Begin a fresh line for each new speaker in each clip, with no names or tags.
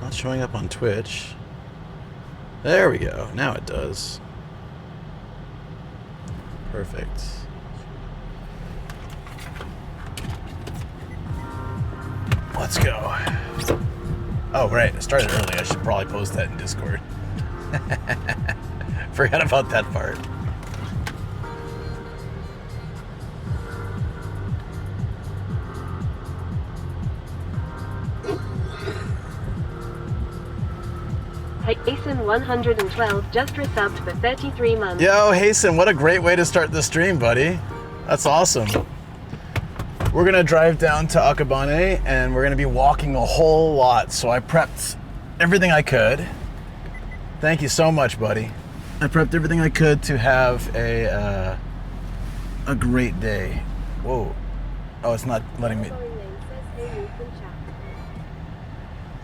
Not showing up on Twitch. There we go. Now it does. Perfect. Let's go. Oh, right. I started early. I should probably post that in Discord. Forgot about that part.
Hasten 112 just resubbed for 33 months.
Yo, Hasten, what a great way to start the stream, buddy. That's awesome. We're gonna drive down to Akabane and we're gonna be walking a whole lot. So I prepped everything I could. Thank you so much, buddy. I prepped everything I could to have a great day. Whoa. Oh, it's not letting me.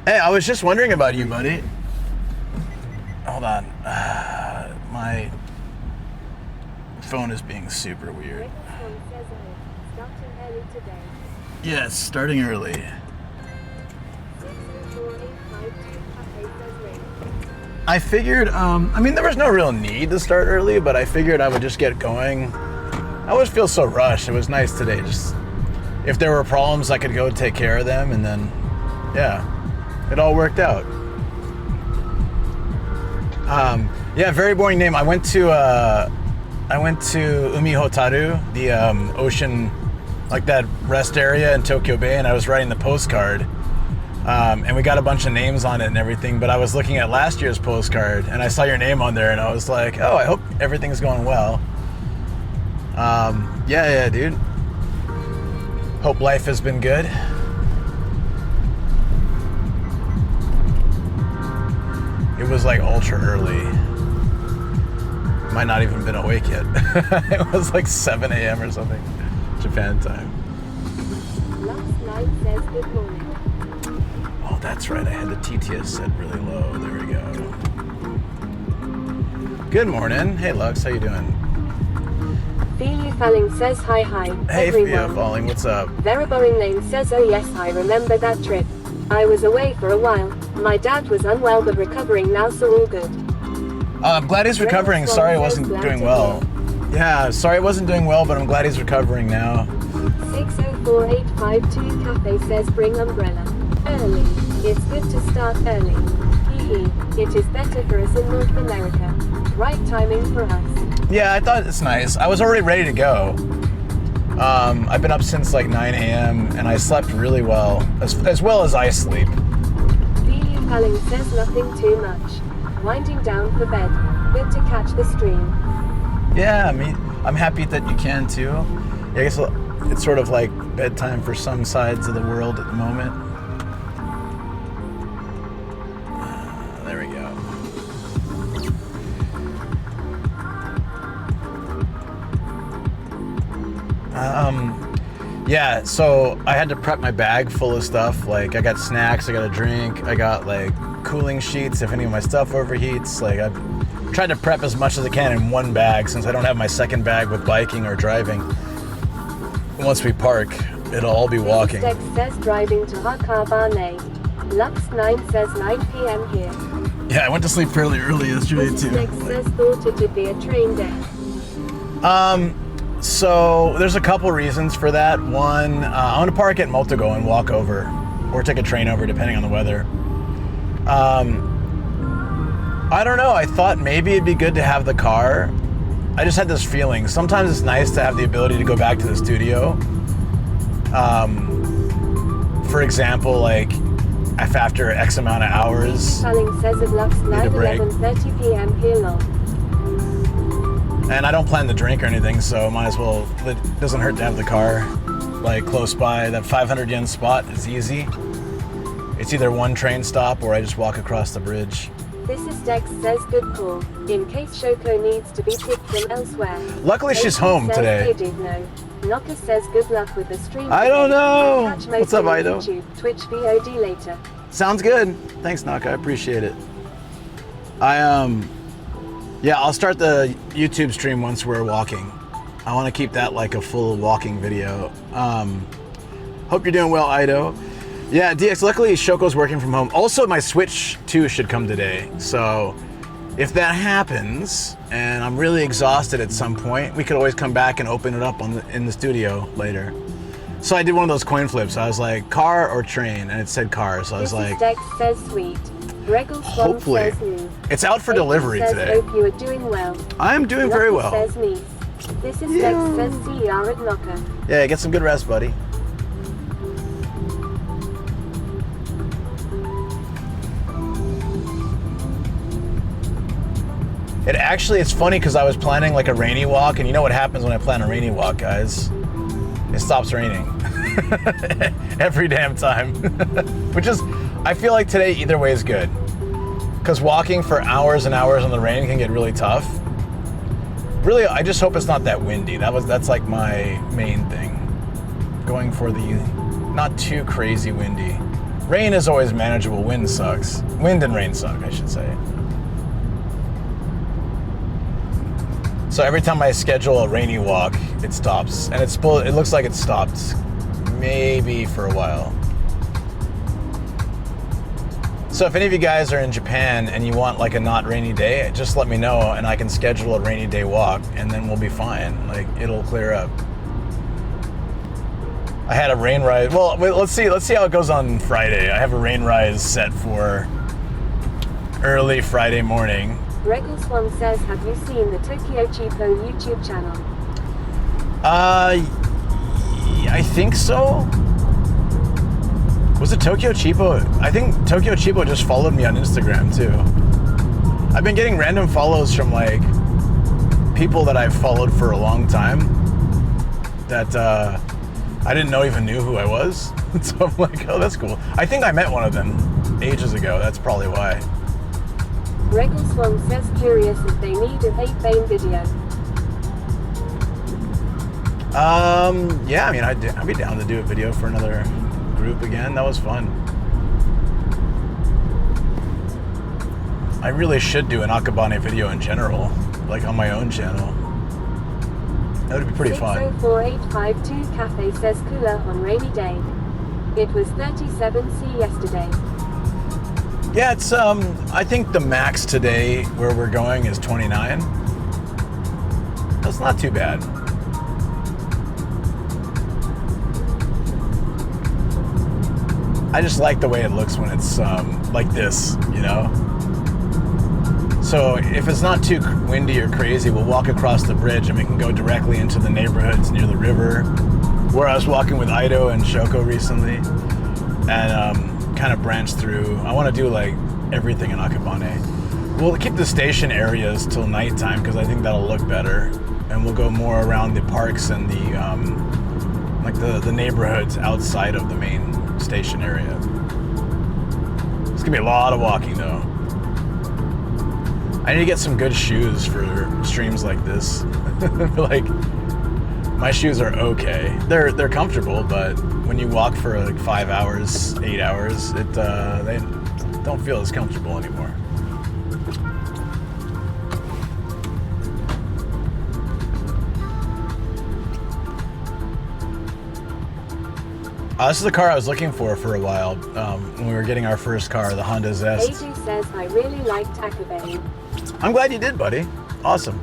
Hey, I was just wondering about you, buddy. Hold on. My phone is being super weird. Yes, starting early. I figured, I mean, there was no real need to start early, but I figured I would just get going. I always feel so rushed. It was nice today. Just, if there were problems, I could go take care of them, and then, yeah, it all worked out. Yeah, very boring name. I went to Umi Hotaru, the ocean, like that rest area in Tokyo Bay, and I was writing the postcard. And we got a bunch of names on it and everything, but I was looking at last year's postcard and I saw your name on there and I was like, oh, I hope everything's going well. Yeah, dude. Hope life has been good. It was like ultra early. Might not even been awake yet. It was like 7 a.m. or something, Japan time.
Last night says good morning.
Oh, that's right. I had the TTS set really low. There we go. Good morning. Hey, Lux. How you doing?
Feely Falling says hi.
Hey,
everyone.
Fia Falling. What's up?
Very boring name says oh yes, I remember that trip. I was away for a while. My dad was unwell but recovering now, so all good.
I'm glad he's recovering. Sorry I wasn't doing well. Yeah, sorry I wasn't doing well, but I'm glad he's recovering now.
604852 Cafe says bring umbrella. Early. It's good to start early. Hee. It is better for us in North America. Right timing for us.
Yeah, I thought it's nice. I was already ready to go. I've been up since like 9 a.m. and I slept really well, as well as I sleep.
Feely Falling says nothing too much. Winding down for bed. Good to catch the stream.
Yeah, I'm happy that you can too. I guess it's sort of like bedtime for some sides of the world at the moment. There we go. Yeah, so I had to prep my bag full of stuff. Like, I got snacks, I got a drink, I got like cooling sheets if any of my stuff overheats. Like, I've tried to prep as much as I can in one bag since I don't have my second bag with biking or driving. Once we park, it'll all be walking.
Dex says driving to Akabane. Lux9 says 9 p.m. here.
Yeah, I went to sleep fairly early yesterday too.
Dex says thought it'd be a train day.
So there's a couple reasons for that. One, I want to park at Motogo and walk over, or take a train over depending on the weather. I don't know, I thought maybe it'd be good to have the car. I just had this feeling. Sometimes it's nice to have the ability to go back to the studio. For example, like if after X amount of hours,
Falling says it Lux
need a break.
11:30 p.m. here long.
And I don't plan to drink or anything, so might as well, it doesn't hurt to have the car like close by. That 500 yen spot is easy. It's either one train stop or I just walk across the bridge.
This is Dex says good call, in case Shoko needs to be picked from elsewhere.
Luckily she's home
says
today.
He did know. Naka says good luck with the stream.
I don't know.
Catch most
What's up,
on
Ido?
YouTube, Twitch VOD later.
Sounds good. Thanks, Naka. I appreciate it. Yeah, I'll start the YouTube stream once we're walking. I want to keep that like a full walking video. Hope you're doing well, Ido. Yeah, DX, luckily Shoko's working from home. Also, my Switch 2 should come today. So if that happens, and I'm really exhausted at some point, we could always come back and open it up in the studio later. So I did one of those coin flips. I was like, car or train? And it said car. So I was like,
Dex says sweet.
hopefully. It's out for delivery today.
Hope you are doing well.
I am doing very well.
Says niece. This is Dex says CR at Knocker.
Yeah, get some good rest, buddy. It's funny because I was planning like a rainy walk, and you know what happens when I plan a rainy walk, guys? It stops raining. Every damn time. Which is, I feel like today either way is good. Because walking for hours and hours in the rain can get really tough. Really, I just hope it's not that windy. That's like my main thing. Going for the not too crazy windy. Rain is always manageable, wind sucks. Wind and rain suck, I should say. So every time I schedule a rainy walk, it stops. And it looks like it stopped maybe for a while. So if any of you guys are in Japan and you want like a not rainy day, just let me know and I can schedule a rainy day walk and then we'll be fine. Like it'll clear up. I had a rain rise. Well, let's see how it goes on Friday. I have a rain rise set for early Friday morning.
Regal Swan says, have you seen the Tokyo Cheapo YouTube channel?
I think so. Was it Tokyo Cheapo? I think Tokyo Cheapo just followed me on Instagram too. I've been getting random follows from like people that I've followed for a long time that I didn't know even knew who I was. So I'm like, oh, that's cool. I think I met one of them ages ago. That's probably why.
Regal Swan says, curious if they need a vape bane video.
Yeah, I mean, I'd be down to do a video for another group again. That was fun. I really should do an Akabane video in general, like on my own channel. That would be pretty fun.
604852 Cafe says cooler on rainy day. It was 37°C yesterday.
Yeah, it's I think the max today where we're going is 29. That's not too bad. I just like the way it looks when it's like this, you know? So if it's not too windy or crazy, we'll walk across the bridge and we can go directly into the neighborhoods near the river, where I was walking with Ido and Shoko recently, and kind of branch through. I want to do like everything in Akabane. We'll keep the station areas till nighttime because I think that'll look better, and we'll go more around the parks and the like the neighborhoods outside of the main station area. It's gonna be a lot of walking though. I need to get some good shoes for streams like this. I feel like my shoes are okay. They're comfortable, but when you walk for like 5 hours, 8 hours, they don't feel as comfortable anymore. This is the car I was looking for a while when we were getting our first car, the Honda Zest.
AJ says, I really liked Akabane.
I'm glad you did, buddy. Awesome.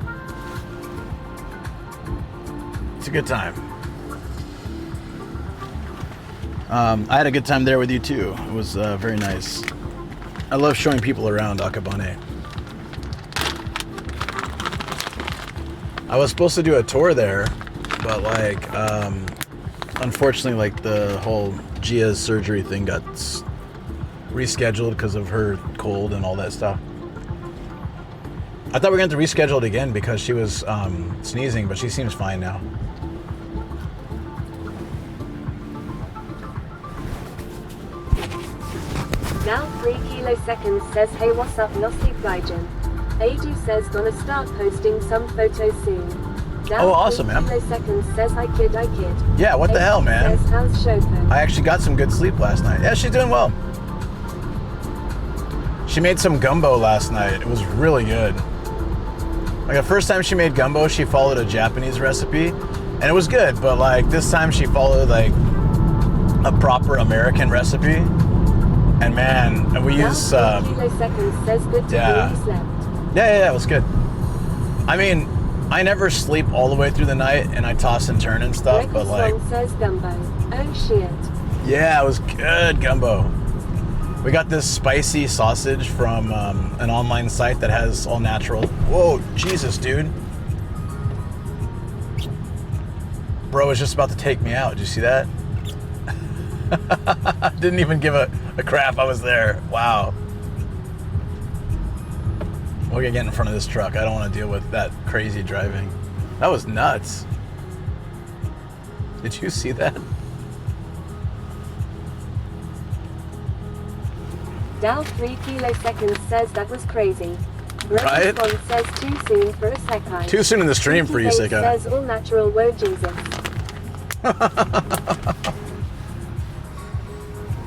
It's a good time. I had a good time there with you too. It was very nice. I love showing people around Akabane. I was supposed to do a tour there, but like, unfortunately, like the whole Gia's surgery thing got rescheduled because of her cold and all that stuff. I thought we were going to reschedule it again because she was sneezing, but she seems fine now.
Now 3 kiloseconds says, hey, what's up, Nossi Gaijin? Adu says, gonna start posting some photos soon. Now
oh, awesome, man.
3 kiloseconds says, I kid.
Yeah, what the hell, man?
Says, how's Shoko?
I actually got some good sleep last night. Yeah, she's doing well. She made some gumbo last night. It was really good. Like the first time she made gumbo, she followed a Japanese recipe, and it was good. But like this time, she followed like a proper American recipe. And man, we use
kiloseconds says good to
yeah.
you slept.
Yeah, it was good. I mean, I never sleep all the way through the night, and I toss and turn and stuff, but like...
says gumbo. Oh shit.
Yeah, it was good gumbo. We got this spicy sausage from an online site that has all natural. Whoa, Jesus, dude. Bro was just about to take me out. Did you see that? Didn't even give a crap I was there. Wow. We're gonna get in front of this truck. I don't want to deal with that crazy driving. That was nuts. Did you see that?
Dow 3 kiloseconds says that was crazy.
Right?
One says too soon for a second.
Too soon in the stream for you, Sika.
Says all natural, whoa Jesus.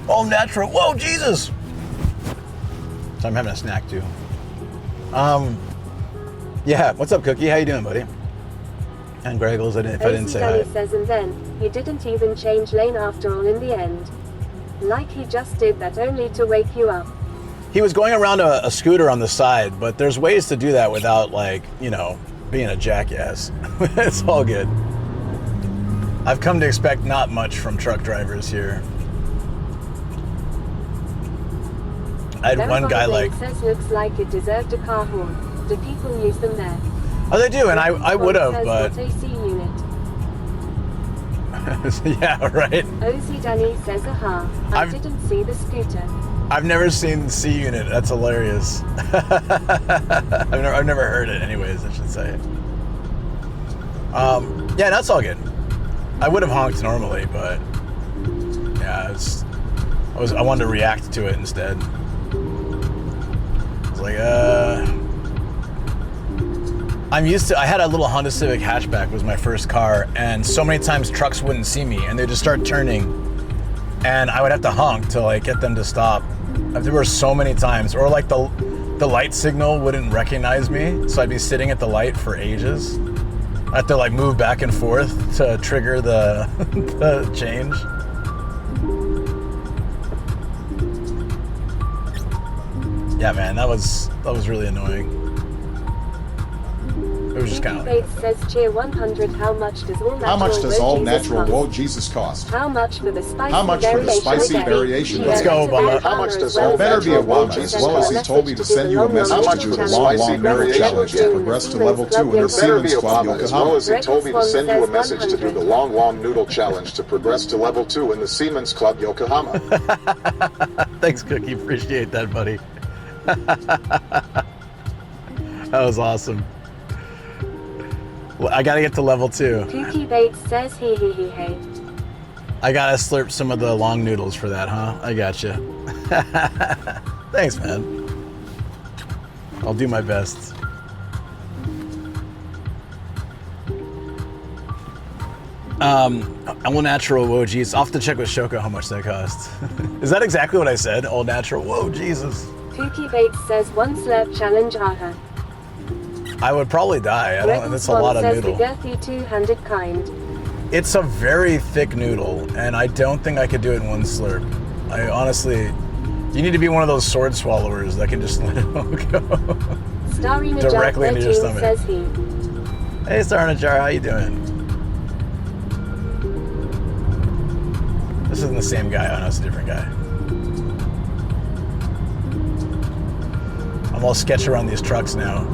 All natural, whoa Jesus! So I'm having a snack too. Yeah, what's up, Cookie? How you doing, buddy? And Greggles, if I didn't say hi.
Says, and then, he didn't even change lane after all in the end. Like he just did that only to wake you up.
He was going around a scooter on the side, but there's ways to do that without, like, you know, being a jackass. It's all good. I've come to expect not much from truck drivers here. I had one guy like...
Says looks like it deserved a car horn. Do people use them there?
Oh, they do, and I would have, but...
AC unit.
Yeah, right.
Ozzy Danny says, aha, I didn't see the scooter.
I've never seen the C unit. That's hilarious. I've never heard it anyways, I should say. Yeah, that's all good. I would have honked normally, but yeah, I wanted to react to it instead. I was like, I had a little Honda Civic hatchback, was my first car, and so many times trucks wouldn't see me and they'd just start turning and I would have to honk to like get them to stop. There were so many times, or like the light signal wouldn't recognize me, so I'd be sitting at the light for ages. I have to like move back and forth to trigger the, the change. Yeah, man, that was really annoying. It was just kind of like...
says cheer 100. How much does all natural
whoa Jesus cost?
How much for the spicy variation?
Let's go, Obama.
How much does all better be Obama, as well as he told me to send you a message to do the long noodle challenge to progress to level 2 in the Siemens Club Yokohama.
As well as he told me to send you a message to do the long noodle challenge to progress to level 2 in the Siemens Club Yokohama.
Thanks, Cookie. Appreciate that, buddy. That was awesome. I gotta get to level 2.
Kooky Bates says he.
I gotta slurp some of the long noodles for that, huh? I gotcha. Thanks, man. I'll do my best. All natural, whoa, geez. I'll have to check with Shoko how much that cost. Is that exactly what I said? All natural, whoa, Jesus.
Kooky Bates says one slurp challenge, aha.
I would probably die. That's a lot of noodle.
The girthy two-handed kind.
It's a very thick noodle, and I don't think I could do it in one slurp. I honestly, you need to be one of those sword swallowers that can just let it all go directly into your stomach.
Says he.
Hey, Starnajar, how you doing? This isn't the same guy. Oh, no, it's a different guy. I'm all sketchy around these trucks now.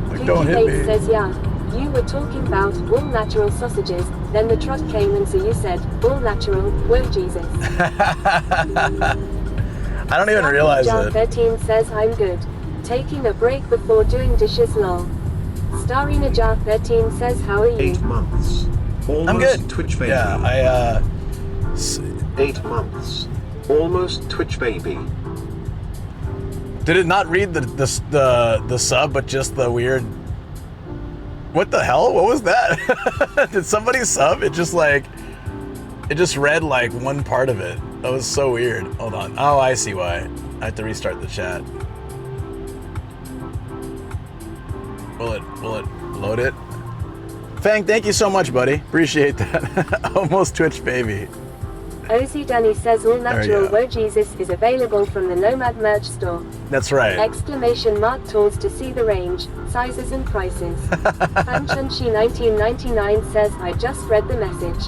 Like, don't hit me.
Says, yeah, you were talking about all natural sausages, then the truck came and so you said, all natural, whoa Jesus.
I don't even realize it.
13 says, I'm good. Taking a break before doing dishes lol. Starry Najar 13 says, how are you?
8 months. Almost
I'm good.
Twitch baby.
Yeah,
8 months. Almost Twitch baby.
Did it not read the sub, but just the weird... What the hell? What was that? Did somebody sub? It just read like one part of it. That was so weird. Hold on. Oh, I see why. I have to restart the chat. Will it load it? Fang, thank you so much, buddy. Appreciate that. Almost Twitch baby.
Ozzy Dunny says all
There you
natural
go.
Wo Jesus is available from the Nomad merch store.
That's right.
Exclamation mark tools to see the range, sizes and prices. Hanchunchi 1999 says I just read the message.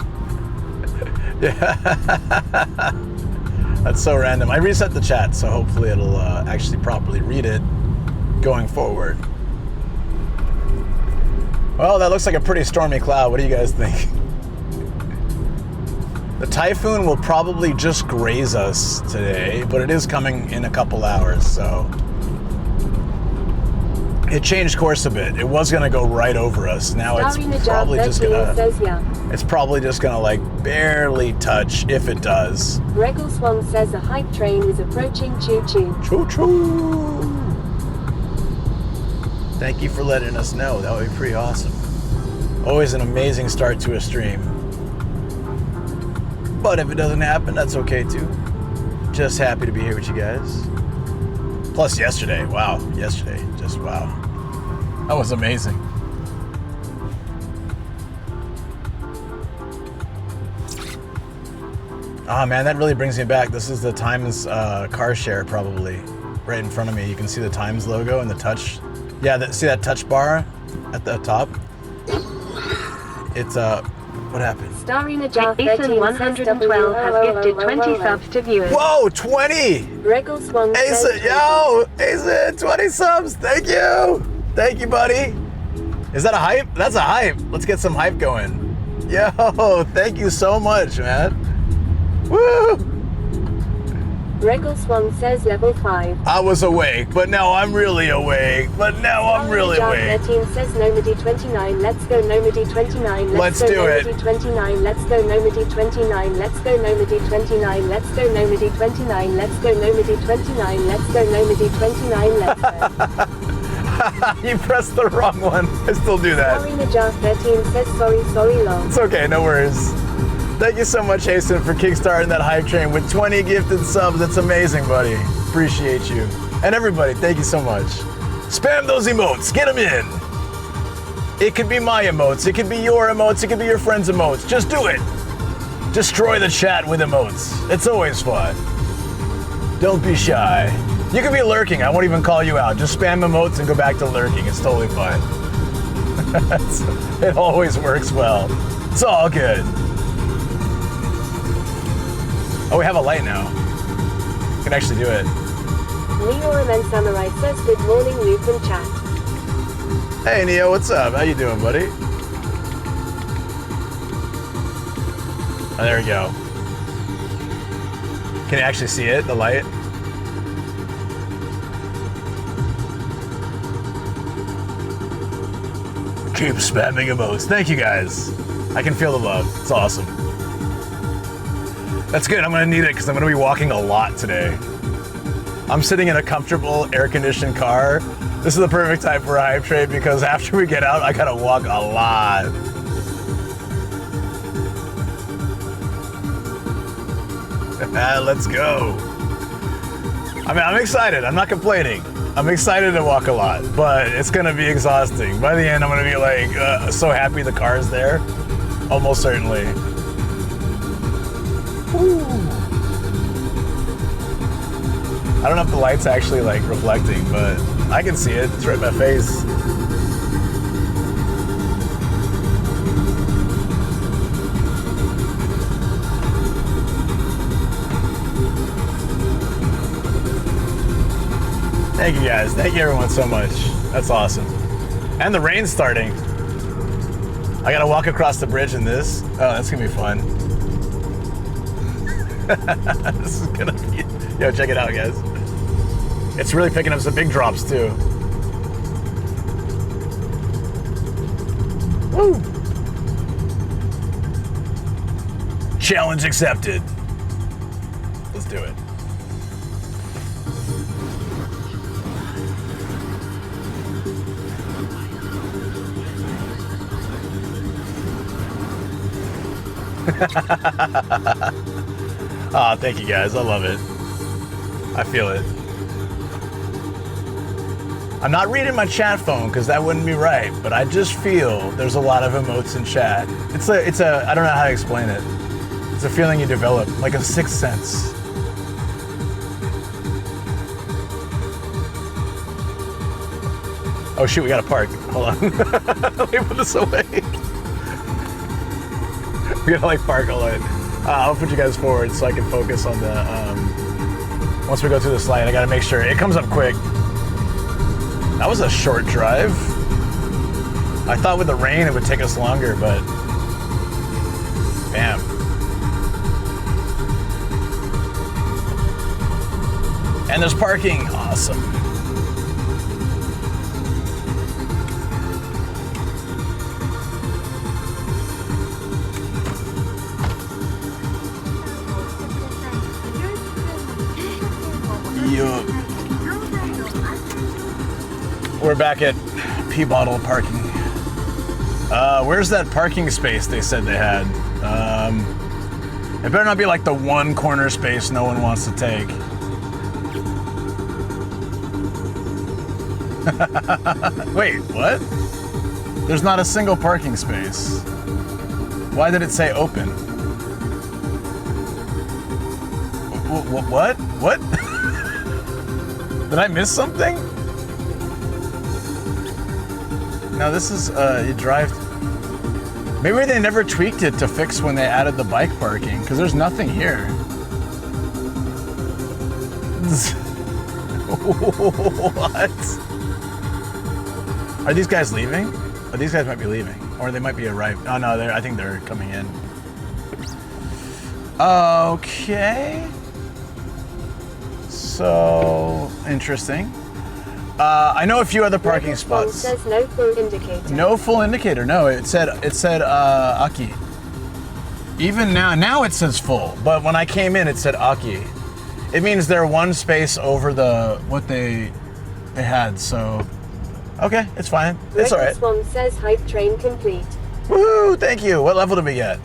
That's so random. I reset the chat, so hopefully it'll actually properly read it going forward. Well, that looks like a pretty stormy cloud. What do you guys think? The typhoon will probably just graze us today, but it is coming in a couple hours, so it changed course a bit. It was gonna go right over us. Now it's probably just gonna.
Says yeah.
It's probably just gonna like barely touch, if it does.
Regal Swan says a hype train is approaching. Choo choo.
Choo choo. Thank you for letting us know. That would be pretty awesome. Always an amazing start to a stream. But if it doesn't happen, that's okay too. Just happy to be here with you guys. Plus yesterday, wow. Yesterday, just wow. That was amazing. Ah man, that really brings me back. This is the Times car share probably. Right in front of me. You can see the Times logo and the touch. Yeah, see that touch bar at the top? It's what happened?
Starina Jar
Ethan 112 has gifted 20 subs to viewers.
Whoa, 20!
Regal Swan says
Asa, yo! Asa, 20 subs! Thank you! Thank you, buddy! Is that a hype? That's a hype! Let's get some hype going. Yo, thank you so much, man. Woo!
Regal Swan says level 5.
I was awake, but now I'm really awake. But now I'm really awake.
13 says Nomady 29. Let's go Nomady 29.
Let's
go
do it.
Nomady 29. Let's go Nomady 29. Let's go Nomady 29. Let's go Nomady 29. Let's go Nomady 29. Let's go Nomady 29. Let's go.
You pressed the wrong one. I still do that.
Starina Jar 13 says sorry long.
It's okay, no worries. Thank you so much, Hasten, for kickstarting that hype train with 20 gifted subs. That's amazing, buddy. Appreciate you. And everybody, thank you so much. Spam those emotes. Get them in. It could be my emotes. It could be your emotes. It could be your friend's emotes. Just do it. Destroy the chat with emotes. It's always fun. Don't be shy. You could be lurking. I won't even call you out. Just spam emotes and go back to lurking. It's totally fine. It always works well. It's all good. Oh, we have a light now. We can actually do it.
Neo-Man Samurai says good morning, Luke and chat.
Hey, Neo, what's up? How you doing, buddy? Oh, there we go. Can you actually see it, the light? Keep spamming emotes. Thank you, guys. I can feel the love. It's awesome. That's good. I'm gonna need it because I'm gonna be walking a lot today. I'm sitting in a comfortable air-conditioned car. This is the perfect time for a hype trade because after we get out, I gotta walk a lot. Let's go. I mean, I'm excited. I'm not complaining. I'm excited to walk a lot, but it's gonna be exhausting. By the end, I'm gonna be like so happy the car's there. Almost certainly. Ooh. I don't know if the light's actually like reflecting, but I can see it. It's right in my face. Thank you guys. Thank you everyone so much. That's awesome. And the rain's starting. I gotta walk across the bridge in this. Oh, that's gonna be fun. This is gonna be, yo, check it out, guys. It's really picking up some big drops too. Woo! Challenge accepted. Let's do it. Ah, thank you guys. I love it. I feel it. I'm not reading my chat phone because that wouldn't be right, but I just feel there's a lot of emotes in chat. It's a I don't know how to explain it. It's a feeling you develop, like a sixth sense. Oh shoot, we gotta park. Hold on. Let me put this away. We gotta like park all the way. I'll put you guys forward so I can focus on the, once we go through the slide, I gotta make sure it comes up quick. That was a short drive. I thought with the rain it would take us longer, but bam. And there's parking, awesome. We're back at P Bottle parking. Where's that parking space they said they had? It better not be like the one corner space no one wants to take. Wait, what? There's not a single parking space. Why did it say open? What? What? Did I miss something? No, this is, you drive... Maybe they never tweaked it to fix when they added the bike parking, because there's nothing here. What? Are these guys leaving? Oh, these guys might be leaving. Or they might be arriving. Oh no, I think they're coming in. Okay. So, interesting. I know a few other parking spots.
Says no full indicator.
No full indicator. No, it said Aki. Even now it says full, but when I came in it said Aki. It means they're one space over the what they had. So okay, it's fine. It's all right.
This one says hype train complete.
Woohoo! Thank you. What level did we get?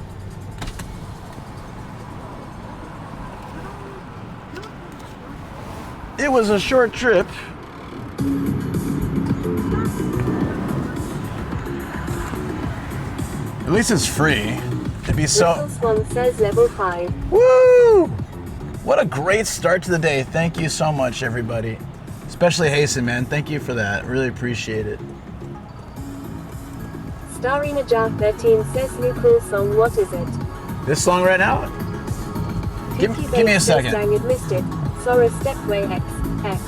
It was a short trip. At least it's free. It'd be so...
This one says level 5.
Woo! What a great start to the day. Thank you so much, everybody. Especially Hasten, man. Thank you for that. Really appreciate it.
Starina Jar 13 says new cool song. What is it?
This song right now? Give me a second.
Dang it, missed it. Sora Stepway X.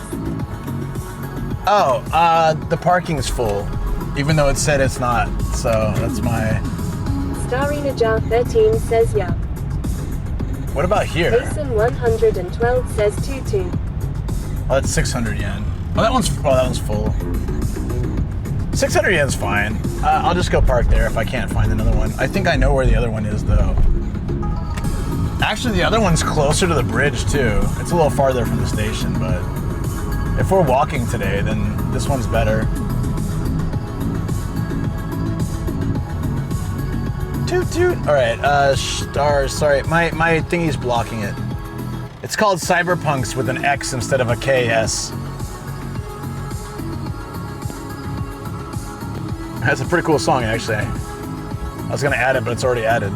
Oh, the parking's full. Even though it said it's not. So that's my...
Starina Jar 13 says yeah.
What about here?
Jason 112 says 22.
Oh, that's 600 yen. Oh, that one's full. 600 yen's fine. I'll just go park there if I can't find another one. I think I know where the other one is, though. Actually, the other one's closer to the bridge, too. It's a little farther from the station, but if we're walking today, then this one's better. Toot toot. All right, stars. Sorry, my thingy's blocking it. It's called Cyberpunks with an X instead of a KS. That's a pretty cool song, actually. I was gonna add it, but it's already added.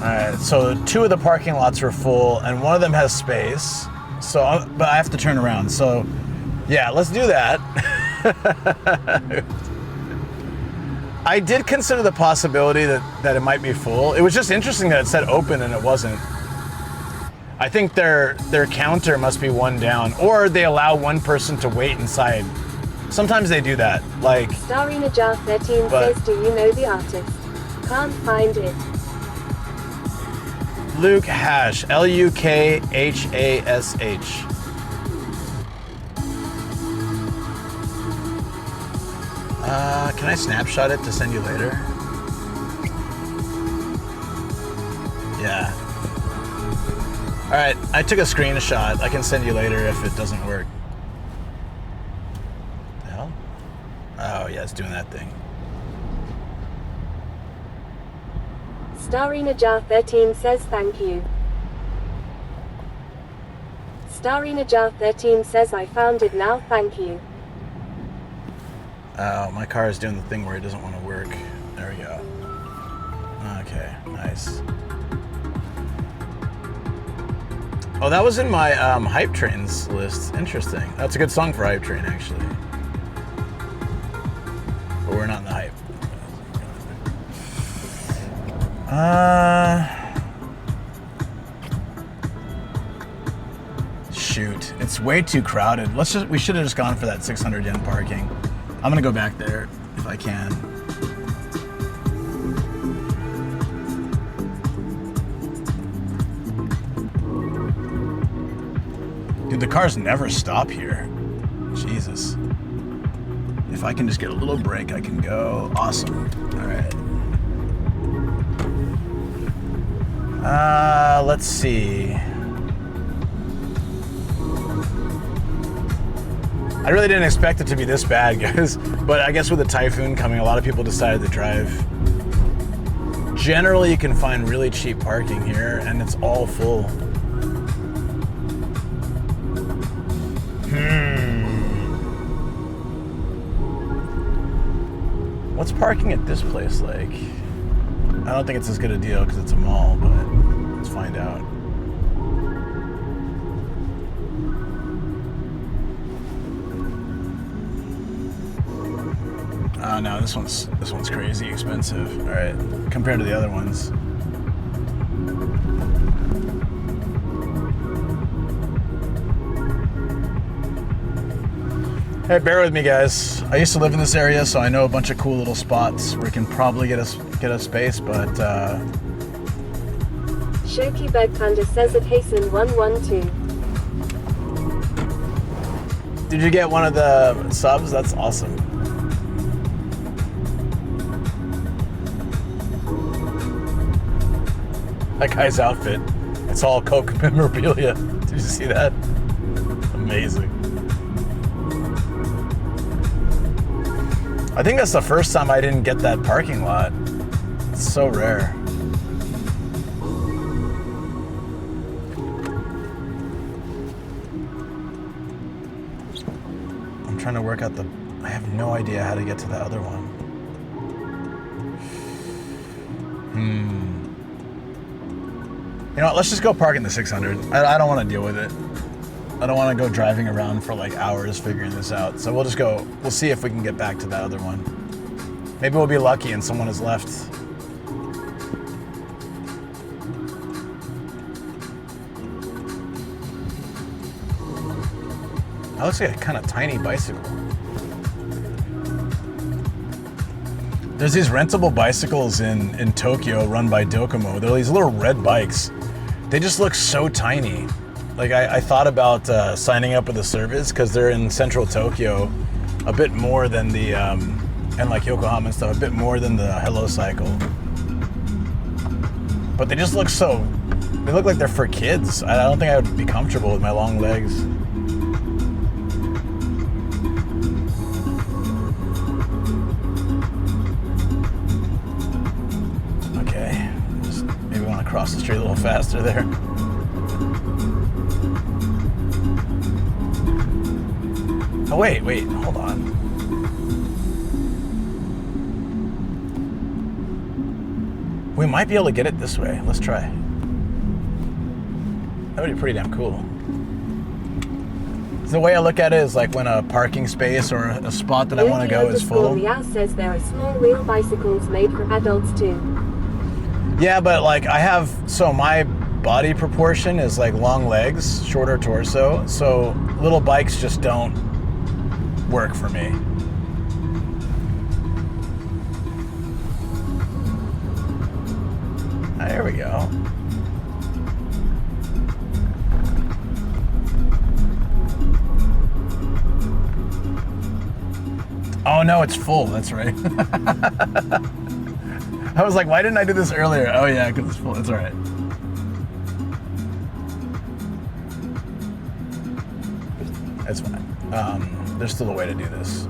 All right, so 2 of the parking lots are full, and one of them has space. So, but I have to turn around. So, yeah, let's do that. I did consider the possibility that it might be full. It was just interesting that it said open and it wasn't. I think their counter must be 1 down, or they allow one person to wait inside. Sometimes they do that, like...
Starina Jar 13 says, do you know the artist? Can't find it.
Luke Hash, Lukhash. Can I snapshot it to send you later? Yeah. All right, I took a screenshot. I can send you later if it doesn't work. The hell? Oh yeah, it's doing that thing.
Starina Jar 13 says thank you. Starina Jar 13 says I found it now, thank you.
Oh, my car is doing the thing where it doesn't want to work. There we go. Okay, nice. Oh, that was in my Hype Trains list. Interesting. That's a good song for Hype Train, actually. But we're not in the hype. Shoot, it's way too crowded. We should have just gone for that 600 yen parking. I'm gonna go back there if I can. Dude, the cars never stop here. Jesus. If I can just get a little break, I can go. Awesome. All right. Let's see. I really didn't expect it to be this bad, guys. But I guess with the typhoon coming, a lot of people decided to drive. Generally, you can find really cheap parking here, and it's all full. What's parking at this place like? I don't think it's as good a deal because it's a mall, but let's find out. Oh no, this one's crazy expensive. All right, compared to the other ones. Hey, bear with me, guys. I used to live in this area, so I know a bunch of cool little spots where we can probably get us space, but
Shoki Bag Panda says it Hasten 112.
Did you get one of the subs? That's awesome. That guy's outfit. It's all Coke memorabilia. Did you see that? Amazing. I think that's the first time I didn't get that parking lot. It's so rare. I'm trying to work out I have no idea how to get to the other one. You know what, let's just go park in the 600. I don't want to deal with it. I don't want to go driving around for like hours figuring this out. So we'll just go, we'll see if we can get back to that other one. Maybe we'll be lucky and someone has left. That looks like a kind of tiny bicycle. There's these rentable bicycles in Tokyo run by Docomo. They're these little red bikes. They just look so tiny. Like I thought about signing up with the service because they're in central Tokyo a bit more than the, and like Yokohama and stuff, a bit more than the Hello Cycle. But they just look they look like they're for kids. I don't think I would be comfortable with my long legs. Okay, just maybe want to cross the street a little faster there. Oh, wait, hold on. We might be able to get it this way. Let's try. That would be pretty damn cool. The way I look at it is like when a parking space or a spot that I want to go is full.
Meow says there are small wheel bicycles made for adults too.
Yeah, but like my body proportion is like long legs, shorter torso, so little bikes just don't work for me. There we go. Oh no, it's full, that's right. I was like, why didn't I do this earlier? Oh yeah, because it's full, it's all right. It's fine. There's still a way to do this.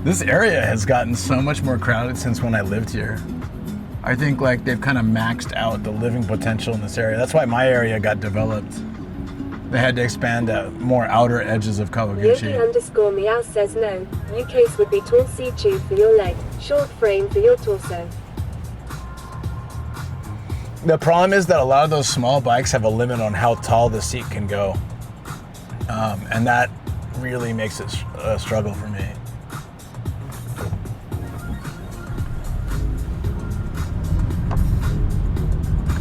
This area has gotten so much more crowded since when I lived here. I think like they've kind of maxed out the living potential in this area. That's why my area got developed. They had to expand at more outer edges of Kawaguchi.
Yogi_meow says no. UCase would be tall seat tube for your leg, short frame for your torso.
The problem is that a lot of those small bikes have a limit on how tall the seat can go. And that really makes it a struggle for me.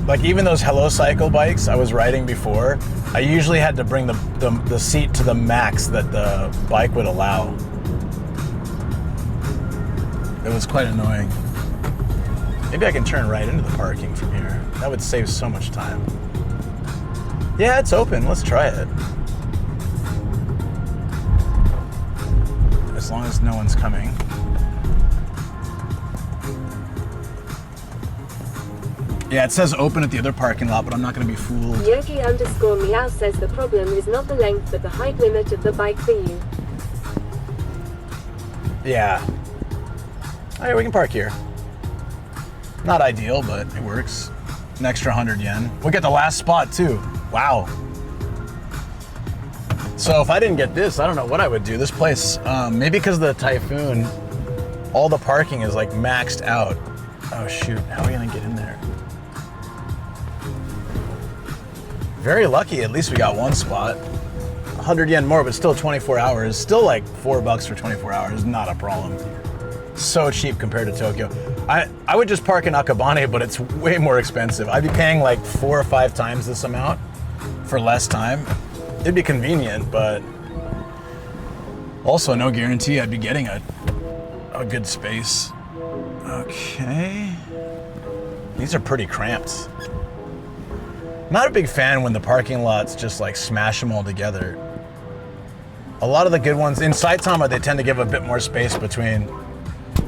Like even those Hello Cycle bikes I was riding before, I usually had to bring the seat to the max that the bike would allow. It was quite annoying. Maybe I can turn right into the parking from here. That would save so much time. Yeah, it's open. Let's try it. As long as no one's coming. Yeah, it says open at the other parking lot, but I'm not going to be fooled.
Yogi_meow says the problem is not the length but the height limit of the bike for you.
Yeah. Alright, we can park here. Not ideal, but it works. An extra 100 yen. We get the last spot too. Wow. So if I didn't get this, I don't know what I would do. This place, maybe because of the typhoon, all the parking is like maxed out. Oh shoot, how are we gonna get in there? Very lucky, at least we got one spot. 100 yen more, but still 24 hours. Still like $4 for 24 hours, not a problem. So cheap compared to Tokyo. I would just park in Akabane, but it's way more expensive. I'd be paying like 4 or 5 times this amount for less time. It'd be convenient, but also no guarantee I'd be getting a good space. Okay. These are pretty cramped. Not a big fan when the parking lots just like smash them all together. A lot of the good ones, in Saitama, they tend to give a bit more space between.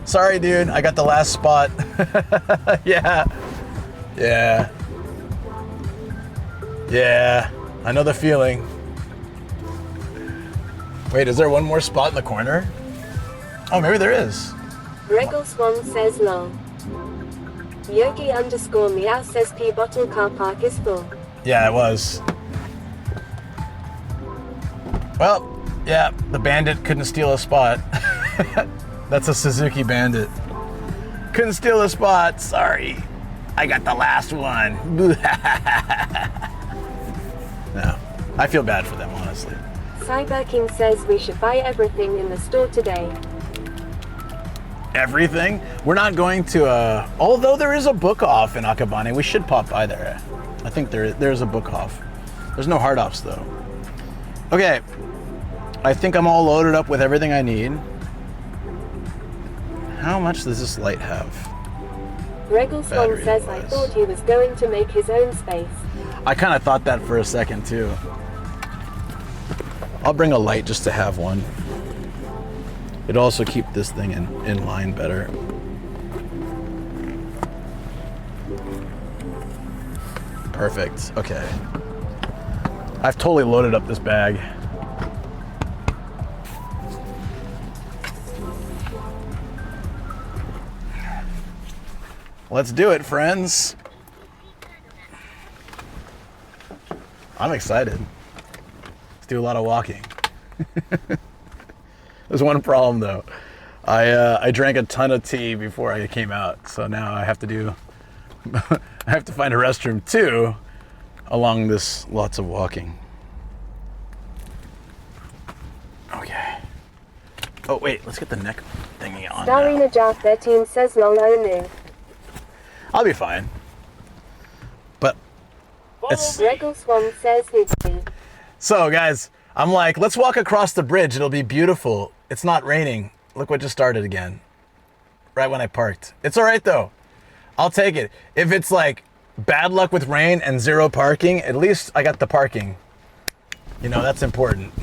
Sorry, dude, I got the last spot. Yeah. Yeah. Yeah, I know the feeling. Wait, is there one more spot in the corner? Oh, maybe there is.
Regal Swan says lol. Yogi_meow says P bottle car park is full.
Yeah, it was. Well, yeah, the bandit couldn't steal a spot. That's a Suzuki Bandit. Couldn't steal a spot, sorry. I got the last one. No, I feel bad for them, honestly.
Cyber King says we should buy everything in the store today.
Everything? We're not going to, although there is a book off in Akabane, we should pop by there. I think there's a book off. There's no hard offs though. Okay, I think I'm all loaded up with everything I need. How much does this light have?
Regal Swan says I thought he was going to make his own space.
I kind of thought that for a second too. I'll bring a light just to have one. It'd also keep this thing in line better. Perfect, okay. I've totally loaded up this bag. Let's do it, friends. I'm excited. Let's do a lot of walking. There's one problem though. I drank a ton of tea before I came out, so now I have to do I have to find a restroom too along this lots of walking. Okay. Oh wait, let's get the neck thingy on.
Darina Jar 13 says lol no.
I'll be fine. But it's
Regal Swan says hoopty.
so guys, I'm like, let's walk across the bridge. It'll be beautiful. It's not raining. Look what just started again. Right when I parked. It's all right though. I'll take it. If it's like bad luck with rain and zero parking, at least I got the parking. You know, that's important.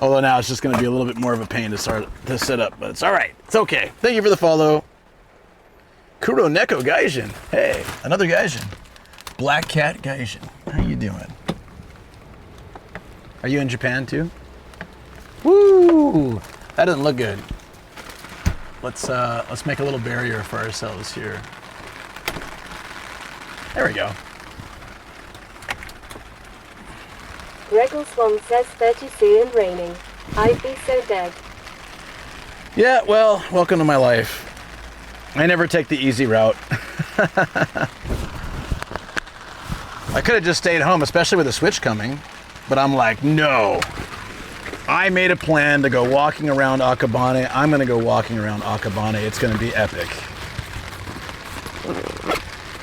Although now it's just going to be a little bit more of a pain to set up, but it's all right. It's okay. Thank you for the follow. Kuro Neko Gaijin. Hey, another Gaijin. Black Cat Gaijin. How you doing? Are you in Japan too? Woo! That doesn't look good. let's make a little barrier for ourselves here. There we go.
Gregor Swan says 32 and raining. I'd be so dead.
Yeah, well, welcome to my life. I never take the easy route. I could have just stayed home, especially with the Switch coming, but I'm like, no. I made a plan to go walking around Akabane. I'm gonna go walking around Akabane. It's gonna be epic.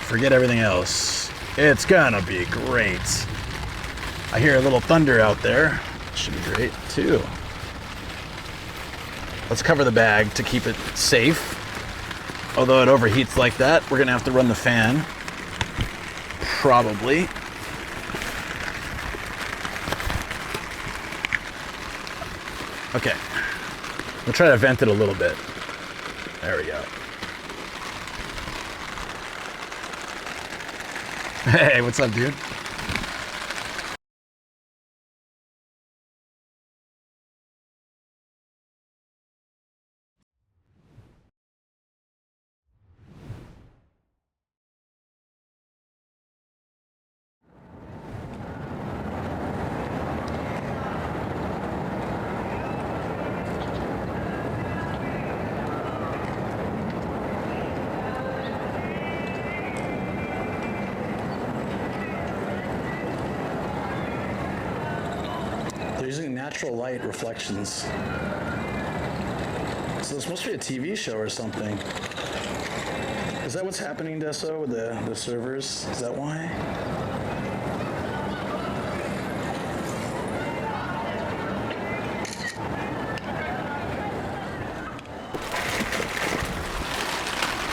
Forget everything else. It's gonna be great. I hear a little thunder out there. Should be great too. Let's cover the bag to keep it safe. Although it overheats like that, we're gonna have to run the fan. Probably. Okay. We'll try to vent it a little bit. There we go. Hey, what's up, dude? They're using natural light reflections. So it's supposed to be a TV show or something. Is that what's happening, Deso, with the servers? Is that why?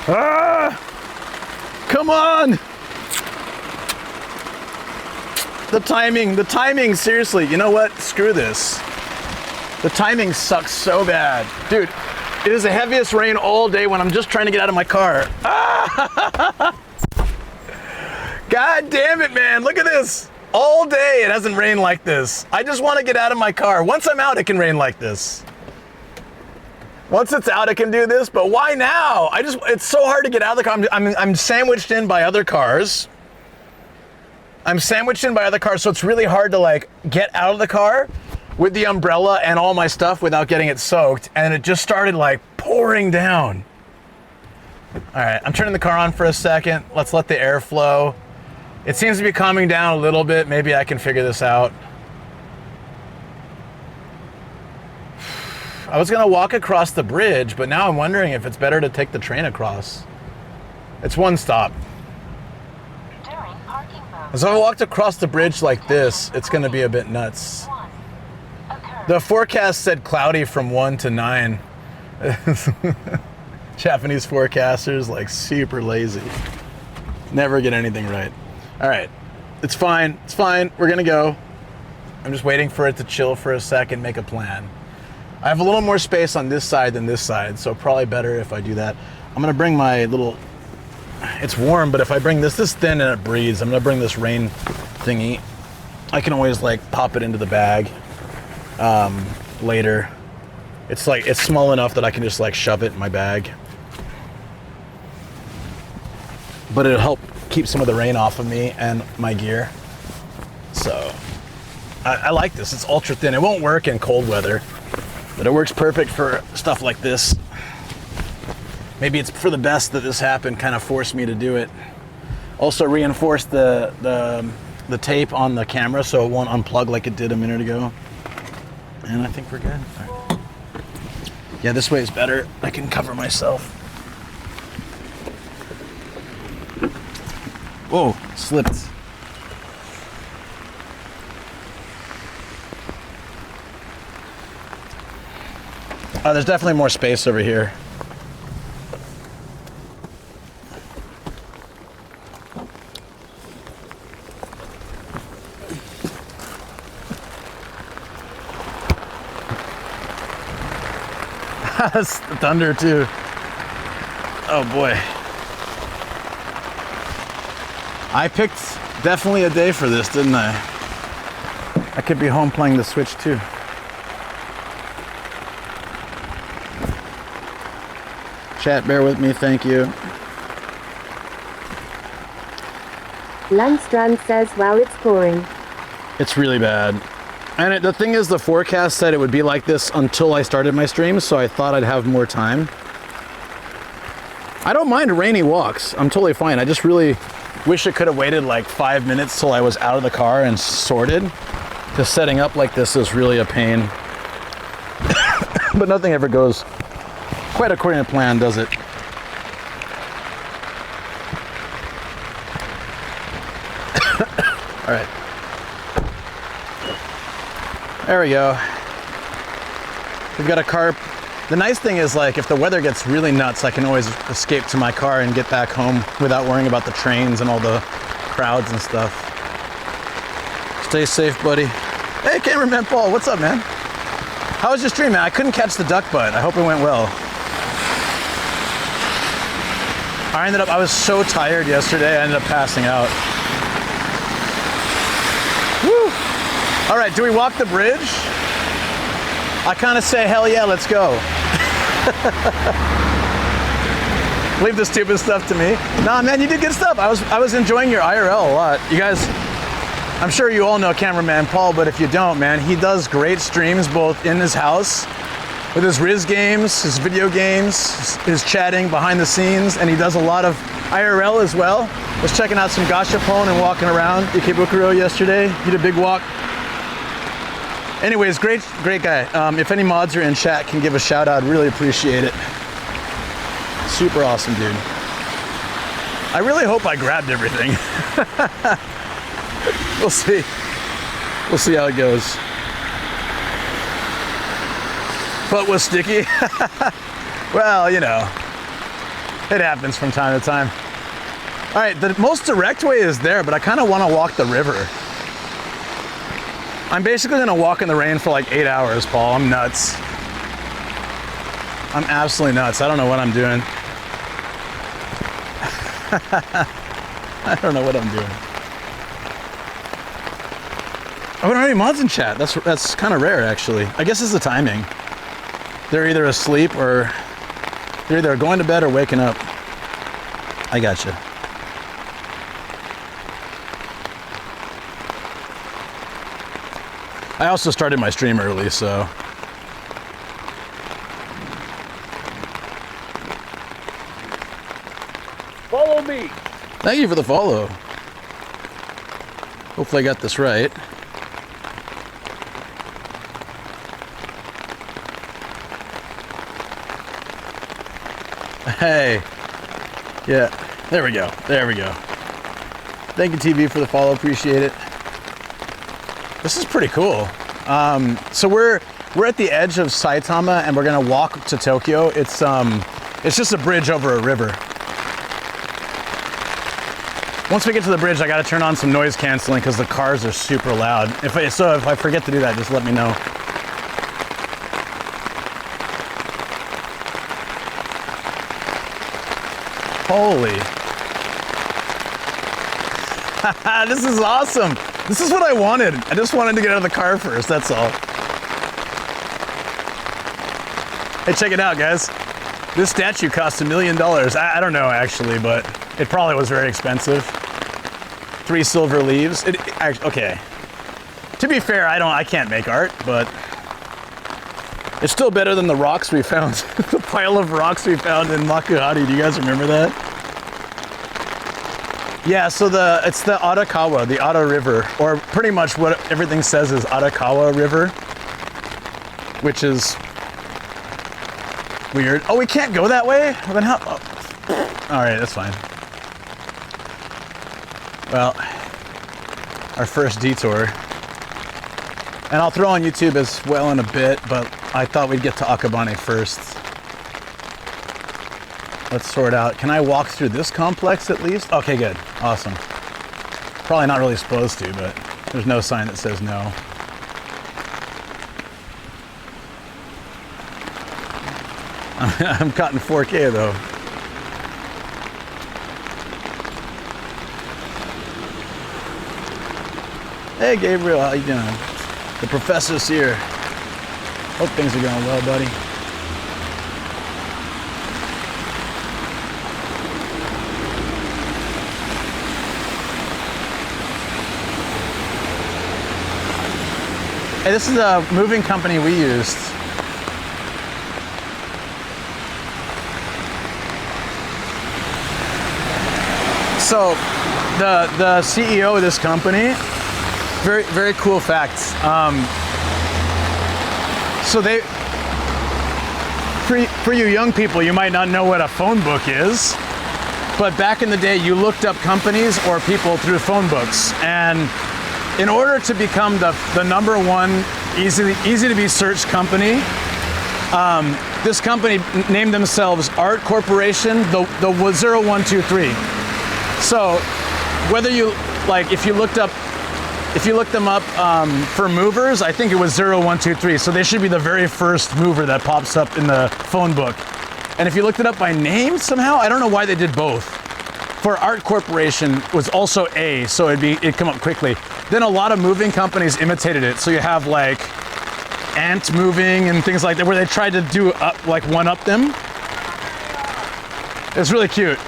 Ah! Come on! The timing, seriously, you know what? Screw this. The timing sucks so bad. Dude, it is the heaviest rain all day when I'm just trying to get out of my car. Ah! God damn it, man, look at this. All day it hasn't rained like this. I just want to get out of my car. Once I'm out, it can rain like this. Once it's out, it can do this, but why now? It's so hard to get out of the car. I'm sandwiched in by other cars. So it's really hard to like get out of the car with the umbrella and all my stuff without getting it soaked. And it just started like pouring down. All right, I'm turning the car on for a second. Let's let the air flow. It seems to be calming down a little bit. Maybe I can figure this out. I was gonna walk across the bridge, but now I'm wondering if it's better to take the train across. It's one stop. So if I walked across the bridge like this, it's gonna be a bit nuts. The forecast said cloudy from 1 to 9. Japanese forecasters, like super lazy. Never get anything right. All right, it's fine, we're gonna go. I'm just waiting for it to chill for a second, make a plan. I have a little more space on this side than this side, so probably better if I do that. I'm gonna bring my little, it's warm, but if I bring this is thin and it breathes. I'm gonna bring this rain thingy. I can always like pop it into the bag later. It's small enough that I can just like shove it in my bag. But it'll help keep some of the rain off of me and my gear. So I like this. It's ultra thin. It won't work in cold weather, but it works perfect for stuff like this. Maybe it's for the best that this happened, kind of forced me to do it. Also reinforced the tape on the camera so it won't unplug like it did a minute ago. And I think we're good. All right. Yeah, this way is better. I can cover myself. Whoa, slipped. Oh, there's definitely more space over here. That's the thunder too. Oh boy. I picked definitely a day for this, didn't I? I could be home playing the Switch too. Chat, bear with me, thank you.
Landstrand says, wow, it's pouring.
It's really bad. And the thing is, the forecast said it would be like this until I started my stream, so I thought I'd have more time. I don't mind rainy walks. I'm totally fine. I just really wish it could have waited like 5 minutes till I was out of the car and sorted. Because setting up like this is really a pain. But nothing ever goes quite according to plan, does it? All right. There we go. We've got a car. The nice thing is, like, if the weather gets really nuts, I can always escape to my car and get back home without worrying about the trains and all the crowds and stuff. Stay safe, buddy. Hey, cameraman Paul, what's up, man? How was your stream, man? I couldn't catch the duck butt. I hope it went well. I was so tired yesterday, I ended up passing out. Woo! All right, do we walk the bridge? I kind of say, hell yeah, let's go. Leave the stupid stuff to me. Nah, man, you did good stuff. I was enjoying your IRL a lot. You guys, I'm sure you all know cameraman Paul, but if you don't, man, he does great streams both in his house with his Riz games, his video games, his chatting behind the scenes, and he does a lot of IRL as well. I was checking out some gashapon and walking around Ikebukuro yesterday. He did a big walk. Anyways, great guy. If any mods are in chat can give a shout out, I'd really appreciate it. Super awesome, dude. I really hope I grabbed everything. We'll see. We'll see how it goes. Butt was sticky. Well, you know, it happens from time to time. All right, the most direct way is there, but I kind of want to walk the river. I'm basically gonna walk in the rain for like 8 hours, Paul. I'm nuts. I'm absolutely nuts. I don't know what I'm doing. I don't know what I'm doing. Oh, we don't have any mods in chat. That's kind of rare, actually. I guess it's the timing. They're either asleep or they're either going to bed or waking up. I gotcha. I also started my stream early, so.
Follow me.
Thank you for the follow. Hopefully I got this right. Hey. Yeah, there we go. There we go. Thank you, TV, for the follow. Appreciate it. This is pretty cool. So we're at the edge of Saitama and we're gonna walk to Tokyo. It's just a bridge over a river. Once we get to the bridge, I gotta turn on some noise canceling because the cars are super loud. If I forget to do that, just let me know. Holy. This is awesome. This is what I wanted. I just wanted to get out of the car first, that's all. Hey, check it out, guys. This statue cost $1 million. I don't know, actually, but it probably was very expensive. 3 silver leaves. Okay. To be fair, I can't make art, but it's still better than the rocks we found. The pile of rocks we found in Makuhari. Do you guys remember that? Yeah, so it's the Arakawa, the Ara River, or pretty much what everything says is Arakawa River, which is weird. Oh, we can't go that way? Well, then how? Oh. All right, that's fine. Well, our first detour. And I'll throw on YouTube as well in a bit, but I thought we'd get to Akabane first. Let's sort out. Can I walk through this complex at least? Okay, good. Awesome. Probably not really supposed to, but there's no sign that says no. I'm caught in 4K though. Hey Gabriel, how you doing? The professor's here. Hope things are going well, buddy. Hey, this is a moving company we used. So the CEO of this company, very, very cool facts. So they, for you young people, you might not know what a phone book is, but back in the day, you looked up companies or people through phone books. And in order to become the #1 easy to be searched company, this company named themselves Art Corporation, the 0123. So whether you, like, if you looked them up for movers, I think it was 0123. So they should be the very first mover that pops up in the phone book. And if you looked it up by name somehow, I don't know why they did both. For Art Corporation was also A, so it'd come up quickly. Then a lot of moving companies imitated it. So you have like Ant Moving and things like that, where they tried to do one up them. It's really cute.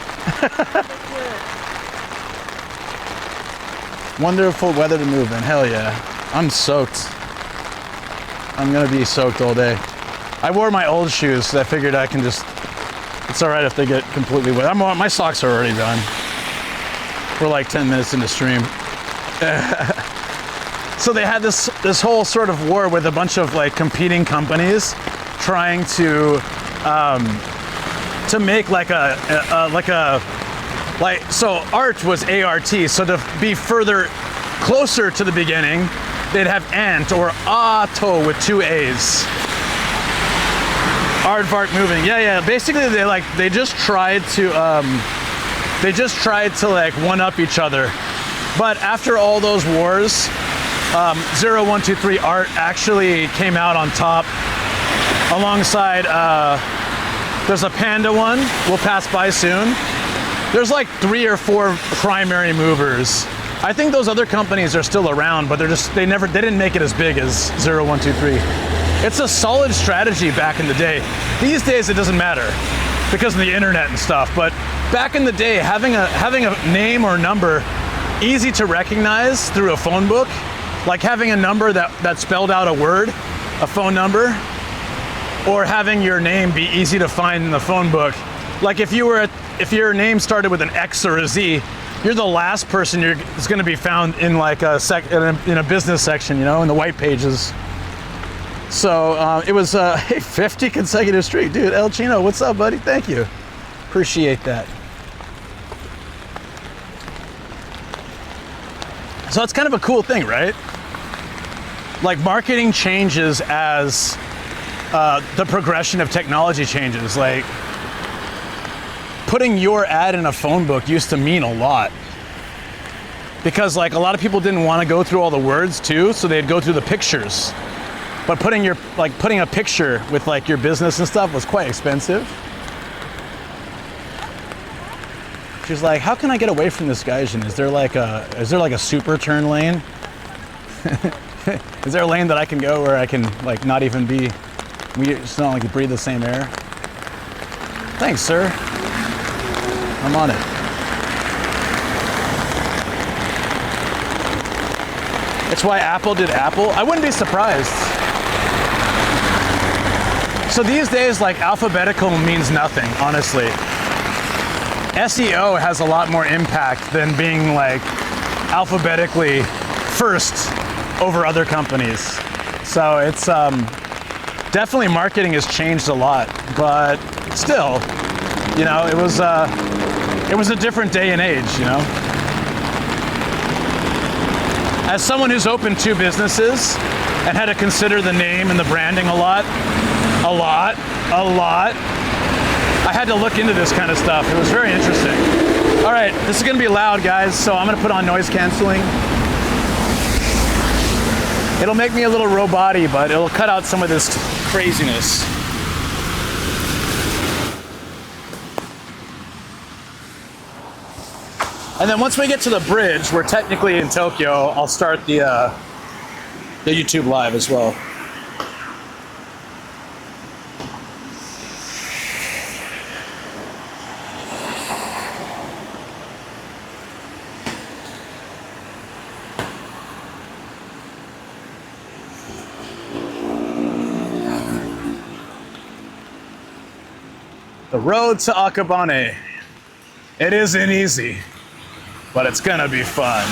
Wonderful weather to move in. Hell yeah. I'm soaked. I'm gonna be soaked all day. I wore my old shoes, so I figured I can just, it's all right if they get completely wet. My socks are already done. We're like 10 minutes into stream. So they had this whole sort of war with a bunch of like competing companies trying to make so Art was ART, so to be closer to the beginning, they'd have Ant or Auto with 2 A's. Aardvark Moving, yeah. Basically, they just tried to like one up each other. But after all those wars, 0123 Art actually came out on top. Alongside, there's a Panda one. We'll pass by soon. There's like 3 or 4 primary movers. I think those other companies are still around, but they didn't make it as big as 0123. It's a solid strategy back in the day. These days it doesn't matter because of the internet and stuff, but back in the day, having a name or number easy to recognize through a phone book, like having a number that spelled out a word, a phone number, or having your name be easy to find in the phone book. Like if your name started with an X or a Z, you're the last person is going to be found in like in a business section, you know, in the white pages. So it was a 50 consecutive streak, dude. El Chino, what's up, buddy? Thank you. Appreciate that. So it's kind of a cool thing, right? Like marketing changes as the progression of technology changes. Like putting your ad in a phone book used to mean a lot because like a lot of people didn't want to go through all the words too, so they'd go through the pictures. But putting a picture with like your business and stuff was quite expensive. She's like, how can I get away from this Gaijin? Is there like a super turn lane? Is there a lane that I can go where I can like not even be, it's not like you breathe the same air? Thanks, sir. I'm on it. It's why Apple did Apple. I wouldn't be surprised. So these days, like alphabetical means nothing, honestly. SEO has a lot more impact than being like alphabetically first over other companies. So it's definitely marketing has changed a lot, but still, you know, it was a different day and age, you know. As someone who's opened 2 businesses and had to consider the name and the branding a lot, I had to look into this kind of stuff. It was very interesting. All right, this is gonna be loud, guys, so I'm gonna put on noise canceling. It'll make me a little robot-y, but it'll cut out some of this craziness. And then once we get to the bridge, we're technically in Tokyo, I'll start the YouTube live as well. The road to Akabane. It isn't easy, but it's gonna be fun.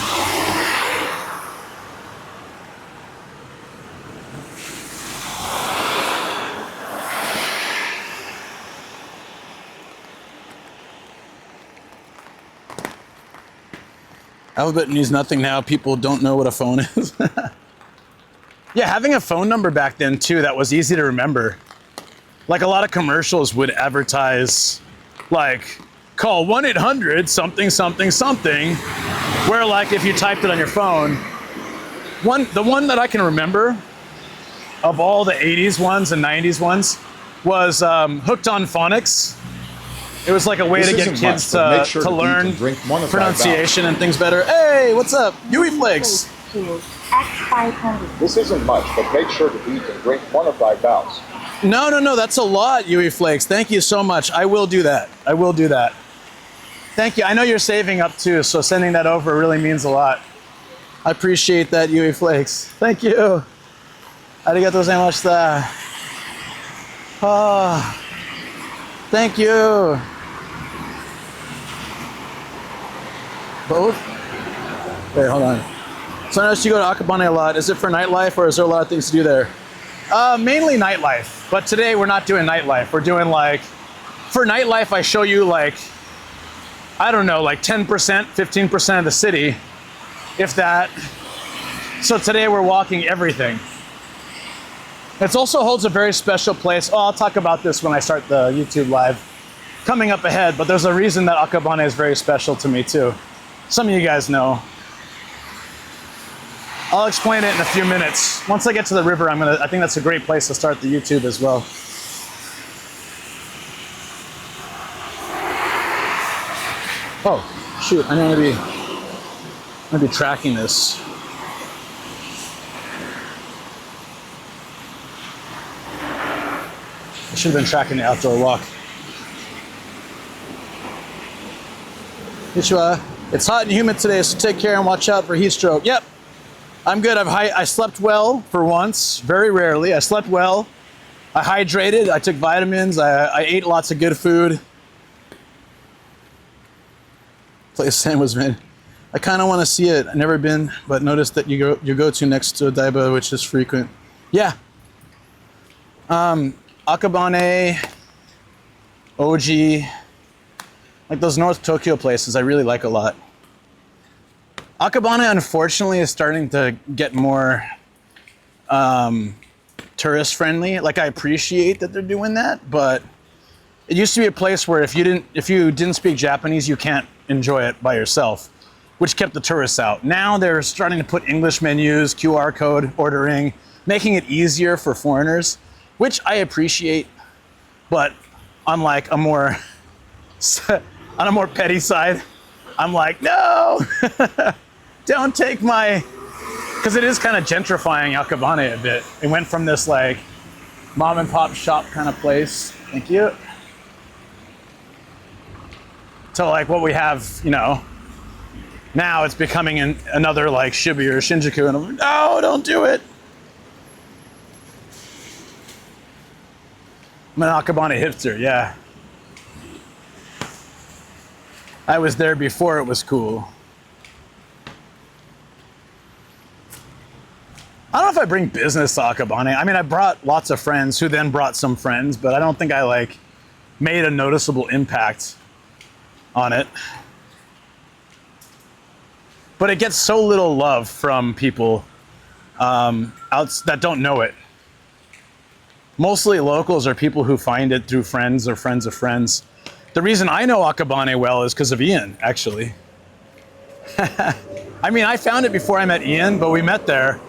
Alphabet means nothing now. People don't know what a phone is. Yeah, having a phone number back then too, that was easy to remember. Like a lot of commercials would advertise like, call 1-800 something something something, where like if you typed it on your phone, the one that I can remember of all the 80s ones and 90s ones was Hooked on Phonics. It was like a way to get kids to learn pronunciation and things better. Hey, what's up? Yui Flakes.
This isn't much, but make sure to eat and drink one of thy bouts.
No, that's a lot, Yui Flakes. Thank you so much. I will do that. I will do that. Thank you. I know you're saving up too, so sending that over really means a lot. I appreciate that, Yui Flakes. Thank you. Arigatou gozaimashita. Oh, thank you. Both? Wait, hold on. So I noticed you go to Akabane a lot. Is it for nightlife or is there a lot of things to do there? Mainly nightlife, but today we're not doing nightlife. We're doing like, for nightlife I show you like, I don't know, like 10%, 15% of the city, if that. So today we're walking everything. It also holds a very special place. Oh, I'll talk about this when I start the YouTube live coming up ahead, but there's a reason that Akabane is very special to me too. Some of you guys know. I'll explain it in a few minutes. Once I get to the river, I think that's a great place to start the YouTube as well. Oh, shoot, I'm gonna be tracking this. I should have been tracking the outdoor walk. Nichome. It's hot and humid today, so take care and watch out for heat stroke. Yep, I'm good. I slept well for once, very rarely. I slept well. I hydrated, I took vitamins, I ate lots of good food. Place Sam was made. I kind of want to see it. I've never been, but noticed that you go to next to Odaiba, which is frequent. Yeah. Akabane, Oji, like those North Tokyo places I really like a lot. Akabane, unfortunately, is starting to get more tourist friendly. Like, I appreciate that they're doing that, but it used to be a place where if you didn't speak Japanese, you can't enjoy it by yourself, which kept the tourists out. Now they're starting to put English menus, QR code ordering, making it easier for foreigners, which I appreciate, but on like a more on a more petty side, I'm like, no, don't take my, because it is kind of gentrifying Akabane a bit. It went from this like mom and pop shop kind of place, thank you, to like what we have, you know, now it's becoming another like Shibuya or Shinjuku, and I'm like, no, don't do it. I'm an Akabane hipster, yeah. I was there before it was cool. I don't know if I bring business to Akabane. I mean, I brought lots of friends who then brought some friends, but I don't think I like made a noticeable impact on it. But it gets so little love from people that don't know it. Mostly locals are people who find it through friends or friends of friends. The reason I know Akabane well is because of Ian, actually. I mean, I found it before I met Ian, but we met there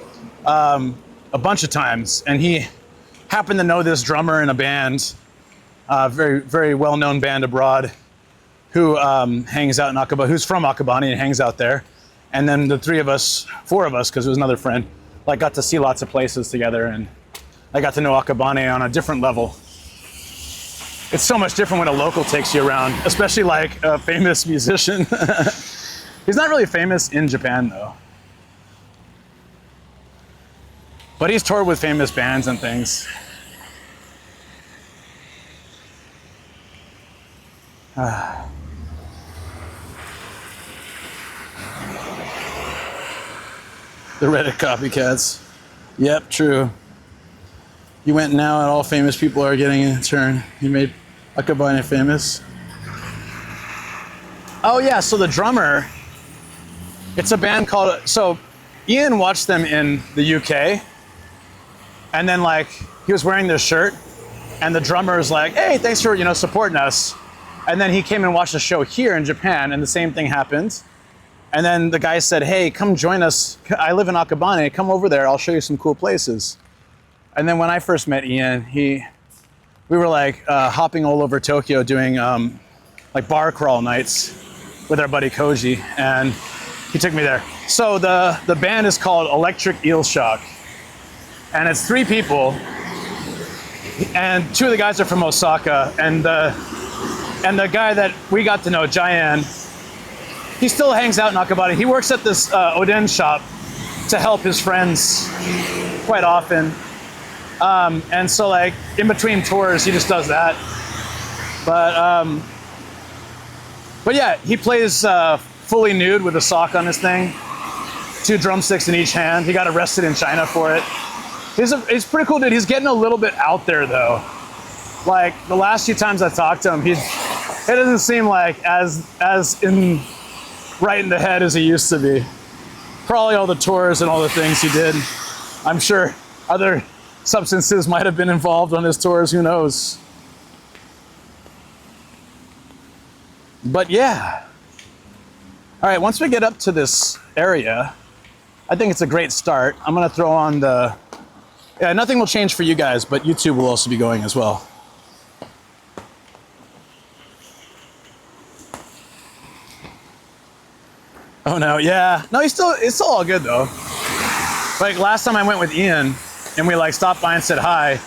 a bunch of times, and he happened to know this drummer in a band, very, very well-known band abroad, who hangs out in Akabane, who's from Akabane and hangs out there. And then the four of us, because it was another friend, like got to see lots of places together, and I got to know Akabane on a different level. It's so much different when a local takes you around, especially like a famous musician. He's not really famous in Japan though. But he's toured with famous bands and things. The Reddit copycats. Yep, true. You went now and all famous people are getting a turn. You made Akabane famous. Oh yeah, so the drummer, it's a band called, so Ian watched them in the UK, and then like, he was wearing their shirt, and the drummer is like, hey, thanks for, you know, supporting us. And then he came and watched the show here in Japan, and the same thing happened. And then the guy said, hey, come join us. I live in Akabane, come over there, I'll show you some cool places. And then when I first met Ian, we were like hopping all over Tokyo doing like bar crawl nights with our buddy Koji, and he took me there. So the band is called Electric Eel Shock, and it's 3 people, and 2 of the guys are from Osaka, and the guy that we got to know, Jayan, he still hangs out in Akabane. He works at this Oden shop to help his friends quite often. And so like in between tours, he just does that. But yeah, he plays fully nude with a sock on his thing, 2 drumsticks in each hand. He got arrested in China for it. He's pretty cool dude. He's getting a little bit out there though. Like the last few times I talked to him, it doesn't seem like as right in the head as he used to be. Probably all the tours and all the things he did. I'm sure other substances might have been involved on his tours, who knows. But yeah. All right, once we get up to this area, I think it's a great start. I'm gonna throw on yeah, nothing will change for you guys, but YouTube will also be going as well. Oh no, yeah. No, it's still all good though. Like last time I went with Ian and we like stopped by and said hi,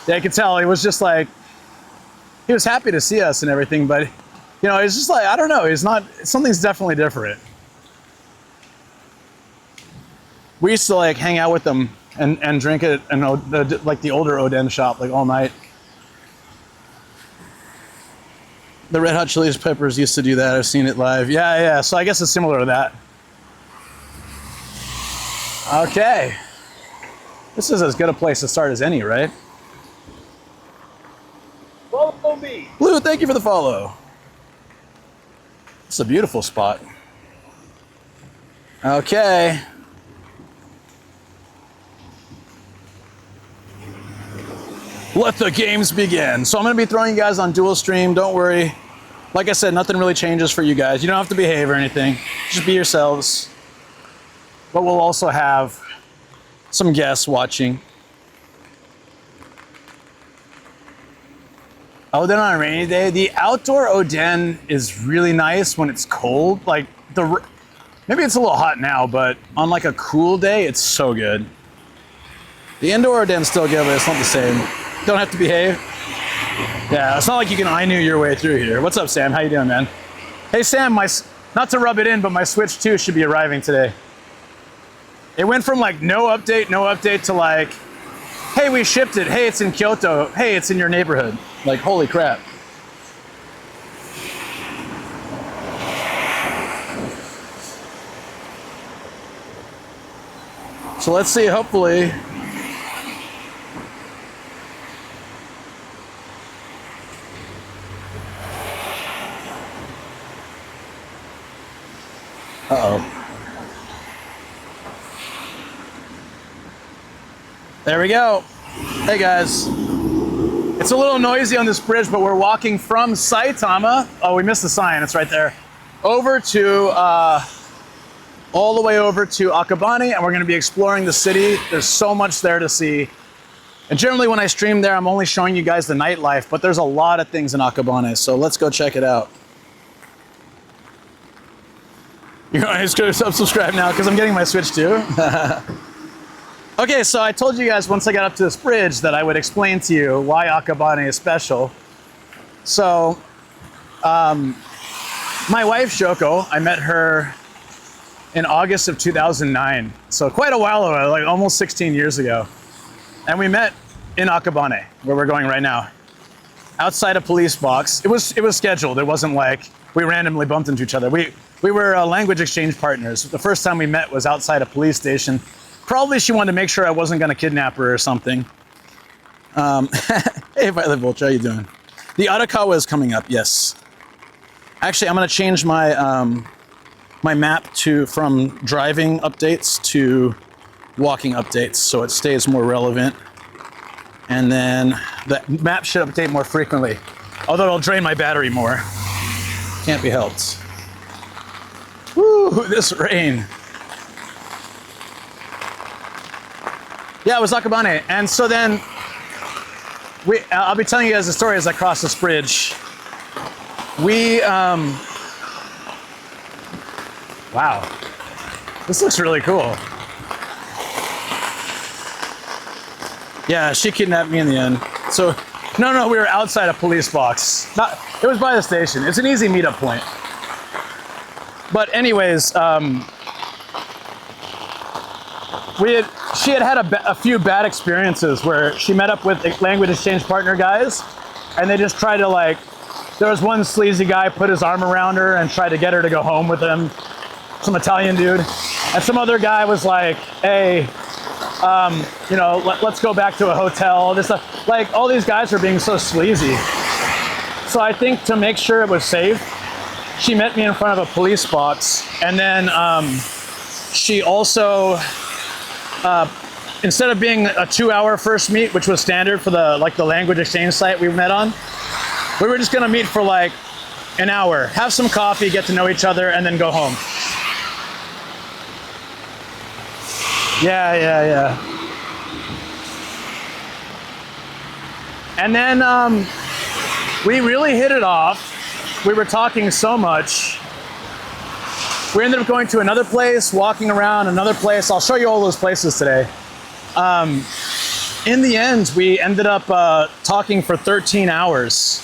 yeah, I could tell he was just like, he was happy to see us and everything, but you know, it's just like, I don't know, something's definitely different. We used to like hang out with them and drink it and like the older Oden shop like all night. The Red Hot Chili Peppers used to do that. I've seen it live. Yeah. So I guess it's similar to that. Okay. This is as good a place to start as any, right? Follow me. Blue, thank you for the follow. It's a beautiful spot. Okay. Let the games begin. So I'm gonna be throwing you guys on dual stream, don't worry. Like I said, nothing really changes for you guys. You don't have to behave or anything. Just be yourselves. But we'll also have some guests watching. Oden on a rainy day. The outdoor Oden is really nice when it's cold. Like maybe it's a little hot now, but on like a cool day, it's so good. The indoor Oden's still good, but it's not the same. Don't have to behave. Yeah, it's not like you can Ainu your way through here. What's up, Sam? How you doing, man? Hey, Sam, not to rub it in, but my Switch 2 should be arriving today. It went from like no update to like, hey, we shipped it. Hey, it's in Kyoto. Hey, it's in your neighborhood. Like, holy crap. So let's see, hopefully. Uh-oh. There we go. Hey guys. It's a little noisy on this bridge, but we're walking from Saitama. Oh, we missed the sign, it's right there. Over to, all the way over to Akabane, and we're gonna be exploring the city. There's so much there to see. And generally when I stream there, I'm only showing you guys the nightlife, but there's a lot of things in Akabane, so let's go check it out. You're going to subscribe now because I'm getting my Switch too. Okay, so I told you guys once I got up to this bridge that I would explain to you why Akabane is special. So, my wife Shoko, I met her in August of 2009. So quite a while ago, like almost 16 years ago. And we met in Akabane, where we're going right now. outside a police box. It was scheduled. It wasn't like we randomly bumped into each other. We were language exchange partners. The first time we met was outside a police station. Probably she wanted to make sure I wasn't going to kidnap her or something. Hey, Violet Vulture, how you doing? The Arakawa is coming up, yes. Actually, I'm going to change my my map from driving updates to walking updates, so it stays more relevant. And then the map should update more frequently, although it'll drain my battery more. Can't be helped. Woo, this rain. Yeah, it was Akabane. And so then I'll be telling you guys the story as I cross this bridge. Wow, this looks really cool. Yeah, she kidnapped me in the end. So, no, we were outside a police box. It was by the station. It's an easy meetup point. But anyways, she had a few bad experiences where she met up with language exchange partner guys, and they just tried to like, there was one sleazy guy put his arm around her and tried to get her to go home with him, some Italian dude, and some other guy was like, hey, you know, let's go back to a hotel. This like all these guys are being so sleazy. So I think to make sure it was safe, she met me in front of a police box, and then she also, instead of being a 2-hour first meet, which was standard for the language exchange site we met on, we were just gonna meet for like an hour, have some coffee, get to know each other, and then go home. Yeah. And then we really hit it off. We were talking so much. We ended up going to another place, walking around another place. I'll show you all those places today. In the end, we ended up talking for 13 hours.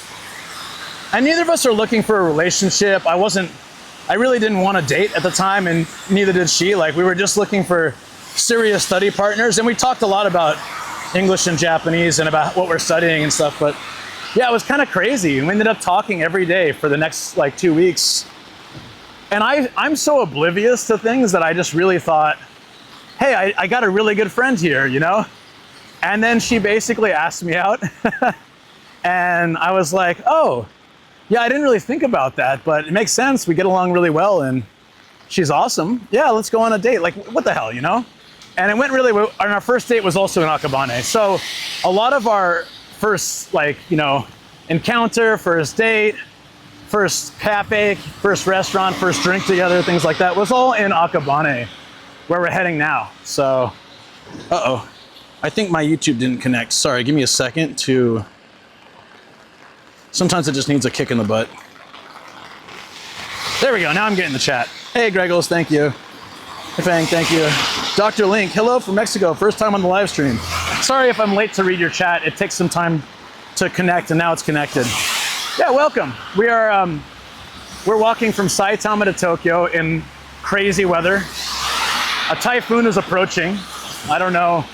And neither of us are looking for a relationship. I really didn't want to date at the time, and neither did she. Like, we were just looking for serious study partners, and we talked a lot about English and Japanese and about what we're studying and stuff. But yeah, it was kind of crazy. We ended up talking every day for the next like 2 weeks. And I'm so oblivious to things that I just really thought, hey, I got a really good friend here, you know? And then she basically asked me out. And I was like, oh, yeah, I didn't really think about that, but it makes sense. We get along really well, and she's awesome. Yeah, let's go on a date. Like, what the hell, you know? And it went really well. And our first date was also in Akabane. So a lot of our first, like, you know, encounter, first date, first cafe, first restaurant, first drink together, things like that, was all in Akabane, where we're heading now. So, uh-oh. I think my YouTube didn't connect. Sorry, give me a second to... Sometimes it just needs a kick in the butt. There we go, now I'm getting the chat. Hey, Gregos, thank you. Hey, Fang, thank you. Dr. Link, hello from Mexico, first time on the live stream. Sorry if I'm late to read your chat. It takes some time to connect, and now it's connected. Yeah, welcome. We're walking from Saitama to Tokyo in crazy weather. A typhoon is approaching. I don't know.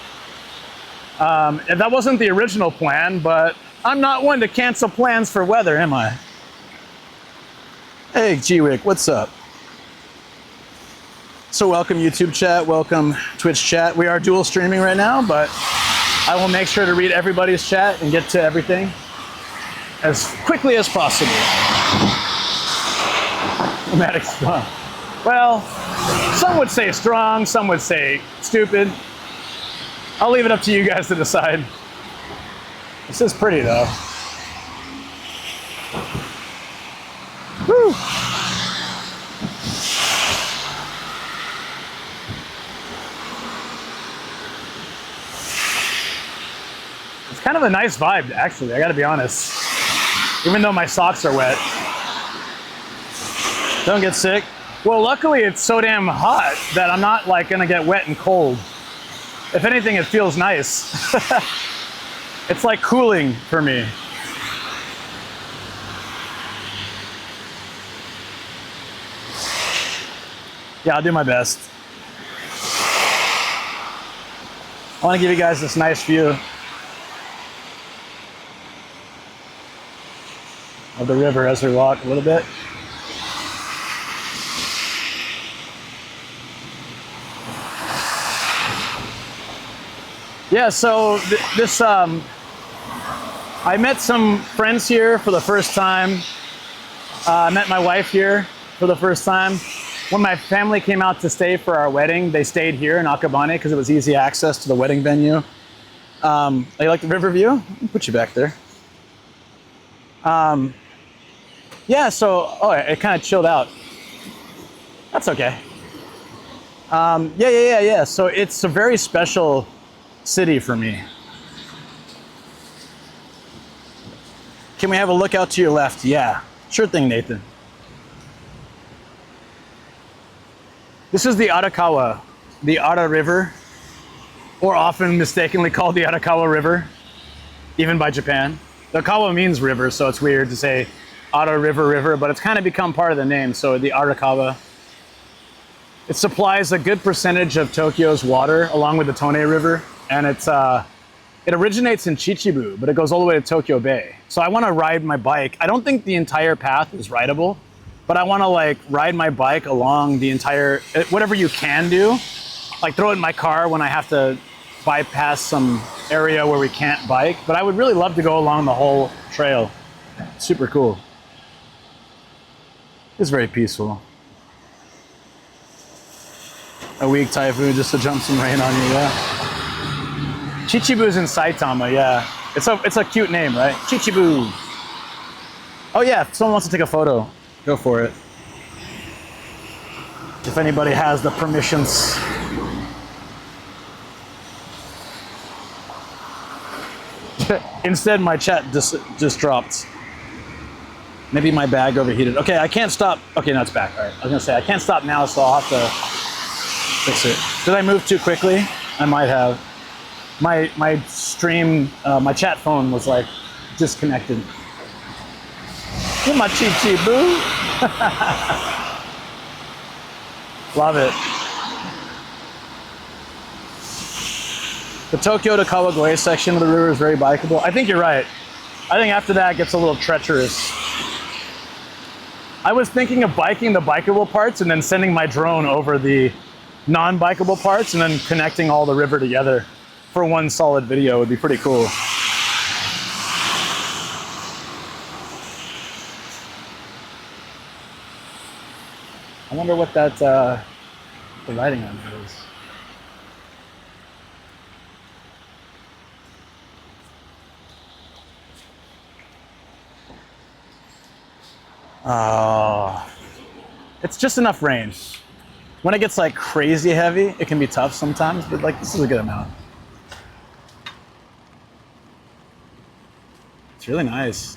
That wasn't the original plan, but I'm not one to cancel plans for weather, am I? Hey, G-Wick, what's up? So welcome YouTube chat, welcome Twitch chat. We are dual streaming right now, but I will make sure to read everybody's chat and get to everything as quickly as possible. Dramatic strong. Well, some would say strong, some would say stupid. I'll leave it up to you guys to decide. This is pretty though. Woo! It's kind of a nice vibe, actually, I gotta be honest. Even though my socks are wet. Don't get sick. Well, luckily it's so damn hot that I'm not like gonna get wet and cold. If anything, it feels nice. It's like cooling for me. Yeah, I'll do my best. I want to give you guys this nice view. of the river as we walk a little bit. Yeah, so I met some friends here for the first time. I met my wife here for the first time. When my family came out to stay for our wedding, they stayed here in Akabane because it was easy access to the wedding venue. You like the river view? I'll put you back there. Yeah, so, it kind of chilled out. That's okay. Yeah. So it's a very special city for me. Can we have a look out to your left? Yeah, sure thing, Nathan. This is the Arakawa, the Ara River, or often mistakenly called the Arakawa River, even by Japan. The Kawa means river, so it's weird to say Ara River, but it's kind of become part of the name, so the Arakawa. It supplies a good percentage of Tokyo's water, along with the Tone River, and it originates in Chichibu, but it goes all the way to Tokyo Bay. So I want to ride my bike. I don't think the entire path is rideable, but I want to like ride my bike along the entire, whatever you can do, like throw it in my car when I have to bypass some area where we can't bike. But I would really love to go along the whole trail. Super cool. It's very peaceful. A weak typhoon just to jump some rain on you, yeah. Chichibu's in Saitama, yeah. It's a cute name, right? Chichibu. Oh yeah, if someone wants to take a photo, go for it. If anybody has the permissions. Instead, my chat just dropped. Maybe my bag overheated. Okay, I can't stop. Okay, no, it's back. All right, I was gonna say, I can't stop now, so I'll have to fix it. Did I move too quickly? I might have. My stream, my chat phone was like disconnected. My Chichibu. Love it. The Tokyo to Kawagoe section of the river is very bikeable. I think you're right. I think after that it gets a little treacherous. I was thinking of biking the bikeable parts and then sending my drone over the non-bikeable parts and then connecting all the river together for one solid video. Would be pretty cool. I wonder what that the writing on it is. It's just enough rain. When it gets like crazy heavy, it can be tough sometimes, but like this is a good amount. It's really nice.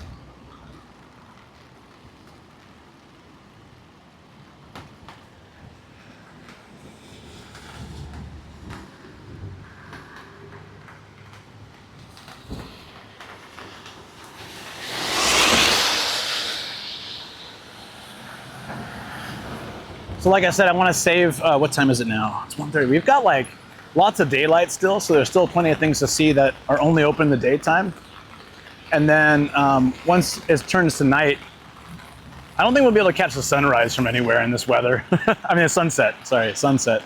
So like I said, I want to save, what time is it now? It's 1:30. We've got like lots of daylight still, so there's still plenty of things to see that are only open in the daytime. And then once it turns to night, I don't think we'll be able to catch the sunrise from anywhere in this weather. I mean, a sunset, sorry, sunset.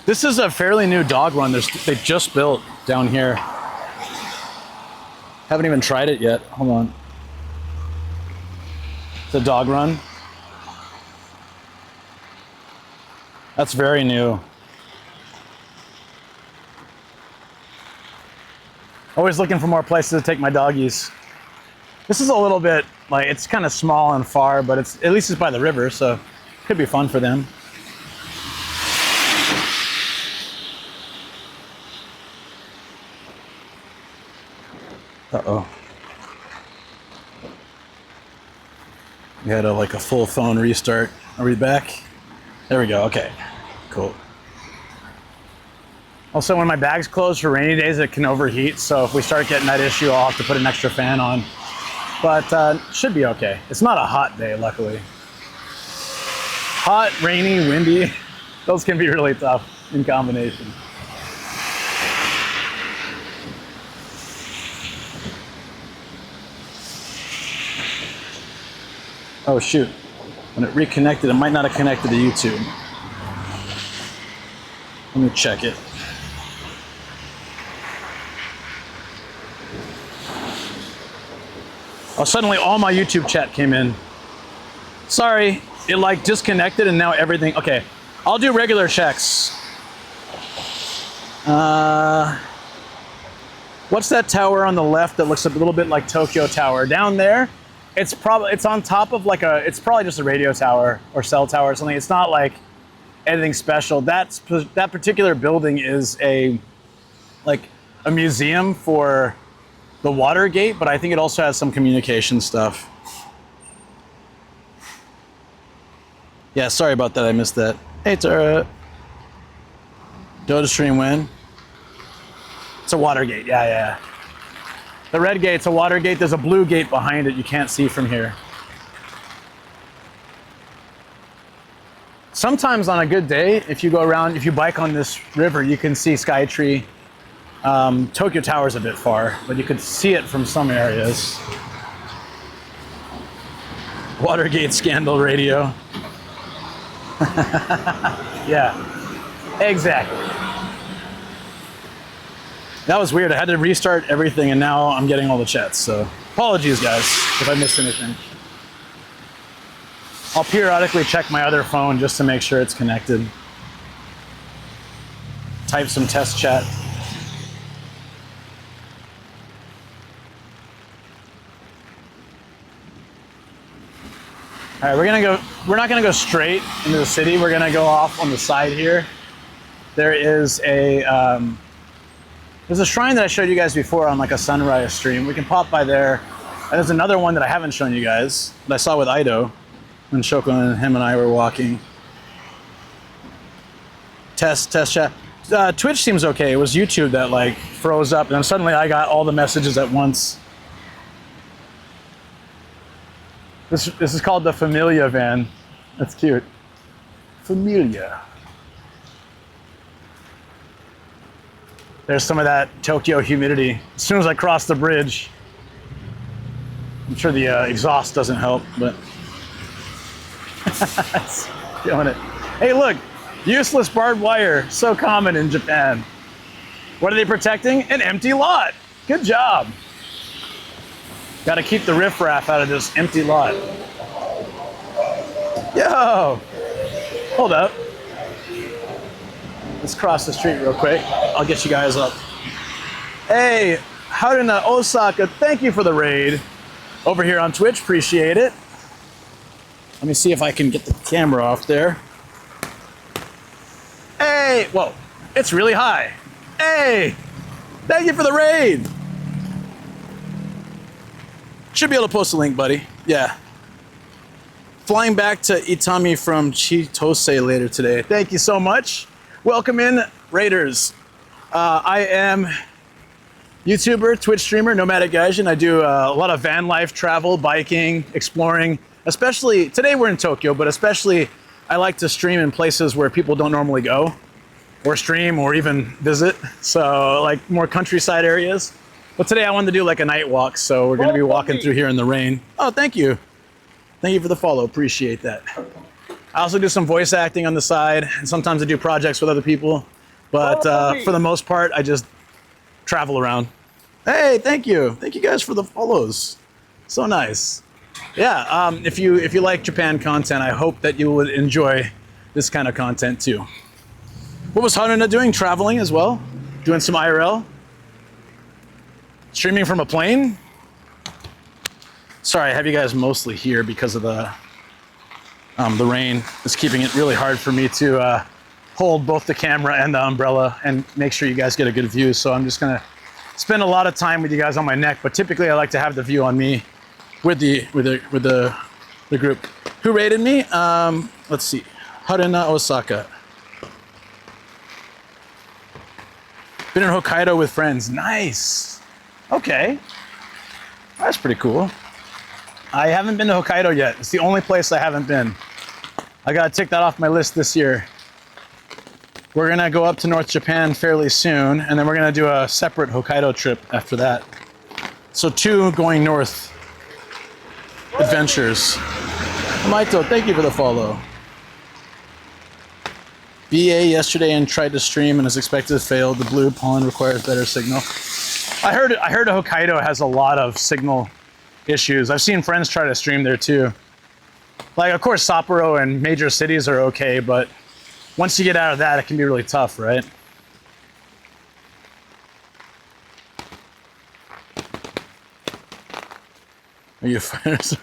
This is a fairly new dog run they just built down here. Haven't even tried it yet, hold on. It's a dog run. That's very new. Always looking for more places to take my doggies. This is a little bit, like, it's kind of small and far, but at least it's by the river, so it could be fun for them. Uh-oh. We had like a full phone restart. Are we back? There we go, okay, cool. Also, when my bag's closed for rainy days, it can overheat, so if we start getting that issue, I'll have to put an extra fan on. But should be okay. It's not a hot day, luckily. Hot, rainy, windy, those can be really tough in combination. Oh shoot. When it reconnected, it might not have connected to YouTube. Let me check it. Oh, suddenly all my YouTube chat came in. Sorry, it like disconnected and now everything. Okay, I'll do regular checks. What's that tower on the left that looks a little bit like Tokyo Tower? Down there, it's on top of like it's probably just a radio tower or cell tower or something. It's not like anything special. That particular building is a museum for the Watergate, but I think it also has some communication stuff. Yeah, sorry about that. I missed that. Hey, Tara. Dota stream win. It's a Watergate. Yeah. The red gate's a Watergate. There's a blue gate behind it you can't see from here. Sometimes on a good day, if you go around, if you bike on this river, you can see Skytree. Tokyo Tower's a bit far, but you could see it from some areas. Watergate scandal radio. Yeah, exactly. That was weird. I had to restart everything and now I'm getting all the chats, so apologies guys if I missed anything. I'll periodically check my other phone just to make sure it's connected. Type some test chat. All right, we're not gonna go straight into the city. We're gonna go off on the side here. There is there's a shrine that I showed you guys before on like a sunrise stream. We can pop by there. And there's another one that I haven't shown you guys that I saw with Ido when Shoko and him and I were walking. Test chat. Twitch seems okay. It was YouTube that like froze up and then suddenly I got all the messages at once. This is called the Familia van. That's cute. Familia. There's some of that Tokyo humidity. As soon as I cross the bridge, I'm sure the exhaust doesn't help, but it's killing it. Hey, look, useless barbed wire, so common in Japan. What are they protecting? An empty lot. Good job. Got to keep the riffraff out of this empty lot. Yo, hold up. Let's cross the street real quick. I'll get you guys up. Hey, Haruna Osaka, thank you for the raid. Over here on Twitch, appreciate it. Let me see if I can get the camera off there. Hey, whoa, it's really high. Hey, thank you for the raid. Should be able to post a link, buddy. Yeah. Flying back to Itami from Chitose later today. Thank you so much. Welcome in, Raiders. I am YouTuber, Twitch streamer, Nomadic Gaijin. I do a lot of van life, travel, biking, exploring. Especially, today we're in Tokyo, but especially I like to stream in places where people don't normally go or stream or even visit. So like more countryside areas. But today I wanted to do like a night walk, so we're gonna be walking through here in the rain. Oh, thank you. Thank you for the follow, appreciate that. I also do some voice acting on the side, and sometimes I do projects with other people. But for the most part, I just travel around. Hey, thank you. Thank you guys for the follows. So nice. Yeah, if you like Japan content, I hope that you would enjoy this kind of content too. What was Haruna doing? Traveling as well? Doing some IRL? Streaming from a plane? Sorry, I have you guys mostly here because of the rain. It's keeping it really hard for me to hold both the camera and the umbrella and make sure you guys get a good view. So I'm just gonna spend a lot of time with you guys on my neck, but typically I like to have the view on me with the group. Who rated me? Let's see, Haruna Osaka. Been in Hokkaido with friends. Nice. Okay, that's pretty cool. I haven't been to Hokkaido yet. It's the only place I haven't been. I gotta tick that off my list this year. We're gonna go up to North Japan fairly soon, and then we're gonna do a separate Hokkaido trip after that. So 2 going north adventures. Maito, thank you for the follow. BA yesterday and tried to stream and as expected failed. The blue pollen requires better signal. I heard Hokkaido has a lot of signal issues. I've seen friends try to stream there too. Like, of course, Sapporo and major cities are okay, but once you get out of that, it can be really tough, right? Are you fighters?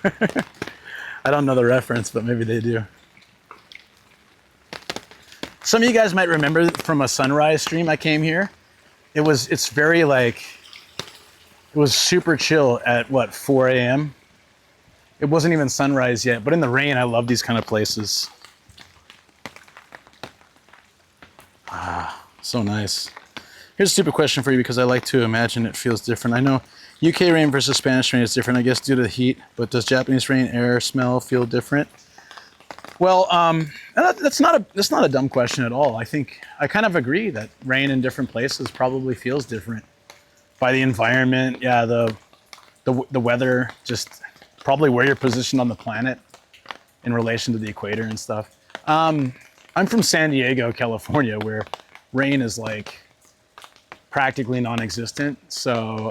I don't know the reference, but maybe they do. Some of you guys might remember from a sunrise stream I came here. It's very like, it was super chill at what, 4 a.m.? It wasn't even sunrise yet, but in the rain, I love these kind of places. Ah, so nice. Here's a stupid question for you because I like to imagine it feels different. I know UK rain versus Spanish rain is different, I guess, due to the heat, but does Japanese rain, air, smell feel different? Well, that's not a dumb question at all. I think I kind of agree that rain in different places probably feels different by the environment. Yeah, the weather, just probably where you're positioned on the planet in relation to the equator and stuff. I'm from San Diego, California, where rain is like practically non-existent. So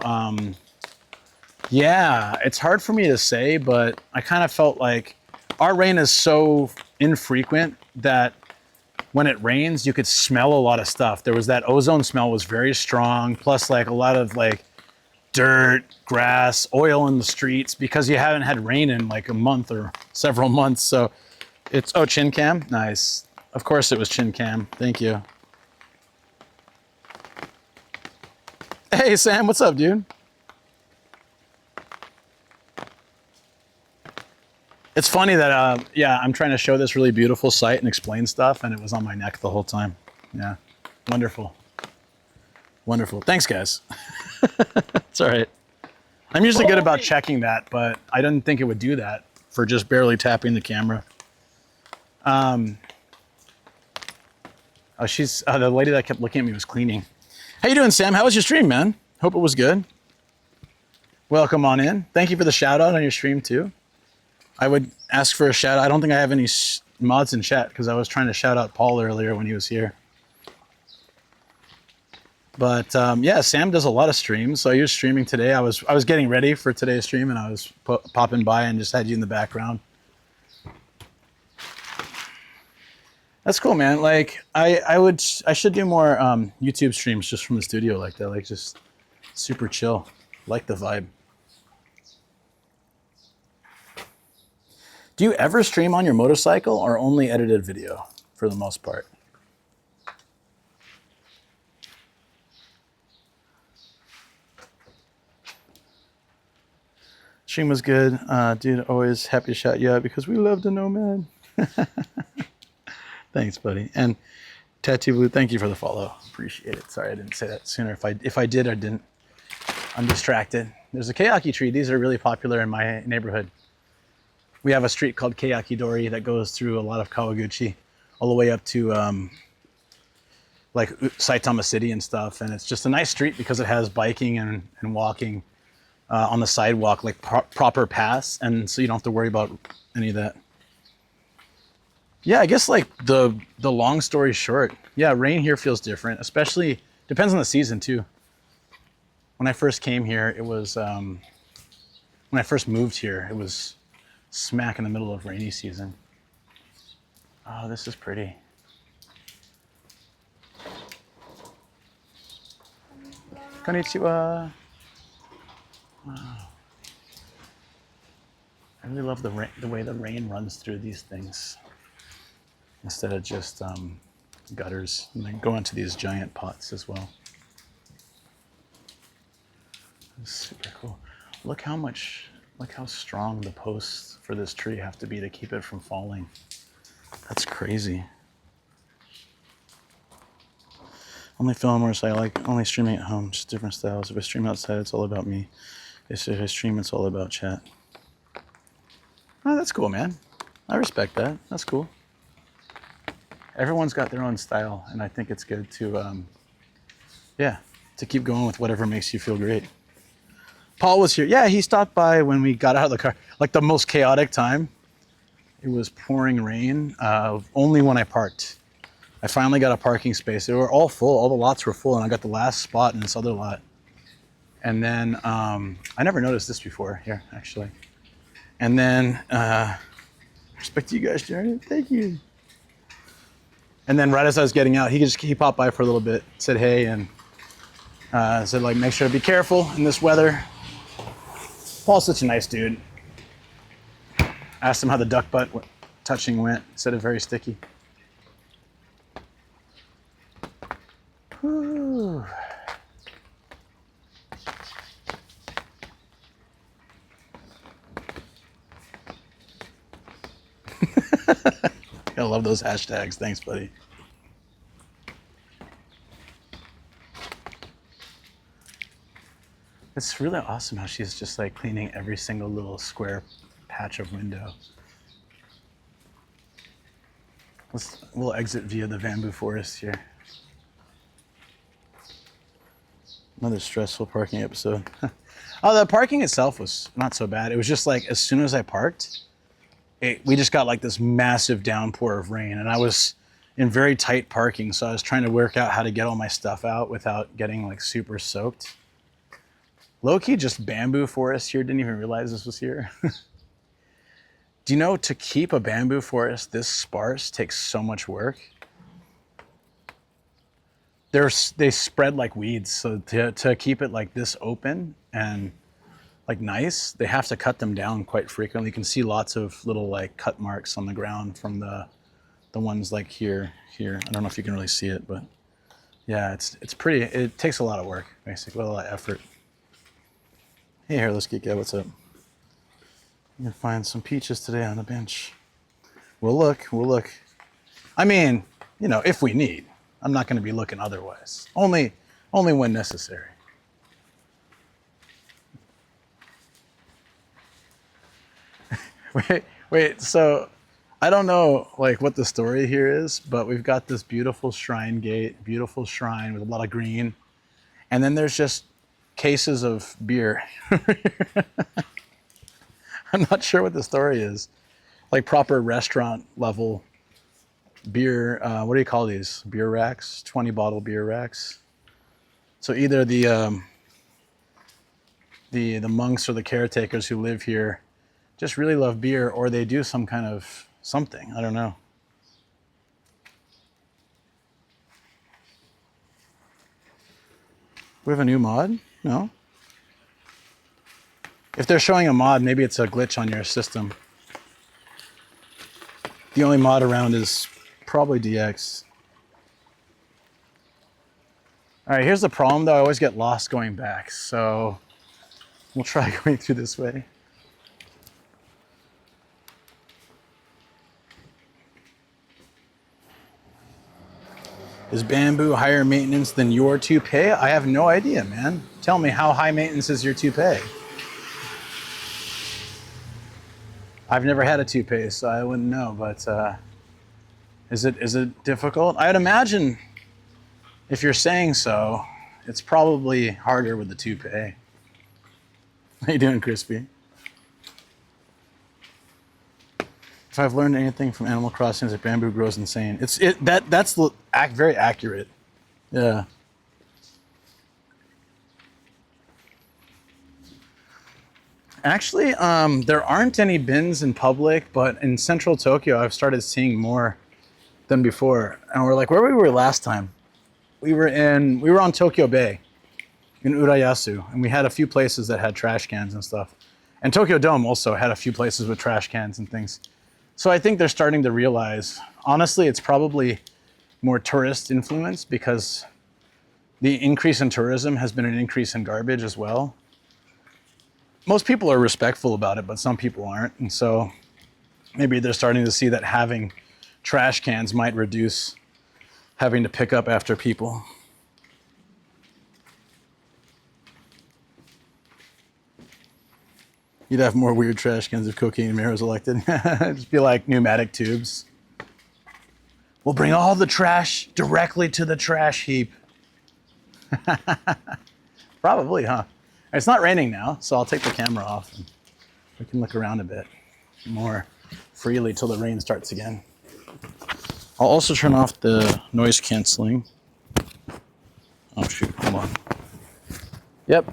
yeah, it's hard for me to say, but I kind of felt like our rain is so infrequent that when it rains, you could smell a lot of stuff. There was that ozone smell was very strong, plus like a lot of like dirt, grass, oil in the streets because you haven't had rain in like a month or several months. So it's, oh, chin cam, nice. Of course it was chin cam, thank you. Hey Sam, what's up, dude? It's funny that, yeah, I'm trying to show this really beautiful site and explain stuff, and it was on my neck the whole time. Yeah, wonderful. Wonderful. Thanks, guys. It's all right. I'm usually good about checking that, but I didn't think it would do that for just barely tapping the camera. Oh, she's, the lady that kept looking at me was cleaning. How you doing, Sam? How was your stream, man? Hope it was good. Welcome on in. Thank you for the shout out on your stream, too. I would ask for a shout out. I don't think I have any mods in chat because I was trying to shout out Paul earlier when he was here. But yeah, Sam does a lot of streams. So he was streaming today. I was getting ready for today's stream and I was popping by and just had you in the background. That's cool, man. Like I should do more YouTube streams just from the studio like that. Like just super chill. Like the vibe. Do you ever stream on your motorcycle or only edited video for the most part? Stream was good. Dude, always happy to shout you out because we love the Nomad. Thanks, buddy. And Tattoo Blue, thank you for the follow. Appreciate it. Sorry I didn't say that sooner. If I did, I didn't. I'm distracted. There's a keyaki tree. These are really popular in my neighborhood. We have a street called Keyakidori that goes through a lot of Kawaguchi, all the way up to like Saitama City and stuff. And it's just a nice street because it has biking and walking on the sidewalk, like proper paths. And so you don't have to worry about any of that. Yeah, I guess like the long story short, yeah, rain here feels different, especially, depends on the season too. When I first came here, it was, when I first moved here, it was smack in the middle of rainy season. Oh, this is pretty. Konnichiwa. Wow. I really love the way the rain runs through these things instead of just gutters, and then go into these giant pots as well. It's super cool. Look how strong the posts for this tree have to be to keep it from falling. That's crazy. Only film or I like only streaming at home, just different styles. If I stream outside, it's all about me. If I stream, it's all about chat. Oh, that's cool, man. I respect that. That's cool. Everyone's got their own style, and I think it's good to, yeah, to keep going with whatever makes you feel great. Paul was here. Yeah, he stopped by when we got out of the car. Like the most chaotic time. It was pouring rain only when I parked. I finally got a parking space. They were all full. All the lots were full, and I got the last spot in this other lot. And then I never noticed this before here, actually. And then respect to you guys, Jared. Thank you. And then right as I was getting out, he popped by for a little bit, said hey, and said like make sure to be careful in this weather. Paul's such a nice dude. Asked him how the duck butt touching went. Said it very sticky. Whew. I love those hashtags. Thanks, buddy. It's really awesome how she's just like cleaning every single little square patch of window. We'll exit via the bamboo forest here. Another stressful parking episode. Oh, the parking itself was not so bad. It was just like as soon as I parked, we just got like this massive downpour of rain, and I was in very tight parking, so I was trying to work out how to get all my stuff out without getting like super soaked. Low-key, just bamboo forest here. Didn't even realize this was here. Do you know to keep a bamboo forest this sparse takes so much work? They spread like weeds, so to keep it like this open and like nice, they have to cut them down quite frequently. You can see lots of little like cut marks on the ground from the ones like here. I don't know if you can really see it, but yeah, it's pretty. It takes a lot of work, basically, a lot of effort. Hey, here, let's get what's up? I'm gonna find some peaches today on the bench. We'll look. I mean, you know, if we need. I'm not gonna be looking otherwise. Only when necessary. Wait, so I don't know like what the story here is, but we've got this beautiful shrine gate, beautiful shrine with a lot of green. And then there's just cases of beer. I'm not sure what the story is. Like proper restaurant level beer, what do you call these? Beer racks, 20 bottle beer racks. So either the monks or the caretakers who live here just really love beer, or they do some kind of something. I don't know. We have a new mod? No? If they're showing a mod, maybe it's a glitch on your system. The only mod around is probably DX. All right, here's the problem though. I always get lost going back, so we'll try going through this way. Is bamboo higher maintenance than your toupee? I have no idea, man. Tell me, how high maintenance is your toupee? I've never had a toupee, so I wouldn't know, but is it difficult? I'd imagine if you're saying so, it's probably harder with the toupee. How you doing, Crispy? If I've learned anything from Animal Crossing, is that bamboo grows insane. That's very accurate. Yeah. Actually, there aren't any bins in public, but in central Tokyo, I've started seeing more than before. And we're like, where we were last time? We were on Tokyo Bay in Urayasu, and we had a few places that had trash cans and stuff. And Tokyo Dome also had a few places with trash cans and things. So I think they're starting to realize, honestly, it's probably more tourist influenced because the increase in tourism has been an increase in garbage as well. Most people are respectful about it, but some people aren't. And so maybe they're starting to see that having trash cans might reduce having to pick up after people. You'd have more weird trash cans if Cocaine Mayor was elected. Just be like pneumatic tubes. We'll bring all the trash directly to the trash heap. Probably, huh? It's not raining now, so I'll take the camera off and we can look around a bit more. freely till the rain starts again. I'll also turn off the noise canceling. Oh shoot, hold on. Yep.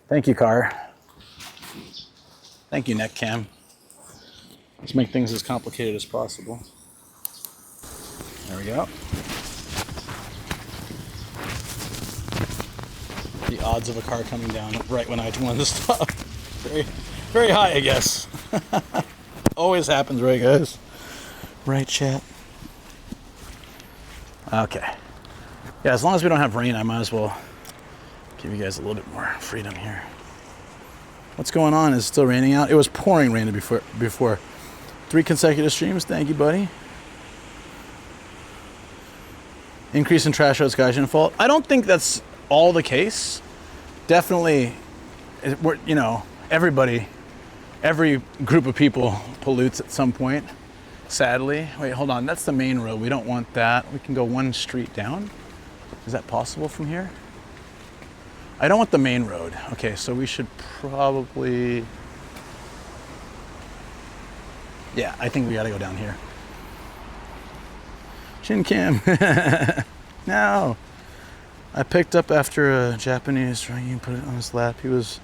Thank you, car. Thank you, neck cam. Let's make things as complicated as possible. There we go. The odds of a car coming down right when I wanted to stop. Very, very high, I guess. Always happens, right, guys? Right, chat? Okay. Yeah, as long as we don't have rain, I might as well give you guys a little bit more freedom here. What's going on? Is it still raining out? It was pouring rain before. 3 consecutive streams. Thank you, buddy. Increase in trash roads, Gaijin fault. I don't think that's all the case. Definitely, you know, every group of people pollutes at some point. Sadly. Wait, hold on. That's the main road. We don't want that. We can go one street down. Is that possible from here? I don't want the main road. Okay, so we should probably... Yeah, I think we gotta go down here. Shin Kim. No. I picked up after a Japanese drinking and put it on his lap. He was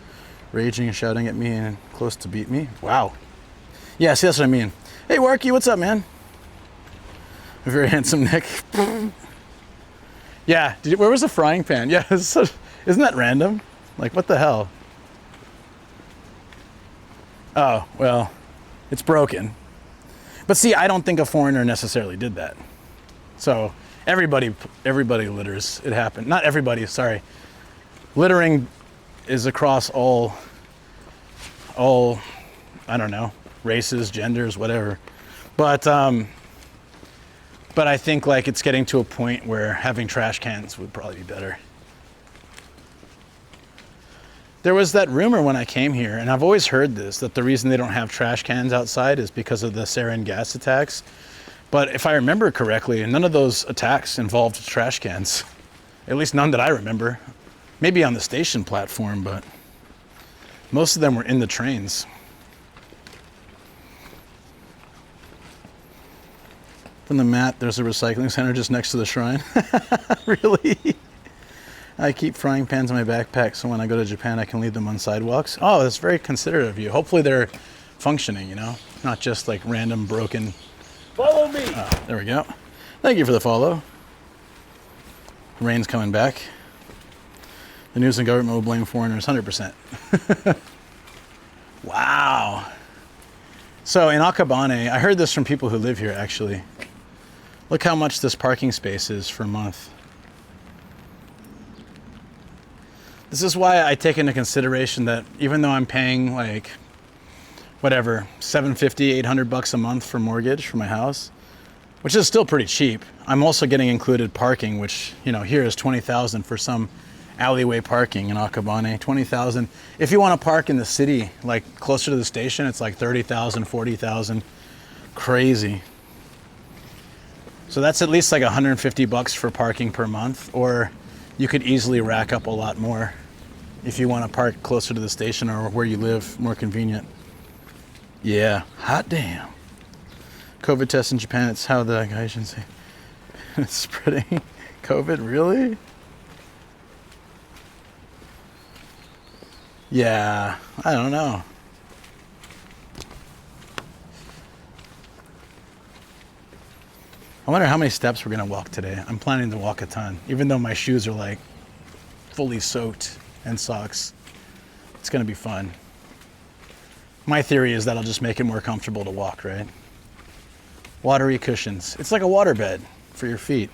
raging and shouting at me and close to beat me. Wow. Yeah, see, that's what I mean. Hey, Warky, what's up, man? A very handsome Nick. Yeah, where was the frying pan? Yeah, isn't that random? Like, what the hell? Oh, well, it's broken. But see, I don't think a foreigner necessarily did that. So everybody litters. It happened. Not everybody, sorry. Littering is across all, I don't know, races, genders, whatever. But I think like it's getting to a point where having trash cans would probably be better. There was that rumor when I came here, and I've always heard this, that the reason they don't have trash cans outside is because of the sarin gas attacks. But if I remember correctly, none of those attacks involved trash cans. At least none that I remember. Maybe on the station platform, but most of them were in the trains. From the mat, there's a recycling center just next to the shrine. Really? I keep frying pans in my backpack so when I go to Japan I can leave them on sidewalks. Oh, that's very considerate of you. Hopefully they're functioning, you know? Not just like random broken...
Follow me!
Oh, there we go. Thank you for the follow. Rain's coming back. The news and government will blame foreigners 100%. Wow. So in Akabane, I heard this from people who live here actually. Look how much this parking space is for a month. This is why I take into consideration that even though I'm paying like, whatever, $750, $800 a month for mortgage for my house, which is still pretty cheap, I'm also getting included parking, which, you know, here is $20,000 for some alleyway parking in Akabane. $20,000. If you want to park in the city, like closer to the station, it's like $30,000, $40,000. Crazy. So that's at least like $150 for parking per month, or you could easily rack up a lot more if you want to park closer to the station or where you live, more convenient. Yeah, hot damn. COVID test in Japan, it's how the Gaijin say it's spreading. COVID, really? Yeah, I don't know. I wonder how many steps we're gonna walk today. I'm planning to walk a ton, even though my shoes are like fully soaked and socks. It's gonna be fun. My theory is that'll just make it more comfortable to walk, right? Watery cushions. It's like a waterbed for your feet.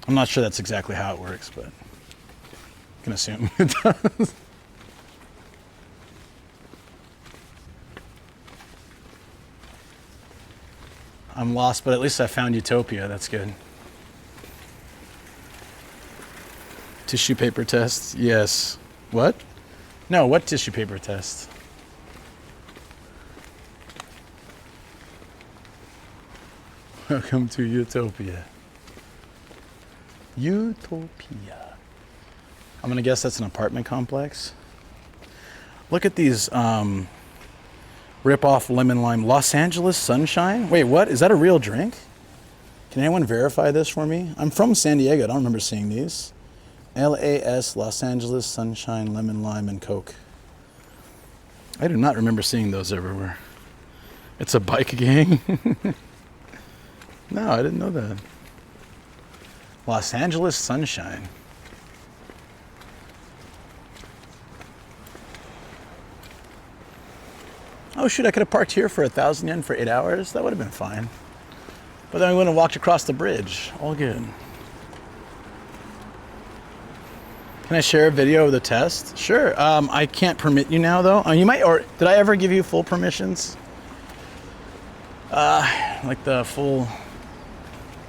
I'm not sure that's exactly how it works, but I can assume it does. I'm lost, but at least I found Utopia. That's good. Tissue paper test? Yes. What? No, what tissue paper test? Welcome to Utopia. Utopia. I'm gonna guess that's an apartment complex. Look at these Rip off lemon lime. Los Angeles Sunshine? Wait, what? Is that a real drink? Can anyone verify this for me? I'm from San Diego. I don't remember seeing these. LAS, Los Angeles Sunshine, lemon lime, and Coke. I do not remember seeing those everywhere. It's a bike gang? No, I didn't know that. Los Angeles Sunshine. Oh shoot, I could have parked here for 1,000 yen for 8 hours. That would have been fine. But then we went and walked across the bridge. All good. Can I share a video of the test? Sure. I can't permit you now though. You might, or did I ever give you full permissions? Like the full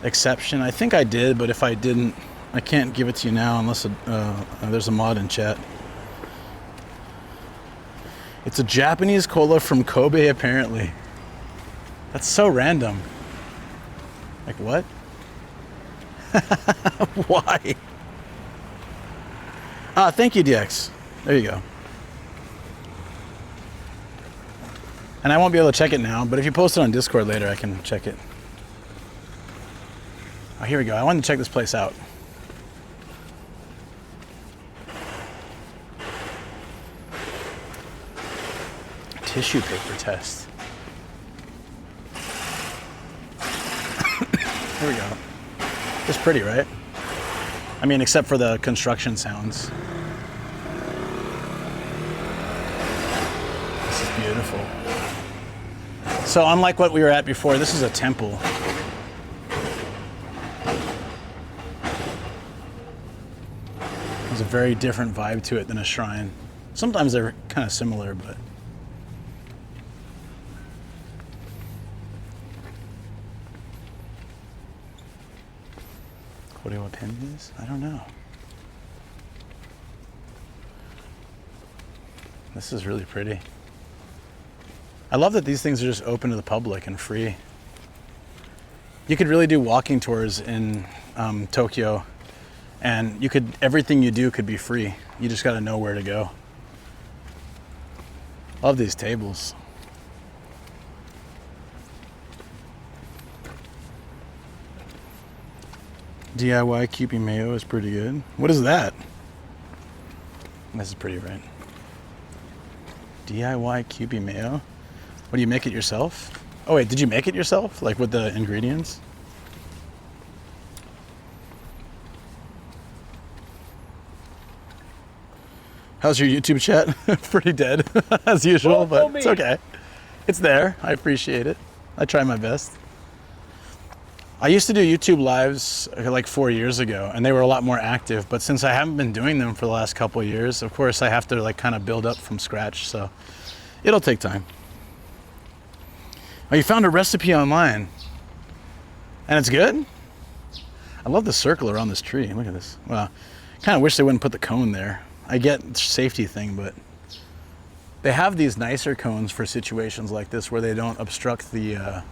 exception. I think I did, but if I didn't, I can't give it to you now unless there's a mod in chat. It's a Japanese cola from Kobe, apparently. That's so random. Like what? Why? Thank you, DX. There you go. And I won't be able to check it now, but if you post it on Discord later, I can check it. Oh, here we go. I wanted to check this place out. Tissue paper test. Here we go. It's pretty, right? I mean, except for the construction sounds. This is beautiful. So unlike what we were at before, this is a temple. There's a very different vibe to it than a shrine. Sometimes they're kind of similar, but... What do what pin it is? I don't know. This is really pretty. I love that these things are just open to the public and free. You could really do walking tours in Tokyo, and everything you do could be free. You just got to know where to go. Love these tables. DIY Kewpie Mayo is pretty good. What is that? This is pretty, right? DIY Kewpie Mayo? What, do you make it yourself? Oh wait, did you make it yourself? Like with the ingredients? How's your YouTube chat? Pretty dead, as usual, but it's okay. It's there, I appreciate it. I try my best. I used to do YouTube lives like 4 years ago, and they were a lot more active, but since I haven't been doing them for the last couple of years, of course I have to like kind of build up from scratch, so it'll take time. Oh, you found a recipe online, and it's good? I love the circle around this tree. Look at this. Well, kind of wish they wouldn't put the cone there. I get the safety thing, but they have these nicer cones for situations like this where they don't obstruct the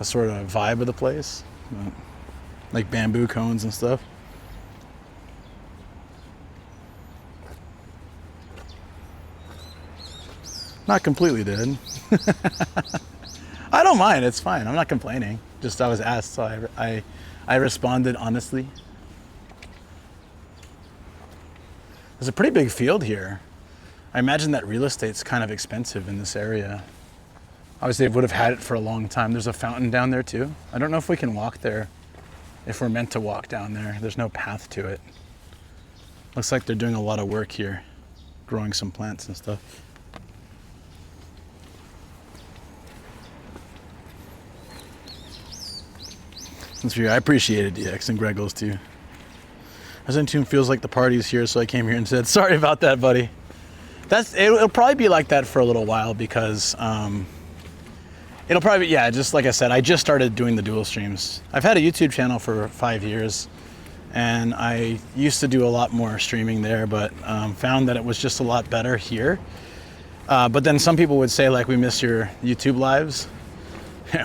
sort of vibe of the place. Like bamboo cones and stuff. Not completely dead. I don't mind, it's fine. I'm not complaining. Just I was asked, so I responded honestly. There's a pretty big field here. I imagine that real estate's kind of expensive in this area. Obviously, they would have had it for a long time. There's a fountain down there too. I don't know if we can walk there, if we're meant to walk down there. There's no path to it. Looks like they're doing a lot of work here, growing some plants and stuff. I appreciate it, DX, and Greggles too. Zentoon feels like the party's here, so I came here and said, sorry about that, buddy. It'll probably be like that for a little while because it'll probably be, yeah, just like I said, I just started doing the dual streams. I've had a YouTube channel for 5 years, and I used to do a lot more streaming there, but found that it was just a lot better here. But then some people would say, like, we miss your YouTube lives.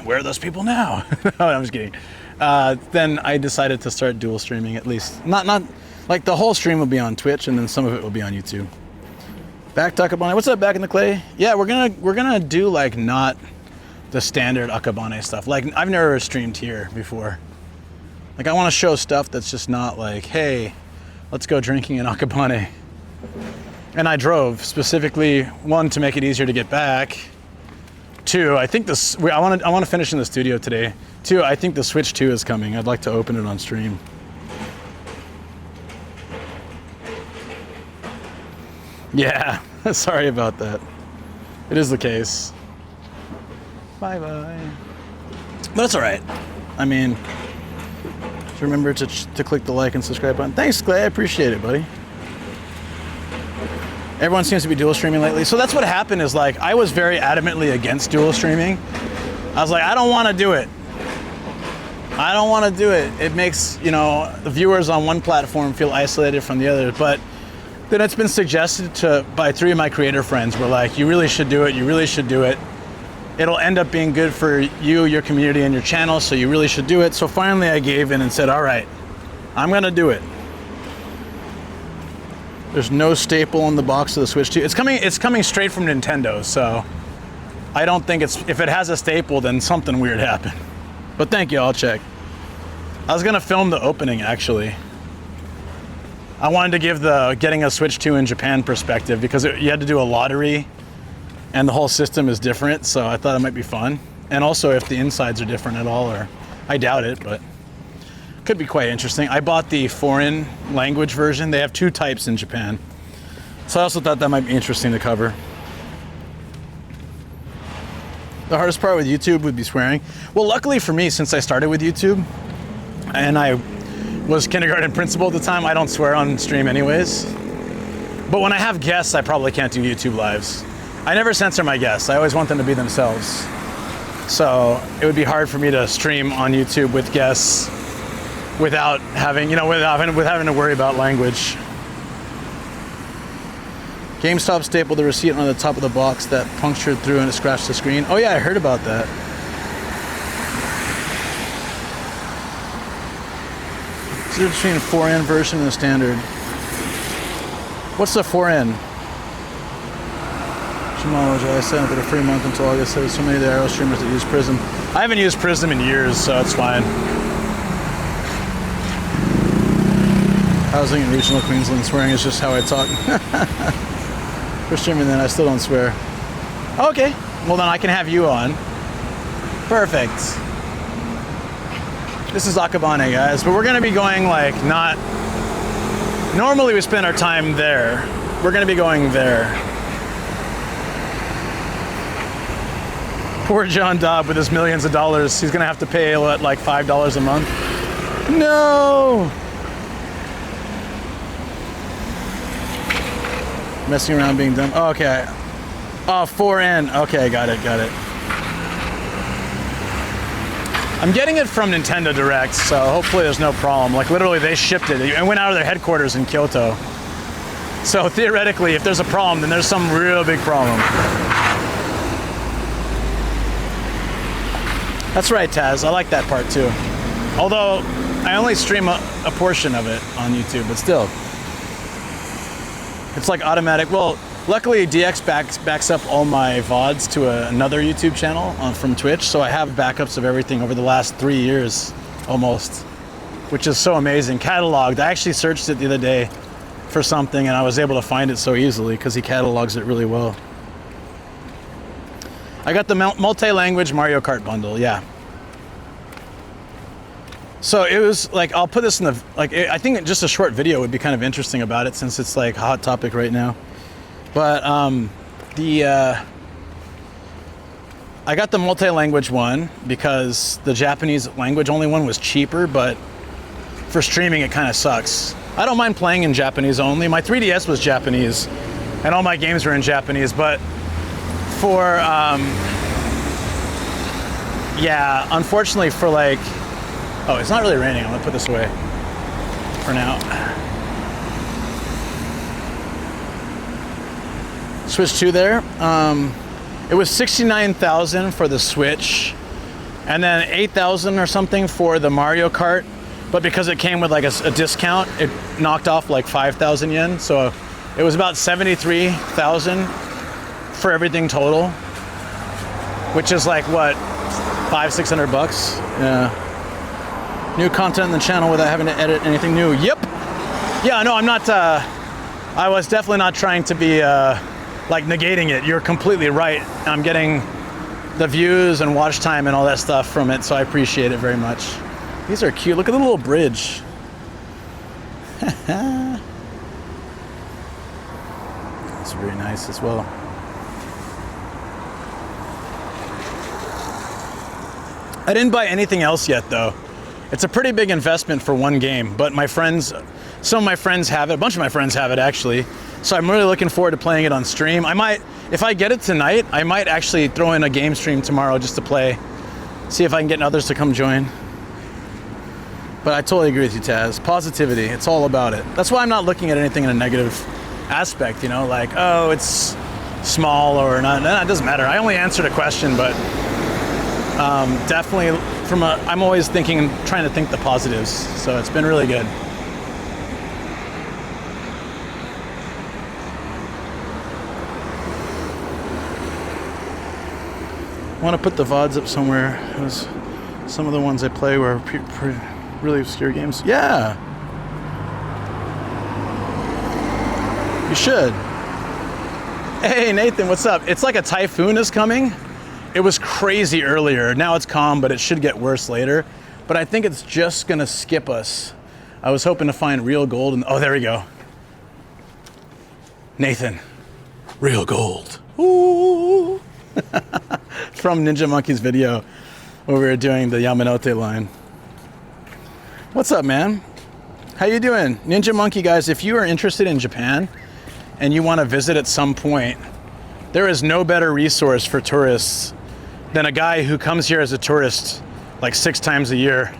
Where are those people now? No, I'm just kidding. Then I decided to start dual streaming, at least. Not like the whole stream will be on Twitch, and then some of it will be on YouTube. Back to Akabane. What's up, Back in the Clay? Yeah, we're gonna do like not the standard Akabane stuff. Like I've never streamed here before. Like I want to show stuff that's just not like, hey, let's go drinking in Akabane. And I drove specifically, one, to make it easier to get back. Two, I think this. I want to finish in the studio today. Two, I think the Switch 2 is coming. I'd like to open it on stream. Yeah, sorry about that. It is the case. Bye bye. But that's all right. I mean, just remember to click the like and subscribe button. Thanks, Clay. I appreciate it, buddy. Everyone seems to be dual streaming lately. So that's what happened is like, I was very adamantly against dual streaming. I was like, I don't want to do it. I don't want to do it. It makes, you know, the viewers on one platform feel isolated from the other. But then it's been suggested by 3 of my creator friends. Were like, you really should do it. You really should do it. It'll end up being good for you, your community, and your channel. So you really should do it. So finally I gave in and said, all right, I'm going to do it. There's no staple in the box of the Switch 2. It's coming straight from Nintendo, so I don't think if it has a staple, then something weird happened. But thank you, I'll check. I was gonna film the opening actually. I wanted to give the getting a Switch 2 in Japan perspective because you had to do a lottery and the whole system is different, so I thought it might be fun. And also if the insides are different at all, or I doubt it, but could be quite interesting. I bought the foreign language version. They have 2 types in Japan. So I also thought that might be interesting to cover. The hardest part with YouTube would be swearing. Well, luckily for me, since I started with YouTube, and I was kindergarten principal at the time, I don't swear on stream anyways. But when I have guests, I probably can't do YouTube lives. I never censor my guests. I always want them to be themselves. So it would be hard for me to stream on YouTube with guests without having, you know, with having to worry about language. GameStop stapled the receipt on the top of the box that punctured through and it scratched the screen. Oh yeah, I heard about that. What's the difference between a 4N version and the standard? What's the 4N? I signed up for a free month until August. There's so many of the Arrow streamers that use Prism. I haven't used Prism in years, so it's fine. Housing in regional Queensland, swearing is just how I talk. For streaming then, I still don't swear. Okay, well then I can have you on. Perfect. This is Akabane, guys, but we're gonna be going like not... Normally we spend our time there. We're gonna be going there. Poor John Dobb with his millions of dollars. He's gonna have to pay what, like $5 a month? No! Messing around being dumb. Oh, okay. Oh, 4N. Okay, got it. I'm getting it from Nintendo Direct, so hopefully there's no problem. Like literally they shipped it. It went out of their headquarters in Kyoto. So theoretically, if there's a problem, then there's some real big problem. That's right, Taz. I like that part too. Although I only stream a portion of it on YouTube, but still. It's like automatic. Well, luckily DX backs up all my VODs to another YouTube channel from Twitch, so I have backups of everything over the last 3 years, almost, which is so amazing. Cataloged. I actually searched it the other day for something, and I was able to find it so easily because he catalogs it really well. I got the multi-language Mario Kart bundle, yeah. So it was like, I'll put this in the, like, I think just a short video would be kind of interesting about it since it's like a hot topic right now. But I got the multi-language one because the Japanese language only one was cheaper, but for streaming it kind of sucks. I don't mind playing in Japanese only. My 3DS was Japanese and all my games were in Japanese, but for, yeah, unfortunately for like, oh, it's not really raining. I'm gonna put this away for now. Switch 2 there. It was $69,000 for the Switch, and then $8,000 or something for the Mario Kart. But because it came with like a discount, it knocked off like 5,000 yen. So It was about 73,000 for everything total, which is like what, $500-600? Yeah. New content on the channel without having to edit anything new. Yep. Yeah, no, I'm not. I was definitely not trying to be like negating it. You're completely right. I'm getting the views and watch time and all that stuff from it, so I appreciate it very much. These are cute. Look at the little bridge. It's very nice as well. I didn't buy anything else yet though. It's a pretty big investment for one game, but my friends, some of my friends have it, a bunch of my friends have it actually. So I'm really looking forward to playing it on stream. I might, if I get it tonight, I might actually throw in a game stream tomorrow just to play, see if I can get others to come join. But I totally agree with you, Taz. Positivity, it's all about it. That's why I'm not looking at anything in a negative aspect, you know, like, oh, it's small or not. No, it doesn't matter. I only answered a question, but definitely I'm always trying to think the positives. So it's been really good. I want to put the VODs up somewhere. Some of the ones I play were really obscure games. Yeah. You should. Hey, Nathan, what's up? It's like a typhoon is coming. It was crazy earlier. Now it's calm, but it should get worse later. But I think it's just gonna skip us. I was hoping to find real gold and oh, there we go. Nathan, real gold. Ooh. From Ninja Monkey's video where we were doing the Yamanote line. What's up, man? How you doing? Ninja Monkey, guys, if you are interested in Japan and you want to visit at some point, there is no better resource for tourists than a guy who comes here as a tourist like 6 times a year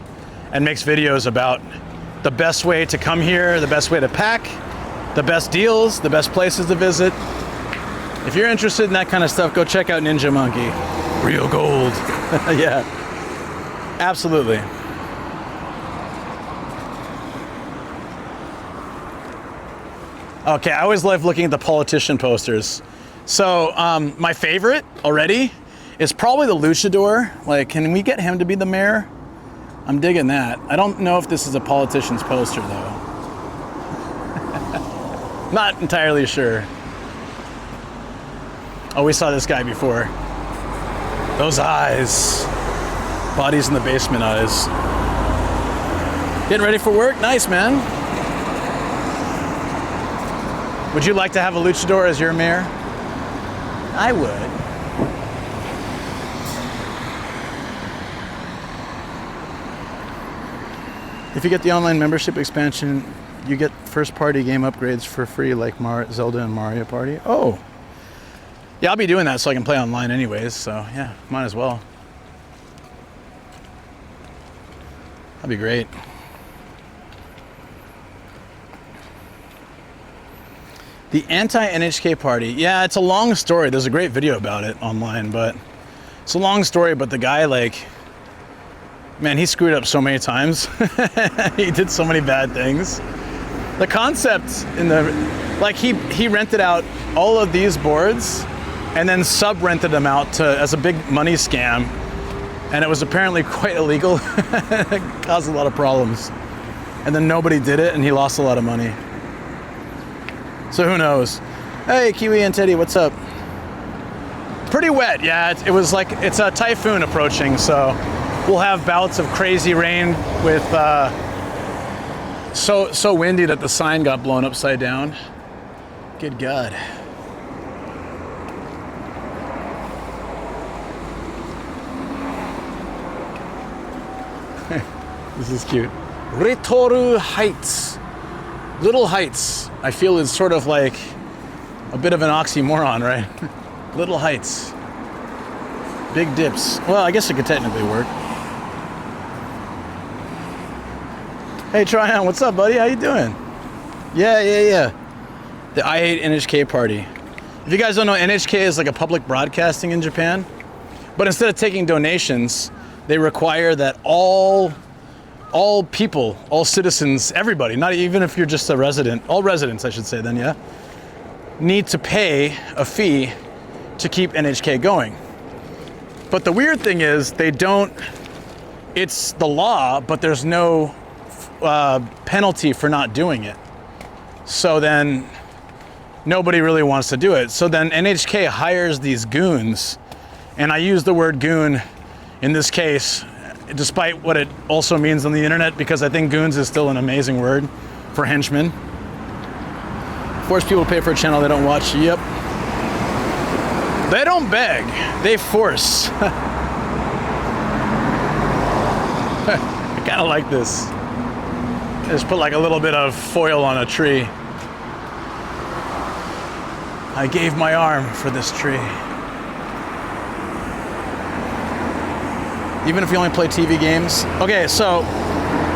and makes videos about the best way to come here, the best way to pack, the best deals, the best places to visit. If you're interested in that kind of stuff, go check out Ninja Monkey. Real gold. Yeah, absolutely. Okay, I always love looking at the politician posters. So my favorite already is probably the luchador. Like, can we get him to be the mayor? I'm digging that. I don't know if this is a politician's poster though. Not entirely sure. Oh, we saw this guy before. Those eyes. Bodies in the basement eyes. Getting ready for work? Nice, man. Would you like to have a luchador as your mayor? I would. If you get the online membership expansion, you get first-party game upgrades for free, like Zelda and Mario Party. Oh. Yeah, I'll be doing that so I can play online anyways, so yeah, might as well. That'd be great. The anti-NHK party. Yeah, it's a long story. There's a great video about it online, but it's a long story, but the guy, like, man, he screwed up so many times. He did so many bad things. The concept in the, like, he rented out all of these boards and then sub-rented them out as a big money scam. And it was apparently quite illegal. It caused a lot of problems. And then nobody did it and he lost a lot of money. So who knows? Hey, Kiwi and Teddy, what's up? Pretty wet, yeah. It was like, it's a typhoon approaching, so we'll have bouts of crazy rain with so windy that the sign got blown upside down. Good God. This is cute. Retoru Heights. Little Heights. I feel it's sort of like a bit of an oxymoron, right? Little Heights. Big dips. Well, I guess it could technically work. Hey, Tryon, what's up, buddy? How you doing? Yeah. The I Hate NHK party. If you guys don't know, NHK is like a public broadcasting in Japan. But instead of taking donations, they require that all people, all citizens, everybody, not even if you're just a resident, all residents, I should say then, yeah, need to pay a fee to keep NHK going. But the weird thing is they don't, it's the law, but there's no penalty for not doing it. So then nobody really wants to do it. So then NHK hires these goons, and I use the word goon in this case, despite what it also means on the internet, because I think goons is still an amazing word for henchmen. Force people to pay for a channel they don't watch. Yep. They don't beg, they force. I kind of like this. Just put like a little bit of foil on a tree. I gave my arm for this tree. Even if you only play TV games. Okay, so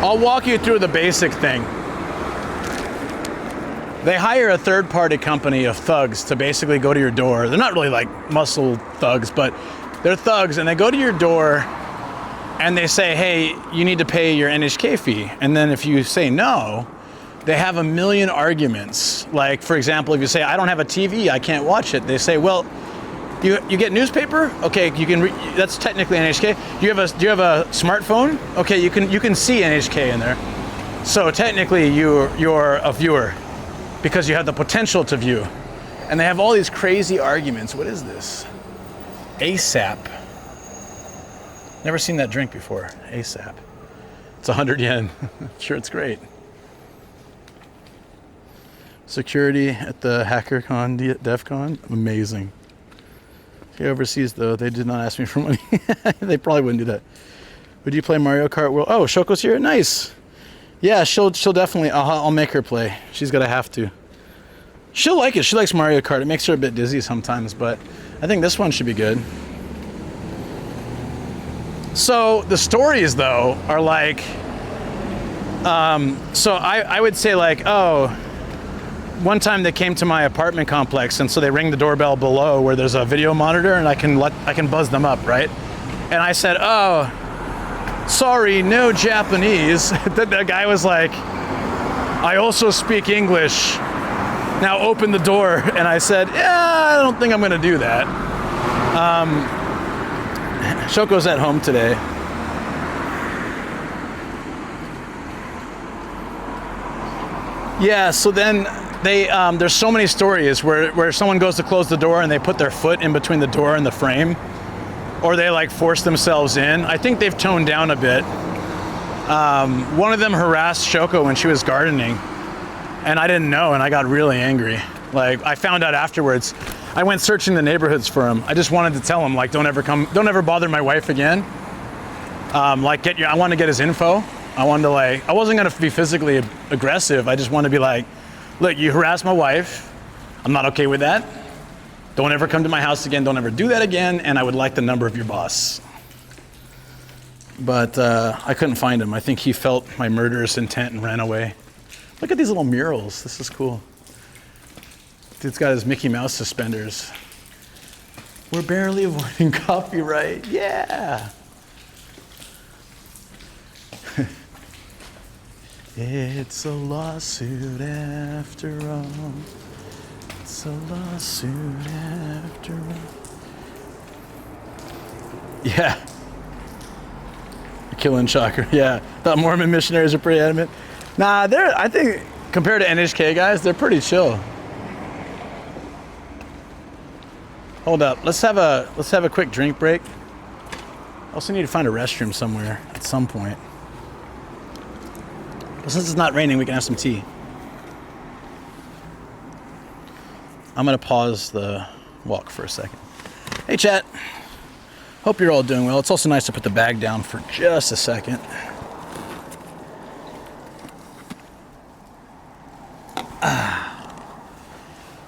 I'll walk you through the basic thing. They hire a third-party company of thugs to basically go to your door. They're not really like muscle thugs, but they're thugs, and they go to your door and they say, hey, you need to pay your NHK fee. And then if you say no, they have a million arguments. Like, for example, if you say, I don't have a TV, I can't watch it. They say, well, you get newspaper? Okay, you can. That's technically NHK. Do you have a smartphone? Okay, you can see NHK in there. So technically, you're a viewer because you have the potential to view. And they have all these crazy arguments. What is this? ASAP. Never seen that drink before. ASAP. It's 100 yen. Sure, it's great. Security at the HackerCon, DEF CON, amazing. Here overseas though, they did not ask me for money. They probably wouldn't do that. Would you play Mario Kart? Well, oh, Shoko's here, nice. Yeah, she'll definitely, I'll make her play. She's gonna have to. She'll like it, she likes Mario Kart. It makes her a bit dizzy sometimes, but I think this one should be good. So the stories though are like, so I would say like, oh, one time they came to my apartment complex, and so they ring the doorbell below where there's a video monitor, and I can buzz them up, right? And I said, oh, sorry, no Japanese. The guy was like, I also speak English. Now open the door. And I said, yeah, I don't think I'm gonna do that. Shoko's at home today. Yeah, so then there's so many stories where someone goes to close the door and they put their foot in between the door and the frame, or they like force themselves in. I think they've toned down a bit. One of them harassed Shoko when she was gardening, and I didn't know, and I got really angry. Like, I found out afterwards. I went searching the neighborhoods for him. I just wanted to tell him, like, don't ever bother my wife again. I wanted to get his info. I wasn't gonna be physically aggressive. I just wanted to be like, look, you harassed my wife. I'm not okay with that. Don't ever come to my house again. Don't ever do that again. And I would like the number of your boss. But I couldn't find him. I think he felt my murderous intent and ran away. Look at these little murals. This is cool. Dude's got his Mickey Mouse suspenders. We're barely avoiding copyright. Yeah. It's a lawsuit after all. It's a lawsuit after all. Yeah. Killing chakra. Yeah. Thought Mormon missionaries are pretty adamant. Nah, I think compared to NHK guys, they're pretty chill. Hold up. Let's have a quick drink break. Also need to find a restroom somewhere at some point. But since it's not raining, we can have some tea. I'm gonna pause the walk for a second. Hey chat. Hope you're all doing well. It's also nice to put the bag down for just a second.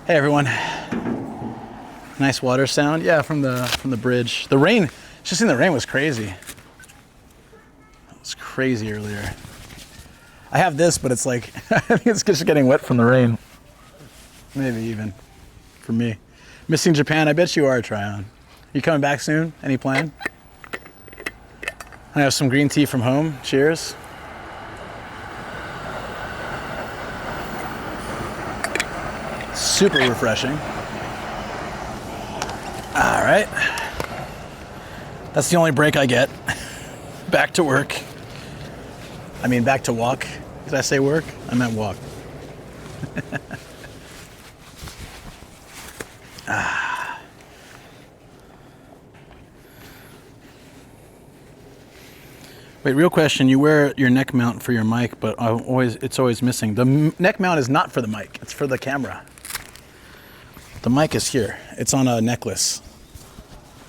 Hey everyone. Nice water sound. Yeah, from the bridge. The rain, just seeing the rain was crazy. It was crazy earlier. I have this, but it's like, I think it's just getting wet from the rain. Maybe even, for me. Missing Japan, I bet you are, Tryon. You coming back soon? Any plan? I have some green tea from home. Cheers. super refreshing. All right. That's the only break I get. Back to work. I mean, back to walk. Did I say work? I meant walk. Wait, real question. You wear your neck mount for your mic, but it's always missing. The neck mount is not for the mic. It's for the camera. The mic is here. It's on a necklace.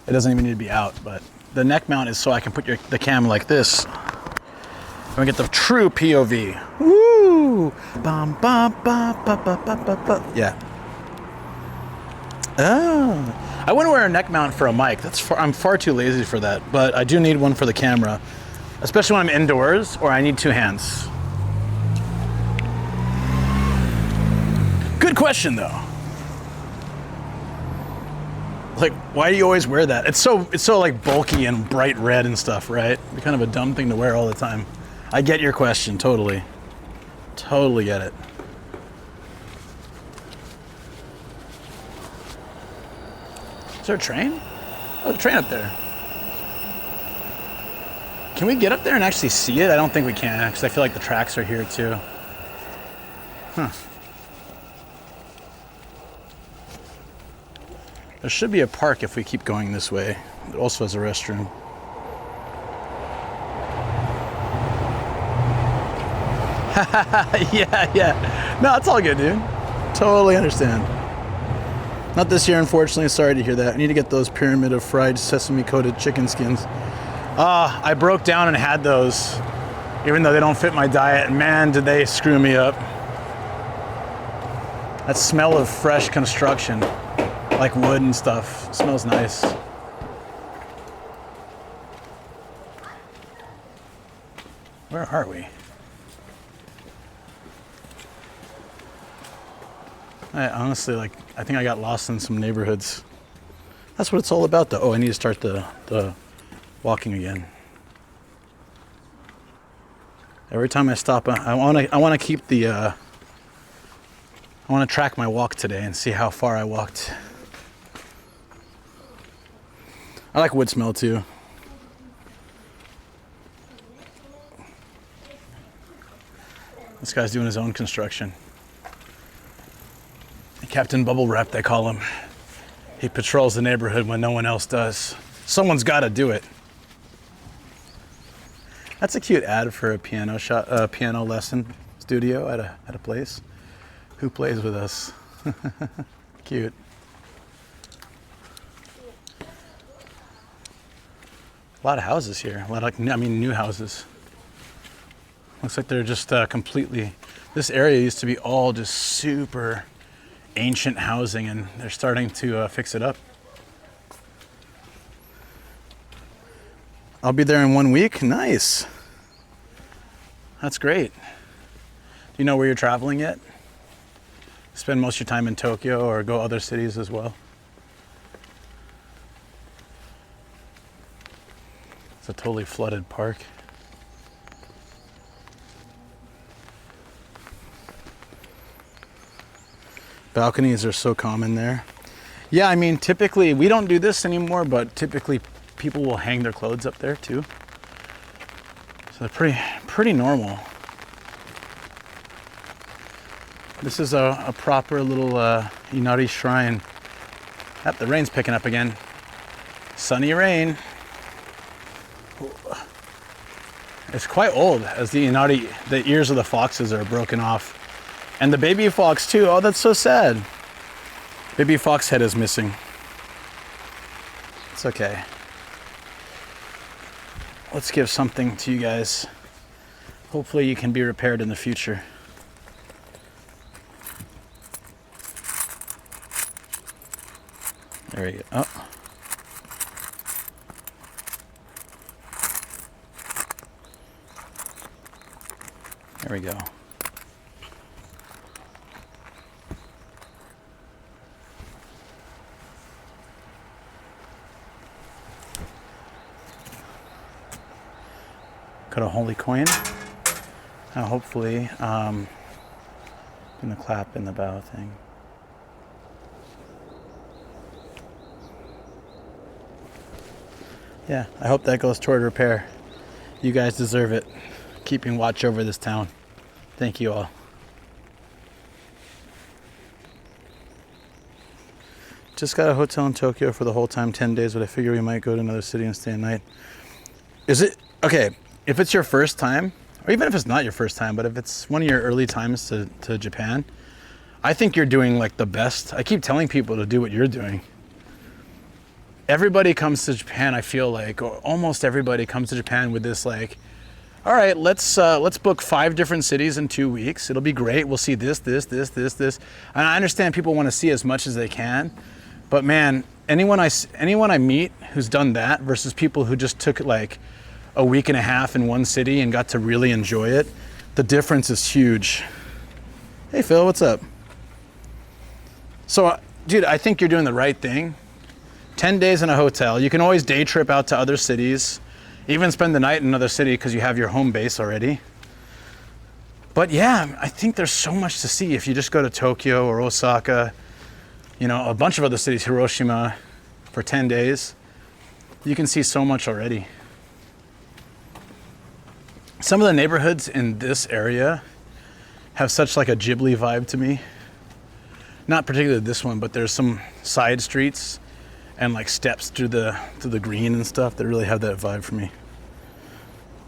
It doesn't even need to be out, but the neck mount is so I can put the cam like this. And we get the true POV. Woo! Bum, bum, bum, bum, bum, bum, bum, bum. Yeah. Oh. I wouldn't wear a neck mount for a mic. I'm far too lazy for that, but I do need one for the camera. Especially when I'm indoors or I need two hands. Good question though. Like, why do you always wear that? It's so like bulky and bright red and stuff, right? It'd be kind of a dumb thing to wear all the time. I get your question, totally. Totally get it. Is there a train? Oh, there's a train up there. Can we get up there and actually see it? I don't think we can, because I feel like the tracks are here too. Huh. There should be a park if we keep going this way. It also has a restroom. yeah. No, it's all good, dude. Totally understand. Not this year, unfortunately. Sorry to hear that. I need to get those pyramid of fried sesame-coated chicken skins. I broke down and had those, even though they don't fit my diet. Man, did they screw me up. That smell of fresh construction, like wood and stuff, smells nice. Where are we? I honestly, I think I got lost in some neighborhoods. That's what it's all about, though. Oh, I need to start the walking again. Every time I stop, I want to keep the. I want to track my walk today and see how far I walked. I like wood smell too. This guy's doing his own construction. Captain Bubble Wrap, they call him. He patrols the neighborhood when no one else does. Someone's got to do it. That's a cute ad for a piano lesson studio at a place. Who plays with us? Cute. A lot of houses here. New houses. Looks like they're just completely. This area used to be all just super ancient housing, and they're starting to fix it up. I'll be there in 1 week. Nice. That's great. Do you know where you're traveling yet? Spend most of your time in Tokyo or go other cities as well? It's a totally flooded park. Balconies are so common there. Yeah, I mean, typically, we don't do this anymore, but typically people will hang their clothes up there too. So they're pretty normal. This is a proper little Inari shrine. The rain's picking up again. Sunny rain. It's quite old, as the ears of the foxes are broken off. And the baby fox too. Oh, that's so sad. Baby fox head is missing. It's okay. Let's give something to you guys. Hopefully you can be repaired in the future. There we go. Oh. There we go. Got a holy coin. Now hopefully, gonna clap in the bow thing. Yeah, I hope that goes toward repair. You guys deserve it. Keeping watch over this town. Thank you all. Just got a hotel in Tokyo for the whole time, 10 days, but I figure we might go to another city and stay a night. Is it, okay, if it's your first time, or even if it's not your first time, but if it's one of your early times to Japan, I think you're doing like the best. I keep telling people to do what you're doing. Everybody comes to Japan, I feel like, or almost everybody comes to Japan with this like, all right, let's book 5 different cities in 2 weeks. It'll be great. We'll see this. And I understand people want to see as much as they can, but man, anyone I meet who's done that versus people who just took like a week and a half in one city and got to really enjoy it, the difference is huge. Hey Phil, what's up? So, dude, I think you're doing the right thing. 10 days in a hotel. You can always day trip out to other cities, even spend the night in another city because you have your home base already. But yeah, I think there's so much to see if you just go to Tokyo or Osaka, you know, a bunch of other cities, Hiroshima, for 10 days. You can see so much already. Some of the neighborhoods in this area have such like a Ghibli vibe to me. Not particularly this one, but there's some side streets and like steps through the green and stuff that really have that vibe for me.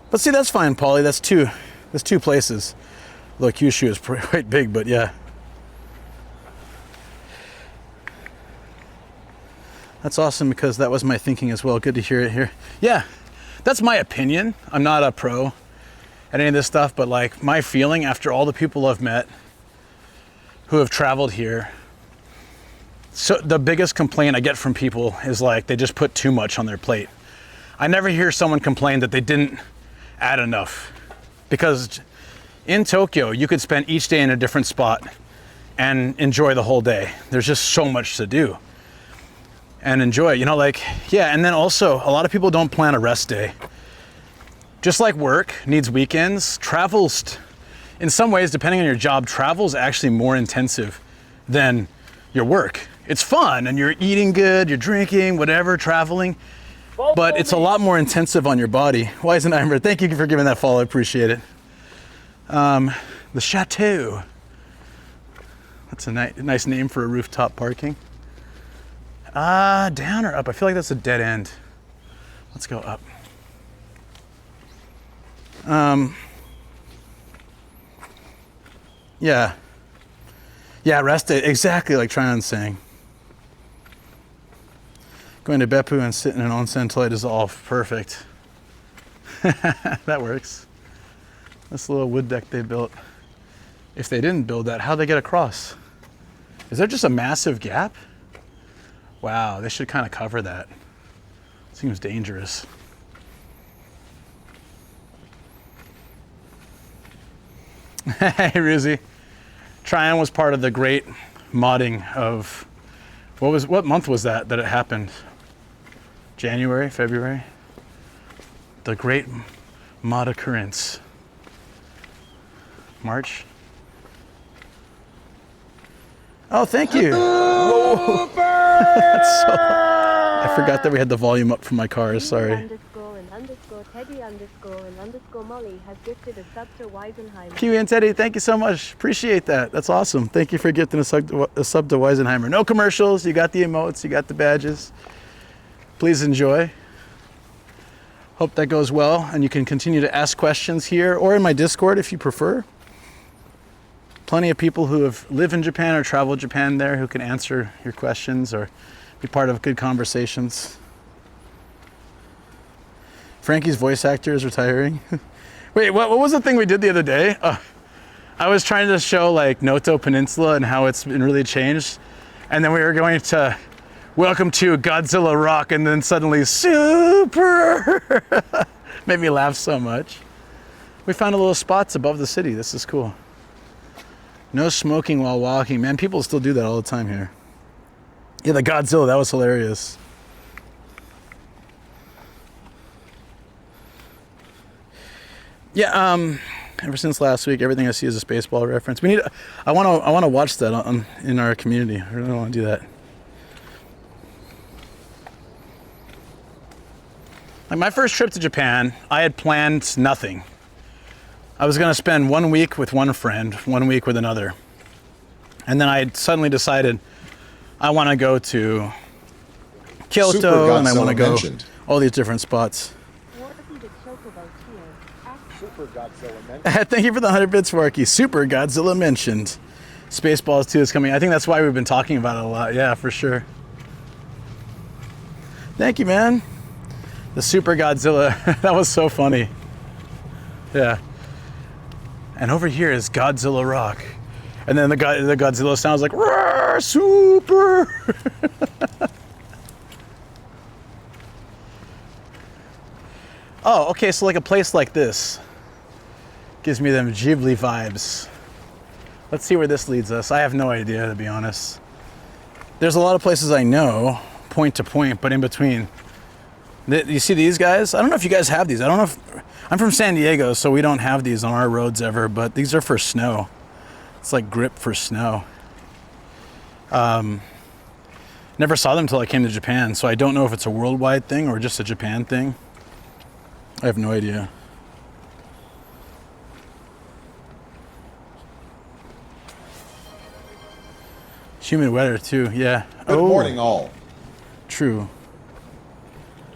But see, that's fine, Paulie. That's two places. Though Kyushu is quite big, but yeah. That's awesome because that was my thinking as well. Good to hear it here. Yeah, that's my opinion. I'm not a pro at any of this stuff, but like my feeling after all the people I've met who have traveled here, so the biggest complaint I get from people is like they just put too much on their plate. I never hear someone complain that they didn't add enough, because in Tokyo you could spend each day in a different spot and enjoy the whole day. There's just so much to do and enjoy, you know, like, yeah. And then also a lot of people don't plan a rest day. Just like work needs weekends, travels, in some ways, depending on your job, travel is actually more intensive than your work. It's fun and you're eating good, you're drinking, whatever, traveling, but it's a lot more intensive on your body. Weisenheimer, thank you for giving that follow, I appreciate it. The Chateau. That's a nice name for a rooftop parking. Down or up? I feel like that's a dead end. Let's go up. Yeah, rest day, exactly like Trion's saying. Going to Beppu and sit in an onsen until I dissolve. Perfect. That works. This little wood deck they built. If they didn't build that, how'd they get across? Is there just a massive gap? Wow, they should kind of cover that. Seems dangerous. Hey, Ruzi. Tryon was part of the great modding of, what month was that it happened? January, February? The great mod occurrence. March? Oh, thank you. Whoa. That's so, I forgot that we had the volume up from my car, sorry.
Molly has gifted a sub to Weisenheimer.
Kiwi and Teddy, thank you so much. Appreciate that. That's awesome. Thank you for gifting a sub to Weisenheimer. No commercials. You got the emotes. You got the badges. Please enjoy. Hope that goes well, and you can continue to ask questions here or in my Discord if you prefer. Plenty of people who have lived in Japan or traveled Japan there who can answer your questions or be part of good conversations. Frankie's voice actor is retiring. Wait, what was the thing we did the other day? I was trying to show like Noto Peninsula and how it's been really changed. And then we were going to welcome to Godzilla Rock, and then suddenly super made me laugh so much. We found a little spots above the city. This is cool. No smoking while walking. Man, people still do that all the time here. Yeah, the Godzilla, that was hilarious. Yeah, ever since last week, everything I see is a Spaceball reference. I want to watch that in our community. I really want to do that. Like my first trip to Japan, I had planned nothing. I was gonna spend 1 week with one friend, 1 week with another. And then I had suddenly decided I wanna go to Kyoto
Super
and I wanna
Godzilla
go
mentioned.
all these different spots.
Super Godzilla mentioned.
Thank you for the 100 bits, Forky. Super Godzilla mentioned. Spaceballs 2 is coming. I think that's why we've been talking about it a lot. Yeah, for sure. Thank you, man. The Super Godzilla. That was so funny. Yeah. And over here is Godzilla Rock. And then the Godzilla sounds like, "Roar, super." Oh, okay, so like a place like this gives me them Ghibli vibes. Let's see where this leads us. I have no idea, to be honest. There's a lot of places I know, point to point, but in between. You see these guys? I don't know if you guys have these. I don't know if... I'm from San Diego, so we don't have these on our roads ever, but these are for snow. It's like grip for snow. Never saw them until I came to Japan, so I don't know if it's a worldwide thing or just a Japan thing. I have no idea. Humid weather too, yeah.
Good morning, all.
True.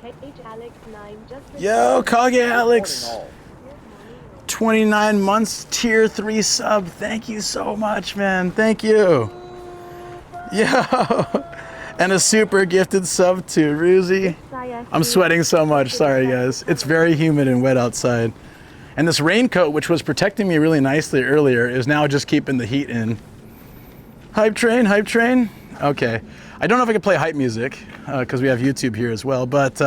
Alex9 just
Yo, Kage Alex.
Good morning, all.
29 months, tier 3 sub. Thank you so much, man. Thank you. Yo. And a super gifted sub to Ruzi. I'm sweating so much. Sorry, guys. It's very humid and wet outside. And this raincoat, which was protecting me really nicely earlier, is now just keeping the heat in. Hype train, hype train. Okay. I don't know if I can play hype music because we have YouTube here as well, but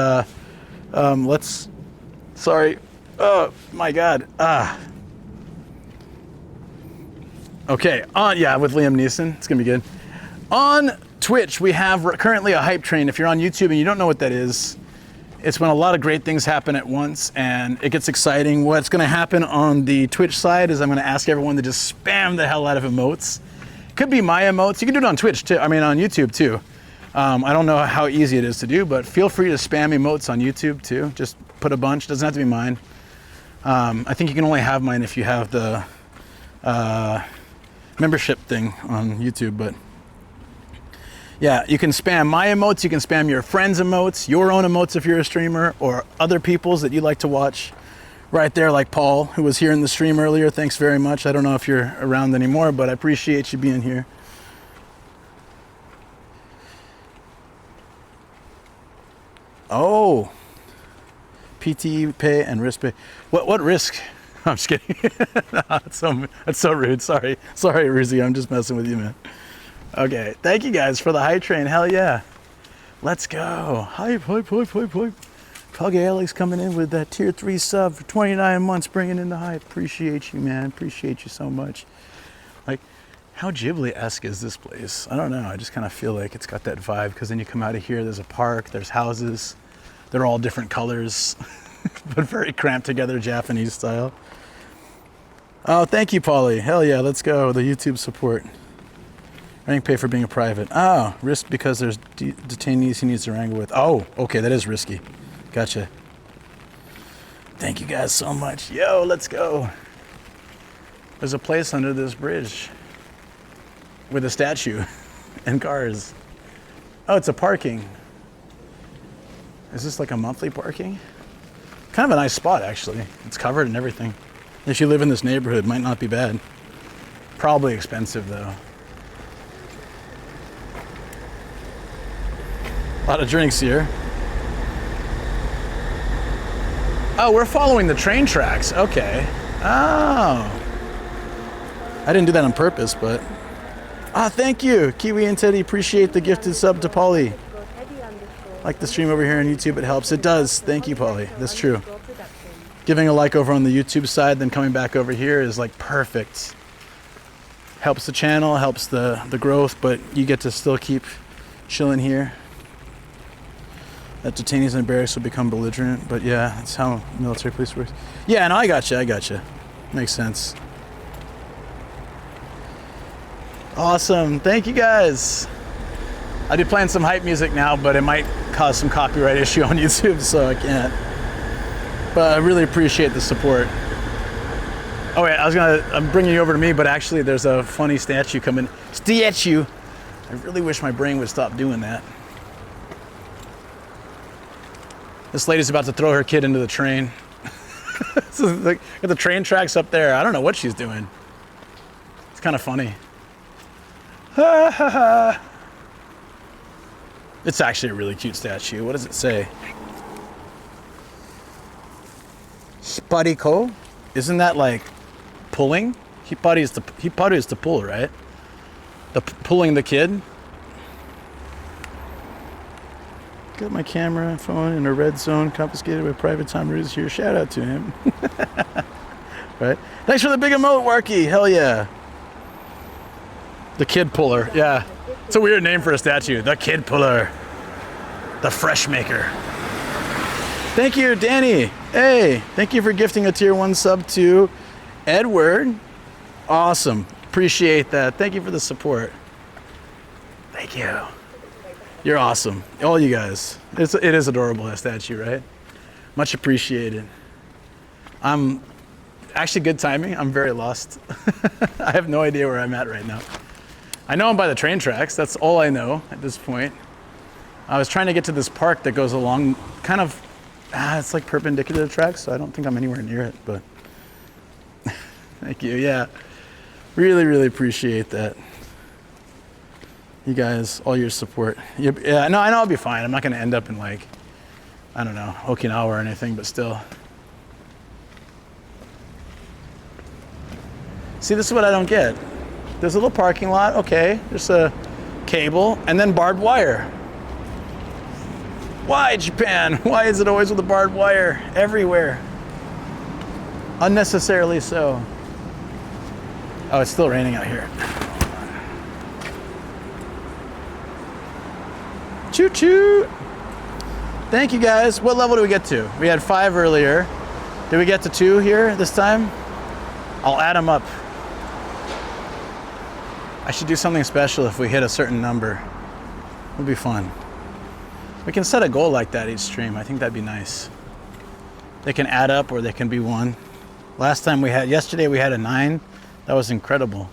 let's... Sorry. Oh, my God. Okay. Yeah, with Liam Neeson. It's going to be good. On Twitch, we have currently a hype train. If you're on YouTube and you don't know what that is, it's when a lot of great things happen at once and it gets exciting. What's going to happen on the Twitch side is I'm going to ask everyone to just spam the hell out of emotes. Could be my emotes. You can do it on Twitch too. I mean, on YouTube too. I don't know how easy it is to do, but feel free to spam emotes on YouTube too. Just put a bunch. Doesn't have to be mine. I think you can only have mine if you have the membership thing on YouTube, but yeah, you can spam my emotes, you can spam your friends' emotes, your own emotes if you're a streamer, or other people's that you like to watch right there, like Paul, who was here in the stream earlier. Thanks very much. I don't know if you're around anymore, but I appreciate you being here. Oh, PT pay and risk pay. What risk? I'm just kidding. No, that's so rude. Sorry, Ruzi. I'm just messing with you, man. Okay, thank you guys for the hype train. Hell yeah. Let's go. Hype. Kage Alex coming in with that tier 3 sub for 29 months, bringing in the hype. Appreciate you, man. Appreciate you so much. Like, how Ghibli-esque is this place? I don't know. I just kind of feel like it's got that vibe because then you come out of here, there's a park, there's houses. They're all different colors, but very cramped together Japanese style. Oh, thank you, Paulie. Hell yeah, let's go. The YouTube support. Rank pay for being a private. Oh, risk because there's detainees he needs to wrangle with. Oh, okay, that is risky. Gotcha. Thank you guys so much. Yo, let's go. There's a place under this bridge with a statue and cars. Oh, it's a parking. Is this like a monthly parking? Kind of a nice spot, actually. It's covered and everything. If you live in this neighborhood, it might not be bad. Probably expensive, though. A lot of drinks here. Oh, we're following the train tracks. Okay. Oh. I didn't do that on purpose, but... Ah, thank you. Kiwi and Teddy, appreciate the gifted sub to Polly. Like the stream over here on YouTube, it helps. It does. Thank you, Polly. That's true. Giving a like over on the YouTube side, then coming back over here is like perfect. Helps the channel, helps the growth, but you get to still keep chilling here. That detainees and barracks will become belligerent, but yeah, that's how military police works. Yeah, no, I gotcha. Makes sense. Awesome, thank you guys. I'd be playing some hype music now, but it might cause some copyright issue on YouTube, so I can't. But I really appreciate the support. Oh wait, I'm bringing you over to me, but actually there's a funny statue coming. Statue! I really wish my brain would stop doing that. This lady's about to throw her kid into the train. Got the train tracks up there. I don't know what she's doing. It's kind of funny. It's actually a really cute statue. What does it say? Spariko? Isn't that like pulling? Hippari is to pull, right? Pulling the kid. Got my camera phone in a red zone confiscated by private time rooters here. Shout out to him. Right? Thanks for the big emote, Warky. Hell yeah. The kid puller. Yeah. It's a weird name for a statue. The kid puller. The fresh maker. Thank you, Danny. Hey, thank you for gifting a tier 1 sub to Edward. Awesome. Appreciate that. Thank you for the support. Thank you. You're awesome. All you guys. It is adorable, that statue, right? Much appreciated. Actually, good timing. I'm very lost. I have no idea where I'm at right now. I know I'm by the train tracks. That's all I know at this point. I was trying to get to this park that goes along kind of, it's like perpendicular to the tracks, so I don't think I'm anywhere near it, but thank you. Yeah. Really, really appreciate that. You guys, all your support. Yeah, no, I know I'll be fine. I'm not going to end up in like, I don't know, Okinawa or anything, but still. See, this is what I don't get. There's a little parking lot, okay. There's a cable, and then barbed wire. Why, Japan? Why is it always with the barbed wire everywhere? Unnecessarily so. Oh, it's still raining out here. Choo choo. Thank you guys. What level did we get to? We had 5 earlier. Did we get to 2 here this time? I'll add them up. I should do something special if we hit a certain number. It'll be fun. We can set a goal like that each stream. I think that'd be nice. They can add up or they can be 1. Yesterday we had a 9. That was incredible.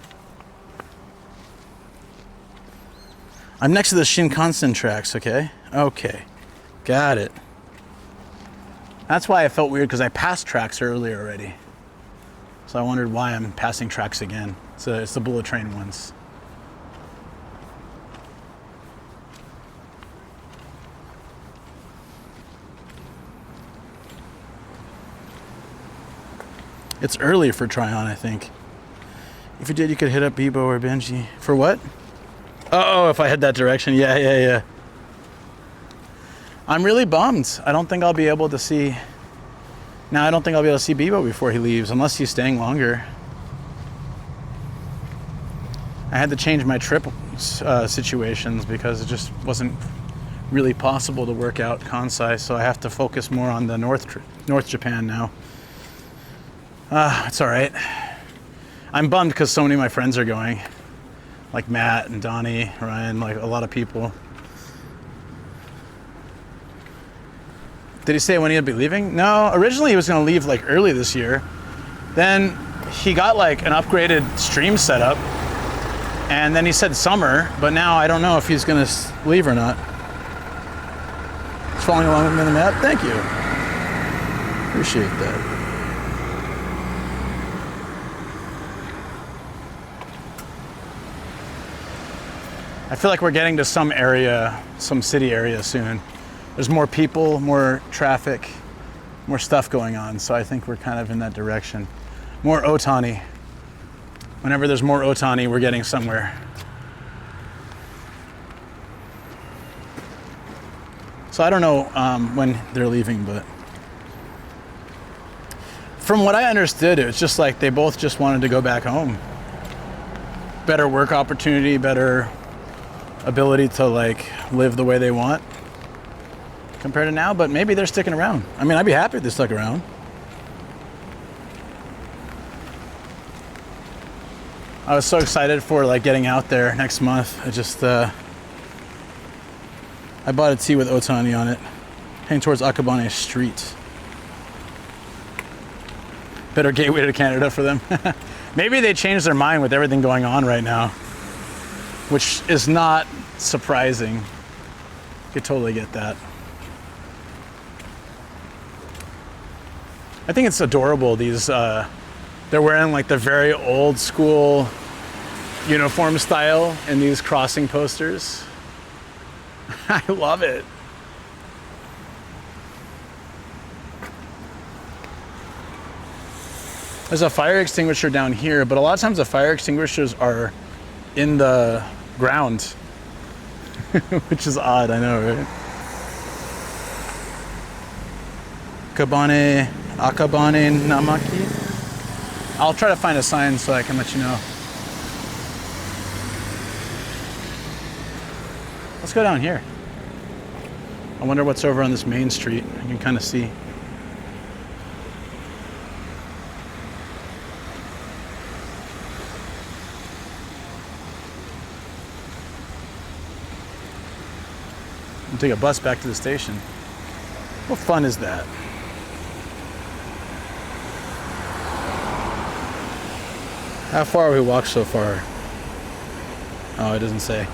I'm next to the Shinkansen tracks, okay? Okay, got it. That's why I felt weird, because I passed tracks earlier already. So I wondered why I'm passing tracks again. So it's the bullet train ones. It's early for Tryon, I think. If you did, you could hit up Bebo or Benji. For what? Oh, if I head that direction. Yeah. I'm really bummed. I don't think I'll be able to see... Now, I don't think I'll be able to see Bebo before he leaves, unless he's staying longer. I had to change my trip situations because it just wasn't really possible to work out Kansai, so I have to focus more on the North Japan now. It's all right. I'm bummed because so many of my friends are going. Like Matt and Donnie, Ryan, like a lot of people. Did he say when he'd be leaving? No, originally he was going to leave like early this year. Then he got like an upgraded stream setup. And then he said summer, but now I don't know if he's going to leave or not. He's following along with me on the map. Thank you. Appreciate that. I feel like we're getting to some city area soon. There's more people, more traffic, more stuff going on. So I think we're kind of in that direction. More Otani. Whenever there's more Otani, we're getting somewhere. So I don't know when they're leaving, but from what I understood, it was just like they both just wanted to go back home. Better work opportunity, better ability to like live the way they want compared to now, but maybe they're sticking around. I mean, I'd be happy if they stuck around. I was so excited for like getting out there next month. I just I bought a tee with Otani on it, heading towards Akabane Street. Better gateway to Canada for them. Maybe they changed their mind with everything going on right now, which is not surprising. Could totally get that. I think it's adorable. These they're wearing like the very old school uniform style in these crossing posters. I love it. There's a fire extinguisher down here, but a lot of times the fire extinguishers are in the ground, which is odd, I know, right? Akabane Namiki. I'll try to find a sign so I can let you know. Let's go down here. I wonder what's over on this main street. You can kind of see. I'll take a bus back to the station. What fun is that? How far have we walked so far? Oh, it doesn't say.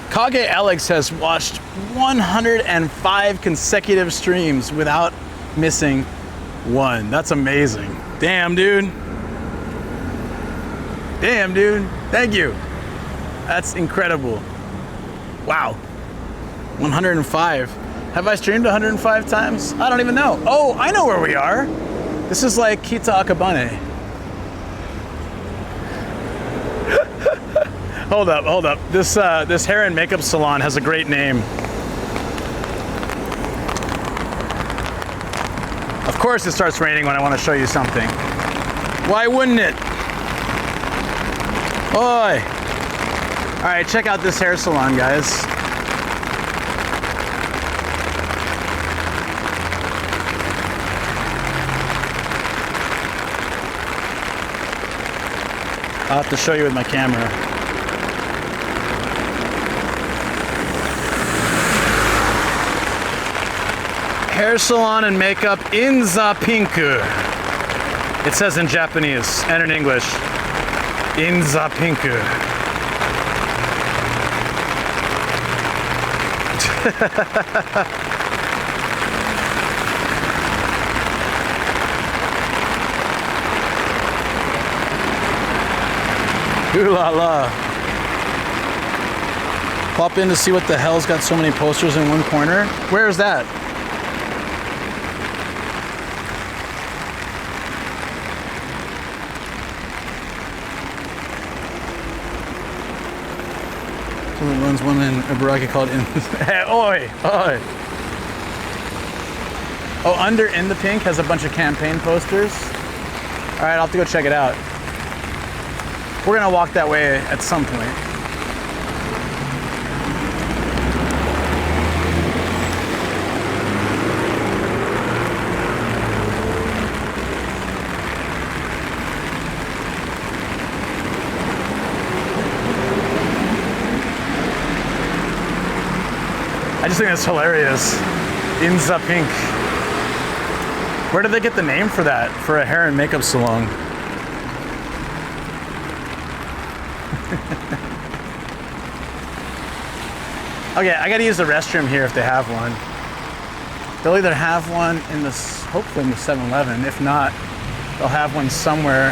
Kage Alex has watched 105 consecutive streams without missing one. That's amazing. Damn, dude. Damn, dude. Thank you. That's incredible. Wow. 105. Have I streamed 105 times? I don't even know. Oh, I know where we are. This is like Kita-Akabane. Hold up. This hair and makeup salon has a great name. Of course it starts raining when I want to show you something. Why wouldn't it? Oi! Alright, check out this hair salon, guys. I'll have to show you with my camera. Hair salon and makeup in the pinku. It says in Japanese and in English. In the pinku. Ooh la la. Pop in to see what the hell's got so many posters in one corner. Where is that? Someone runs one in Ibaraki called in. Hey, oi! Oh, under In the Pink has a bunch of campaign posters. All right, I'll have to go check it out. We're gonna walk that way at some point. I just think that's hilarious. In the Pink. Where did they get the name for that? For a hair and makeup salon? Okay, I gotta use the restroom here if they have one. They'll either have one in the, hopefully in the 7-Eleven. If not, they'll have one somewhere.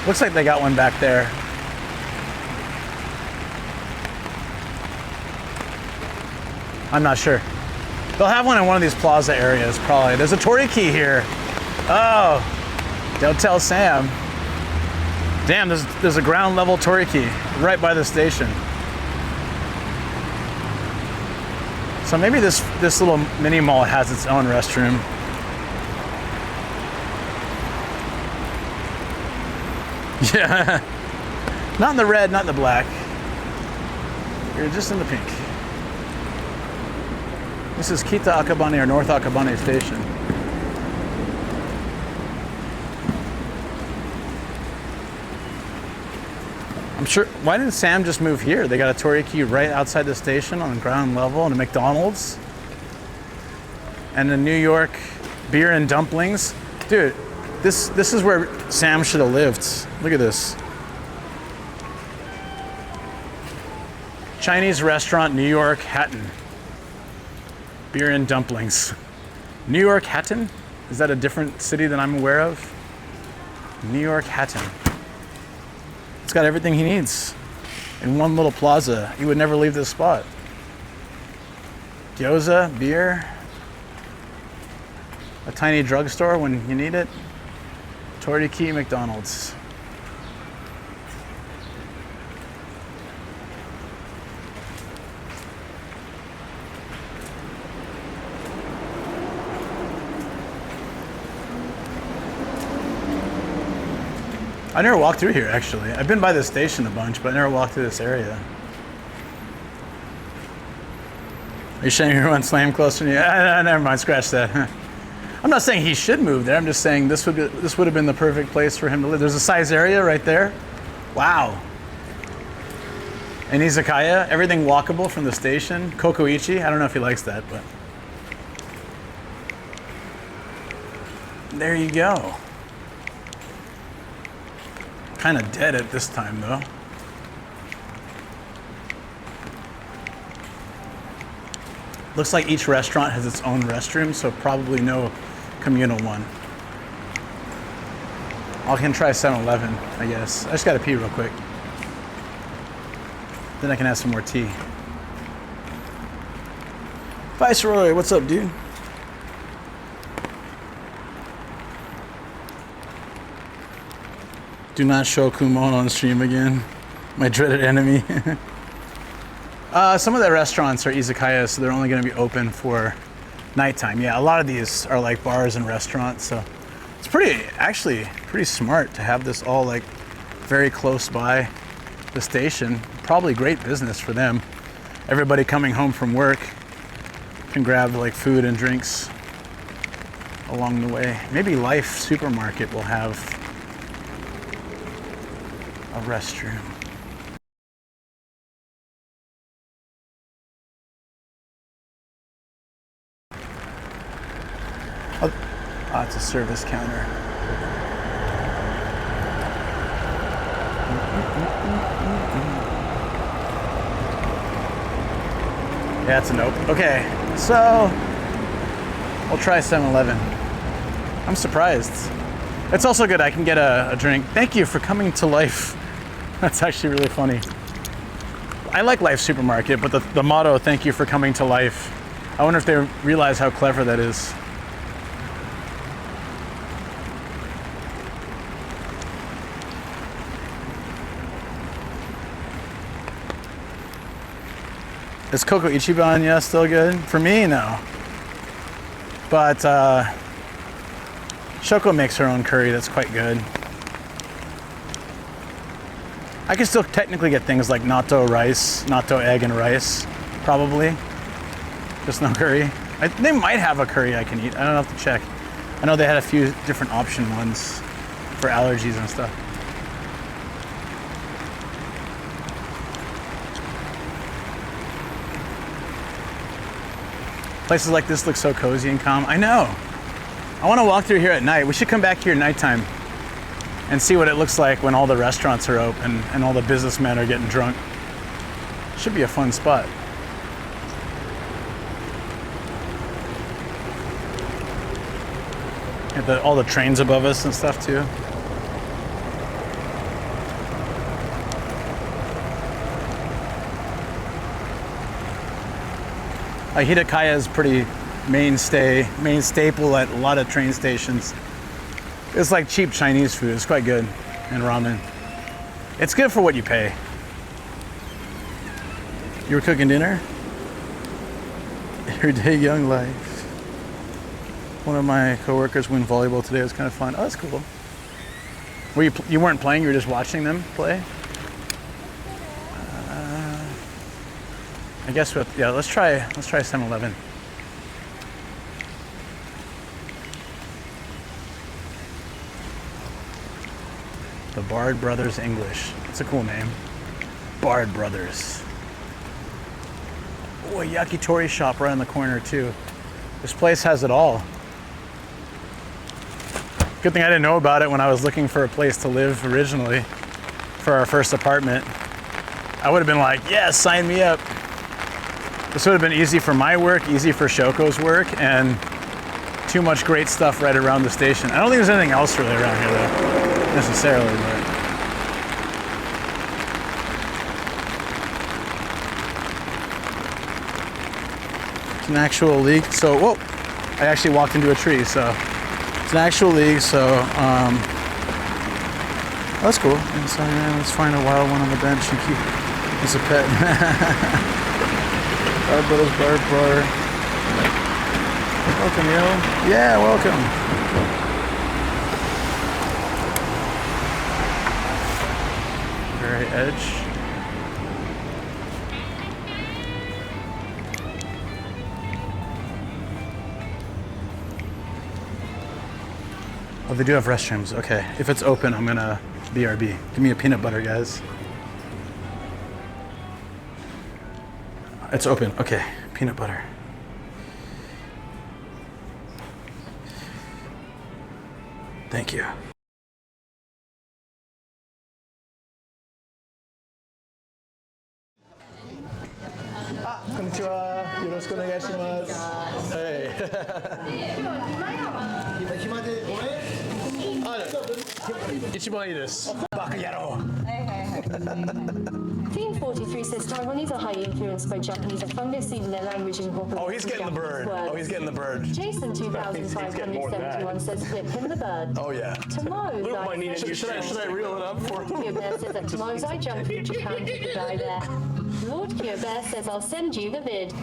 Looks like they got one back there. I'm not sure. They'll have one in one of these plaza areas, probably. There's a Toriki here. Oh, don't tell Sam. Damn, there's a ground level Toriki right by the station. So maybe this little mini mall has its own restroom. Yeah. Not in the red, not in the black. You're just in the pink. This is Kita-Akabane or North Akabane Station. I'm sure, why didn't Sam just move here? They got a Toriki right outside the station on the ground level and a McDonald's. and the New York beer and dumplings. Dude, this is where Sam should have lived. Look at this. Chinese restaurant, New York, Hatton. Beer and dumplings. New York, Hatton? Is that a different city than I'm aware of? New York, Hatton. It's got everything he needs in one little plaza. He would never leave this spot. Gyoza, beer, a tiny drugstore when you need it. Toriki McDonald's. I never walked through here, actually. I've been by the station a bunch, but I never walked through this area. Are you saying everyone slammed closer to you? Never mind, scratch that. I'm not saying he should move there. I'm just saying this would have been the perfect place for him to live. There's a size area right there. Wow. And izakaya, everything walkable from the station. Kokoichi, I don't know if he likes that, but there you go. Kind of dead at this time, though. Looks like each restaurant has its own restroom, so probably no communal one. I can try 7-Eleven, I guess. I just gotta pee real quick. Then I can have some more tea. Viceroy, what's up, dude? Do not show Kumon on stream again. My dreaded enemy. Some of the restaurants are izakayas, so they're only going to be open for nighttime. Yeah, a lot of these are like bars and restaurants, so it's actually pretty smart to have this all like very close by the station. Probably great business for them. Everybody coming home from work can grab like food and drinks along the way. Maybe Life Supermarket will have a restroom. Oh, it's a service counter. Yeah, it's a nope. Okay, so we'll try 7-Eleven. I'm surprised. It's also good I can get a drink. Thank you for coming to Life. That's actually really funny. I like Life Supermarket, but the motto, thank you for coming to Life, I wonder if they realize how clever that is. Is Koko Ichiban, yeah, still good? For me, no. But Shoko makes her own curry that's quite good. I can still technically get things like natto rice, natto egg and rice, probably. Just no curry. They might have a curry I can eat. I don't have to check. I know they had a few different option ones for allergies and stuff. Places like this look so cozy and calm. I know. I want to walk through here at night. We should come back here nighttime and see what it looks like when all the restaurants are open and all the businessmen are getting drunk. Should be a fun spot. Have all the trains above us and stuff too. Hidakaya is pretty main staple at a lot of train stations. It's like cheap Chinese food. It's quite good, and ramen. It's good for what you pay. You were cooking dinner? Everyday young life. One of my coworkers went volleyball today. It was kind of fun. Oh, that's cool. Were you weren't playing? You were just watching them play? I guess yeah. Let's try 7-Eleven. The Bard Brothers English. It's a cool name. Bard Brothers. Oh, a yakitori shop right on the corner too. This place has it all. Good thing I didn't know about it when I was looking for a place to live originally for our first apartment. I would have been like, yeah, sign me up. This would have been easy for my work, easy for Shoko's work, and too much great stuff right around the station. I don't think there's anything else really around here though, necessarily, but. It's an actual league, so, whoa, I actually walked into a tree, so. It's an actual league, so, that's cool. And so, yeah, let's find a wild one on the bench and keep, as a pet. Bar Brothers Bar Bar. Welcome, yo. Yeah, welcome. Very edge. Oh, they do have restrooms. Okay, if it's open, I'm gonna BRB. Give me a peanut butter, guys. It's open. Okay, peanut butter. Thank you. Konnichiwa. Yoroshiku onegaishimasu. Hey. 一番いいです。バカ野郎。
Theme 43 says Taiwanese are highly influenced by Japanese and fungus, even their language incorporates.
Oh, he's getting the bird. Oh, he's getting the bird.
Jason 2571 says flip him the bird.
Oh, yeah.
Tomorrow's
Should I reel it up for him?
Kyo Bear says that tomorrow's I jump from Japan to the guy there. Lord Kyo Bear says I'll send you the vid.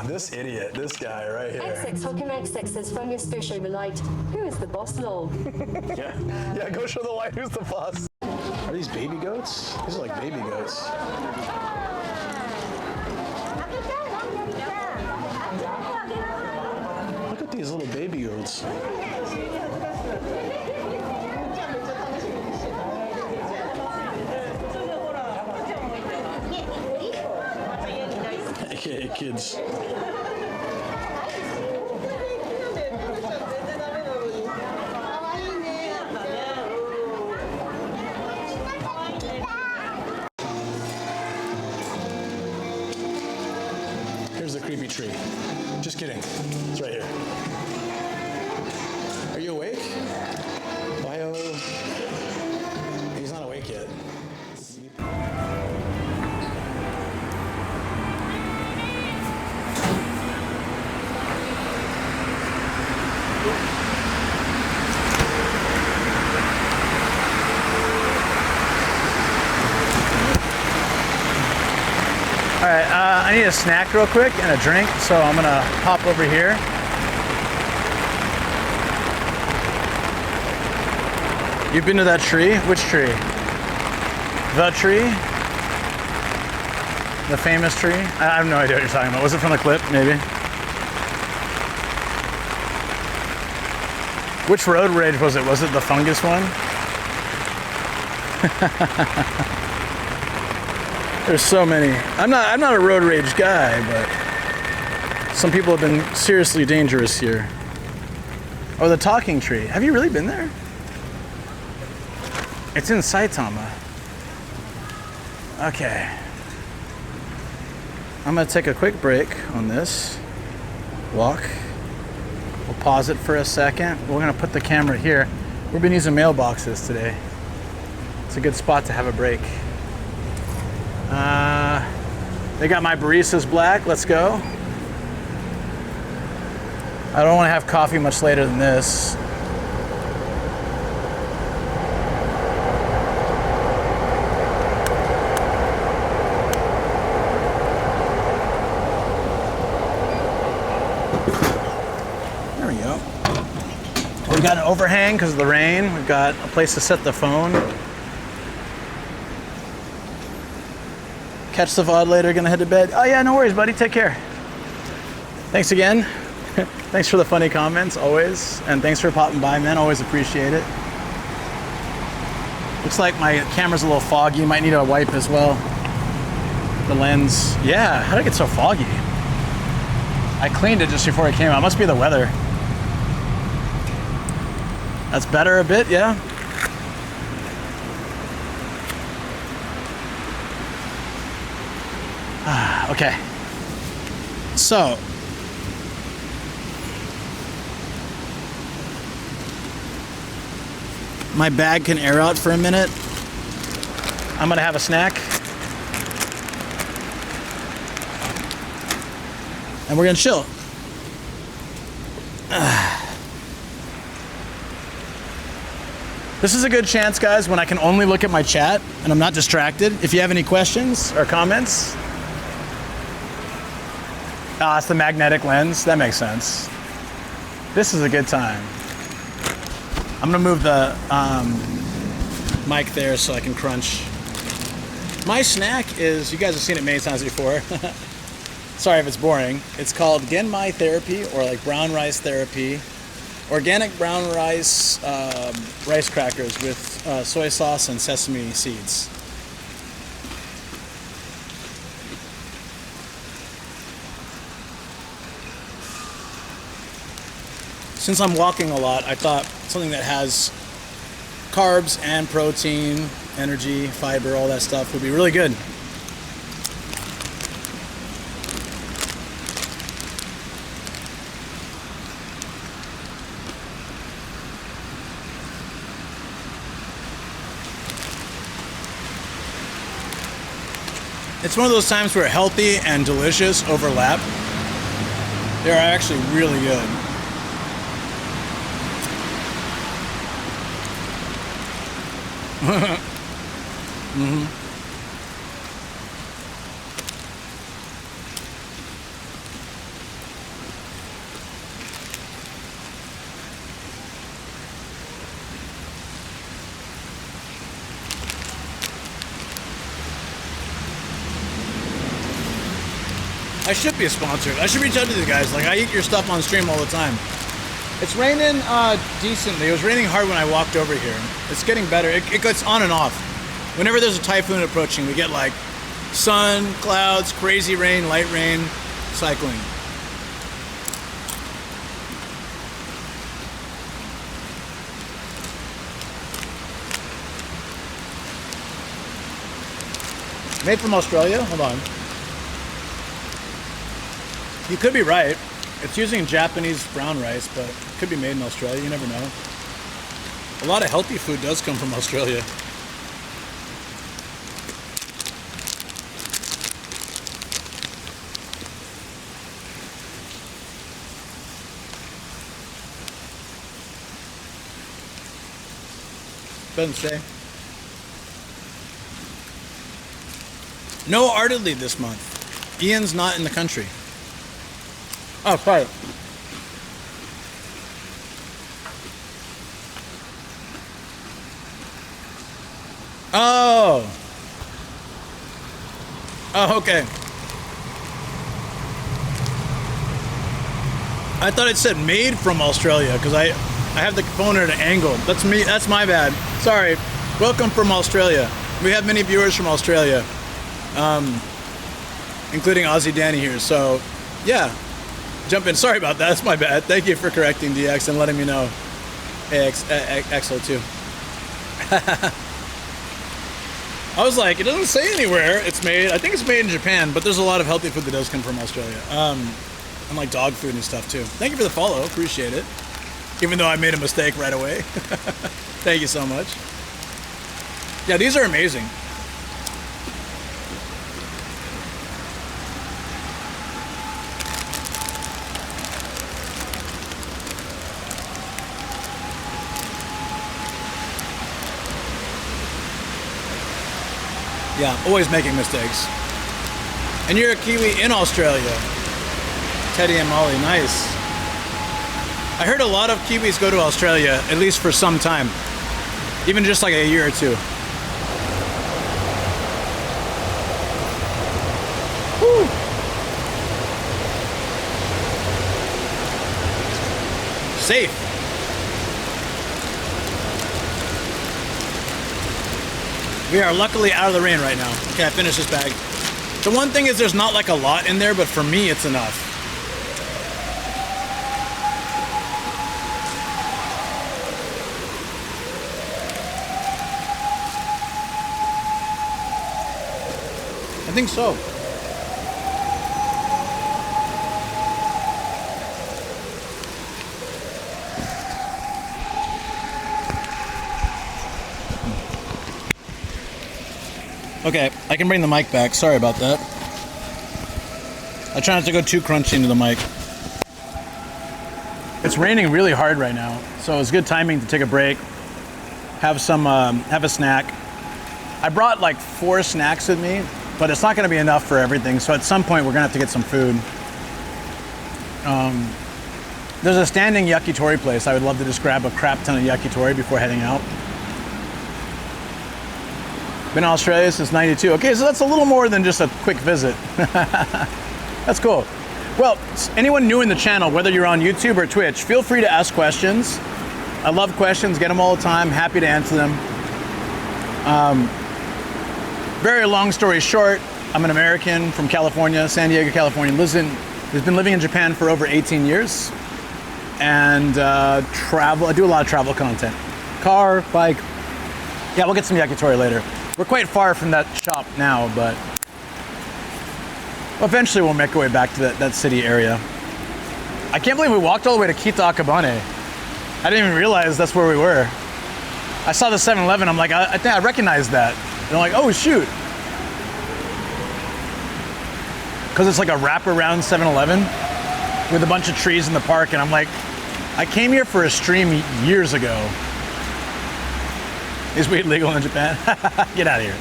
This idiot, this guy right here.
XX Hokum XX says fungus fish over light. Who is the boss, lol?
Yeah, go show the light who's the boss. Are these baby goats? These are like baby goats. Look at these little baby goats. Hey, kids. Here's the creepy tree. Just kidding. It's right here. Are you awake? Bio. He's not awake yet. All right, I need a snack real quick and a drink, so I'm gonna hop over here. You've been to that tree? Which tree? The tree? The famous tree? I have no idea what you're talking about. Was it from the clip, maybe? Which road rage was it? Was it the fungus one? There's so many. I'm not a road rage guy, but some people have been seriously dangerous here. Oh, the talking tree. Have you really been there? It's in Saitama. Okay. I'm gonna take a quick break on this walk. We'll pause it for a second. We're gonna put the camera here. We've been using mailboxes today. It's a good spot to have a break. They got my baristas black. Let's go. I don't want to have coffee much later than this. There we go. We've got an overhang because of the rain. We've got a place to set the phone. Catch the VOD later, gonna head to bed. Oh yeah, no worries, buddy, take care. Thanks again. Thanks for the funny comments, always. And thanks for popping by, man, always appreciate it. Looks like my camera's a little foggy, might need a wipe as well. The lens, yeah, how did it get so foggy? I cleaned it just before it came out. Must be the weather. That's better a bit, yeah? Okay. So, my bag can air out for a minute. I'm gonna have a snack. And we're gonna chill. This is a good chance, guys, when I can only look at my chat and I'm not distracted. If you have any questions or comments. Ah, it's the magnetic lens. That makes sense. This is a good time. I'm gonna move the mic there so I can crunch. My snack is, you guys have seen it many times before. Sorry if it's boring. It's called Genmai therapy, or like brown rice therapy. Organic brown rice rice crackers with soy sauce and sesame seeds. Since I'm walking a lot, I thought something that has carbs and protein, energy, fiber, all that stuff would be really good. It's one of those times where healthy and delicious overlap. They are actually really good. Mm-hmm. I should be sponsored. I should reach out to these guys. Like, I eat your stuff on stream all the time. It's raining decently. It was raining hard when I walked over here. It's getting better. It gets on and off. Whenever there's a typhoon approaching, we get like sun, clouds, crazy rain, light rain, cycling. Made from Australia? Hold on. You could be right. It's using Japanese brown rice, but it could be made in Australia. You never know. A lot of healthy food does come from Australia. Doesn't say. No Artedly this month. Ian's not in the country. Oh, sorry. Oh. Oh, okay. I thought it said made from Australia because I have the phone at an angle. That's me. That's my bad. Sorry. Welcome from Australia. We have many viewers from Australia, including Aussie Danny here. So, yeah. Jump in. Sorry about that. That's my bad. Thank you for correcting DX and letting me know. XO2. I was like, it doesn't say anywhere it's made. I think it's made in Japan, but there's a lot of healthy food that does come from Australia. And like dog food and stuff too. Thank you for the follow. Appreciate it. Even though I made a mistake right away. Thank you so much. Yeah, these are amazing. Yeah, always making mistakes. And you're a Kiwi in Australia. Teddy and Molly, nice. I heard a lot of Kiwis go to Australia, at least for some time. Even just like a year or two. Woo. Safe. We are luckily out of the rain right now. Okay, I finished this bag. The one thing is there's not like a lot in there, but for me it's enough. think so. Okay, I can bring the mic back. Sorry about that. I try not to go too crunchy into the mic. It's raining really hard right now, so it's good timing to take a break, have a snack. I brought like 4 snacks with me, but it's not going to be enough for everything. So at some point, we're going to have to get some food. There's a standing yakitori place. I would love to just grab a crap ton of yakitori before heading out. Been in Australia since '92. Okay, so that's a little more than just a quick visit. That's cool. Well, anyone new in the channel, whether you're on YouTube or Twitch, feel free to ask questions. I love questions, get them all the time, happy to answer them. Very long story short, I'm an American from California, San Diego, California. Has been living in Japan for over 18 years. And I do a lot of travel content. Car, bike. Yeah, we'll get some yakitori later. We're quite far from that shop now, but eventually we'll make our way back to that city area. I can't believe we walked all the way to Kita-Akabane. I didn't even realize that's where we were. I saw the 7-Eleven, I'm like, I think I recognized that. And I'm like, oh shoot. Because it's like a wraparound 7-Eleven with a bunch of trees in the park, and I'm like, I came here for a stream years ago. Is weed legal in Japan? Get out of here.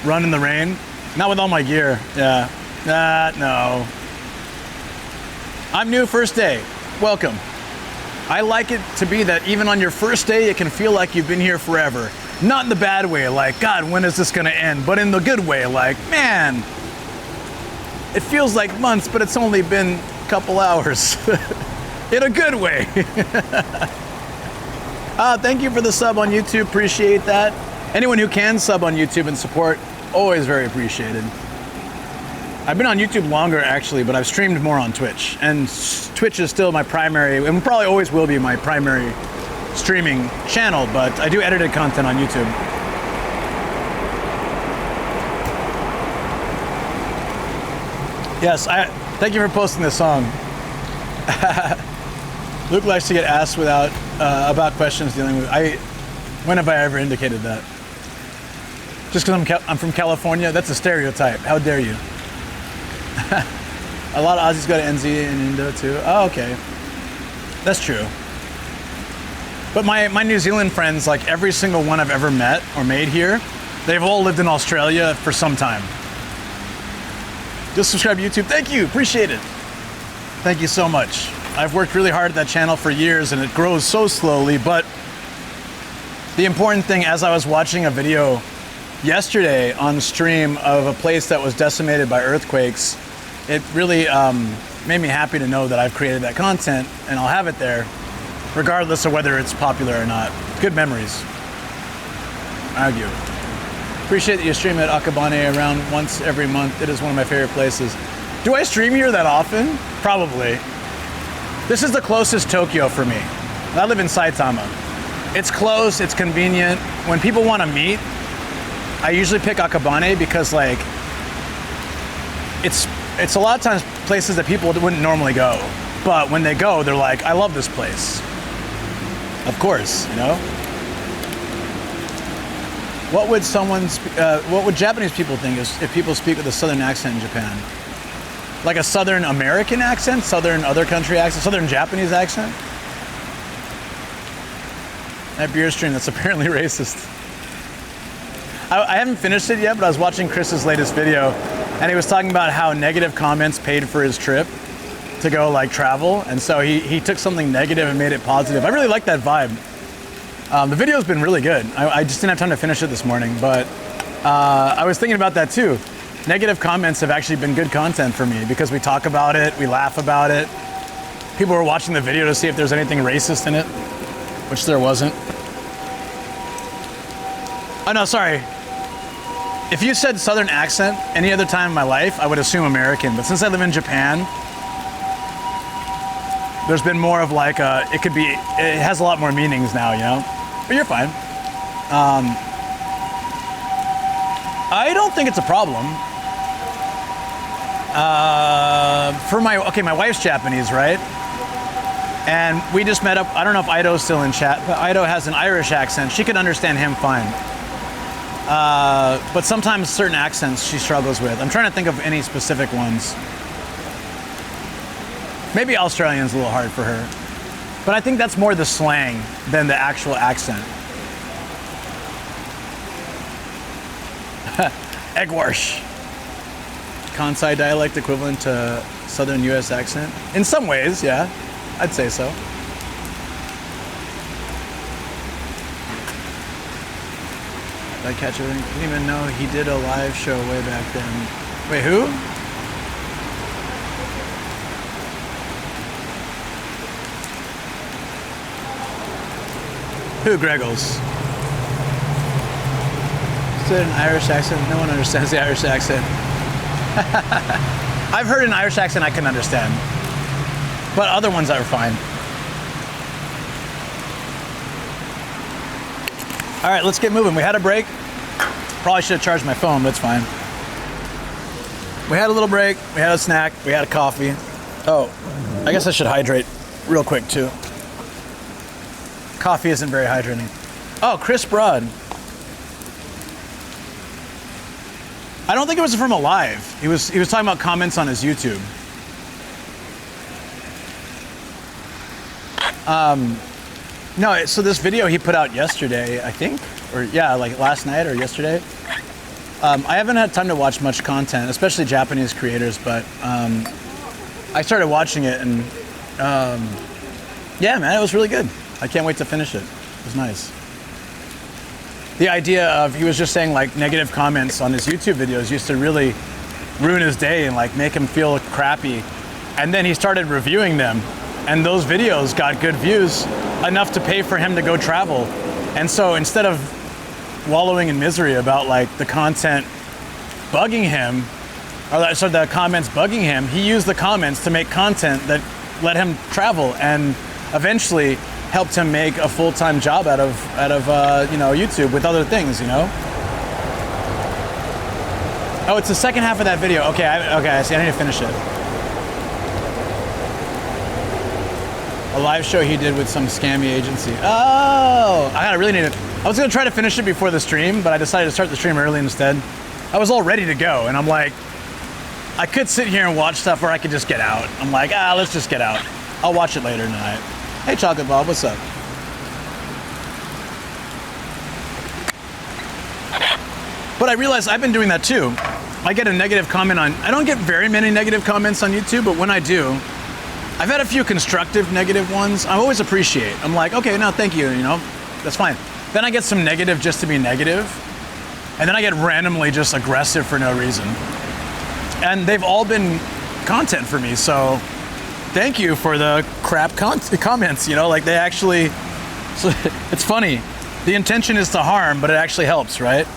Run in the rain? Not with all my gear. Yeah. No. I'm new, first day. Welcome. I like it to be that even on your first day, it can feel like you've been here forever. Not in the bad way, like, God, when is this gonna end? But in the good way, like, man, it feels like months, but it's only been a couple hours. In a good way. Thank you for the sub on YouTube, appreciate that. Anyone who can sub on YouTube and support, always very appreciated. I've been on YouTube longer actually, but I've streamed more on Twitch. And Twitch is still my primary, and probably always will be my primary streaming channel, but I do edited content on YouTube. Yes, thank you for posting this song. Luke likes to get asked about questions dealing with. When have I ever indicated that? Just because I'm from California, that's a stereotype. How dare you? A lot of Aussies go to NZ and Indo too. Oh, okay, that's true. But my New Zealand friends, like every single one I've ever met or made here, they've all lived in Australia for some time. Just subscribe to YouTube. Thank you, appreciate it. Thank you so much. I've worked really hard at that channel for years and it grows so slowly, but the important thing, as I was watching a video yesterday on stream of a place that was decimated by earthquakes, it really made me happy to know that I've created that content and I'll have it there, regardless of whether it's popular or not. Good memories. Argue. Appreciate that you stream at Akabane around once every month. It is one of my favorite places. Do I stream here that often? Probably. This is the closest Tokyo for me. I live in Saitama. It's close, it's convenient. When people want to meet, I usually pick Akabane because like, it's a lot of times places that people wouldn't normally go. But when they go, they're like, I love this place. Of course, you know? What would Japanese people think if people speak with a southern accent in Japan? Like a southern American accent, southern other country accent, southern Japanese accent? That beer stream, that's apparently racist. I haven't finished it yet, but I was watching Chris's latest video and he was talking about how negative comments paid for his trip to go like travel. And so he took something negative and made it positive. I really like that vibe. The video's been really good. I just didn't have time to finish it this morning, but I was thinking about that too. Negative comments have actually been good content for me because we talk about it, we laugh about it. People were watching the video to see if there's anything racist in it, which there wasn't. Oh no, sorry. If you said southern accent any other time in my life, I would assume American, but since I live in Japan, there's been more of like it has a lot more meanings now, you know? But you're fine. I don't think it's a problem. My wife's Japanese, right? And we just met up. I don't know if Ido's still in chat, but Ido has an Irish accent. She could understand him fine. But sometimes certain accents she struggles with. I'm trying to think of any specific ones. Maybe Australian's a little hard for her. But I think that's more the slang than the actual accent. Eggwash. Kansai dialect equivalent to Southern US accent? In some ways, yeah. I'd say so. Did I catch everything? Didn't even know he did a live show way back then. Wait, who? Who, Greggles? Said an Irish accent. No one understands the Irish accent. I've heard an Irish accent I can understand. But other ones are fine. All right, let's get moving. We had a break. Probably should have charged my phone, but it's fine. We had a little break. We had a snack. We had a coffee. Oh, I guess I should hydrate real quick too. Coffee isn't very hydrating. Oh, Chris Broad. I don't think it was from a live. He was talking about comments on his YouTube. No, so this video he put out yesterday, I think, or yeah, like last night or yesterday. I haven't had time to watch much content, especially Japanese creators, but I started watching it and yeah, man, it was really good. I can't wait to finish it. It was nice. The idea of, he was just saying like negative comments on his YouTube videos used to really ruin his day and like make him feel crappy. And then he started reviewing them. And those videos got good views, enough to pay for him to go travel. And so instead of wallowing in misery about like the content bugging him, or the comments bugging him, he used the comments to make content that let him travel and eventually helped him make a full-time job out of YouTube with other things, you know? Oh, it's the second half of that video. Okay, I see, I need to finish it. A live show he did with some scammy agency. Oh, I really need it. I was gonna try to finish it before the stream, but I decided to start the stream early instead. I was all ready to go, and I'm like, I could sit here and watch stuff, or I could just get out. I'm like, let's just get out. I'll watch it later tonight. Hey, Chocolate Bob, what's up? But I realized I've been doing that too. I get a negative comment I don't get very many negative comments on YouTube, but when I do, I've had a few constructive negative ones. I always appreciate. I'm like, okay, no, thank you, that's fine. Then I get some negative just to be negative, and then I get randomly just aggressive for no reason. And they've all been content for me, so thank you for the crap comments, like they actually, so it's funny. The intention is to harm, but it actually helps, right?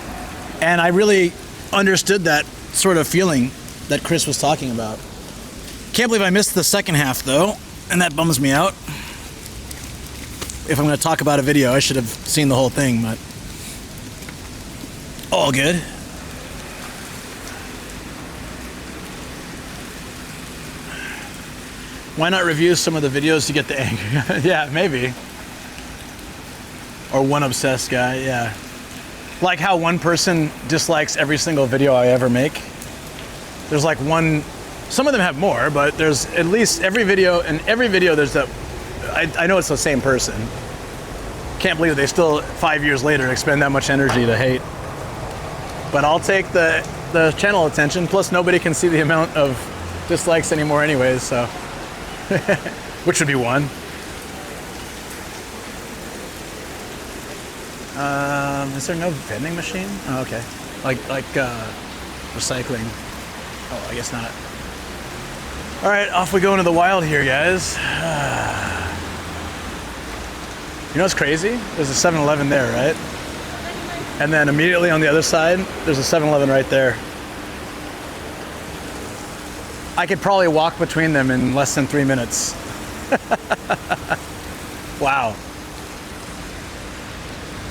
And I really understood that sort of feeling that Chris was talking about. Can't believe I missed the second half though, and that bums me out. If I'm gonna talk about a video, I should have seen the whole thing, but all good. Why not review some of the videos to get the anger? Yeah, maybe. Or one obsessed guy, yeah. Like how one person dislikes every single video I ever make. There's like one, some of them have more, but there's at least every video there's that, I know it's the same person. Can't believe they still 5 years later expend that much energy to hate. But I'll take the channel attention, plus nobody can see the amount of dislikes anymore anyways, so. Which would be one. Is there no vending machine? Oh, okay. Like recycling. Oh, I guess not. All right, off we go into the wild here, guys. You know what's crazy? There's a 7-Eleven there, right? And then immediately on the other side, there's a 7-Eleven right there. I could probably walk between them in less than 3 minutes. Wow.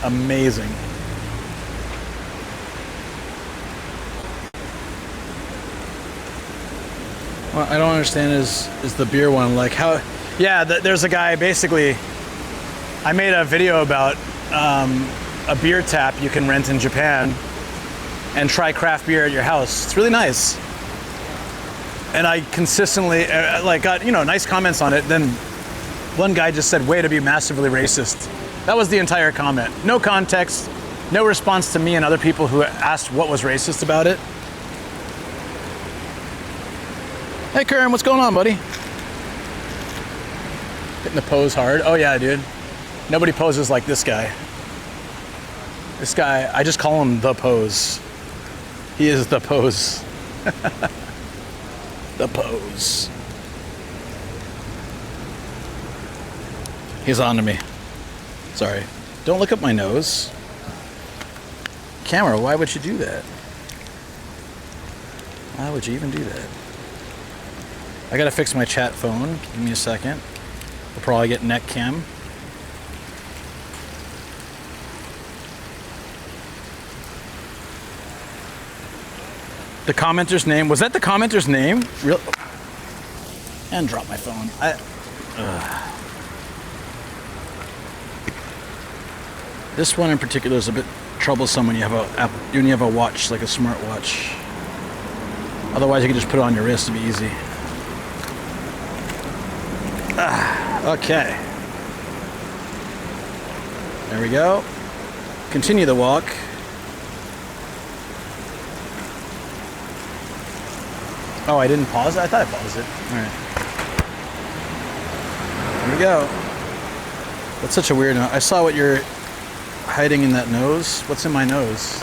Amazing. What I don't understand is the beer one. Like how? Yeah, there's a guy. Basically, I made a video about a beer tap you can rent in Japan and try craft beer at your house. It's really nice. And I consistently got nice comments on it. Then one guy just said, "Way to be massively racist." That was the entire comment. No context, no response to me and other people who asked what was racist about it. Hey Kern, what's going on, buddy? Hitting the pose hard. Oh yeah, dude. Nobody poses like this guy. This guy, I just call him the pose. He is the pose. The pose. He's on to me. Sorry. Don't look up my nose. Camera, why would you do that? Why would you even do that? I gotta fix my chat phone. Give me a second. We'll probably get neck cam. The commenter's name, was that the commenter's name? Real? And drop my phone. This one in particular is a bit troublesome when you have a watch, like a smart watch. Otherwise you can just put it on your wrist, it'd be easy. Okay. There we go. Continue the walk. Oh, I didn't pause it? I thought I paused it. Alright. There we go. That's such a weird note. I saw what you're hiding in that nose. What's in my nose?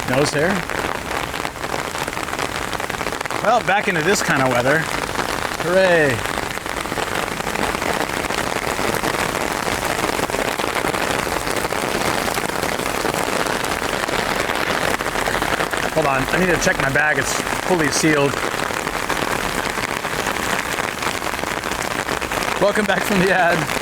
Nose hair? Well, back into this kind of weather. Hooray. Hold on, I need to check my bag. It's fully sealed. Welcome back from the ad.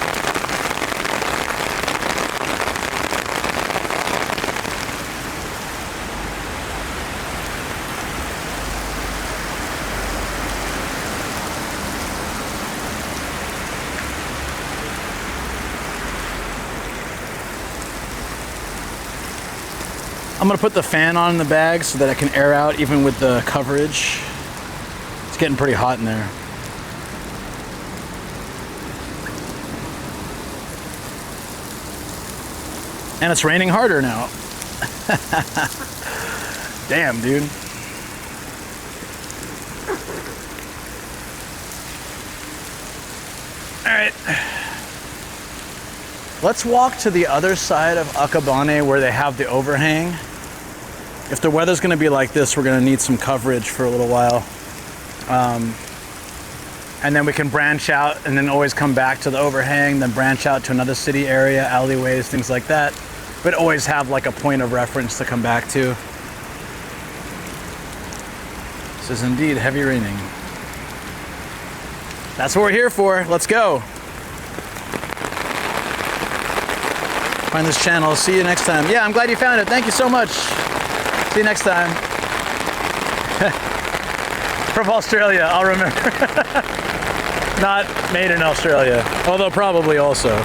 I'm gonna put the fan on in the bag so that I can air out even with the coverage. It's getting pretty hot in there. And it's raining harder now. Damn, dude. All right. Let's walk to the other side of Akabane where they have the overhang. If the weather's gonna be like this, we're gonna need some coverage for a little while. And then we can branch out and then always come back to the overhang, then branch out to another city area, alleyways, things like that. But always have like a point of reference to come back to. This is indeed heavy raining. That's what we're here for. Let's go. Find this channel. See you next time. Yeah, I'm glad you found it. Thank you so much. See you next time. From Australia, I'll remember. Not made in Australia, although probably also.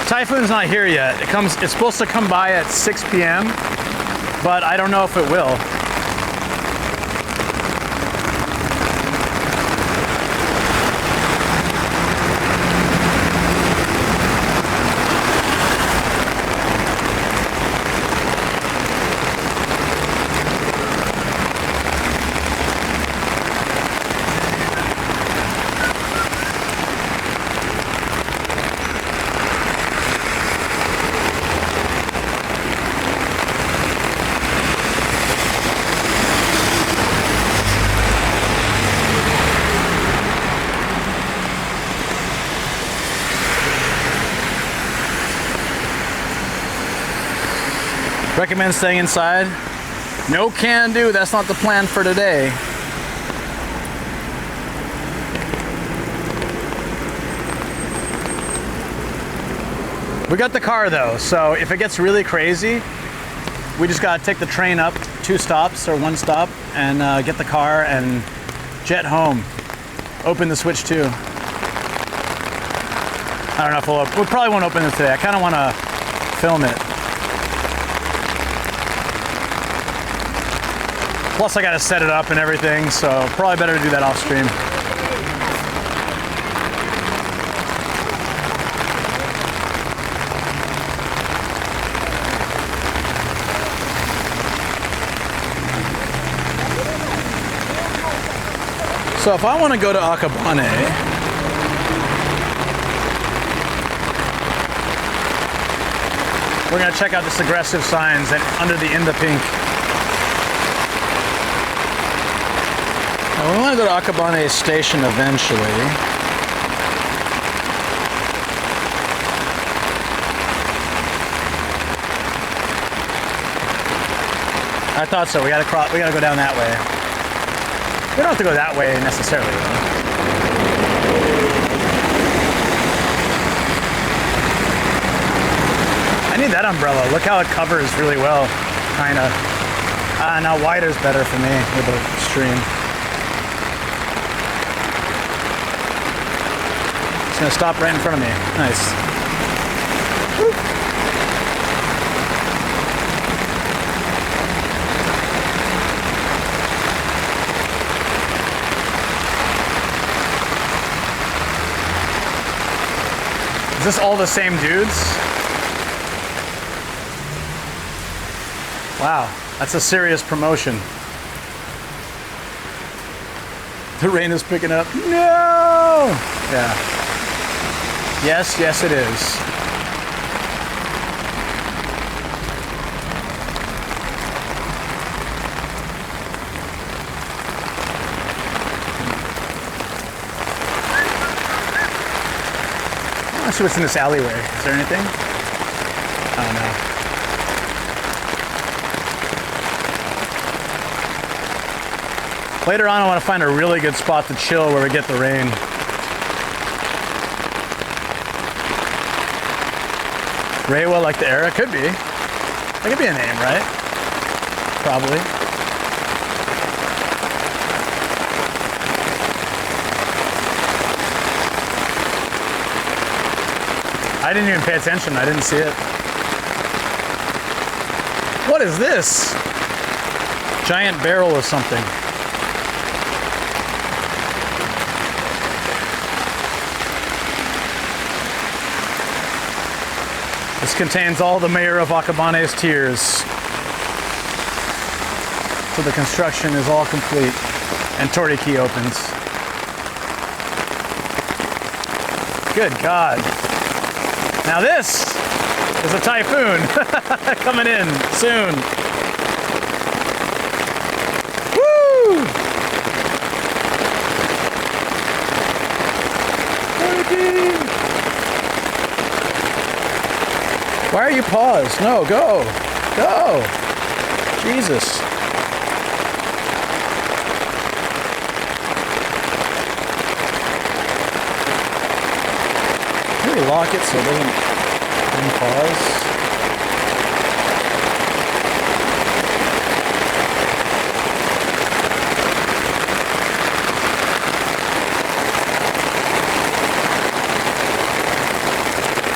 Typhoon's not here yet. It's supposed to come by at 6 p.m., but I don't know if it will. Recommend staying inside? No can do, that's not the plan for today. We got the car though, so if it gets really crazy, we just gotta take the train up 2 stops or 1 stop and get the car and jet home. Open the Switch 2. I don't know if we probably won't open it today. I kind of want to film it. Plus I got to set it up and everything, so probably better to do that off stream. So if I want to go to Akabane, we're going to check out this aggressive signs and under the in the pink. Now we want to go to Akabane station eventually. I thought so. We got to go down that way. We don't have to go that way necessarily, though. I need that umbrella. Look how it covers really well, kind of. Now wider's better for me with the stream. It's gonna stop right in front of me. Nice. Woo. Is this all the same dudes? Wow, that's a serious promotion. The rain is picking up. No! Yeah. Yes, yes it is. I'm not sure what's in this alleyway. Is there anything? I don't know. Later on, I want to find a really good spot to chill where we get the rain. Reiwa, like the era? Could be. That could be a name, right? Probably. I didn't even pay attention. I didn't see it. What is this? Giant barrel of something. This contains all the mayor of Akabane's tears. So the construction is all complete. And Toriki opens. Good God. Now this is a typhoon coming in soon. Woo! Why are you paused? No, go. Go. Jesus. Can we lock it so it doesn't unpause?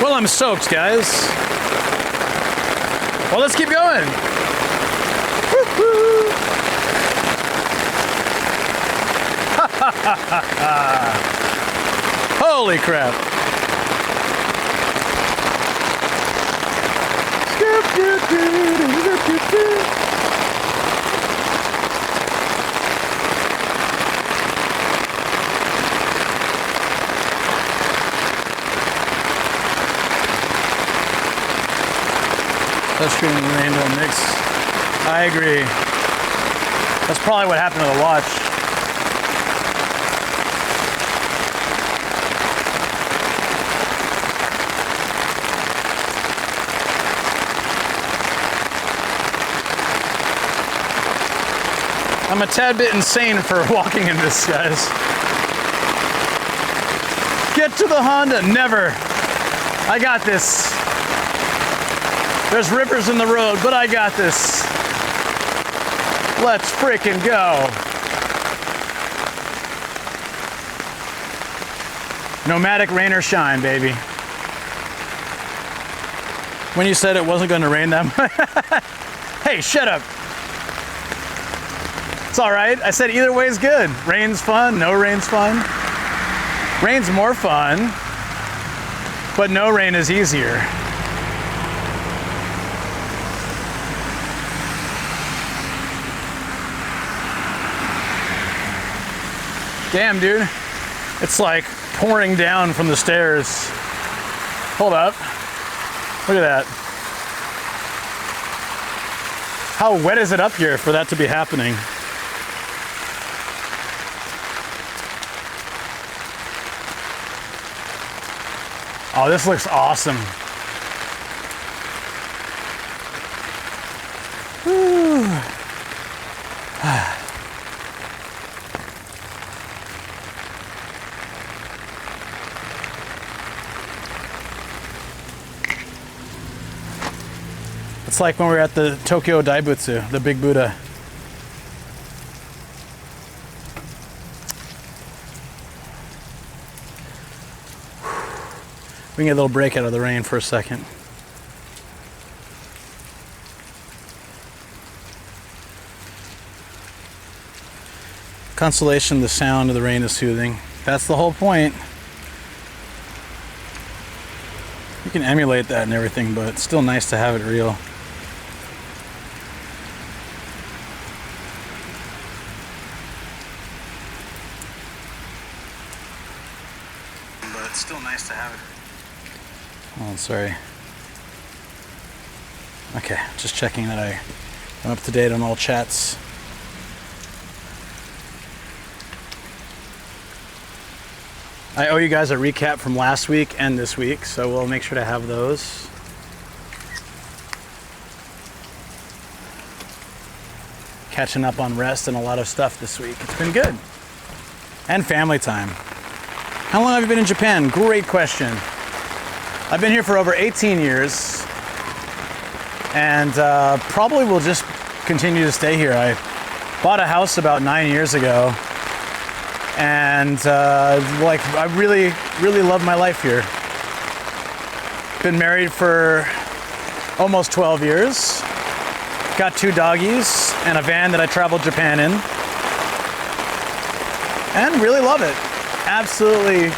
Well, I'm soaked, guys. Well, let's keep going. Woo-hoo. Holy crap. Touchscreen and rainbow mix. I agree. That's probably what happened to the watch. I'm a tad bit insane for walking in this, guys. Get to the Honda. Never. I got this. There's rivers in the road, but I got this. Let's freaking go. Nomadic rain or shine, baby. When you said it wasn't going to rain that much. Hey, shut up. It's all right. I said either way is good. Rain's fun, no rain's fun. Rain's more fun, but no rain is easier. Damn, dude. It's like pouring down from the stairs. Hold up. Look at that. How wet is it up here for that to be happening? Oh, this looks awesome. Whew. It's like when we were at the Tokyo Daibutsu, the big Buddha. We can get a little break out of the rain for a second. Consolation, the sound of the rain is soothing. That's the whole point. You can emulate that and everything, but it's still nice to have it real. But it's still nice to have it. Oh, sorry. Okay, just checking that I'm up to date on all chats. I owe you guys a recap from last week and this week, so we'll make sure to have those. Catching up on rest and a lot of stuff this week. It's been good. And family time. How long have you been in Japan? Great question. I've been here for over 18 years, and probably will just continue to stay here. I bought a house about 9 years ago, and I really love my life here. Been married for almost 12 years. Got 2 doggies and a van that I traveled Japan in, and really love it. Absolutely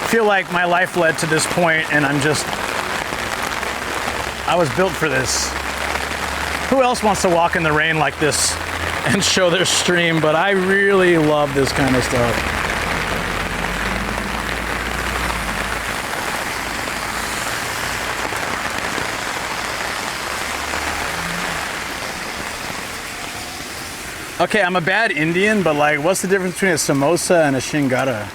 feel like my life led to this point, and I was built for this. Who else wants to walk in the rain like this and show their stream? But I really love this kind of stuff. Okay, I'm a bad Indian, but like, what's the difference between a samosa and a shingara?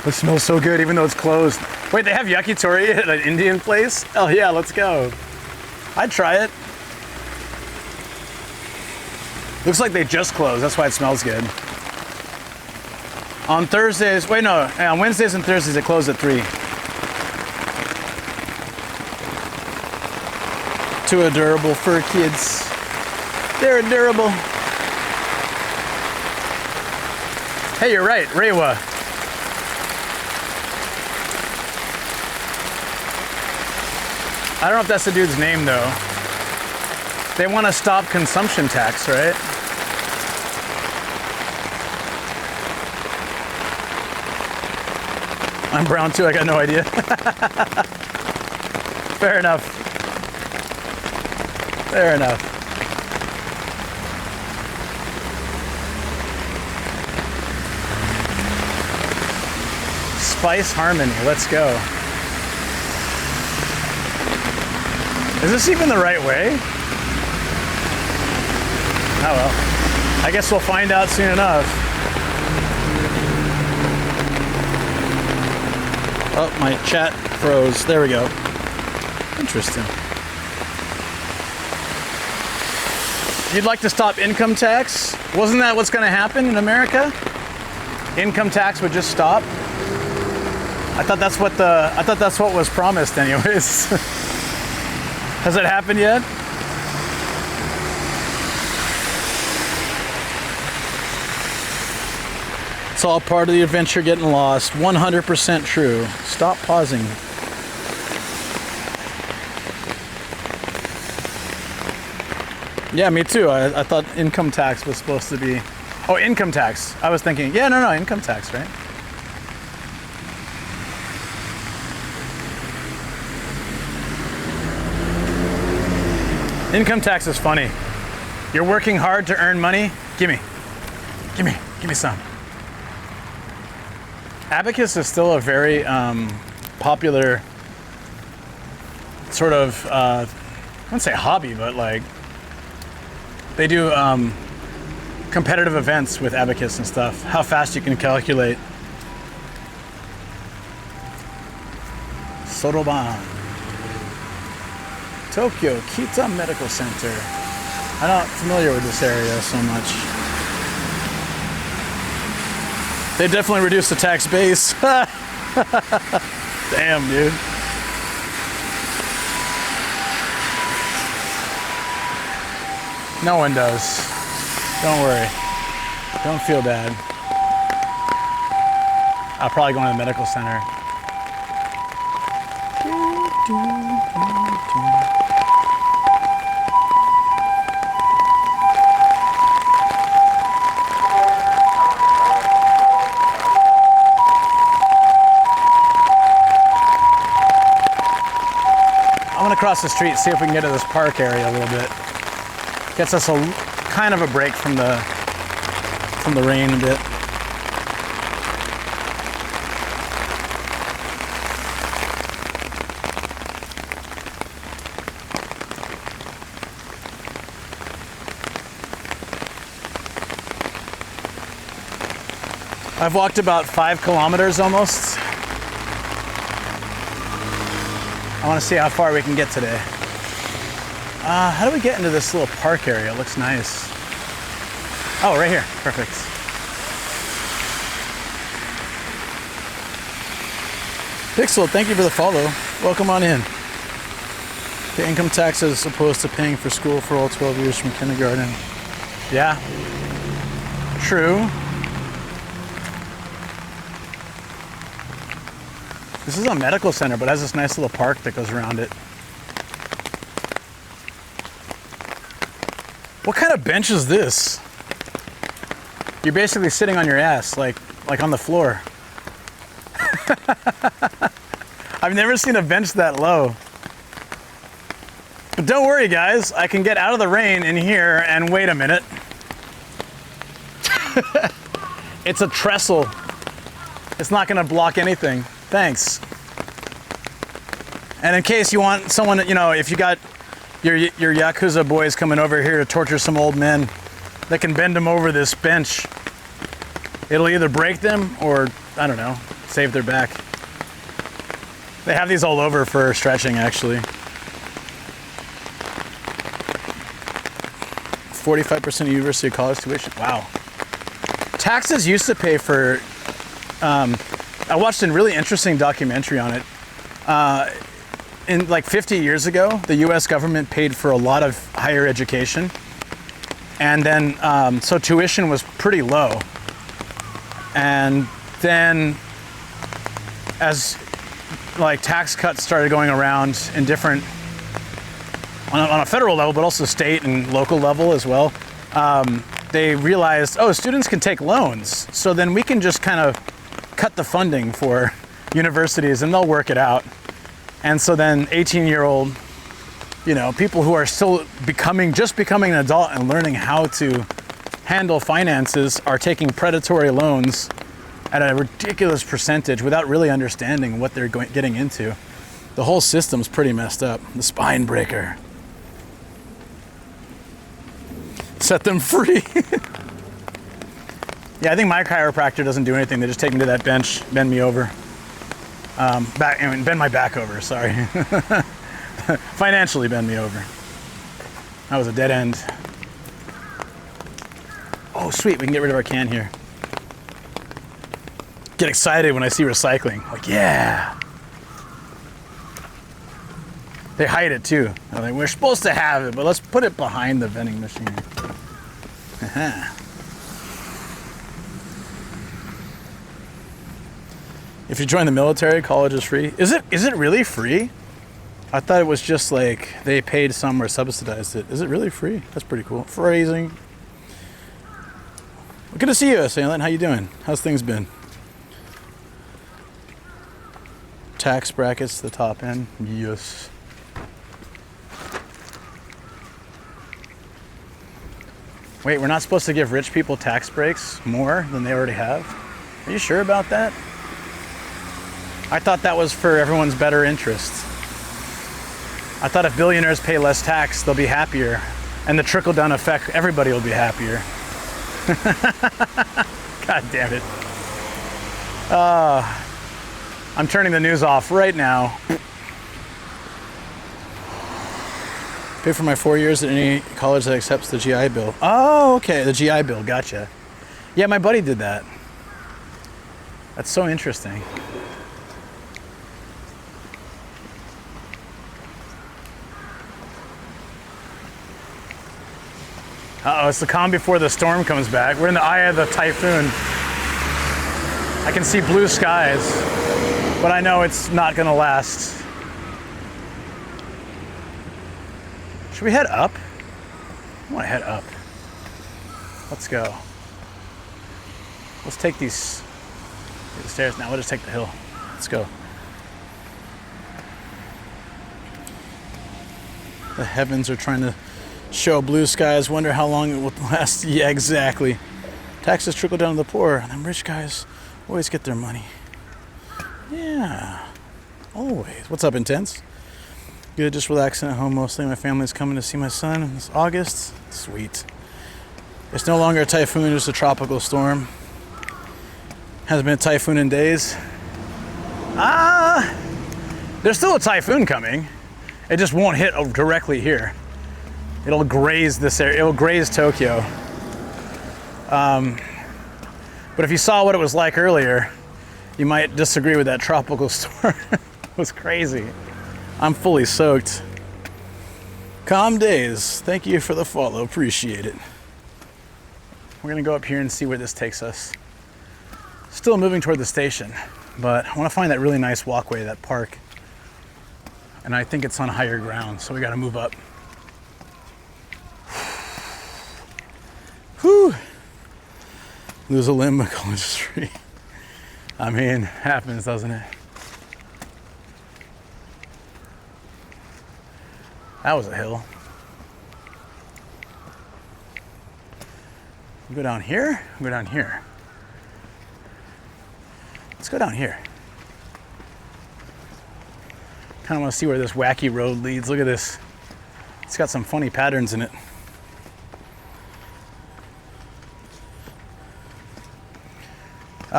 It smells so good, even though it's closed. Wait, they have yakitori at an Indian place? Oh yeah, let's go. I'd try it. Looks like they just closed, that's why it smells good. On Thursdays, wait no, on Wednesdays and Thursdays they close at 3. 2 adorable fur kids. They're adorable. Hey, you're right, Reiwa. I don't know if that's the dude's name though. They want to stop consumption tax, right? I'm brown too, I got no idea. Fair enough. Fair enough. Spice Harmony, let's go. Is this even the right way? Oh well. I guess we'll find out soon enough. Oh, my chat froze. There we go. Interesting. You'd like to stop income tax? Wasn't that what's going to happen in America? Income tax would just stop. I thought that's what was promised, anyways. Has it happened yet? It's all part of the adventure getting lost. 100% true. Stop pausing. Yeah, me too. I thought income tax was supposed to be... Oh, income tax. I was thinking, yeah, no, income tax, right? Income tax is funny. You're working hard to earn money. Give me some. Abacus is still a very popular sort of, I wouldn't say hobby, but like, they do competitive events with abacus and stuff. How fast you can calculate. Soroban. Tokyo Kita Medical Center. I'm not familiar with this area so much. They definitely reduced the tax base. Damn, dude. No one does. Don't worry. Don't feel bad. I'll probably go to the medical center. I'm gonna cross the street, see if we can get to this park area a little bit. Gets us a kind of a break from the rain a bit. I've walked about 5 kilometers almost. I want to see how far we can get today. How do we get into this little park area? It looks nice. Oh, right here. Perfect. Pixel, thank you for the follow. Welcome on in. The income tax is opposed to paying for school for all 12 years from kindergarten. Yeah. True. This is a medical center, but it has this nice little park that goes around it. What kind of bench is this? You're basically sitting on your ass, like on the floor. I've never seen a bench that low. But don't worry, guys. I can get out of the rain in here and wait a minute. It's a trestle. It's not gonna block anything. Thanks. And in case you want someone, you know, if you got your Yakuza boys coming over here to torture some old men, they can bend them over this bench. It'll either break them or, I don't know, save their back. They have these all over for stretching, actually. 45% university college tuition. Wow. Taxes used to pay for, I watched a really interesting documentary on it. In like 50 years ago, the US government paid for a lot of higher education. And then, so tuition was pretty low. And then as like tax cuts started going around in different, on a federal level, but also state and local level as well, they realized, oh, students can take loans. So then we can just kind of cut the funding for universities and they'll work it out. And so then 18-year-old, you know, people who are still just becoming an adult and learning how to handle finances are taking predatory loans at a ridiculous percentage without really understanding what they're getting into. The whole system's pretty messed up. The spine breaker. Set them free. Yeah, I think my chiropractor doesn't do anything. They just take me to that bench, bend me over. Bend my back over, sorry. Financially bend me over. That was a dead end. Oh, sweet, we can get rid of our can here. Get excited when I see recycling. Like, yeah. They hide it too. I'm like, we're supposed to have it, but let's put it behind the vending machine. Uh-huh. If you join the military, college is free. Is it really free? I thought it was just like they paid some or subsidized it. Is it really free? That's pretty cool. Phrasing. Well, good to see you, Assailant. How you doing? How's things been? Tax brackets, the top end. Yes. Wait, we're not supposed to give rich people tax breaks more than they already have? Are you sure about that? I thought that was for everyone's better interest. I thought if billionaires pay less tax, they'll be happier. And the trickle-down effect, everybody will be happier. God damn it. I'm turning the news off right now. Pay for my 4 years at any college that accepts the GI Bill. Oh, okay, the GI Bill, gotcha. Yeah, my buddy did that. That's so interesting. Uh-oh, it's the calm before the storm comes back. We're in the eye of the typhoon. I can see blue skies, but I know it's not gonna last. Should we head up? I wanna head up. Let's go. Let's take these stairs now. We'll just take the hill. Let's go. The heavens are trying to show blue skies. Wonder how long it will last. Yeah, exactly. Taxes trickle down to the poor. Them rich guys always get their money. Yeah, always. What's up, Intense? Good, just relaxing at home mostly. My family's coming to see my son this August. Sweet. It's no longer a typhoon, just a tropical storm. Hasn't been a typhoon in days. There's still a typhoon coming. It just won't hit directly here. It'll graze this area. It'll graze Tokyo. But if you saw what it was like earlier, you might disagree with that tropical storm. It was crazy. I'm fully soaked. Calm days. Thank you for the follow. Appreciate it. We're gonna go up here and see where this takes us. Still moving toward the station, but I want to find that really nice walkway, that park. And I think it's on higher ground, so we got to move up. Whew. Lose a limb, a college is free. I mean, happens, doesn't it? That was a hill. We go down here, we go down here. Let's go down here. Kind of want to see where this wacky road leads. Look at this. It's got some funny patterns in it.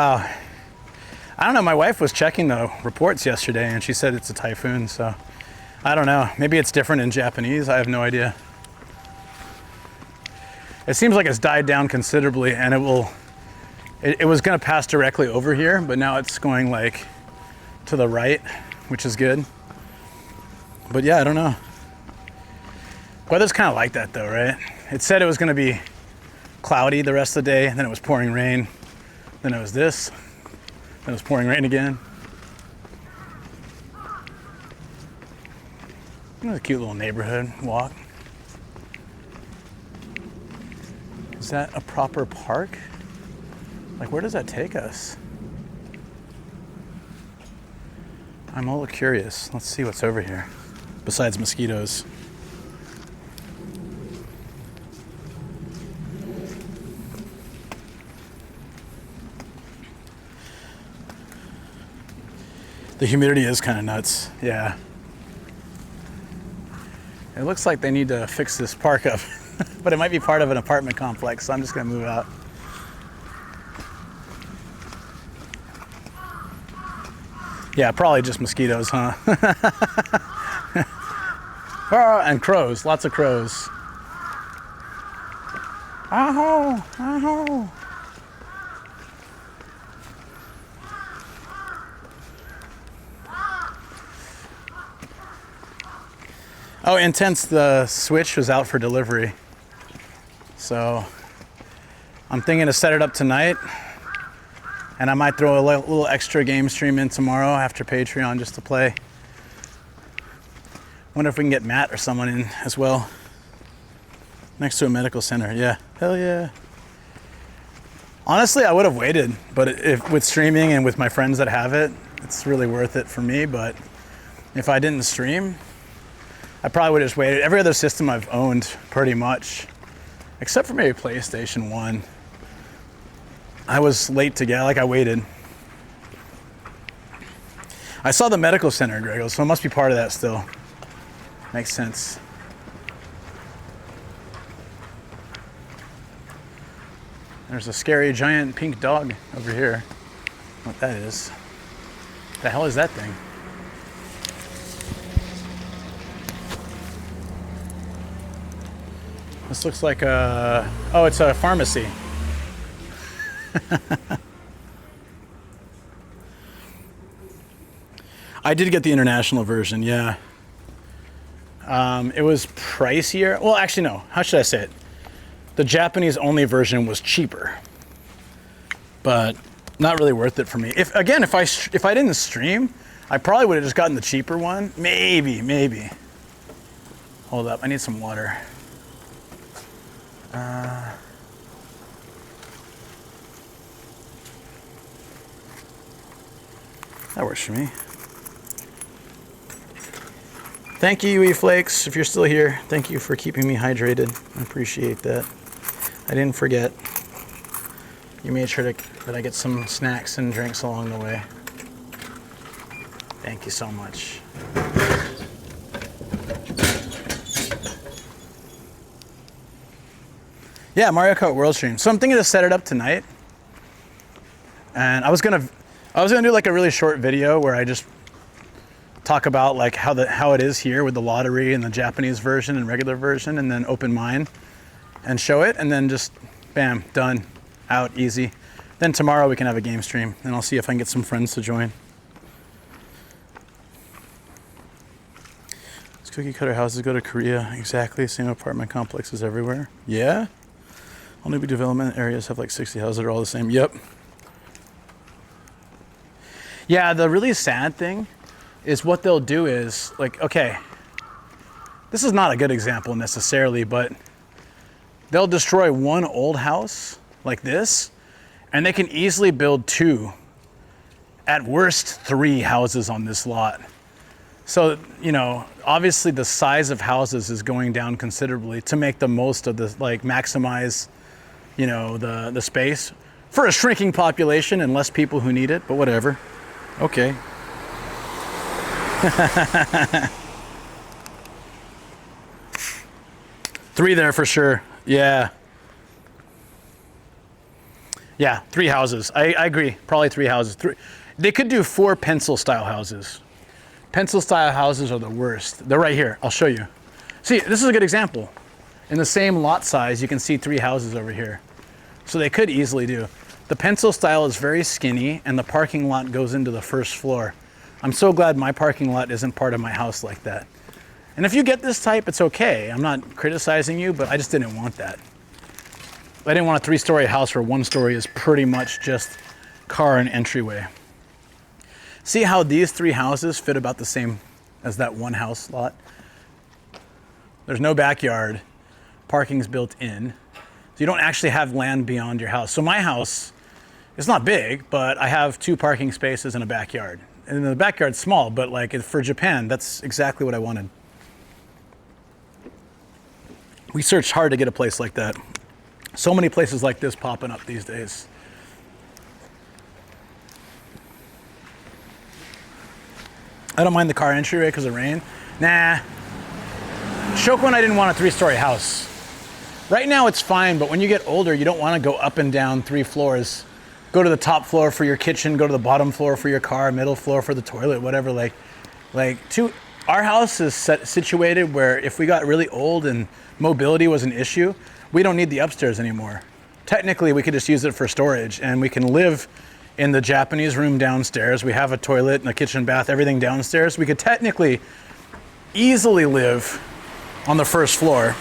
I don't know. My wife was checking the reports yesterday and she said it's a typhoon, so I don't know. Maybe it's different in Japanese. I have no idea. It seems like it's died down considerably and it was going to pass directly over here, but now it's going like to the right, which is good. But yeah, I don't know. Weather's kind of like that though, right? It said it was going to be cloudy the rest of the day, and then it was pouring rain. Then it was this, then it was pouring rain again. It was a cute little neighborhood walk. Is that a proper park? Like, where does that take us? I'm a little curious. Let's see what's over here, besides mosquitoes. The humidity is kind of nuts, yeah. It looks like they need to fix this park up, but it might be part of an apartment complex, so I'm just gonna move out. Yeah, probably just mosquitoes, huh? And crows, lots of crows. Aho, aho. Oh, Intense, the Switch was out for delivery. So I'm thinking to set it up tonight. And I might throw a little extra game stream in tomorrow after Patreon just to play. Wonder if we can get Matt or someone in as well. Next to a medical center, yeah. Hell yeah. Honestly, I would have waited, but if with streaming and with my friends that have it, it's really worth it for me. But if I didn't stream, I probably would have just waited. Every other system I've owned pretty much, except for maybe PlayStation 1. I was late to get, like I waited. I saw the medical center, Grego, so it must be part of that still. Makes sense. There's a scary giant pink dog over here. What that is. The hell is that thing? This looks like a, oh, it's a pharmacy. I did get the international version, yeah. It was pricier. Well, actually, no. How should I say it? The Japanese only version was cheaper, but not really worth it for me. If I didn't stream, I probably would have just gotten the cheaper one. Maybe. Hold up, I need some water. That works for me. Thank you, UE Flakes, if you're still here. Thank you for keeping me hydrated. I appreciate that. I didn't forget. You made sure that I get some snacks and drinks along the way. Thank you so much. Yeah, Mario Kart World Stream. So I'm thinking to set it up tonight. And I was gonna do like a really short video where I just talk about like how it is here with the lottery and the Japanese version and regular version, and then open mine and show it, and then just bam, done, out, easy. Then tomorrow we can have a game stream, and I'll see if I can get some friends to join. These cookie cutter houses go to Korea. Exactly, same apartment complexes everywhere. Yeah? All new development areas have like 60 houses that are all the same. Yep. Yeah, the really sad thing is what they'll do is, like, okay, this is not a good example necessarily, but they'll destroy one old house like this, and they can easily build 2, at worst 3 houses on this lot. So, you know, obviously the size of houses is going down considerably to make the most of this, like maximize, you know, the space for a shrinking population and less people who need it, but whatever. Okay. 3 there for sure. Yeah. Yeah, 3 houses. I agree. Probably 3 houses. They could do 4 pencil style houses. Pencil style houses are the worst. They're right here. I'll show you. See, this is a good example. In the same lot size, you can see 3 houses over here. So they could easily do. The pencil style is very skinny, and the parking lot goes into the first floor. I'm so glad my parking lot isn't part of my house like that. And if you get this type, it's okay. I'm not criticizing you, but I just didn't want that. I didn't want a 3-story house where 1 story is pretty much just car and entryway. See how these 3 houses fit about the same as that 1 house lot? There's no backyard, parking's built in. So you don't actually have land beyond your house. So my house, it's not big, but I have 2 parking spaces and a backyard. And the backyard's small, but like for Japan, that's exactly what I wanted. We searched hard to get a place like that. So many places like this popping up these days. I don't mind the car entryway because of rain. Nah. Shoko and I didn't want a 3-story house. Right now it's fine, but when you get older, you don't want to go up and down 3 floors. Go to the top floor for your kitchen, go to the bottom floor for your car, middle floor for the toilet, whatever. Like Our house is situated where if we got really old and mobility was an issue, we don't need the upstairs anymore. Technically, we could just use it for storage, and we can live in the Japanese room downstairs. We have a toilet and a kitchen, bath, everything downstairs. We could technically easily live on the first floor.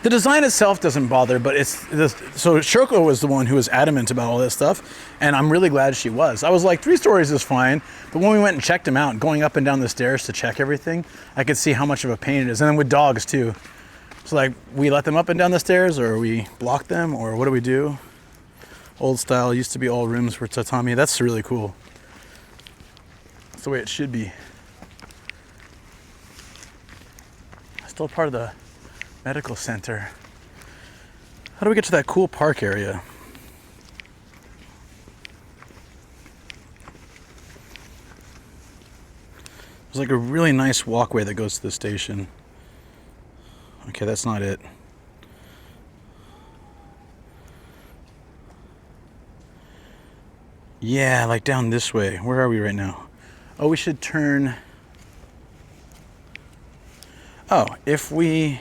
The design itself doesn't bother, but so Shoko was the one who was adamant about all this stuff, and I'm really glad she was. I was like, 3 stories is fine, but when we went and checked them out, going up and down the stairs to check everything, I could see how much of a pain it is. And then with dogs too. So like, we let them up and down the stairs, or we block them, or what do we do? Old style, used to be all rooms were tatami. That's really cool. That's the way it should be. Still part of the medical center. How do we get to that cool park area? There's like a really nice walkway that goes to the station. Okay, that's not it. Yeah, like down this way. Where are we right now? Oh, we should turn. Oh, if we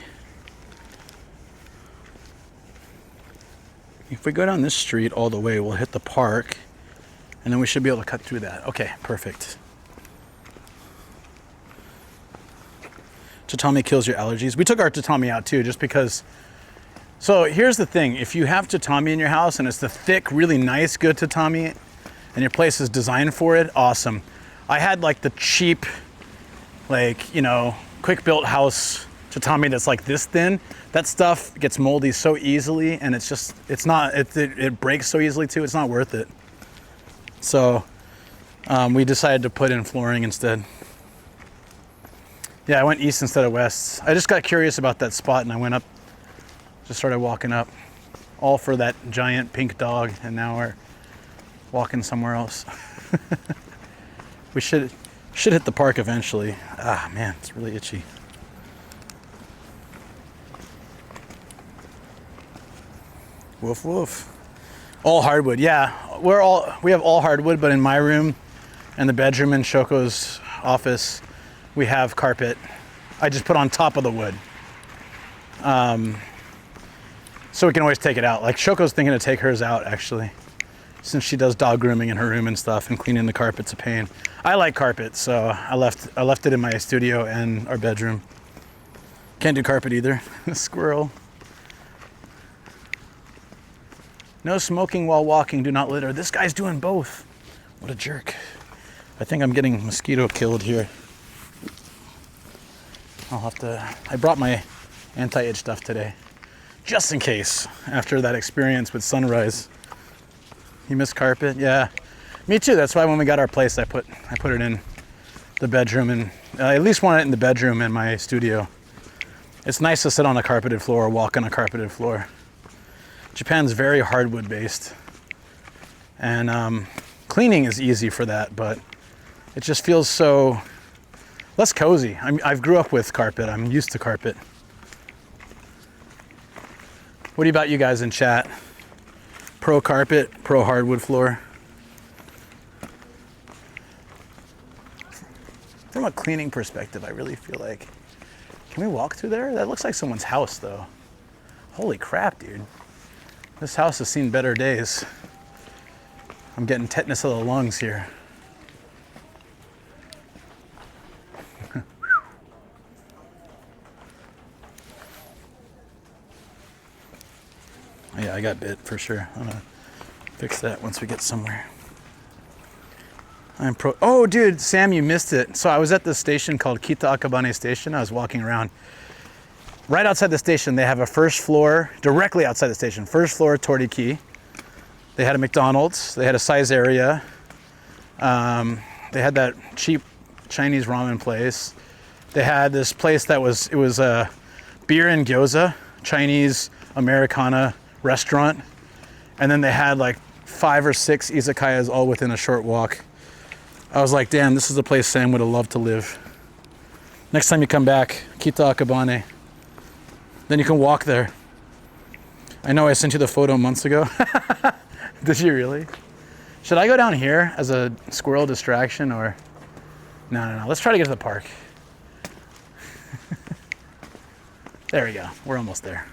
go down this street all the way, we'll hit the park, and then we should be able to cut through that. Okay, perfect. Tatami kills your allergies. We took our tatami out too, just because. So here's the thing. If you have tatami in your house and it's the thick, really nice, good tatami, and your place is designed for it, awesome. I had like the cheap, like, you know, quick-built house tatami that's like this thin. That stuff gets moldy so easily, and it breaks so easily too. It's not worth it. So we decided to put in flooring instead. Yeah, I went east instead of west. I just got curious about that spot, and I went up, just started walking up, all for that giant pink dog, and now we're walking somewhere else. We should hit the park eventually. Ah, man, it's really itchy. Woof, woof. All hardwood, yeah. We have all hardwood, but in my room and the bedroom in Shoko's office, we have carpet. I just put on top of the wood. So we can always take it out. Like Shoko's thinking to take hers out, actually, since she does dog grooming in her room and stuff, and cleaning the carpet's a pain. I like carpet, so I left it in my studio and our bedroom. Can't do carpet either. Squirrel. No smoking while walking, do not litter. This guy's doing both. What a jerk. I think I'm getting mosquito killed here. I brought my anti-itch stuff today, just in case, after that experience with Sunrise. You miss carpet? Yeah, me too. That's why when we got our place, I put it in the bedroom, and I at least want it in the bedroom in my studio. It's nice to sit on a carpeted floor or walk on a carpeted floor. Japan's very hardwood based, and cleaning is easy for that, but it just feels so less cozy. I've grew up with carpet. I'm used to carpet. What about you guys in chat? Pro carpet, pro hardwood floor? From a cleaning perspective, I really feel like, can we walk through there? That looks like someone's house though. Holy crap, dude. This house has seen better days. I'm getting tetanus of the lungs here. Yeah, I got bit for sure. I'm gonna fix that once we get somewhere. Oh, dude, Sam, you missed it. So I was at this station called Kita-Akabane station. I was walking around. Right outside the station, they have a first floor, directly outside the station, first floor Toriki. They had a McDonald's. They had a size area. They had that cheap Chinese ramen place. They had this place that was a beer and gyoza, Chinese Americana restaurant. And then they had like 5 or 6 izakayas all within a short walk. I was like, damn, this is a place Sam would have loved to live. Next time you come back, Kita-Akabane. Then you can walk there. I know I sent you the photo months ago. Did you really? Should I go down here as a squirrel distraction, or No. Let's try to get to the park. There we go. We're almost there.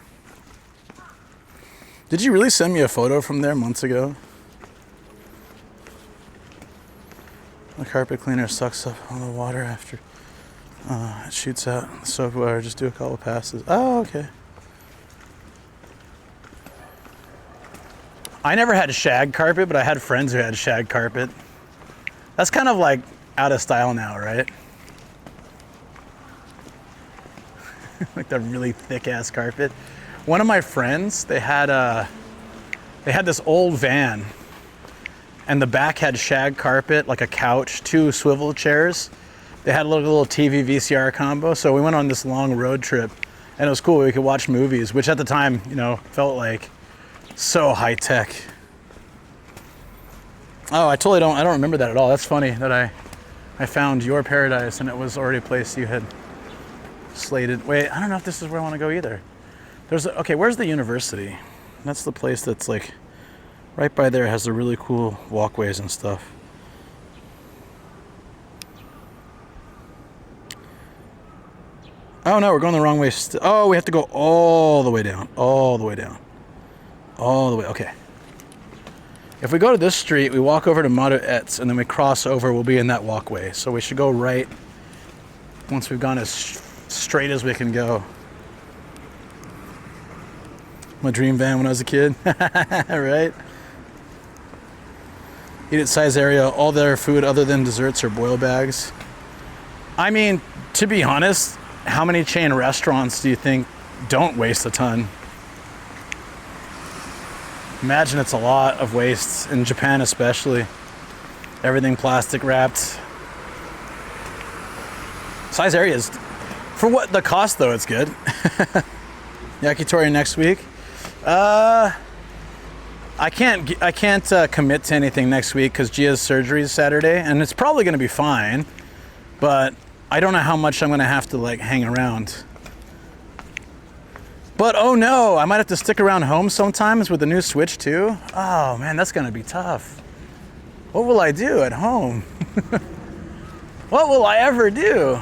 Did you really send me a photo from there months ago? The carpet cleaner sucks up all the water after it shoots out the soap water. Just do a couple passes. Oh, okay. I never had shag carpet, but I had friends who had shag carpet. That's kind of like out of style now, right? Like the really thick ass carpet. One of my friends, they had this old van, and the back had shag carpet, like a couch, 2 swivel chairs. They had a little TV VCR combo. So we went on this long road trip, and it was cool. We could watch movies, which at the time, you know, felt like so high tech. Oh, I don't remember that at all. That's funny that I found your paradise and it was already a place you had slated. Wait, I don't know if this is where I want to go either. Okay, where's the university? That's the place that's like right by there, has the really cool walkways and stuff. Oh no, we're going the wrong way. Oh, we have to go all the way down. All the way down. All the way, okay. If we go to this street, we walk over to Maruet's, and then we cross over, we'll be in that walkway. So we should go right once we've gone as straight as we can go. My dream van when I was a kid, right? Eat at size area, all their food other than desserts or boil bags. I mean, to be honest, how many chain restaurants do you think don't waste a ton? Imagine it's a lot of waste in Japan, especially. Everything plastic wrapped. Size areas. For what the cost though, it's good. Yakitori next week. I can't commit to anything next week because Gia's surgery is Saturday, and it's probably going to be fine, but I don't know how much I'm going to have to like hang around. But oh no, I might have to stick around home sometimes with the new Switch too. Oh man, that's gonna be tough. What will I do at home? What will I ever do?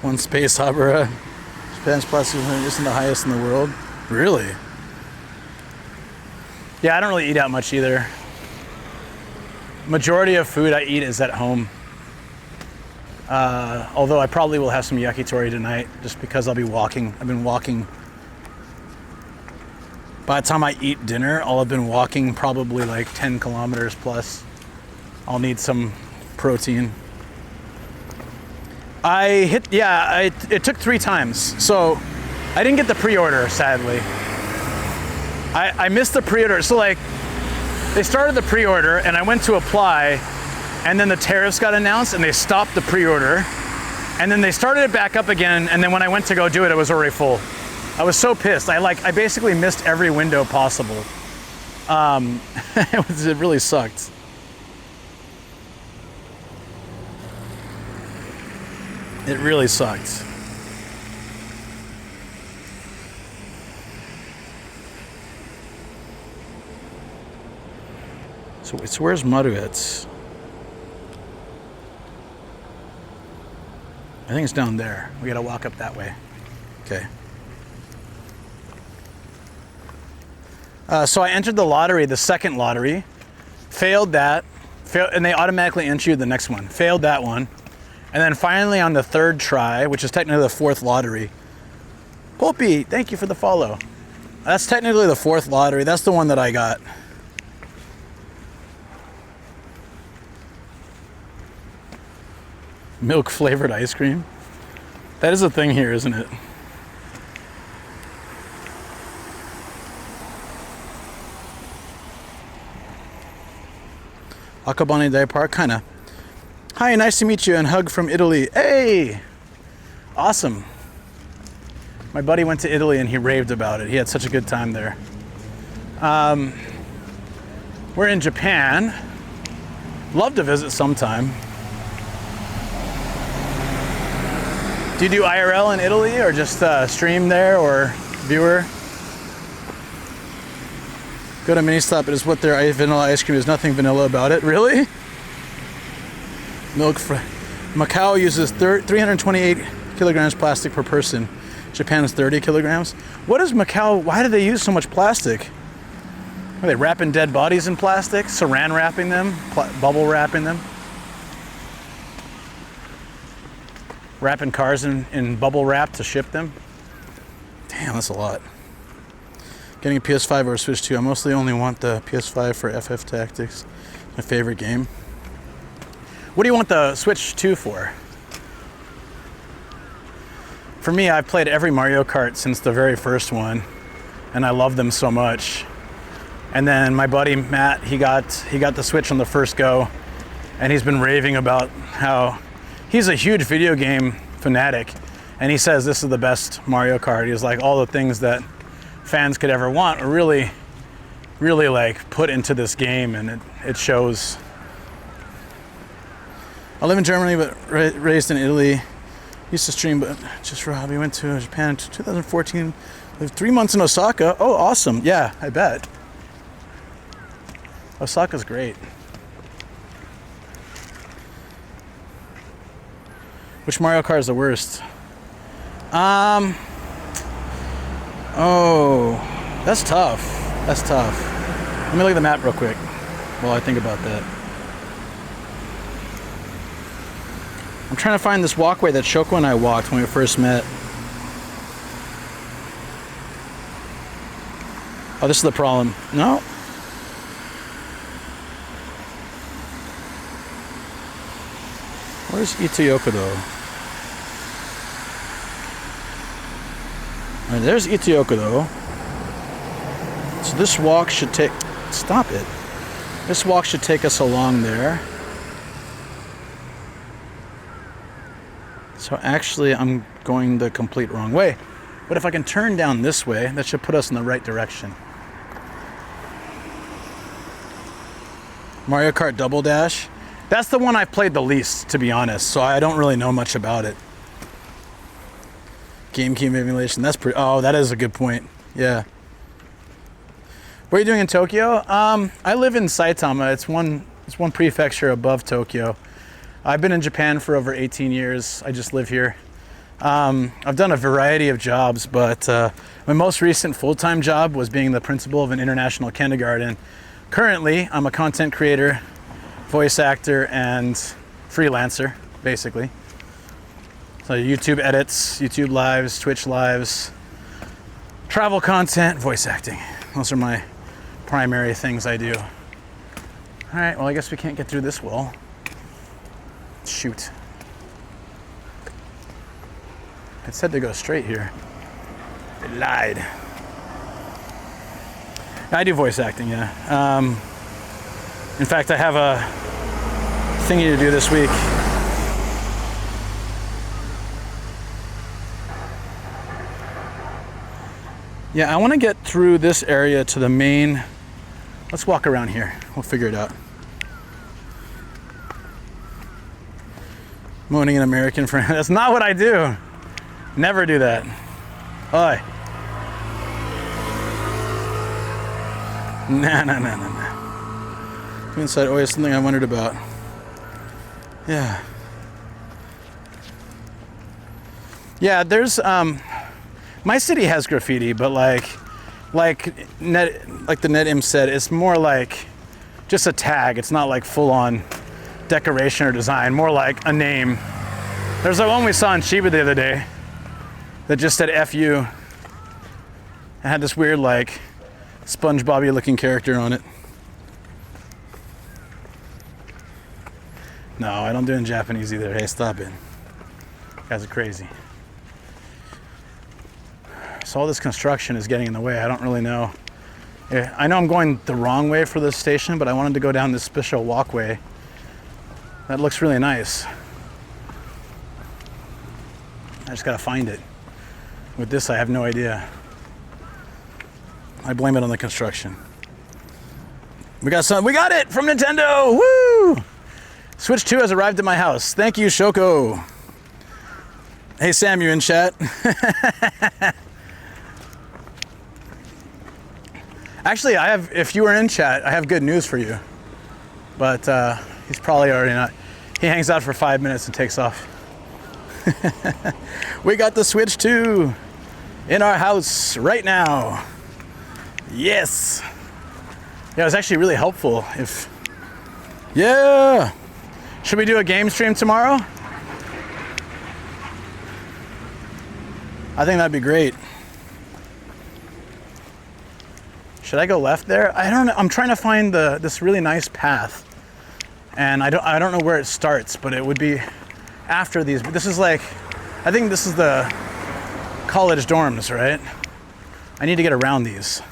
One space opera. Japan's plastic isn't the highest in the world. Really? Yeah, I don't really eat out much either. Majority of food I eat is at home. Although I probably will have some yakitori tonight just because I'll be walking. I've been walking. By the time I eat dinner, I'll have been walking probably like 10 kilometers plus. I'll need some protein. It took 3 times. So I didn't get the pre-order, sadly. I missed the pre-order. So like they started the pre-order and I went to apply, and then the tariffs got announced and they stopped the pre-order, and then they started it back up again, and then when I went to go do it, it was already full. I was so pissed. I basically missed every window possible. It really sucked. It really sucked. So where's Maruet's? I think it's down there. We gotta walk up that way. Okay. So I entered the lottery, the second lottery, failed that, and they automatically enter you the next one. Failed that one. And then finally on the third try, which is technically the fourth lottery. Poppy, thank you for the follow. That's technically the fourth lottery. That's the one that I got. Milk flavored ice cream. That is a thing here, isn't it? Akabanedai Park, kinda. Hi, nice to meet you, and hug from Italy. Hey! Awesome. My buddy went to Italy and he raved about it. He had such a good time there. We're in Japan. Love to visit sometime. Do you do IRL in Italy or just stream there or viewer? Go to Mini Stop. It is what their vanilla ice cream is. Nothing vanilla about it. Really? Milk. Macau uses 328 kilograms plastic per person. Japan is 30 kilograms. What is Macau? Why do they use so much plastic? Are they wrapping dead bodies in plastic? Saran wrapping them? Bubble wrapping them? Wrapping cars in bubble wrap to ship them? Damn, that's a lot. Getting a PS5 or a Switch 2. I mostly only want the PS5 for FF Tactics. My favorite game. What do you want the Switch 2 for? For me, I've played every Mario Kart since the very first one, and I love them so much. And then my buddy Matt, he got the Switch on the first go, and he's been raving about how he's a huge video game fanatic, and he says this is the best Mario Kart. He's like, all the things that fans could ever want are really like put into this game, and it shows. I live in Germany but raised in Italy. Used to stream but just for a hobby. Went to Japan in 2014. Lived 3 months in Osaka. Oh, awesome. Yeah, I bet. Osaka's great. Which Mario Kart is the worst? Oh, that's tough. That's tough. Let me look at the map real quick while I think about that. I'm trying to find this walkway that Shoko and I walked when we first met. Oh, this is the problem. No. Where's Ito-Yokado? Alright, there's Ito-Yokado. So this walk should take... Stop it. This walk should take us along there. So actually, I'm going the complete wrong way. But if I can turn down this way, that should put us in the right direction. Mario Kart Double Dash. That's the one I've played the least, to be honest, so I don't really know much about it. GameCube emulation, that's pretty... Oh, that is a good point. Yeah. What are you doing in Tokyo? I live in Saitama. It's one prefecture above Tokyo. I've been in Japan for over 18 years. I just live here. I've done a variety of jobs, but my most recent full-time job was being the principal of an international kindergarten. Currently, I'm a content creator, voice actor, and freelancer, basically. So YouTube edits, YouTube lives, Twitch lives, travel content, voice acting. Those are my primary things I do. All right, well, I guess we can't get through this wall. Shoot. It said to go straight here. It lied. I do voice acting, yeah. In fact, I have a thingy to do this week. Yeah, I want to get through this area to the main. Let's walk around here. We'll figure it out. Moaning an American friend. That's not what I do. Never do that. Oi. Nah. Inside oi is something I wondered about. Yeah. Yeah, there's my city has graffiti, but like the NetIm said, it's more like just a tag. It's not like full on decoration or design, more like a name. There's one we saw in Chiba the other day that just said F you. It had this weird like SpongeBob-y looking character on it. No, I don't do it in Japanese either. Hey, stop it. You guys are crazy. So all this construction is getting in the way. I don't really know. Yeah, I know I'm going the wrong way for this station, but I wanted to go down this special walkway. That looks really nice. I just gotta find it. With this, I have no idea. I blame it on the construction. We got it from Nintendo! Woo! Switch 2 has arrived at my house. Thank you, Shoko. Hey Sam, you in chat? Actually, I have. If you were in chat, I have good news for you. But he's probably already not. He hangs out for 5 minutes and takes off. We got the Switch 2 in our house right now. Yes. Yeah, it was actually really helpful. Yeah. Should we do a game stream tomorrow? I think that'd be great. Should I go left there? I don't know. I'm trying to find this really nice path, and I don't know where it starts, but it would be after these. But this is like, I think this is the college dorms, right? I need to get around these.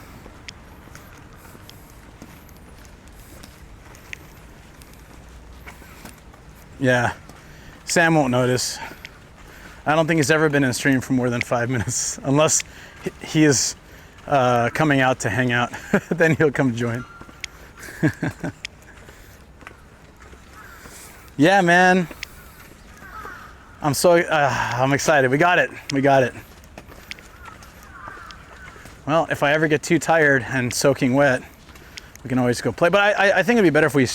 Yeah, Sam won't notice. I don't think he's ever been in stream for more than 5 minutes, unless he is coming out to hang out. Then he'll come join. Yeah, man. I'm excited. We got it. We got it. Well, if I ever get too tired and soaking wet, we can always go play. But I think it'd be better if we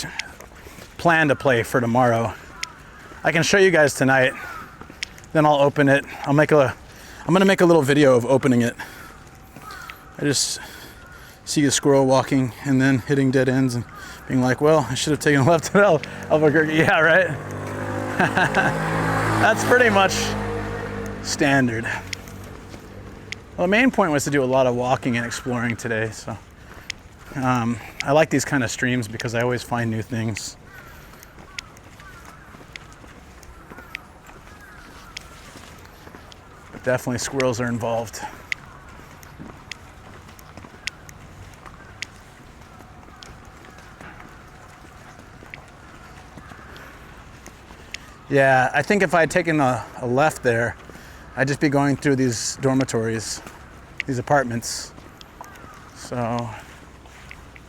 plan to play for tomorrow. I can show you guys tonight. Then I'll open it. I'm gonna make a little video of opening it. I just see a squirrel walking and then hitting dead ends and being like, well, I should have taken a left at Albuquerque. Yeah, right? That's pretty much standard. Well, the main point was to do a lot of walking and exploring today. So I like these kind of streams because I always find new things. But definitely squirrels are involved. Yeah, I think if I had taken a left there, I'd just be going through these dormitories, these apartments. So,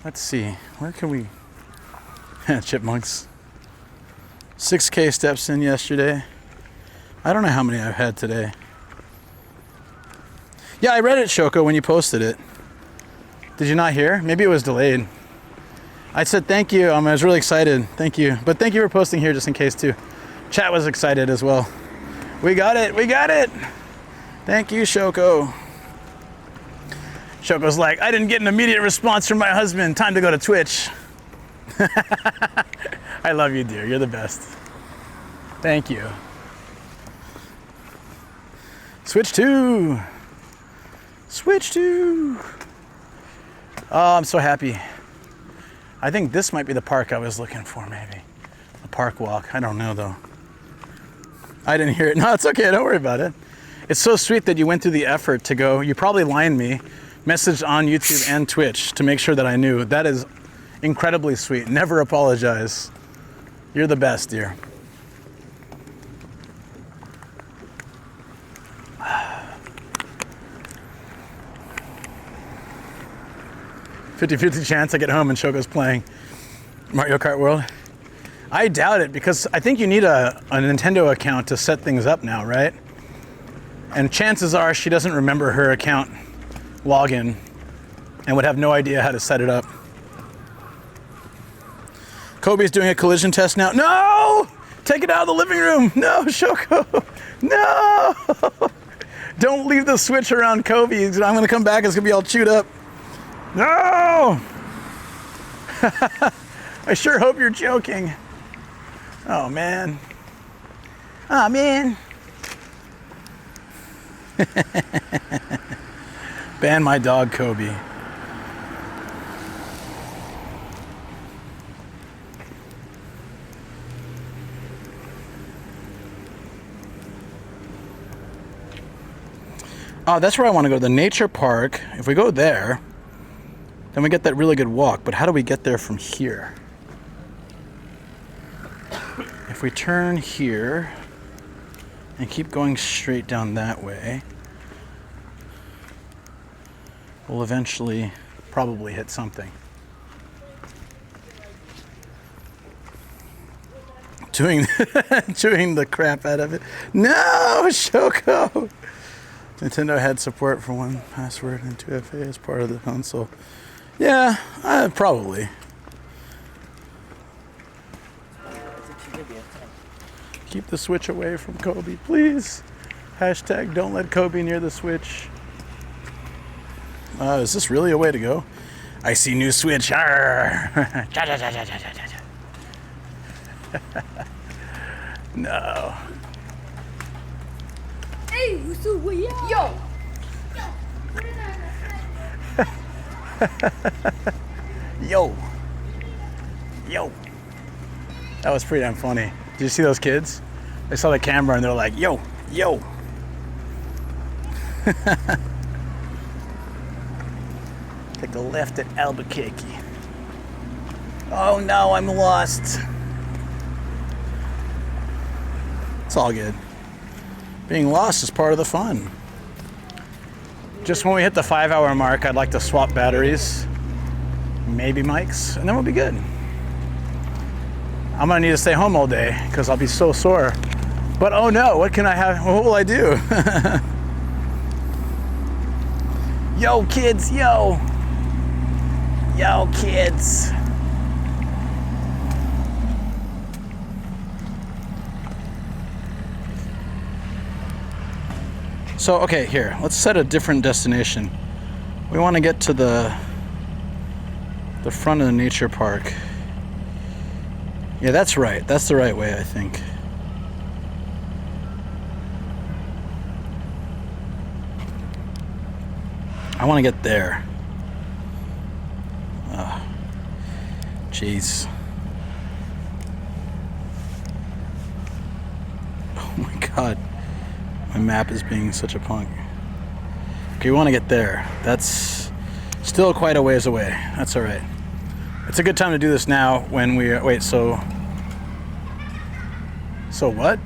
let's see, where can we... Chipmunks. 6K steps in yesterday. I don't know how many I've had today. Yeah, I read it, Shoko, when you posted it. Did you not hear? Maybe it was delayed. I said thank you, I was really excited, thank you. But thank you for posting here just in case too. Chat was excited as well. We got it, we got it. Thank you, Shoko. Shoko's like, I didn't get an immediate response from my husband. Time to go to Twitch. I love you, dear. You're the best. Thank you. Switch 2. Switch 2. Oh, I'm so happy. I think this might be the park I was looking for, maybe. A park walk. I don't know, though. I didn't hear it. No, it's okay. Don't worry about it. It's so sweet that you went through the effort to go. You probably lined me, messaged on YouTube and Twitch to make sure that I knew. That is incredibly sweet. Never apologize. You're the best, dear. "50-50 chance I get home and Shoko's playing Mario Kart World." I doubt it, because I think you need a Nintendo account to set things up now, right? And chances are she doesn't remember her account login and would have no idea how to set it up. Kobe's doing a collision test now. No! Take it out of the living room. No, Shoko. No! Don't leave the Switch around Kobe. I'm gonna come back, it's gonna be all chewed up. No! I sure hope you're joking. Oh, man. Oh, man. Ban my dog, Kobe. Oh, that's where I want to go, the nature park. If we go there, then we get that really good walk. But how do we get there from here? If we turn here and keep going straight down that way, we'll eventually probably hit something. Chewing the crap out of it. No, Shoko! Nintendo had support for 1 password and 2FA as part of the console. Yeah, probably. Keep the Switch away from Kobe, please. Hashtag don't let Kobe near the Switch. Is this really a way to go? I see new Switch. No.
Hey, yo.
Yo. Yo. That was pretty damn funny. Did you see those kids? They saw the camera and they're like, yo, yo. Take a left at Albuquerque. Oh no, I'm lost. It's all good. Being lost is part of the fun. Just when we hit the 5-hour mark, I'd like to swap batteries, maybe mics, and then we'll be good. I'm gonna need to stay home all day because I'll be so sore. But oh no, what can I have? What will I do? Yo kids, yo. Yo kids. So, okay, here, let's set a different destination. We want to get to the front of the nature park. Yeah, that's right. That's the right way, I think. I want to get there. Oh, jeez. Oh my God. My map is being such a punk. Okay, we want to get there. That's still quite a ways away. That's all right. It's a good time to do this now when we... Wait, so what?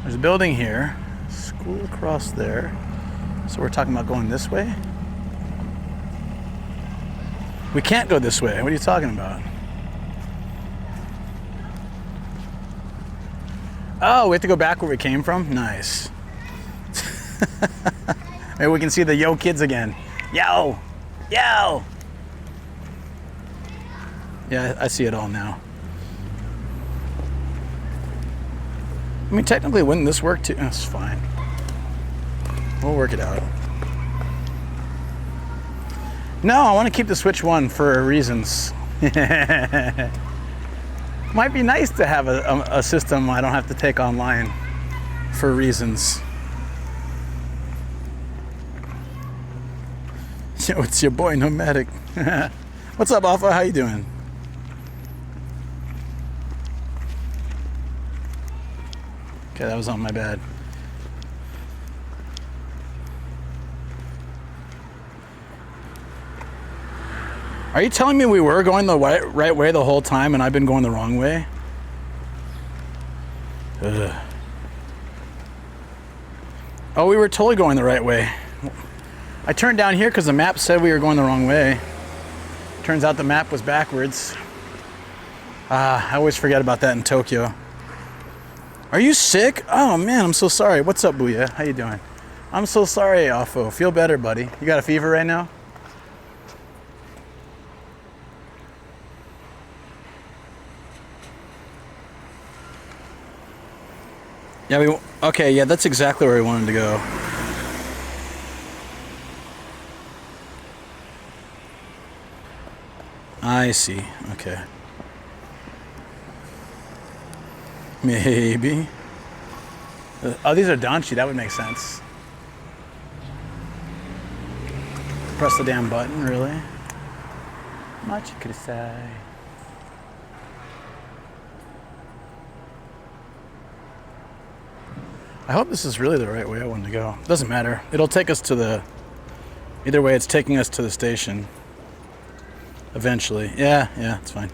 There's a building here. School across there. So we're talking about going this way? We can't go this way. What are you talking about? Oh, we have to go back where we came from? Nice. Maybe we can see the yo kids again. Yo! Yo! Yeah, I see it all now. I mean, technically, wouldn't this work too? That's fine. We'll work it out. No, I want to keep the Switch 1 for reasons. Might be nice to have a system I don't have to take online for reasons. Yo, it's your boy Nomadic. What's up, Alpha? How you doing? Okay, that was on my bad. Are you telling me we were going the right way the whole time and I've been going the wrong way? Ugh. Oh, we were totally going the right way. I turned down here because the map said we were going the wrong way. Turns out the map was backwards. I always forget about that in Tokyo. Are you sick? Oh man, I'm so sorry. What's up, Booyah? How you doing? I'm so sorry, Afo. Feel better, buddy. You got a fever right now? Yeah, okay, yeah, that's exactly where we wanted to go. I see, okay. Maybe. Oh, these are Danchi, that would make sense. Press the damn button, really? Machi kudasai. I hope this is really the right way I wanted to go. Doesn't matter. It'll take us to the... Either way, it's taking us to the station. Eventually. Yeah, it's fine.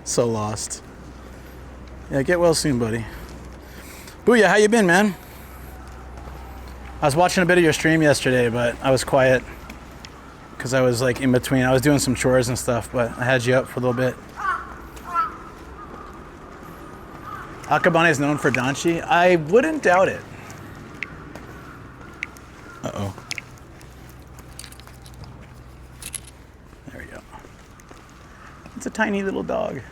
So lost. Yeah, get well soon, buddy. Booyah, how you been, man? I was watching a bit of your stream yesterday, but I was quiet. Because I was like in between. I was doing some chores and stuff, but I had you up for a little bit. Akabane is known for Danchi. I wouldn't doubt it. tiny little dog.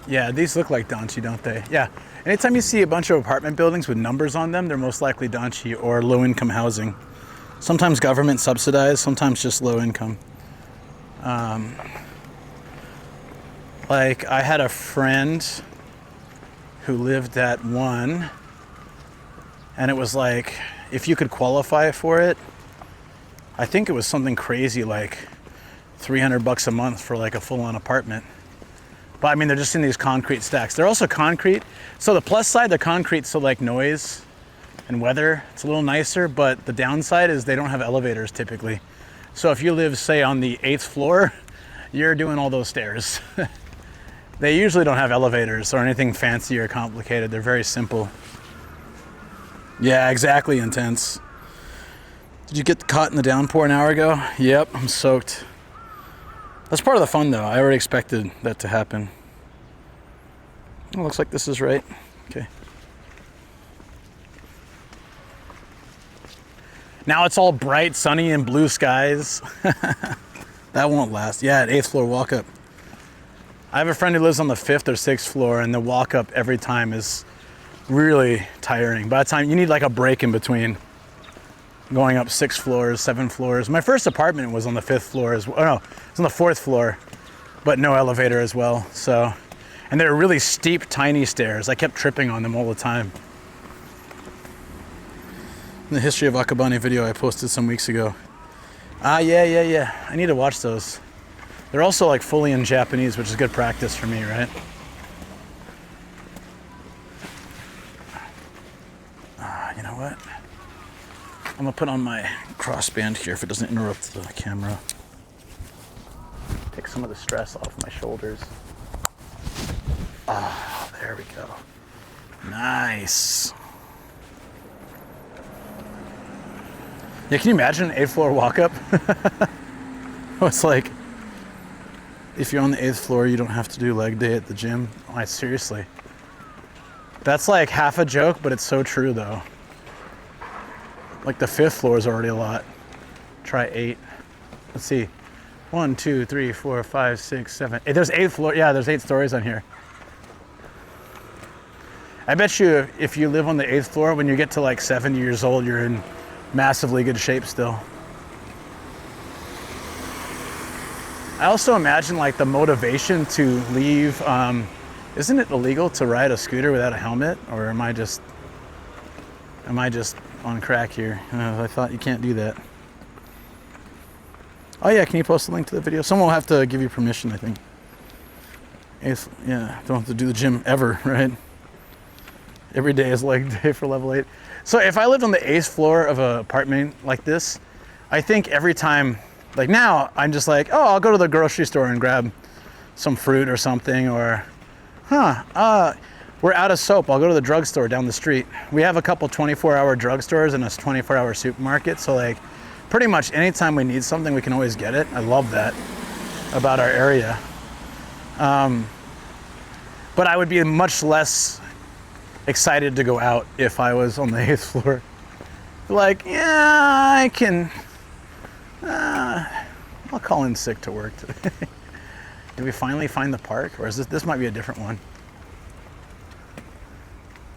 Yeah, these look like danchi, don't they? Yeah. Anytime you see a bunch of apartment buildings with numbers on them, they're most likely danchi or low-income housing. Sometimes government subsidized, sometimes just low income. Like, I had a friend who lived at one, and it was like, if you could qualify for it, I think it was something crazy like $300 a month for like a full-on apartment. But I mean, they're just in these concrete stacks. They're also concrete. So the plus side, they're concrete, so like noise and weather, it's a little nicer, but the downside is they don't have elevators typically. So if you live, say, on the 8th floor, you're doing all those stairs. They usually don't have elevators or anything fancy or complicated. They're very simple. Yeah, exactly, intense. Did you get caught in the downpour an hour ago? Yep, I'm soaked. That's part of the fun, though. I already expected that to happen. It looks like this is right. Okay. Now it's all bright, sunny, and blue skies. That won't last. Yeah, at 8th floor walk up. I have a friend who lives on the 5th or 6th floor, and the walk up every time is really tiring. By the time you need like a break in between going up 6 floors, 7 floors. My first apartment was on the 5th floor as well. Oh, no, it was on the 4th floor, but no elevator as well. So, and they're really steep, tiny stairs. I kept tripping on them all the time. In the history of Akabane video I posted some weeks ago. Yeah. I need to watch those. They're also like fully in Japanese, which is good practice for me, right? You know what? I'm gonna put on my crossband here if it doesn't interrupt the camera. Take some of the stress off my shoulders. Ah, there we go. Nice. Yeah, can you imagine an 8th floor walk up? It's like, if you're on the 8th floor, you don't have to do leg day at the gym. Like, seriously. That's like half a joke, but it's so true though. Like the 5th floor is already a lot. Try 8. Let's see. 1, 2, 3, 4, 5, 6, 7. There's 8th floor. Yeah, there's 8 stories on here. I bet you if you live on the 8th floor, when you get to like 70 years old, you're in massively good shape still. I also imagine like the motivation to leave. Isn't it illegal to ride a scooter without a helmet? Or am I just on crack here? I thought you can't do that. Oh yeah, can you post a link to the video? Someone will have to give you permission, I think. Yeah, don't have to do the gym ever, right? Every day is leg day for level 8. So if I lived on the 8th floor of an apartment like this, I think every time, like now, I'm just like, oh, I'll go to the grocery store and grab some fruit or something, or, we're out of soap. I'll go to the drugstore down the street. We have a couple 24-hour drugstores and a 24-hour supermarket, so like pretty much anytime we need something, we can always get it. I love that about our area. But I would be much less excited to go out if I was on the 8th floor. Like, yeah, I can, I'll call in sick to work today. Did we finally find the park? Or is this might be a different one.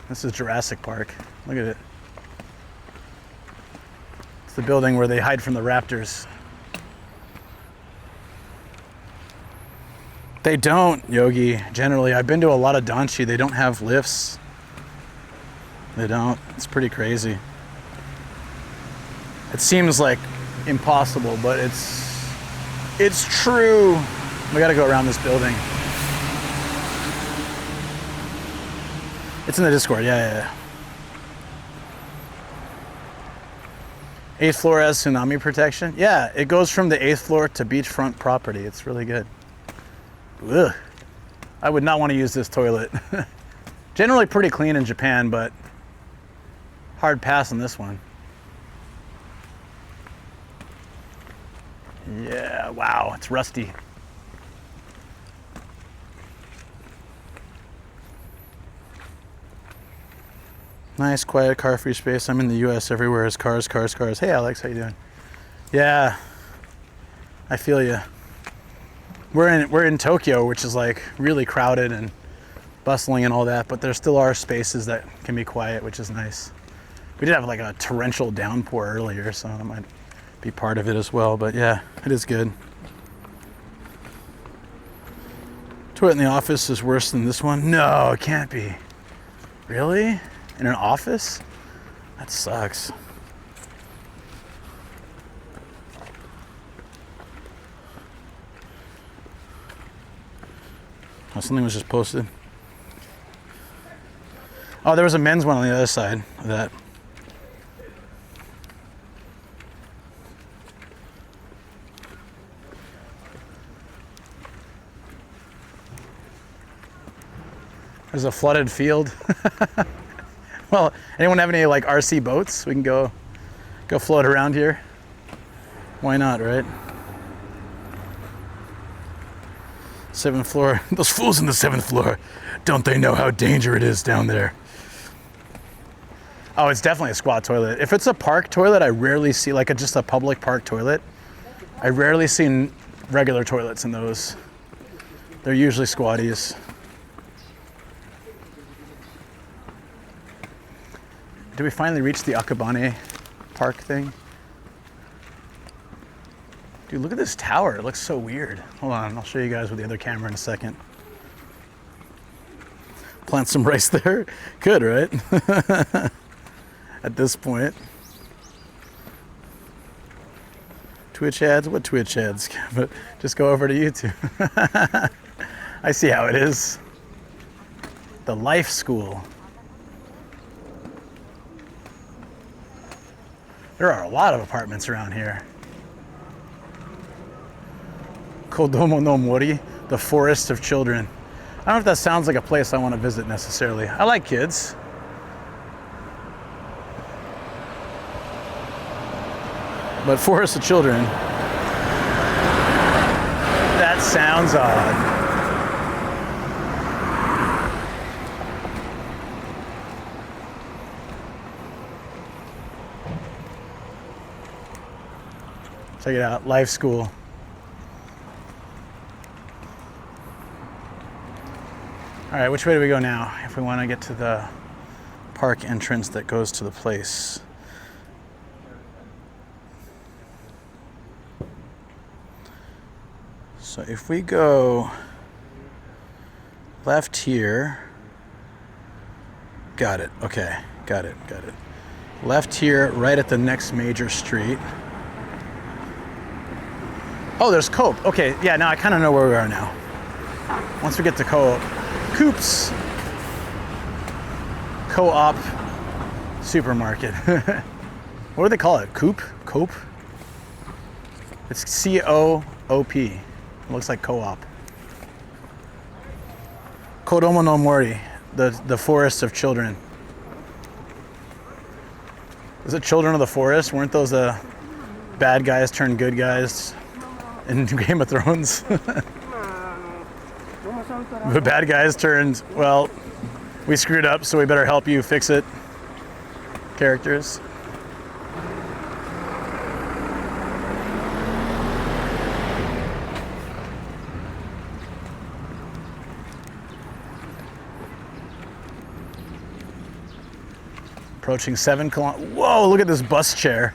This is Jurassic Park. Look at it. It's the building where they hide from the raptors. They don't, Yogi, generally. I've been to a lot of danchi. They don't have lifts. They don't. It's pretty crazy. It seems like impossible, but it's true. We gotta go around this building. It's in the Discord, yeah. 8th floor has tsunami protection? Yeah, it goes from the 8th floor to beachfront property. It's really good. Ugh. I would not want to use this toilet. Generally pretty clean in Japan, but hard pass on this one. Yeah, wow, it's rusty. Nice, quiet, car-free space. I'm in the U.S. Everywhere is cars, cars, cars. Hey, Alex, how you doing? Yeah, I feel you. We're in Tokyo, which is like really crowded and bustling and all that, but there still are spaces that can be quiet, which is nice. We did have like a torrential downpour earlier, so that might be part of it as well, but yeah, it is good. Toilet in the office is worse than this one? No, it can't be. Really? In an office? That sucks. Oh, something was just posted. Oh, there was a men's one on the other side of that. There's a flooded field. Well, anyone have any like RC boats? We can go float around here. Why not, right? 7th floor. Those fools in the 7th floor. Don't they know how dangerous it is down there? Oh, it's definitely a squat toilet. If it's a park toilet, I rarely see, like just a public park toilet, I rarely see regular toilets in those. They're usually squatties. Did we finally reach the Akabane park thing? Dude, look at this tower. It looks so weird. Hold on, I'll show you guys with the other camera in a second. Plant some rice there. Could, right? At this point. Twitch ads? What Twitch ads? But just go over to YouTube. I see how it is. The Life School. There are a lot of apartments around here. Kodomo no Mori, the Forest of Children. I don't know if that sounds like a place I want to visit necessarily. I like kids. But Forest of Children, that sounds odd. Check it out, Life School. All right, which way do we go now? If we want to get to the park entrance that goes to the place. So if we go left here, got it, okay, got it. Left here, right at the next major street. Oh, there's Coop. Okay, yeah, now I kind of know where we are now. Once we get to Coop's Co-op supermarket. What do they call it? Coop? It's C-O-O-P. It looks like co-op. Kodomo no Mori, the Forest of Children. Is it Children of the Forest? Weren't those the bad guys turned good guys in Game of Thrones? The bad guys turned, well, we screwed up, so we better help you fix it. Characters. Approaching 7 kilometers. Whoa, look at this bus chair.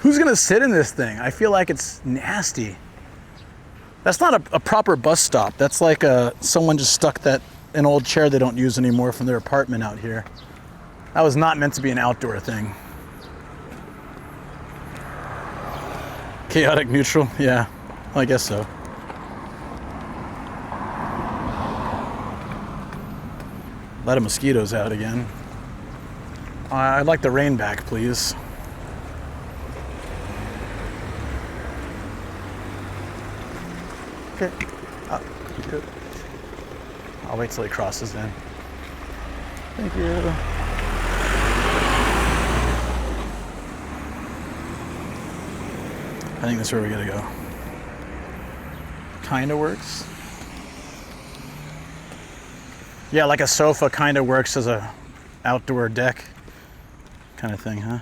Who's gonna sit in this thing? I feel like it's nasty. That's not a proper bus stop. That's like someone just stuck an old chair they don't use anymore from their apartment out here. That was not meant to be an outdoor thing. Chaotic neutral? Yeah, I guess so. A lot of mosquitoes out again. I'd like the rain back, please. Okay. Good. I'll wait till he crosses then. Thank you. I think that's where we gotta go. Kinda works. Yeah, like a sofa kinda works as outdoor deck kind of thing, huh?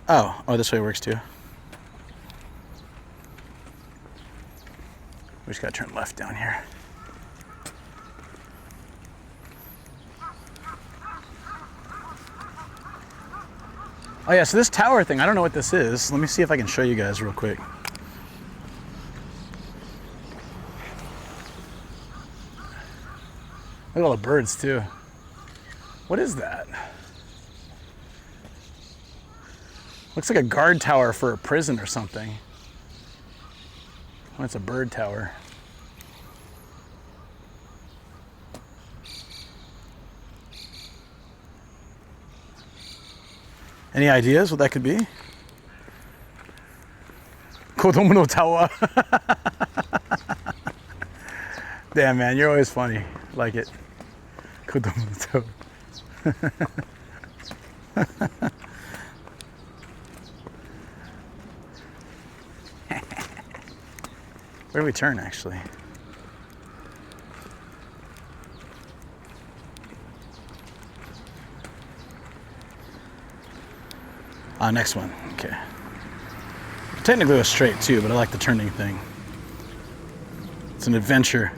Oh, this way works too. We just gotta turn left down here. Oh yeah, so this tower thing, I don't know what this is. Let me see if I can show you guys real quick. Look at all the birds too. What is that? Looks like a guard tower for a prison or something. Oh, it's a bird tower. Any ideas what that could be? Kodomo no tower. Damn, man, you're always funny. Like it. Kodomo no tower. Where do we turn, actually? Next one. Okay. Technically it was straight too, but I like the turning thing. It's an adventure.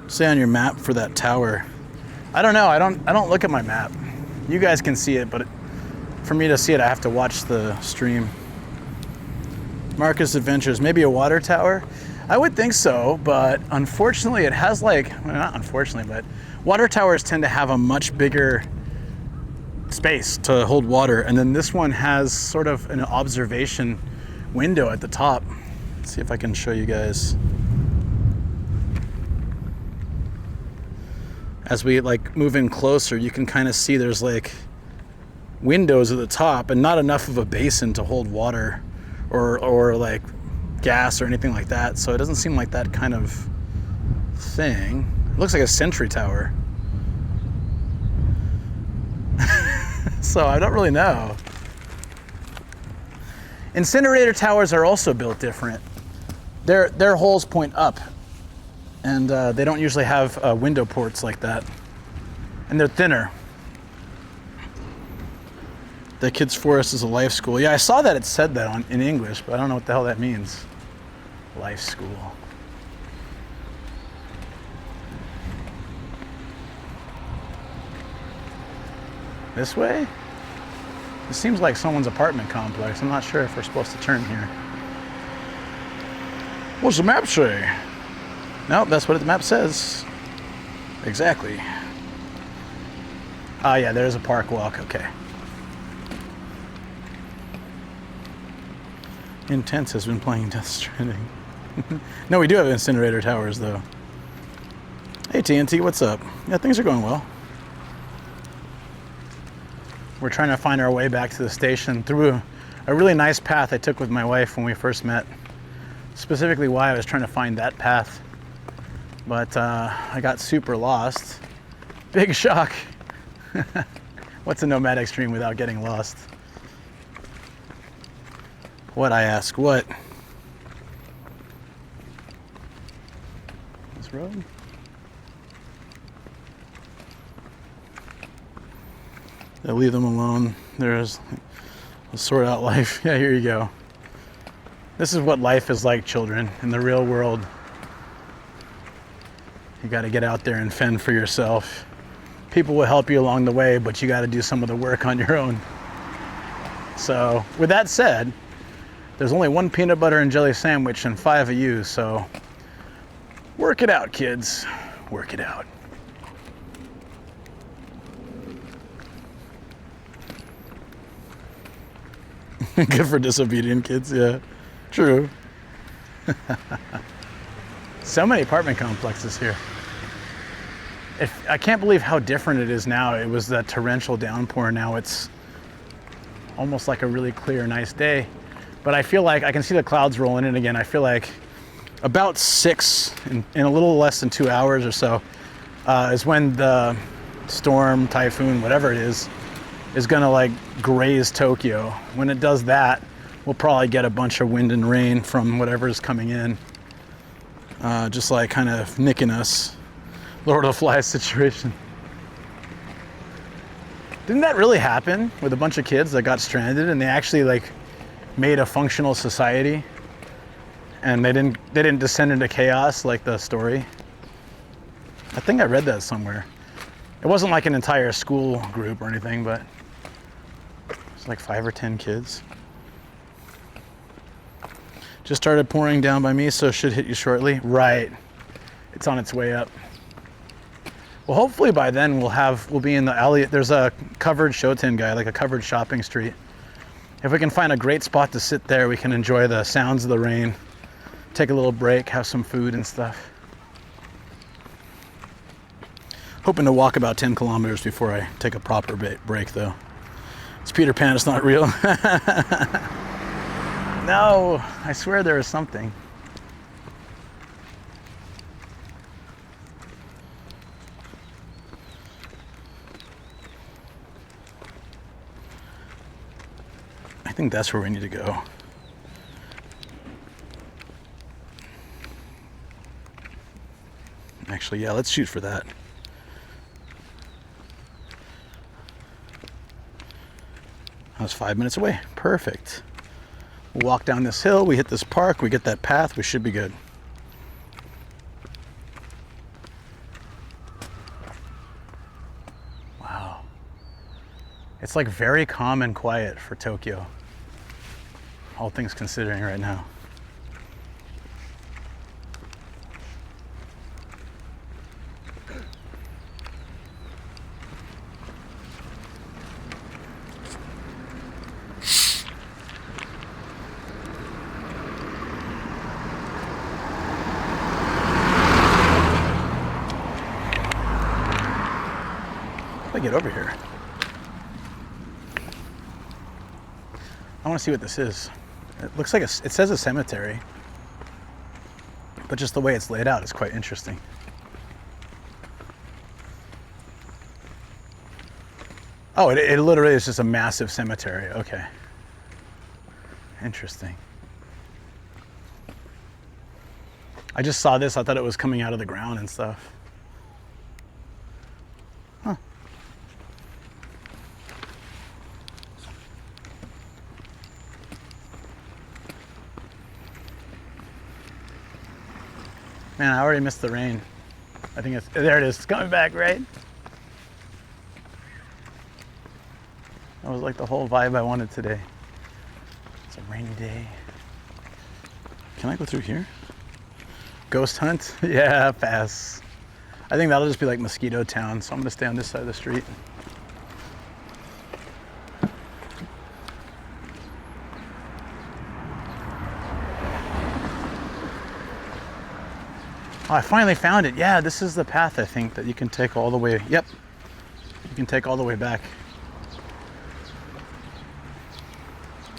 Say on your map for that tower. I don't know. I don't look at my map. You guys can see it, but for me to see it, I have to watch the stream. Marcus Adventures, maybe a water tower? I would think so, but unfortunately it has like, well, not unfortunately, but water towers tend to have a much bigger space to hold water, and then this one has sort of an observation window at the top. Let's see if I can show you guys. As we like move in closer, you can kind of see there's like windows at the top and not enough of a basin to hold water or like gas or anything like that. So it doesn't seem like that kind of thing. It looks like a sentry tower. So I don't really know. Incinerator towers are also built different. Their holes point up, and they don't usually have window ports like that. And they're thinner. The Kids Forest is a life school. Yeah, I saw that it said that in English, but I don't know what the hell that means. Life school. This way? It seems like someone's apartment complex. I'm not sure if we're supposed to turn here. What's the map say? Nope, that's what the map says. Exactly. Ah, yeah, there's a park walk. Okay. Intense has been playing Death Stranding. No, we do have incinerator towers, though. Hey, TNT, what's up? Yeah, things are going well. We're trying to find our way back to the station through a really nice path I took with my wife when we first met. Specifically why I was trying to find that path. But I got super lost. Big shock. What's a nomadic stream without getting lost? What, I ask, what? This road? They'll leave them alone. There's a sort out life. Yeah, here you go. This is what life is like, children, in the real world. You got to get out there and fend for yourself. People will help you along the way, but you got to do some of the work on your own. So, with that said, there's only one peanut butter and jelly sandwich and 5 of you, so work it out, kids. Work it out. Good for disobedient kids, yeah. True. So many apartment complexes here. I can't believe how different it is now. It was that torrential downpour. Now it's almost like a really clear, nice day. But I feel like I can see the clouds rolling in again. I feel like about 6 in a little less than 2 hours or so is when the storm, typhoon, whatever it is gonna like graze Tokyo. When it does that, we'll probably get a bunch of wind and rain from whatever's coming in. Just like kind of nicking us. Lord of the Flies situation. Didn't that really happen with a bunch of kids that got stranded and they actually like made a functional society and they didn't descend into chaos like the story? I think I read that somewhere. It wasn't like an entire school group or anything, but it's like 5 or 10 kids. Just started pouring down by me, so it should hit you shortly. Right. It's on its way up. Well, hopefully by then we'll be in the alley. There's a covered Shoten guy, like a covered shopping street. If we can find a great spot to sit there, we can enjoy the sounds of the rain, take a little break, have some food and stuff. Hoping to walk about 10 kilometers before I take a proper break though. It's Peter Pan, it's not real. No, I swear there is something. I think that's where we need to go. Actually, yeah, let's shoot for that. I was 5 minutes away. Perfect. We'll walk down this hill, we hit this park, we get that path, we should be good. Wow. It's like very calm and quiet for Tokyo. All things considering right now. Get over here. I want to see what this is. It looks like it says a cemetery, but just the way it's laid out is quite interesting. Oh, it literally is just a massive cemetery. Okay. Interesting. I just saw this. I thought it was coming out of the ground and stuff. Huh. Man, I already missed the rain. I think there it is. It's coming back, right? That was like the whole vibe I wanted today. It's a rainy day. Can I go through here? Ghost hunt? Yeah, pass. I think that'll just be like Mosquito Town, so I'm gonna stay on this side of the street. Oh, I finally found it. Yeah, this is the path, I think, that you can take all the way. Yep, you can take all the way back.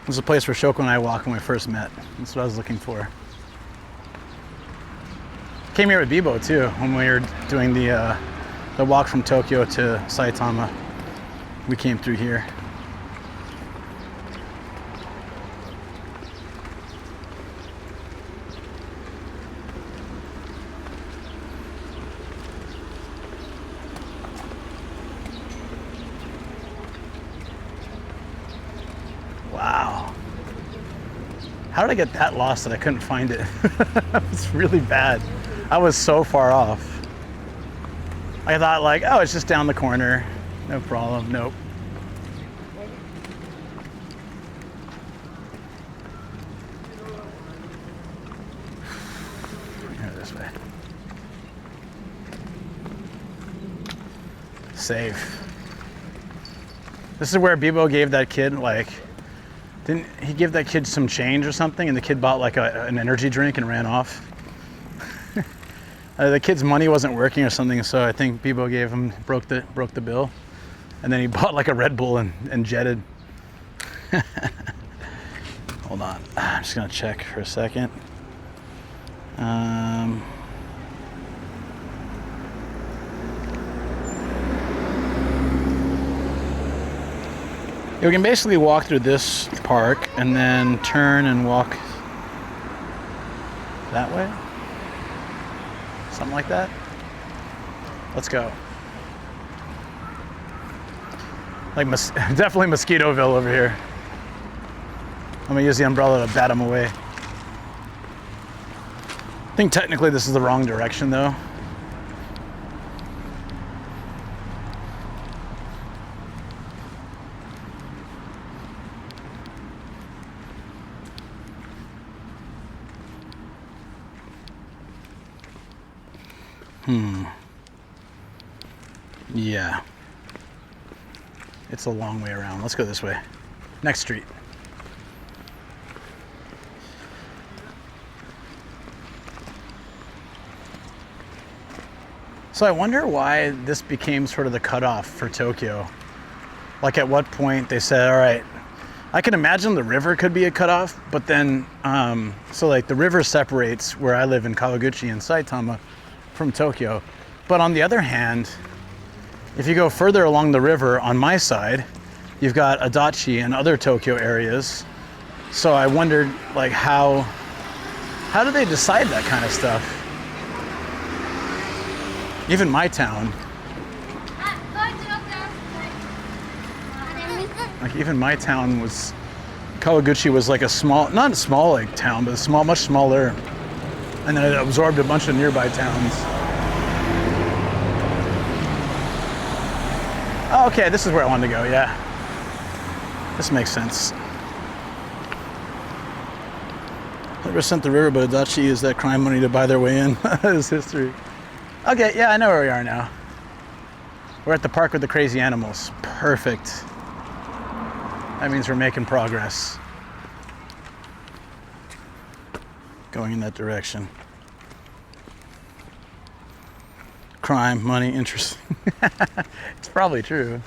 This is a place where Shoko and I walked when we first met. That's what I was looking for. Came here with Bibo too when we were doing the walk from Tokyo to Saitama. We came through here. Wow. How did I get that lost that I couldn't find it? It's really bad. I was so far off. I thought like, oh, it's just down the corner. No problem, nope. Here, this way. Safe. This is where Bibo gave that kid like, didn't he give that kid some change or something and the kid bought like an energy drink and ran off? The kid's money wasn't working or something, so I think Bibo gave him, broke the bill. And then he bought like a Red Bull and jetted. Hold on, I'm just gonna check for a second. You can basically walk through this park and then turn and walk that way. Something like that. Let's go. Like, definitely Mosquitoville over here. I'm gonna use the umbrella to bat them away. I think technically this is the wrong direction though. Yeah. It's a long way around. Let's go this way. Next street. So I wonder why this became sort of the cutoff for Tokyo. Like at what point they said, all right, I can imagine the river could be a cutoff, but then, so like the river separates where I live in Kawaguchi and Saitama from Tokyo. But on the other hand, if you go further along the river on my side, you've got Adachi and other Tokyo areas. So I wondered, like, how do they decide that kind of stuff? Even my town. Like, even my town was, Kawaguchi was like a small, not a small like town, but a small, much smaller. And then it absorbed a bunch of nearby towns. Oh, okay, this is where I wanted to go, yeah. This makes sense. Never sent the river, but Adachi used that crime money to buy their way in. It's history. Okay, yeah, I know where we are now. We're at the park with the crazy animals. Perfect. That means we're making progress. Going in that direction. Crime, money, interest. It's probably true.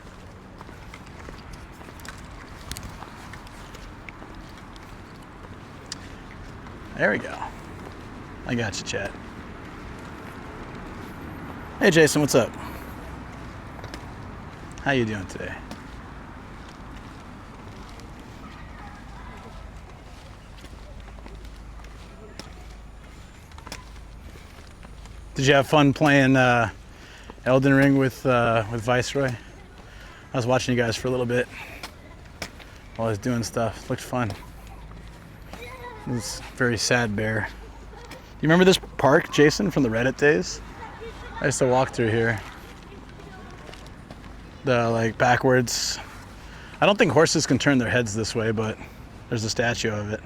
There we go. I got you, chat. Hey, Jason, what's up? How you doing today? Did you have fun playing Elden Ring with Viceroy? I was watching you guys for a little bit while I was doing stuff. It looked fun. It was a very sad bear. You remember this park, Jason, from the Reddit days? I used to walk through here. The like backwards. I don't think horses can turn their heads this way, but there's a statue of it.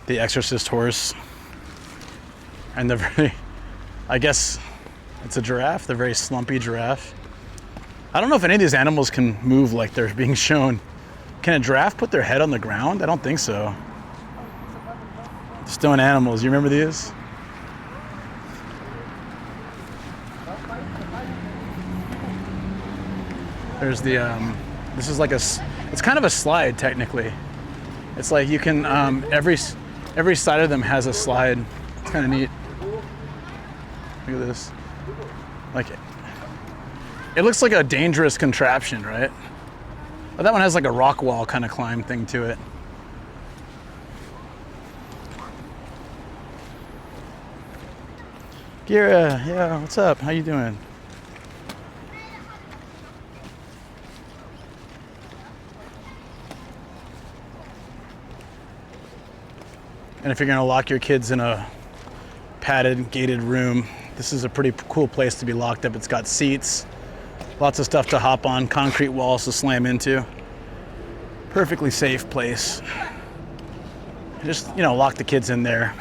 The Exorcist horse. And the very, I guess it's a giraffe, the very slumpy giraffe. I don't know if any of these animals can move like they're being shown. Can a giraffe put their head on the ground? I don't think so. Stone animals, you remember these? There's the, this is like it's kind of a slide technically. It's like you can, every side of them has a slide. It's kind of neat. Look at this. Like, it looks like a dangerous contraption, right? But that one has like a rock wall kind of climb thing to it. Gira, yeah, what's up? How you doing? And if you're gonna lock your kids in a padded, gated room, this is a pretty cool place to be locked up. It's got seats, lots of stuff to hop on, concrete walls to slam into. Perfectly safe place. Just, you know, lock the kids in there.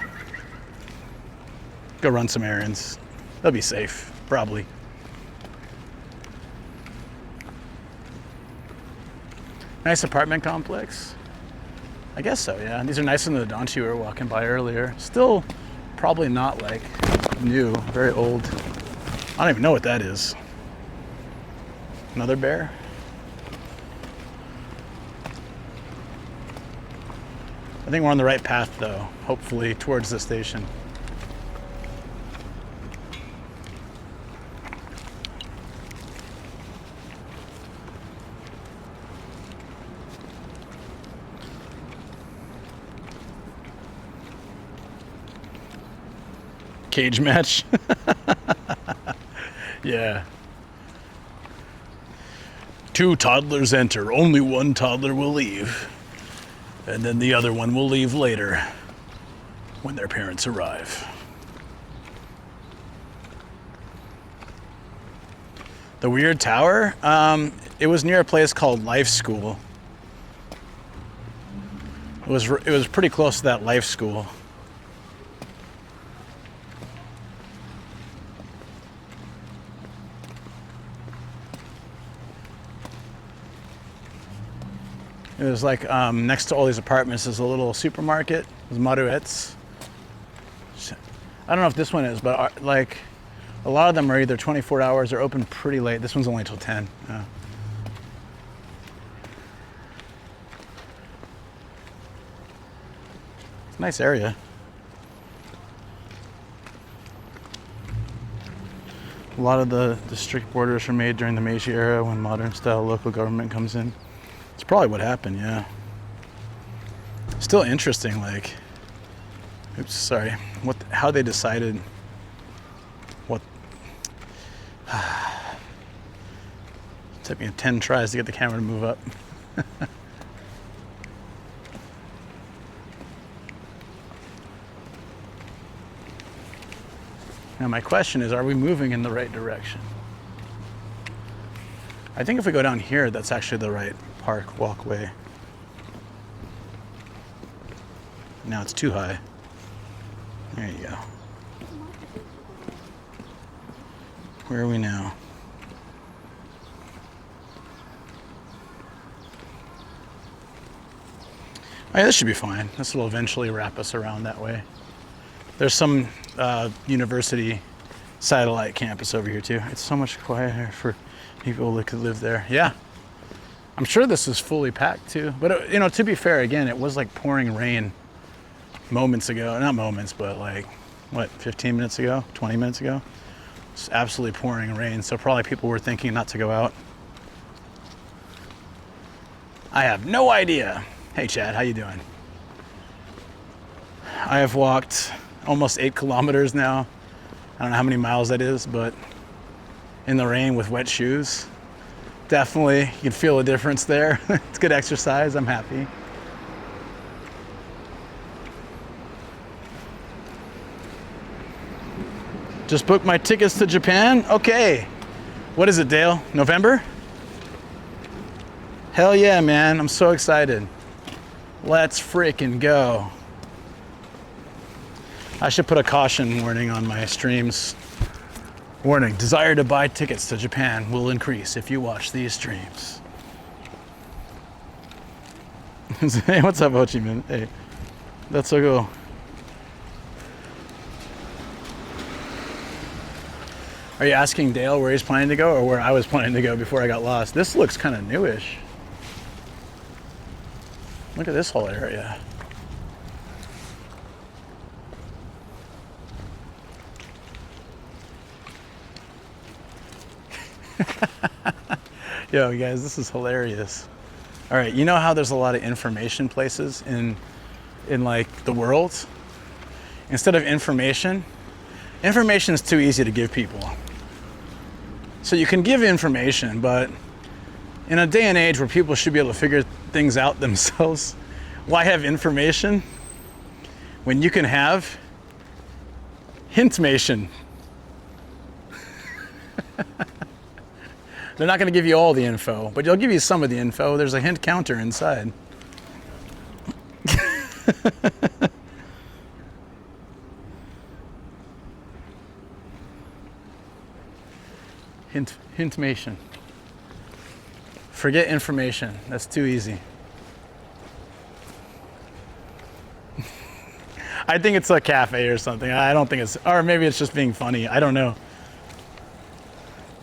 Go run some errands. They'll be safe, probably. Nice apartment complex. I guess so, yeah. These are nicer than the Danchi we were walking by earlier. Still probably not like new, very old. I don't even know what that is. Another bear? I think we're on the right path though, hopefully towards the station. cage match. Yeah. 2 toddlers enter. Only one toddler will leave. And then the other one will leave later when their parents arrive. The weird tower? It was near a place called Life School. It was pretty close to that Life School. It was like next to all these apartments is a little supermarket. There's Maruets. I don't know if this one is, but like a lot of them are either 24 hours or open pretty late. This one's only till 10. Yeah. It's a nice area. A lot of the district borders were made during the Meiji era when modern style local government comes in. It's probably what happened, yeah. Still interesting, like, oops, sorry, how they decided what, took me 10 tries to get the camera to move up. Now my question is, are we moving in the right direction? I think if we go down here, that's actually the right park walkway. Now it's too high. There you go. Where are we now? Oh, yeah, this should be fine. This will eventually wrap us around that way. There's some university satellite campus over here too. It's so much quieter for people that could live there. Yeah. I'm sure this is fully packed too. But you know, to be fair, again, it was like pouring rain moments ago. Not moments, but like, what, 15 minutes ago? 20 minutes ago? It's absolutely pouring rain. So probably people were thinking not to go out. I have no idea. Hey Chad, how you doing? I have walked almost 8 kilometers now. I don't know how many miles that is, but in the rain with wet shoes, definitely you can feel a difference there. It's good exercise, I'm happy. Just booked my tickets to Japan. Okay. What is it, Dale? November? Hell yeah, man. I'm so excited. Let's freaking go. I should put a caution warning on my streams. Warning, desire to buy tickets to Japan will increase if you watch these streams. Hey, what's up, Ochi, man? Hey, that's so cool. Are you asking Dale where he's planning to go or where I was planning to go before I got lost? This looks kind of newish. Look at this whole area. Yo, guys, this is hilarious. All right, you know how there's a lot of information places in like the world? Instead of information is too easy to give people. So you can give information, but in a day and age where people should be able to figure things out themselves, why have information when you can have hintmation? They're not going to give you all the info, but they'll give you some of the info. There's a hint counter inside. Hintmation. Forget information. That's too easy. I think it's a cafe or something. I don't think it's, or maybe it's just being funny. I don't know.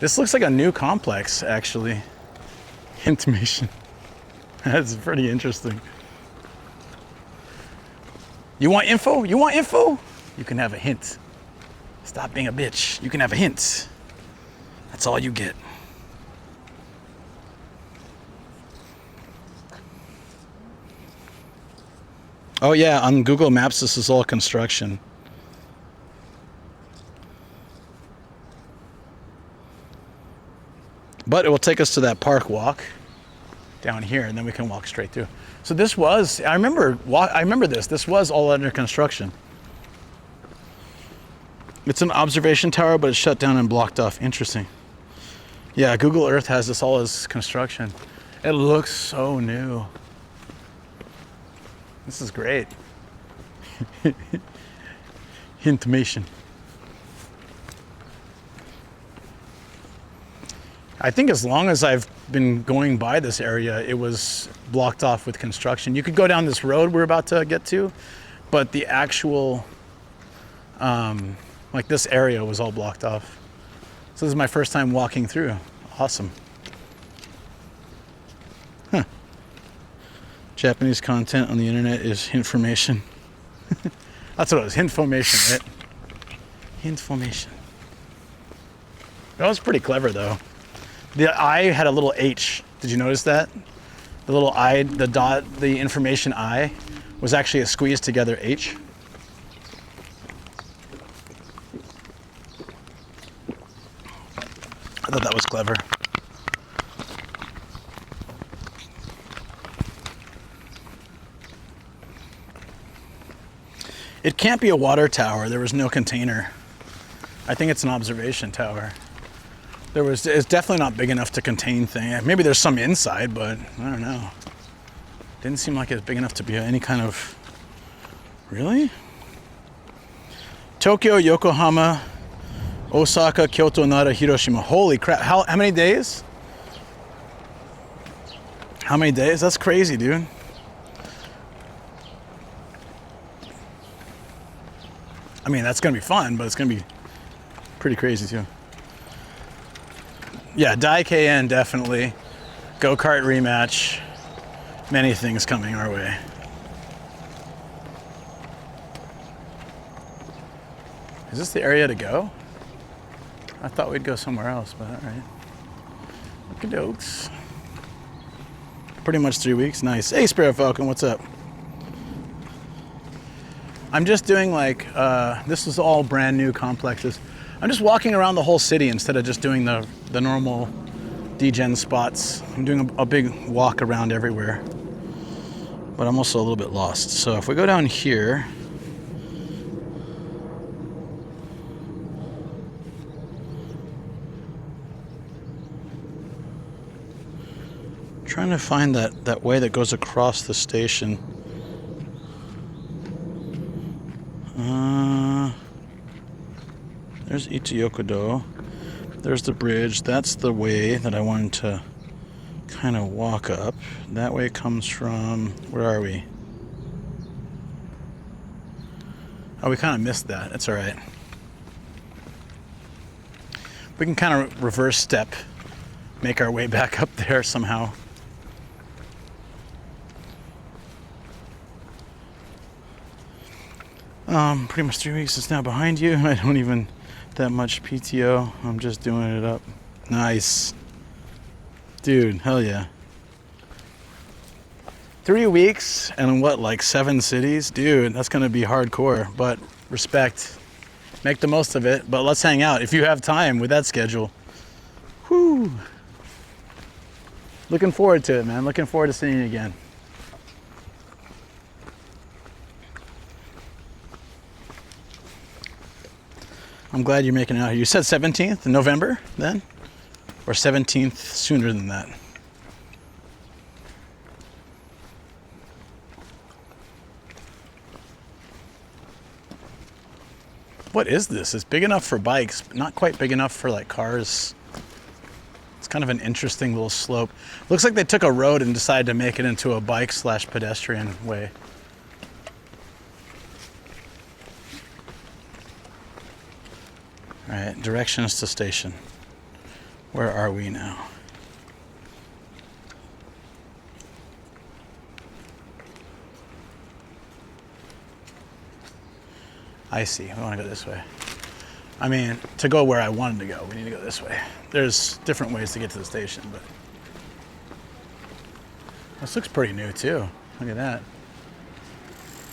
This looks like a new complex, actually. Hintmation. That's pretty interesting. You want info? You want info? You can have a hint. Stop being a bitch. You can have a hint. That's all you get. Oh yeah, on Google Maps this is all construction. But it will take us to that park walk down here, and then we can walk straight through. So this was, I remember this. This was all under construction. It's an observation tower, but it's shut down and blocked off. Interesting. Yeah, Google Earth has this all as construction. It looks so new. This is great. Information. I think as long as I've been going by this area, it was blocked off with construction. You could go down this road we're about to get to, but the actual, like this area was all blocked off. So this is my first time walking through. Awesome. Huh. Japanese content on the internet is information. That's what it was, information, right? Information. That was pretty clever though. The I had a little H. Did you notice that? The little I, the dot, the information I was actually a squeezed together H. I thought that was clever. It can't be a water tower. There was no container. I think it's an observation tower. It's definitely not big enough to contain things. Maybe there's some inside, but I don't know. Didn't seem like it's big enough to be any kind of, really? Tokyo, Yokohama, Osaka, Kyoto, Nara, Hiroshima. Holy crap, how many days? How many days? That's crazy, dude. I mean, that's gonna be fun, but it's gonna be pretty crazy too. Yeah, Daikeien definitely. Go-kart rematch. Many things coming our way. Is this the area to go? I thought we'd go somewhere else, but all right. Okey-dokes. Pretty much 3 weeks. Nice. Hey, Spirit Falcon, what's up? I'm just doing like, this is all brand new complexes. I'm just walking around the whole city instead of just doing the normal degen spots. I'm doing a big walk around everywhere. But I'm also a little bit lost. So if we go down here, trying to find that way that goes across the station. There's Itoyokudo. There's the bridge. That's the way that I wanted to kind of walk up. That way comes from, where are we? Oh, we kind of missed that. It's all right. We can kind of reverse step, make our way back up there somehow. Pretty much 3 weeks is now behind you. I don't even that much PTO. I'm just doing it up. Nice. Dude, hell yeah. 3 weeks and what, like 7 cities? Dude, that's gonna be hardcore, but respect. Make the most of it, but let's hang out if you have time with that schedule. Whew. Looking forward to it, man. Looking forward to seeing you again. I'm glad you're making it out here. You said 17th November then? Or 17th sooner than that? What is this? It's big enough for bikes, but not quite big enough for like cars. It's kind of an interesting little slope. Looks like they took a road and decided to make it into a bike/pedestrian way. All right, directions to station. Where are we now? I see, we want to go this way. I mean, to go where I wanted to go, we need to go this way. There's different ways to get to the station, but this looks pretty new too. Look at that.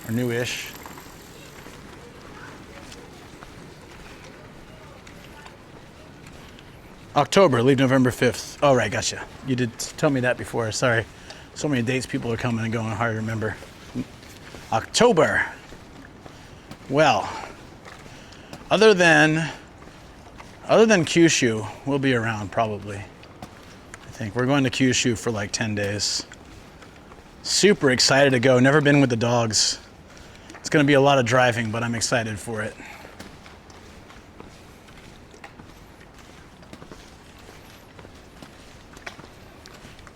Or newish. October, leave November 5th. Oh, right, gotcha. You did tell me that before, sorry. So many dates people are coming and going, hard to remember. October. Well, other than Kyushu, we'll be around probably. I think we're going to Kyushu for like 10 days. Super excited to go. Never been with the dogs. It's going to be a lot of driving, but I'm excited for it.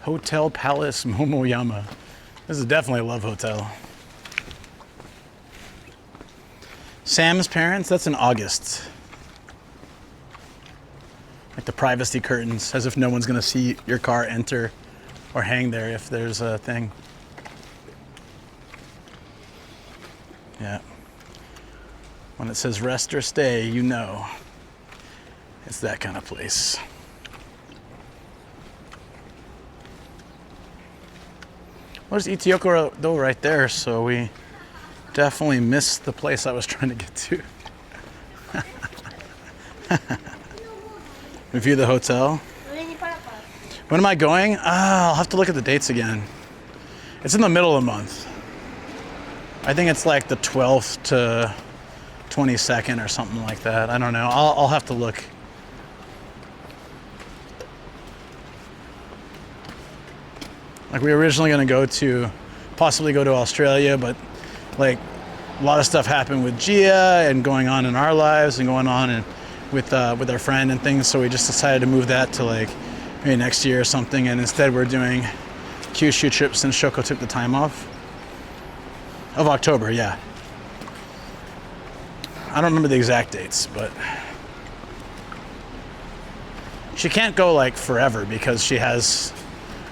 Hotel Palace Momoyama. This is definitely a love hotel. Sam's parents, that's in August. Like the privacy curtains, as if no one's gonna see your car enter or hang there if there's a thing. Yeah. When it says rest or stay, you know it's that kind of place. Well, there's Itiokoro right there, so we definitely missed the place I was trying to get to. Review the hotel. When am I going? I'll have to look at the dates again. It's in the middle of the month. I think it's like the 12th to 22nd or something like that. I don't know. I'll have to look. Like we were originally going to possibly go to Australia, but like a lot of stuff happened with Gia and going on in our lives and going on with our friend and things. So we just decided to move that to like maybe next year or something. And instead we're doing Kyushu trip since Shoko took the time off. Of October, yeah. I don't remember the exact dates, but she can't go like forever because she has,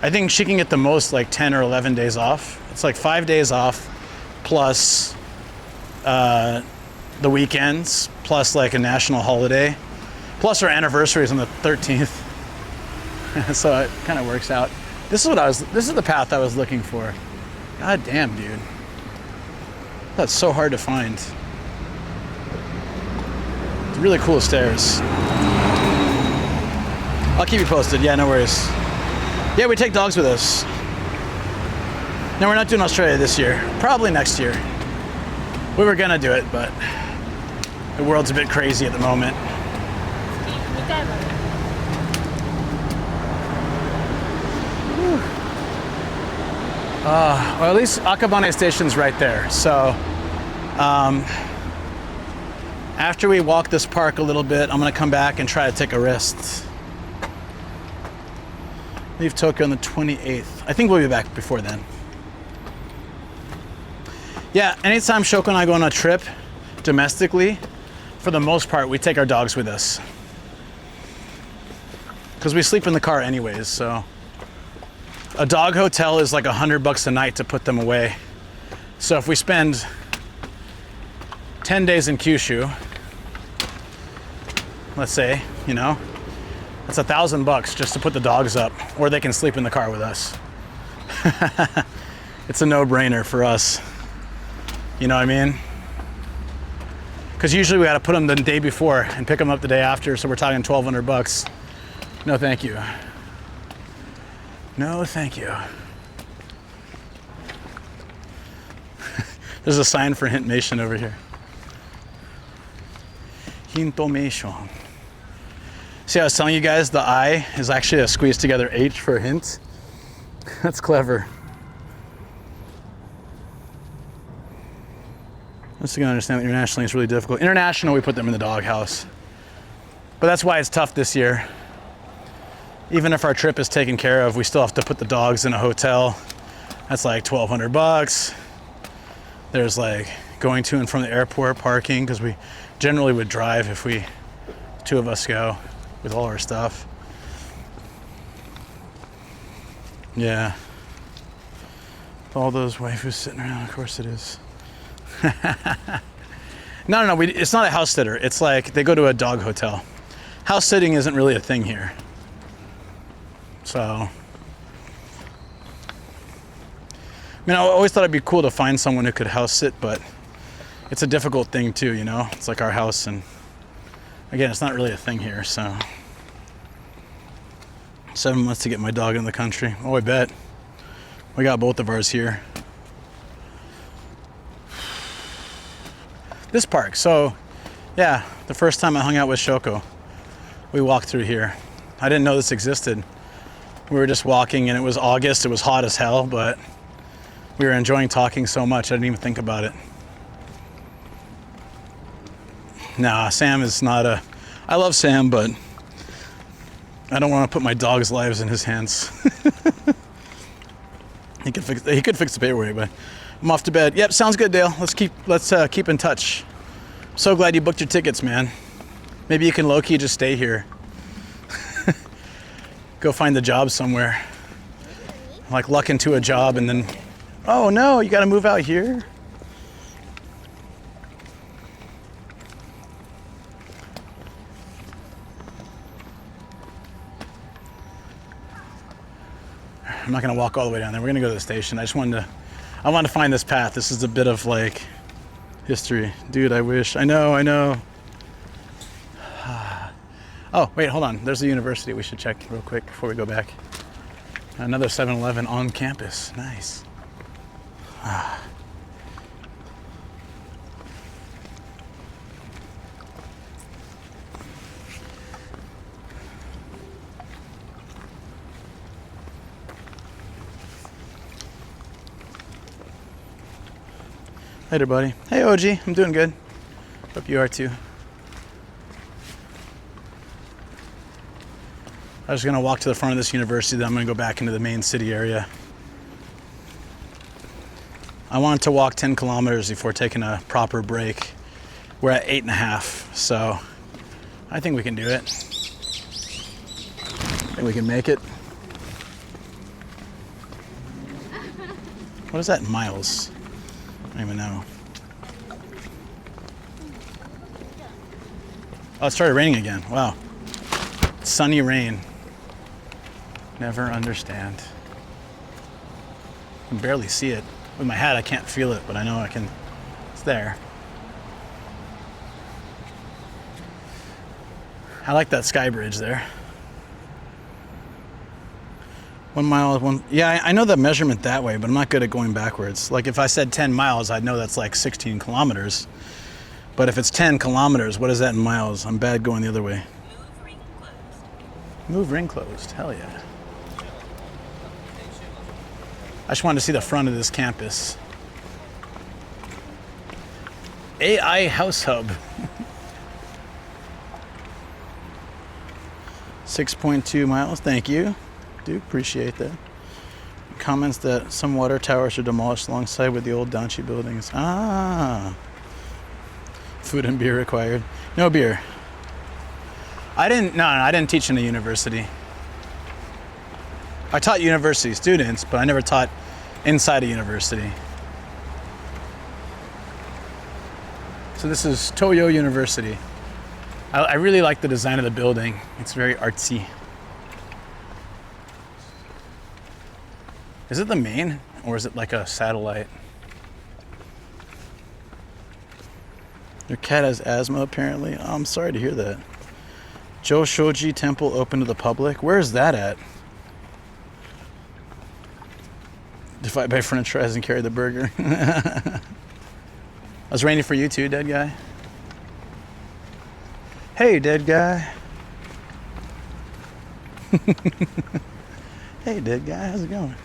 I think she can get the most like 10 or 11 days off. It's like 5 days off plus the weekends, plus like a national holiday, plus her anniversary is on the 13th. So it kind of works out. This is the path I was looking for. God damn, dude. That's so hard to find. It's really cool stairs. I'll keep you posted. Yeah, no worries. Yeah, we take dogs with us. No, we're not doing Australia this year. Probably next year. We were gonna do it, but the world's a bit crazy at the moment. Well, at least Akabane Station's right there. So after we walk this park a little bit, I'm gonna come back and try to take a rest. Leave Tokyo on the 28th. I think we'll be back before then. Yeah, anytime Shoko and I go on a trip domestically, for the most part, we take our dogs with us. Because we sleep in the car anyways, so. A dog hotel is like $100 a night to put them away. So if we spend 10 days in Kyushu, let's say, you know, that's $1,000 just to put the dogs up, or they can sleep in the car with us. It's a no-brainer for us. You know what I mean? Because usually we got to put them the day before and pick them up the day after, so we're talking $1,200. No, thank you. No, thank you. There's a sign for Hintmation over here. Hintomation. See, I was telling you guys the I is actually a squeezed together H for hint. That's clever. I'm just gonna understand that internationally it's really difficult. International, we put them in the doghouse. But that's why it's tough this year. Even if our trip is taken care of, we still have to put the dogs in a hotel. That's like $1,200. There's like going to and from the airport, parking, because we generally would drive if two of us go with all our stuff. Yeah. All those waifus sitting around, of course it is. No, it's not a house sitter. It's like they go to a dog hotel. House sitting isn't really a thing here. So, I mean, I always thought it'd be cool to find someone who could house sit, but it's a difficult thing too, you know? It's like our house, and again, it's not really a thing here, so. 7 months to get my dog in the country. Oh, I bet. We got both of ours here. This park. So, yeah, the first time I hung out with Shoko, we walked through here. I didn't know this existed. We were just walking and it was August. It was hot as hell, but we were enjoying talking so much I didn't even think about it. Nah, Sam is not a... I love Sam, but I don't want to put my dog's lives in his hands. He could fix the paperweight, but I'm off to bed. Yep, sounds good, Dale. Let's keep in touch. So glad you booked your tickets, man. Maybe you can low-key just stay here. Go find a job somewhere. Like luck into a job and then, oh no, you gotta move out here? I'm not gonna walk all the way down there. We're gonna go to the station. I wanted to find this path. This is a bit of like history. Dude, I wish. I know. Oh, wait, hold on. There's the university we should check real quick before we go back. Another 7-Eleven on campus. Nice. Later, buddy. Hey, OG. I'm doing good. Hope you are too. I was going to walk to the front of this university, then I'm going to go back into the main city area. I wanted to walk 10 kilometers before taking a proper break. We're at 8.5, so I think we can do it. I think we can make it. What is that in miles? I don't even know. Oh, it started raining again. Wow. Sunny rain. Never understand. I can barely see it. With my hat, I can't feel it, but I know I can. It's there. I like that sky bridge there. 1 mile, yeah, I know the measurement that way, but I'm not good at going backwards. Like if I said 10 miles, I'd know that's like 16 kilometers. But if it's 10 kilometers, what is that in miles? I'm bad going the other way. Move ring closed, hell yeah. I just wanted to see the front of this campus. AI House Hub. 6.2 miles, thank you. Do appreciate that. Comments that some water towers are demolished alongside with the old Danchi buildings. Ah. Food and beer required. No beer. I didn't teach in a university. I taught university students, but I never taught inside a university. So this is Toyo University. I really like the design of the building. It's very artsy. Is it the main, or is it like a satellite? Your cat has asthma, apparently. Oh, I'm sorry to hear that. Joshoji Temple open to the public. Where is that at? If I buy french fries and carry the burger. I was raining for you too, dead guy. Hey, dead guy. Hey, dead guy. How's it going?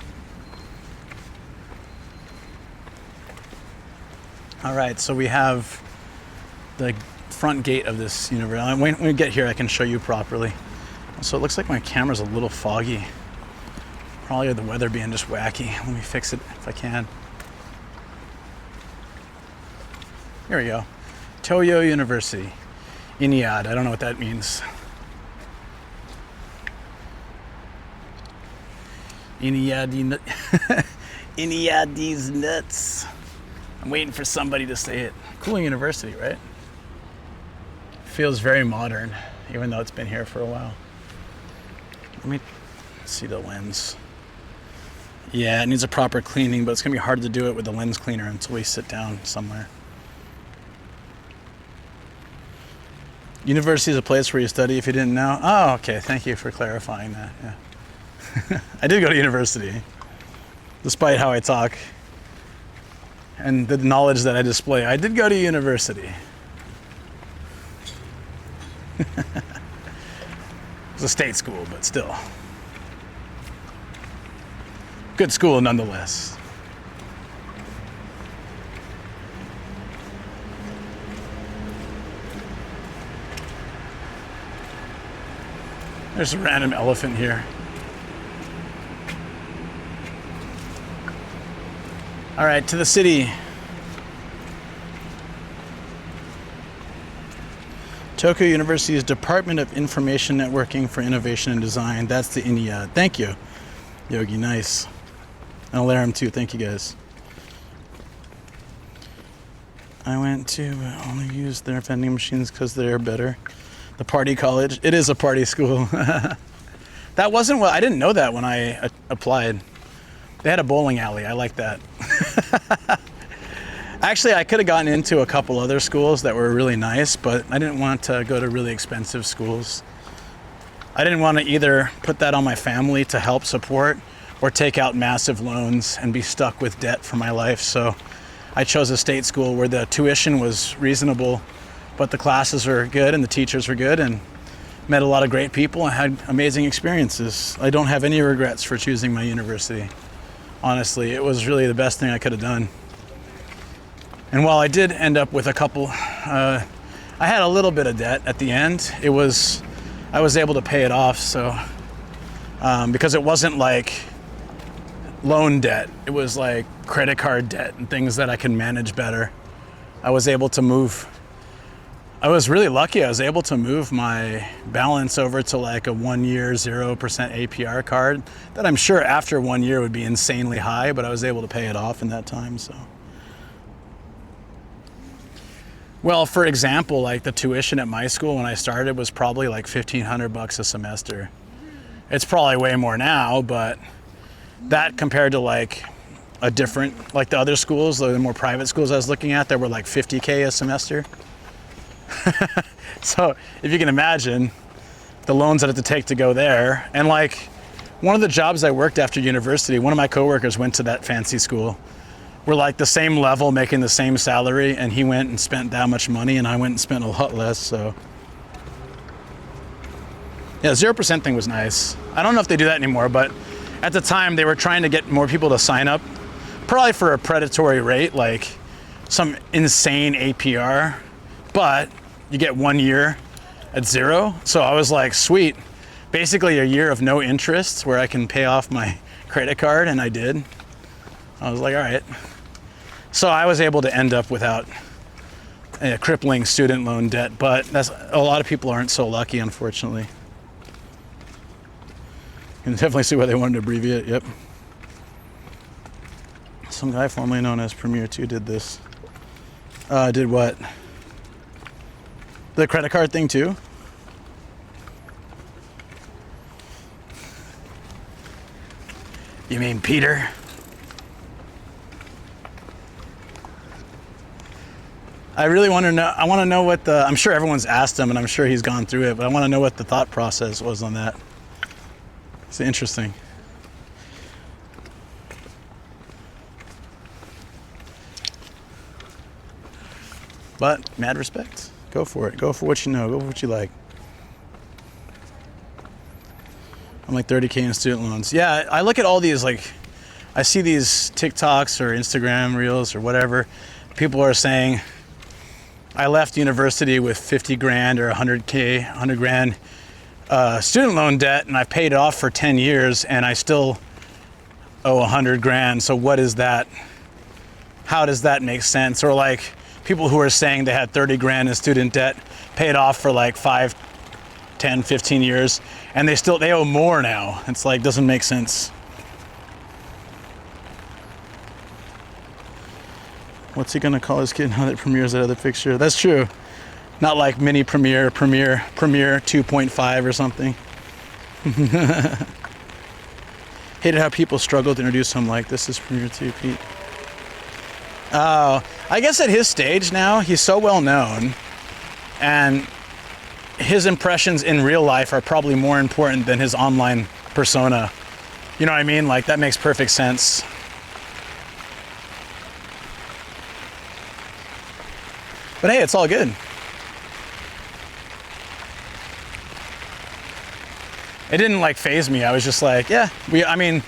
All right, so we have the front gate of this university. When we get here, I can show you properly. So it looks like my camera's a little foggy. Probably the weather being just wacky. Let me fix it if I can. Here we go. Toyo University. Iniad. I don't know what that means. Iniadi's nuts. I'm waiting for somebody to say it. Cool university, right? Feels very modern, even though it's been here for a while. Let me see the lens. Yeah, it needs a proper cleaning, but it's gonna be hard to do it with the lens cleaner until we sit down somewhere. University is a place where you study if you didn't know. Oh, okay, thank you for clarifying that, yeah. I did go to university, despite how I talk and the knowledge that I display. I did go to university. It's a state school, but still. Good school nonetheless. There's a random elephant here. All right, to the city. Tokyo University's Department of Information Networking for Innovation and Design. That's the INIA. Thank you, Yogi. Nice. And Alarum too. Thank you guys. I went to only use their vending machines because they're better. The party college. It is a party school. That wasn't what I didn't know that when I applied. They had a bowling alley. I like that. Actually, I could have gotten into a couple other schools that were really nice, but I didn't want to go to really expensive schools. I didn't want to either put that on my family to help support or take out massive loans and be stuck with debt for my life. So I chose a state school where the tuition was reasonable, but the classes were good and the teachers were good, and met a lot of great people and had amazing experiences. I don't have any regrets for choosing my university. Honestly, it was really the best thing I could have done. And while I did end up with a couple, I had a little bit of debt at the end. I was able to pay it off, so because it wasn't like loan debt, it was like credit card debt and things that I can manage better. I was able to move. I was really lucky. I was able to move my balance over to like a 1 year 0% APR card that I'm sure after 1 year would be insanely high, but I was able to pay it off in that time. So. Well, for example, like the tuition at my school when I started was probably like $1,500 a semester. It's probably way more now, but that compared to like a different, like the other schools, the more private schools I was looking at, that were like $50K a semester. So if you can imagine the loans that I had to take to go there. And like one of the jobs I worked after university, one of my coworkers went to that fancy school. We're like the same level, making the same salary, and he went and spent that much money, and I went and spent a lot less. So yeah, 0% thing was nice. I don't know if they do that anymore, but at the time they were trying to get more people to sign up, probably for a predatory rate, like some insane APR, but you get 1 year at 0. So I was like, sweet, basically a year of no interest where I can pay off my credit card, and I did. I was like, all right. So I was able to end up without a crippling student loan debt, but that's, a lot of people aren't so lucky, unfortunately. You can definitely see why they wanted to abbreviate, yep. Some guy formerly known as Premier 2 did this. Did what? The credit card thing too? You mean Peter? I really want to know, I want to know what the, I'm sure everyone's asked him and I'm sure he's gone through it, but I want to know what the thought process was on that. It's interesting. But mad respect. Go for it. Go for what you know. Go for what you like. I'm like 30K in student loans. Yeah, I look at all these, like, I see these TikToks or Instagram reels or whatever. People are saying, I left university with 50 grand or 100K, 100 grand student loan debt, and I've paid it off for 10 years and I still owe 100 grand. So what is that? How does that make sense? Or like people who are saying they had 30 grand in student debt, paid off for like 5, 10, 15 years, and they owe more now. It's like, doesn't make sense. What's he gonna call his kid now that Premiere's that other picture? That's true. Not like mini Premiere 2.5 or something. Hated how people struggle to introduce him like, this is Premiere 2, Pete. Oh, I guess at his stage now, he's so well known, and his impressions in real life are probably more important than his online persona. You know what I mean? Like, that makes perfect sense. But hey, it's all good. It didn't like faze me. I was just like, yeah, I mean,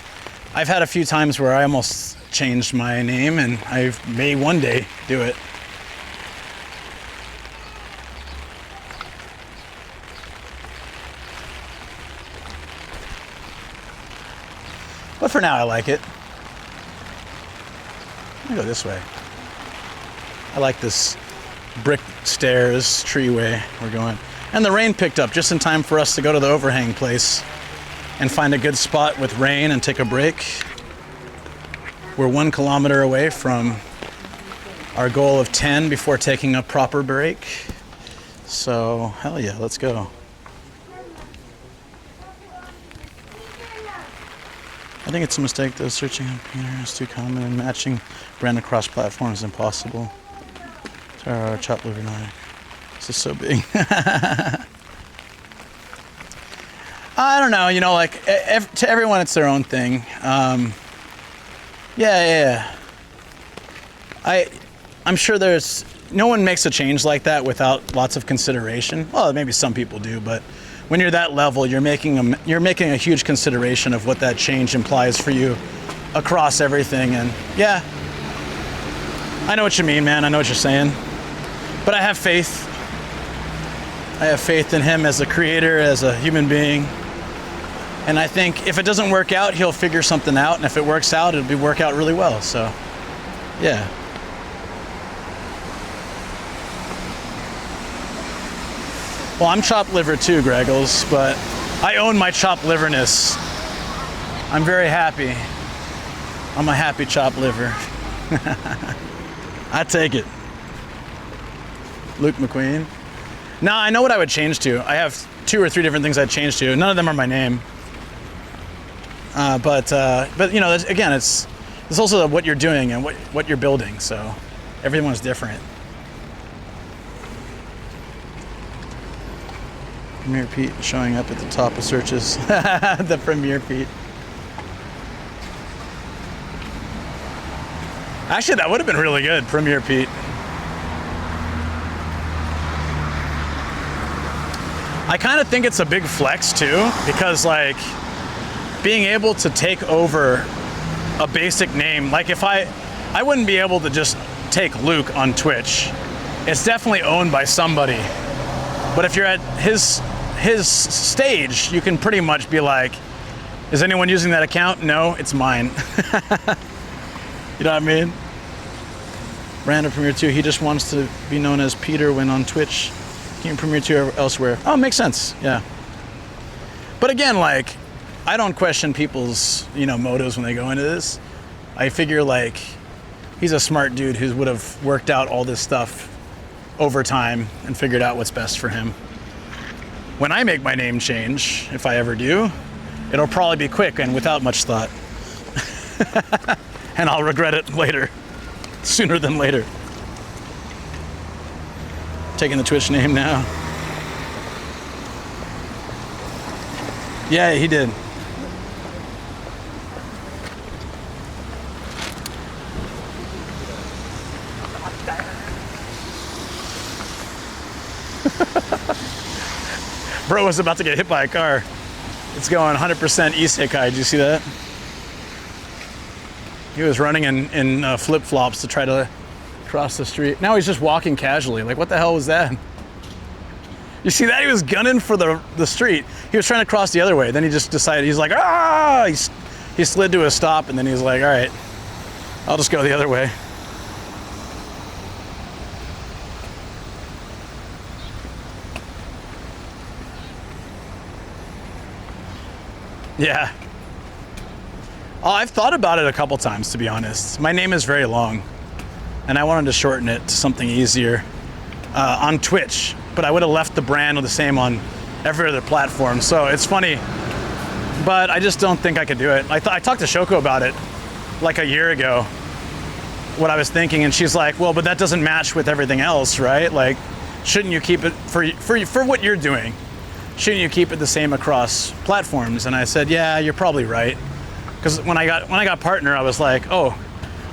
I've had a few times where I almost changed my name, and I may one day do it. But for now, I like it. Let me go this way. I like this brick stairs, treeway we're going. And the rain picked up just in time for us to go to the overhang place and find a good spot with rain and take a break. We're 1 kilometer away from our goal of 10 before taking a proper break. So, hell yeah, let's go. I think it's a mistake though, searching on computer is too common and matching brand across platforms is impossible. Chopped liver knife. This is so big. I don't know, you know, like, to everyone it's their own thing. Yeah. I'm sure no one makes a change like that without lots of consideration. Well, maybe some people do, but when you're that level, you're making a huge consideration of what that change implies for you across everything. And yeah, I know what you mean, man. I know what you're saying. But I have faith. I have faith in him as a creator, as a human being. And I think if it doesn't work out, he'll figure something out. And if it works out, it'll work out really well. So, yeah. Well, I'm chopped liver too, Greggles, but I own my chopped liverness. I'm very happy. I'm a happy chopped liver. I take it. Luke McQueen. No, I know what I would change to. I have 2 or 3 different things I'd change to. None of them are my name. But you know, again, it's also what you're doing and what you're building. So everyone's different. Premier Pete showing up at the top of searches. The Premier Pete. Actually, that would have been really good, Premier Pete. I kind of think it's a big flex too, because like being able to take over a basic name, like if I wouldn't be able to just take Luke on Twitch. It's definitely owned by somebody. But if you're at his stage, you can pretty much be like, is anyone using that account? No, it's mine. You know what I mean? Random Premier 2, he just wants to be known as Peter when on Twitch. Can't Premier 2 elsewhere. Oh, makes sense, yeah. But again, like, I don't question people's, you know, motives when they go into this. I figure like, he's a smart dude who would have worked out all this stuff over time and figured out what's best for him. When I make my name change, if I ever do, it'll probably be quick and without much thought. And I'll regret it later, sooner than later. Taking the Twitch name now. Yeah, he did. Bro was about to get hit by a car. It's going 100% isekai. Did you see that? He was running in flip-flops to try to cross the street. Now he's just walking casually. Like, what the hell was that? You see that? He was gunning for the street. He was trying to cross the other way. Then he just decided, he's like, ah! He slid to a stop, and then he's like, all right, I'll just go the other way. Yeah. Oh, I've thought about it a couple times, to be honest. My name is very long, and I wanted to shorten it to something easier on Twitch, but I would have left the brand the same on every other platform. So it's funny, but I just don't think I could do it. I talked to Shoko about it like a year ago, what I was thinking, and she's like, well, but that doesn't match with everything else, right? Like, shouldn't you keep it for what you're doing? Shouldn't you keep it the same across platforms? And I said, yeah, you're probably right. Because when I got partner, I was like, oh,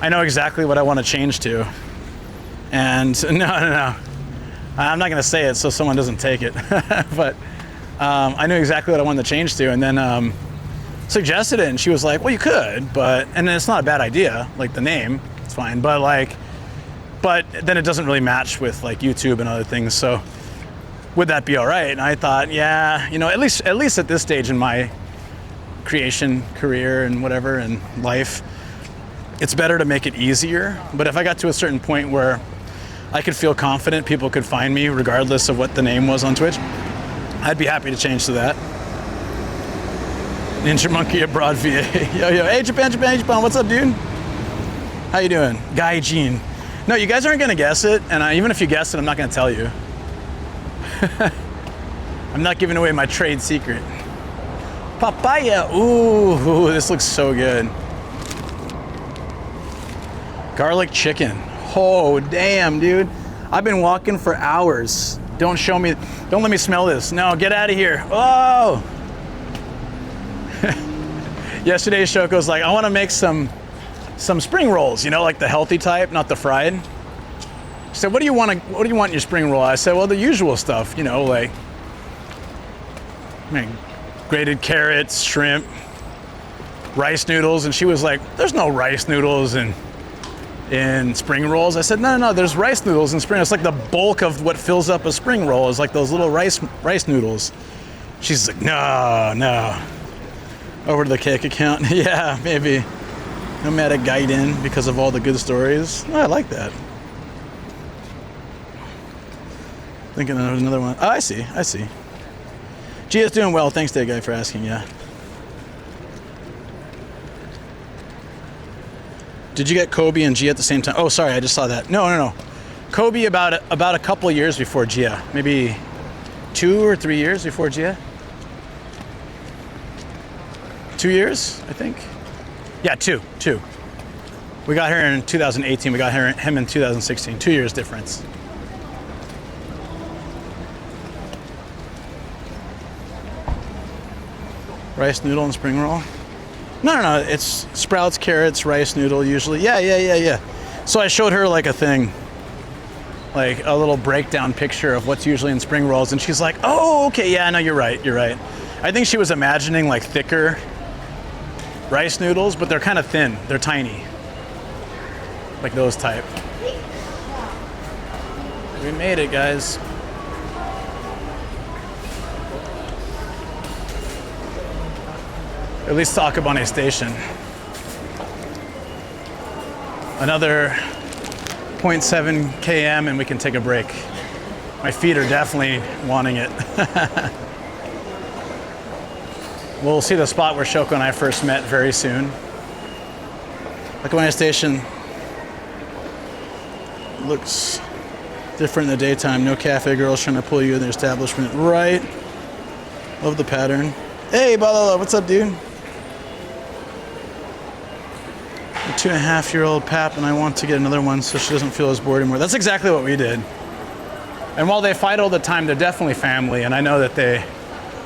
I know exactly what I want to change to. And no. I'm not going to say it so someone doesn't take it. But I knew exactly what I wanted to change to. And then suggested it. And she was like, well, you could. And it's not a bad idea. Like the name, it's fine. But then it doesn't really match with like YouTube and other things. So would that be all right? And I thought, yeah, you know, at least at this stage in my creation career and whatever and life, it's better to make it easier. But if I got to a certain point where I could feel confident people could find me regardless of what the name was on Twitch, I'd be happy to change to that. Ninja Monkey Abroad VA. Yo, hey Japan, what's up, dude? How you doing? Gaijin. No, you guys aren't gonna guess it, and even if you guess it, I'm not gonna tell you. I'm not giving away my trade secret. Papaya, ooh, this looks so good. Garlic chicken. Oh, damn, dude. I've been walking for hours. Don't let me smell this. No, get out of here. Oh! Yesterday, Shoko's like, I want to make some spring rolls, you know, like the healthy type, not the fried. She said, what do you want in your spring roll? I said, well, the usual stuff, you know, like grated carrots, shrimp, rice noodles. And she was like, there's no rice noodles in spring rolls. I said, no, there's rice noodles in spring. It's like the bulk of what fills up a spring roll is like those little rice noodles. She's like, no. Over to the cake account. Yeah, maybe. I'm at a Gaiden because of all the good stories. Oh, I like that. Thinking of another one. Oh, I see. Gia's doing well. Thanks, Day Guy, for asking. Yeah. Did you get Kobe and Gia at the same time? Oh, sorry, I just saw that. No. Kobe about a couple of years before Gia. Maybe 2 or 3 years before Gia. 2 years, I think. Yeah, two. We got her in 2018. We got him in 2016. 2 years difference. Rice noodle and spring roll. No. It's sprouts, carrots, rice noodle usually. Yeah. So I showed her like a thing, like a little breakdown picture of what's usually in spring rolls, and she's like, "Oh, okay, yeah, no, you're right. I think she was imagining like thicker rice noodles, but they're kind of thin. They're tiny, like those type." We made it, guys. At least to Akabane Station. Another 0.7 km and we can take a break. My feet are definitely wanting it. We'll see the spot where Shoko and I first met very soon. Akabane Station looks different in the daytime. No cafe girls trying to pull you in their establishment. Right. Love the pattern. Hey, Balala, what's up, dude? 2.5-year-old pap, and I want to get another one so she doesn't feel as bored anymore. That's exactly what we did. And while they fight all the time, they're definitely family, and I know that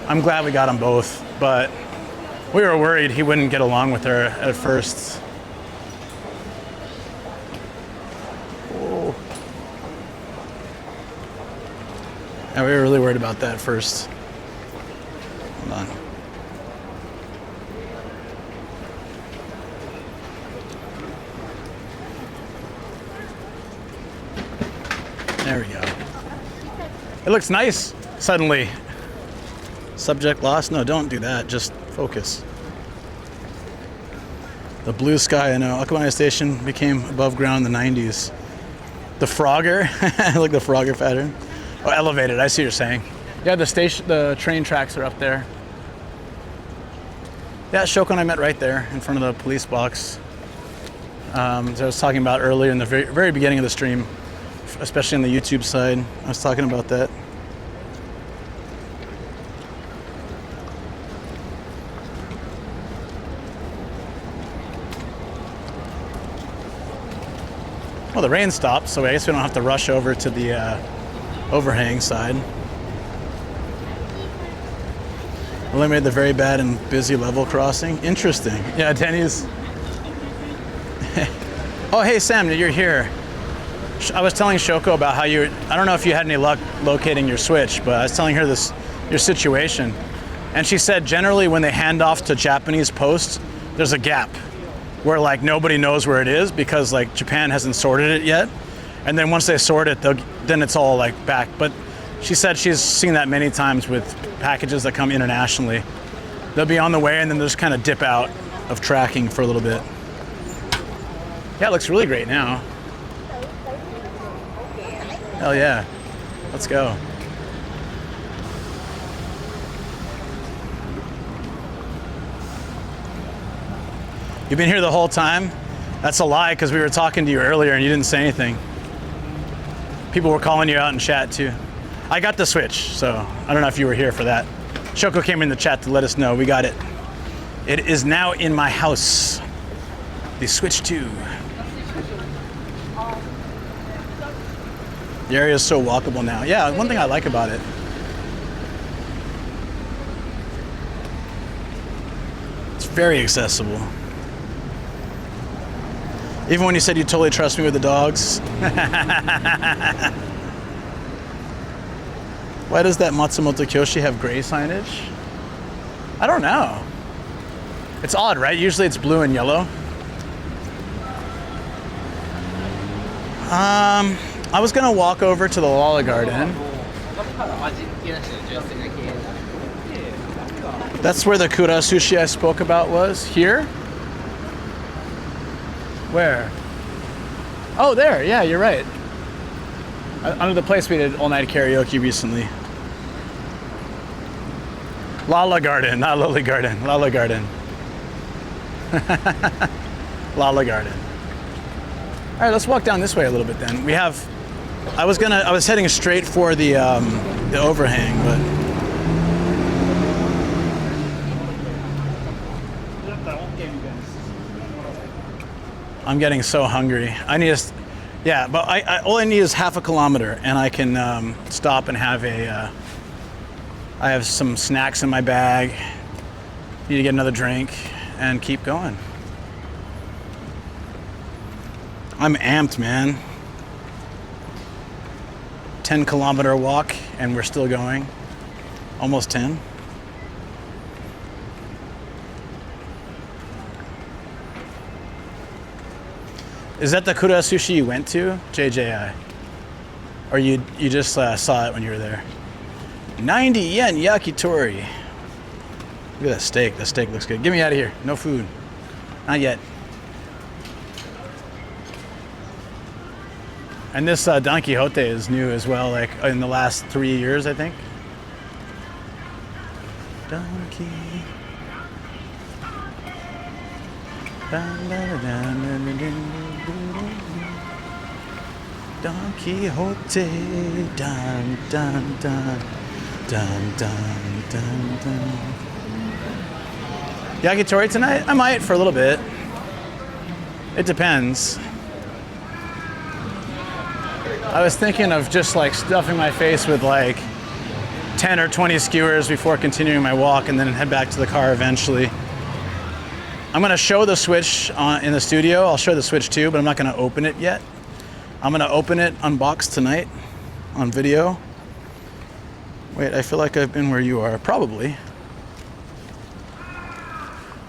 I'm glad we got them both, but we were worried he wouldn't get along with her at first. Oh. Yeah, we were really worried about that first. Hold on. There we go. It looks nice, suddenly. Subject lost? No, don't do that. Just focus. The blue sky, I know. Akabane Station became above ground in the 90s. The Frogger? Like the Frogger pattern. Oh, elevated. I see what you're saying. Yeah, the train tracks are up there. Yeah, Shoko and I met right there in front of the police box. As I was talking about earlier in the very beginning of the stream, especially on the YouTube side. I was talking about that. Well, the rain stopped, so I guess we don't have to rush over to the overhang side. Eliminate the very bad and busy level crossing. Interesting. Yeah, Denny's. Oh, hey, Sam, you're here. I was telling Shoko about how I don't know if you had any luck locating your switch, but I was telling her your situation. And she said generally when they hand off to Japanese post, there's a gap where like nobody knows where it is because like Japan hasn't sorted it yet. And then once they sort it, then it's all like back. But she said she's seen that many times with packages that come internationally. They'll be on the way and then they'll just kind of dip out of tracking for a little bit. Yeah, it looks really great now. Hell yeah. Let's go. You've been here the whole time? That's a lie because we were talking to you earlier and you didn't say anything. People were calling you out in chat too. I got the Switch, so I don't know if you were here for that. Shoko came in the chat to let us know. We got it. It is now in my house. The Switch 2. The area is so walkable now. Yeah, one thing I like about it. It's very accessible. Even when you said you totally trust me with the dogs. Why does that Matsumoto Kyoshi have gray signage? I don't know. It's odd, right? Usually it's blue and yellow. I was gonna walk over to the Lala Garden. That's where the kura sushi I spoke about was. Here? Where? Oh, there. Yeah, you're right. Under the place we did all-night karaoke recently. Lala Garden, not Lily Garden. Lala Garden. Lala Garden. All right, let's walk down this way a little bit then. We have. I was heading straight for the overhang, but. I'm getting so hungry. I need to, yeah, but all I need is half a kilometer, and I can stop and have I have some snacks in my bag. Need to get another drink and keep going. I'm amped, man. 10-kilometer walk, and we're still going. Almost 10. Is that the kura sushi you went to, JJI? Or you just saw it when you were there? 90 yen yakitori. Look at that steak. The steak looks good. Get me out of here. No food. Not yet. And this Don Quixote is new as well, like in the last 3 years, I think. Don Quixote. Don Quixote, dun dun dun, dun dun dun dun. Yakitori tonight? I might for a little bit. It depends. I was thinking of just like stuffing my face with like 10 or 20 skewers before continuing my walk and then head back to the car eventually. I'm gonna show the Switch in the studio. I'll show the Switch too, but I'm not gonna open it yet. I'm gonna open it, unboxed tonight on video. Wait, I feel like I've been where you are, probably.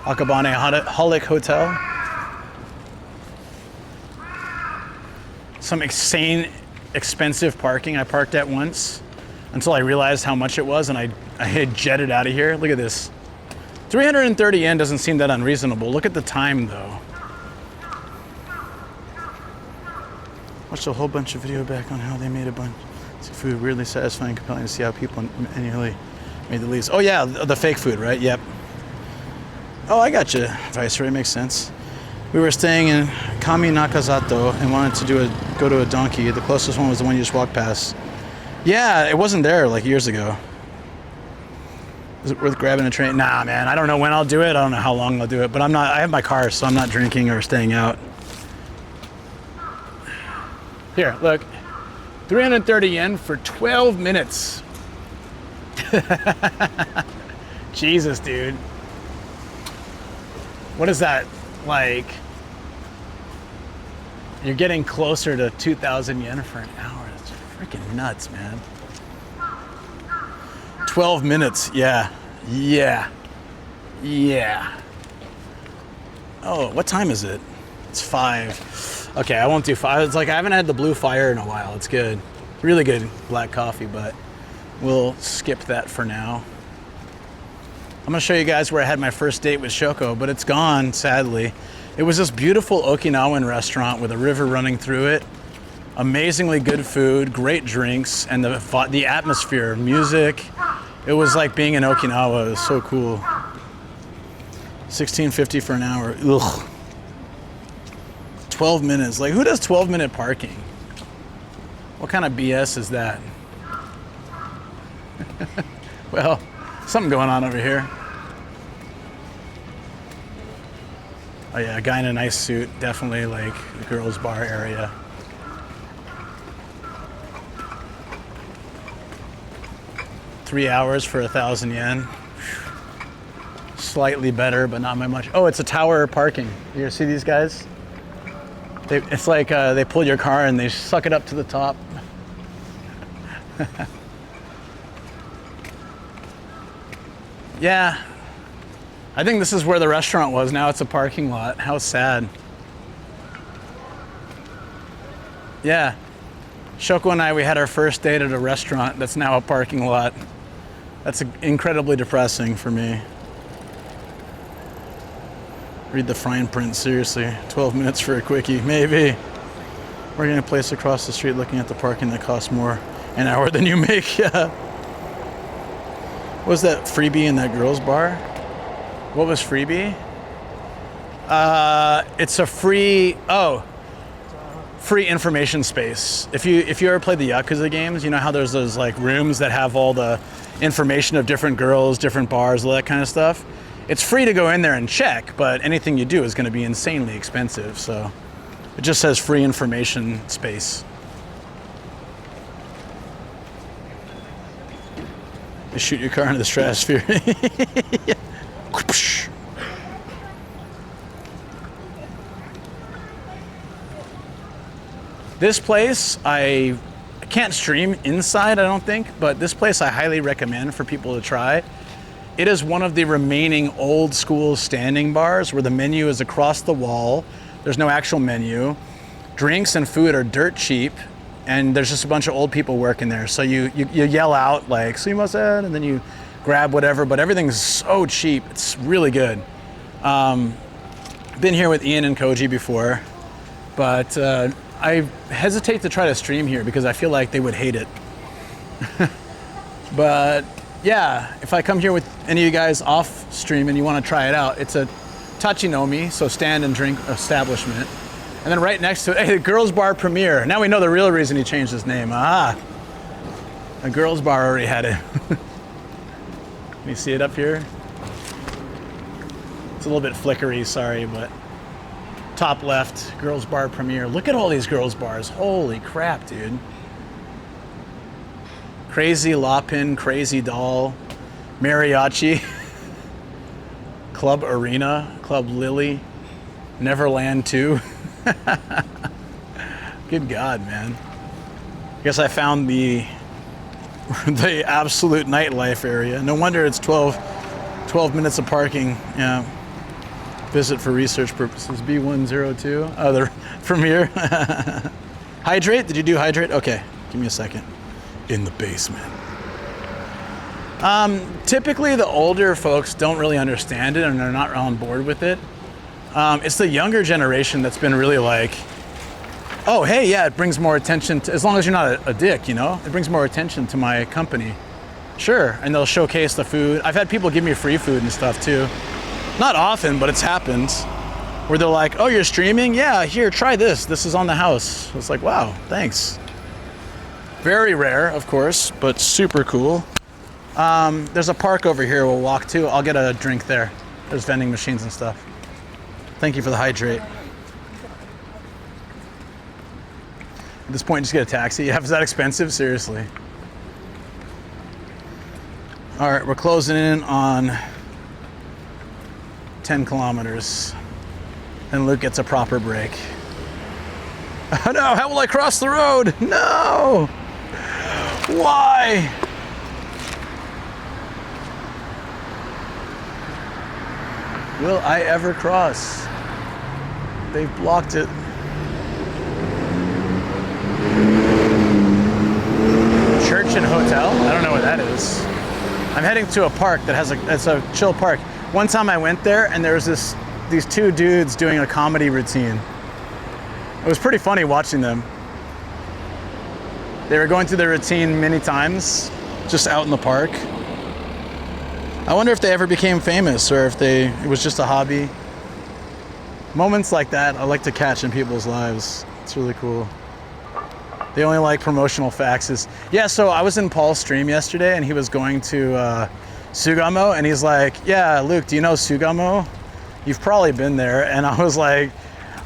Akabane Holic Hotel. Some insane, expensive parking I parked at once until I realized how much it was and I had jetted out of here. Look at this. 330 yen doesn't seem that unreasonable. Look at the time though. Watched a whole bunch of video back on how they made a bunch of food weirdly satisfying, compelling to see how people annually made the leaves. Oh yeah, the fake food, right? Yep. Oh, I got you, Viceroy. Makes sense. We were staying in Kami Nakazato and wanted to go to a donkey. The closest one was the one you just walked past. Yeah, it wasn't there like years ago. Is it worth grabbing a train? Nah, man. I don't know when I'll do it. I don't know how long I'll do it. But I have my car, so I'm not drinking or staying out. Here, look. 330 yen for 12 minutes. Jesus, dude. What is that like? You're getting closer to 2,000 yen for an hour. It's freaking nuts, man. 12 minutes. Yeah. Oh, what time is it? It's 5. Okay, I won't do 5. It's like I haven't had the blue fire in a while. It's good. Really good black coffee, but we'll skip that for now. I'm gonna show you guys where I had my first date with Shoko, but it's gone, sadly. It was this beautiful Okinawan restaurant with a river running through it. Amazingly good food, great drinks, and the atmosphere, music. It was like being in Okinawa. It was so cool. $16.50 for an hour. Ugh. 12 minutes. Like, who does 12-minute parking? What kind of BS is that? Well, something going on over here. Oh yeah, a guy in a nice suit. Definitely like the girls' bar area. $3 hours for 1,000 yen. Slightly better, but not by much. Oh, it's a tower parking. You see these guys? It's like they pull your car and they suck it up to the top. Yeah. I think this is where the restaurant was. Now it's a parking lot. How sad. Yeah. Shoko and I, we had our first date at a restaurant that's now a parking lot. That's incredibly depressing for me. Read the fine print, seriously. 12 minutes for a quickie, maybe. We're gonna place across the street looking at the parking that costs more an hour than you make. Yeah. What was that freebie in that girls' bar? What was freebie? It's a free information space. If you ever played the Yakuza games, you know how there's those like rooms that have all the information of different girls, different bars, all that kind of stuff. It's free to go in there and check, but anything you do is going to be insanely expensive. So it just says free information space. You shoot your car into the stratosphere. This place, I can't stream inside, I don't think, but this place I highly recommend for people to try. It is one of the remaining old school standing bars where the menu is across the wall. There's no actual menu. Drinks and food are dirt cheap, and there's just a bunch of old people working there. So you yell out like, "Sumimasen," and then you grab whatever, but everything's so cheap. It's really good. Been here with Ian and Koji before, but I hesitate to try to stream here because I feel like they would hate it. But yeah, if I come here with any of you guys off stream and you want to try it out, it's a tachinomi, so stand and drink establishment. And then right next to it, hey, the girls' bar premiere. Now we know the real reason he changed his name. Ah, a girls' bar already had it. Can you see it up here? It's a little bit flickery, sorry, but top left, girls' bar premiere. Look at all these girls' bars. Holy crap, dude. Crazy Lapin, Crazy Doll, Mariachi, Club Arena, Club Lily, Neverland 2. Good God, man. I guess I found the absolute nightlife area. No wonder it's 12 minutes of parking. Yeah. Visit for research purposes. B102. Oh, the premiere. Hydrate? Did you do hydrate? Okay, give me a second. In the basement. Typically the older folks don't really understand it and they're not on board with it. It's the younger generation that's been really like, oh, hey, yeah, it brings more attention to, as long as you're not a dick, you know, it brings more attention to my company. Sure, and they'll showcase the food. I've had people give me free food and stuff too. Not often, but it's happened. Where they're like, oh, you're streaming? Yeah, here, try this. This is on the house. It's like, wow, thanks. Very rare, of course, but super cool. There's a park over here we'll walk to. I'll get a drink there. There's vending machines and stuff. Thank you for the hydrate. At this point, just get a taxi. Yeah, is that expensive? Seriously. All right, we're closing in on 10 kilometers. And Luke gets a proper break. Oh no, how will I cross the road? No! Why? Will I ever cross? They've blocked it. Church and hotel? I don't know where that is. I'm heading to a park that has it's a chill park. One time I went there and there was these two dudes doing a comedy routine. It was pretty funny watching them. They were going through their routine many times, just out in the park. I wonder if they ever became famous or if it was just a hobby. Moments like that I like to catch in people's lives. It's really cool. They only like promotional faxes. Yeah, so I was in Paul's stream yesterday and he was going to Sugamo and he's like, yeah, Luke, do you know Sugamo? You've probably been there. And I was like,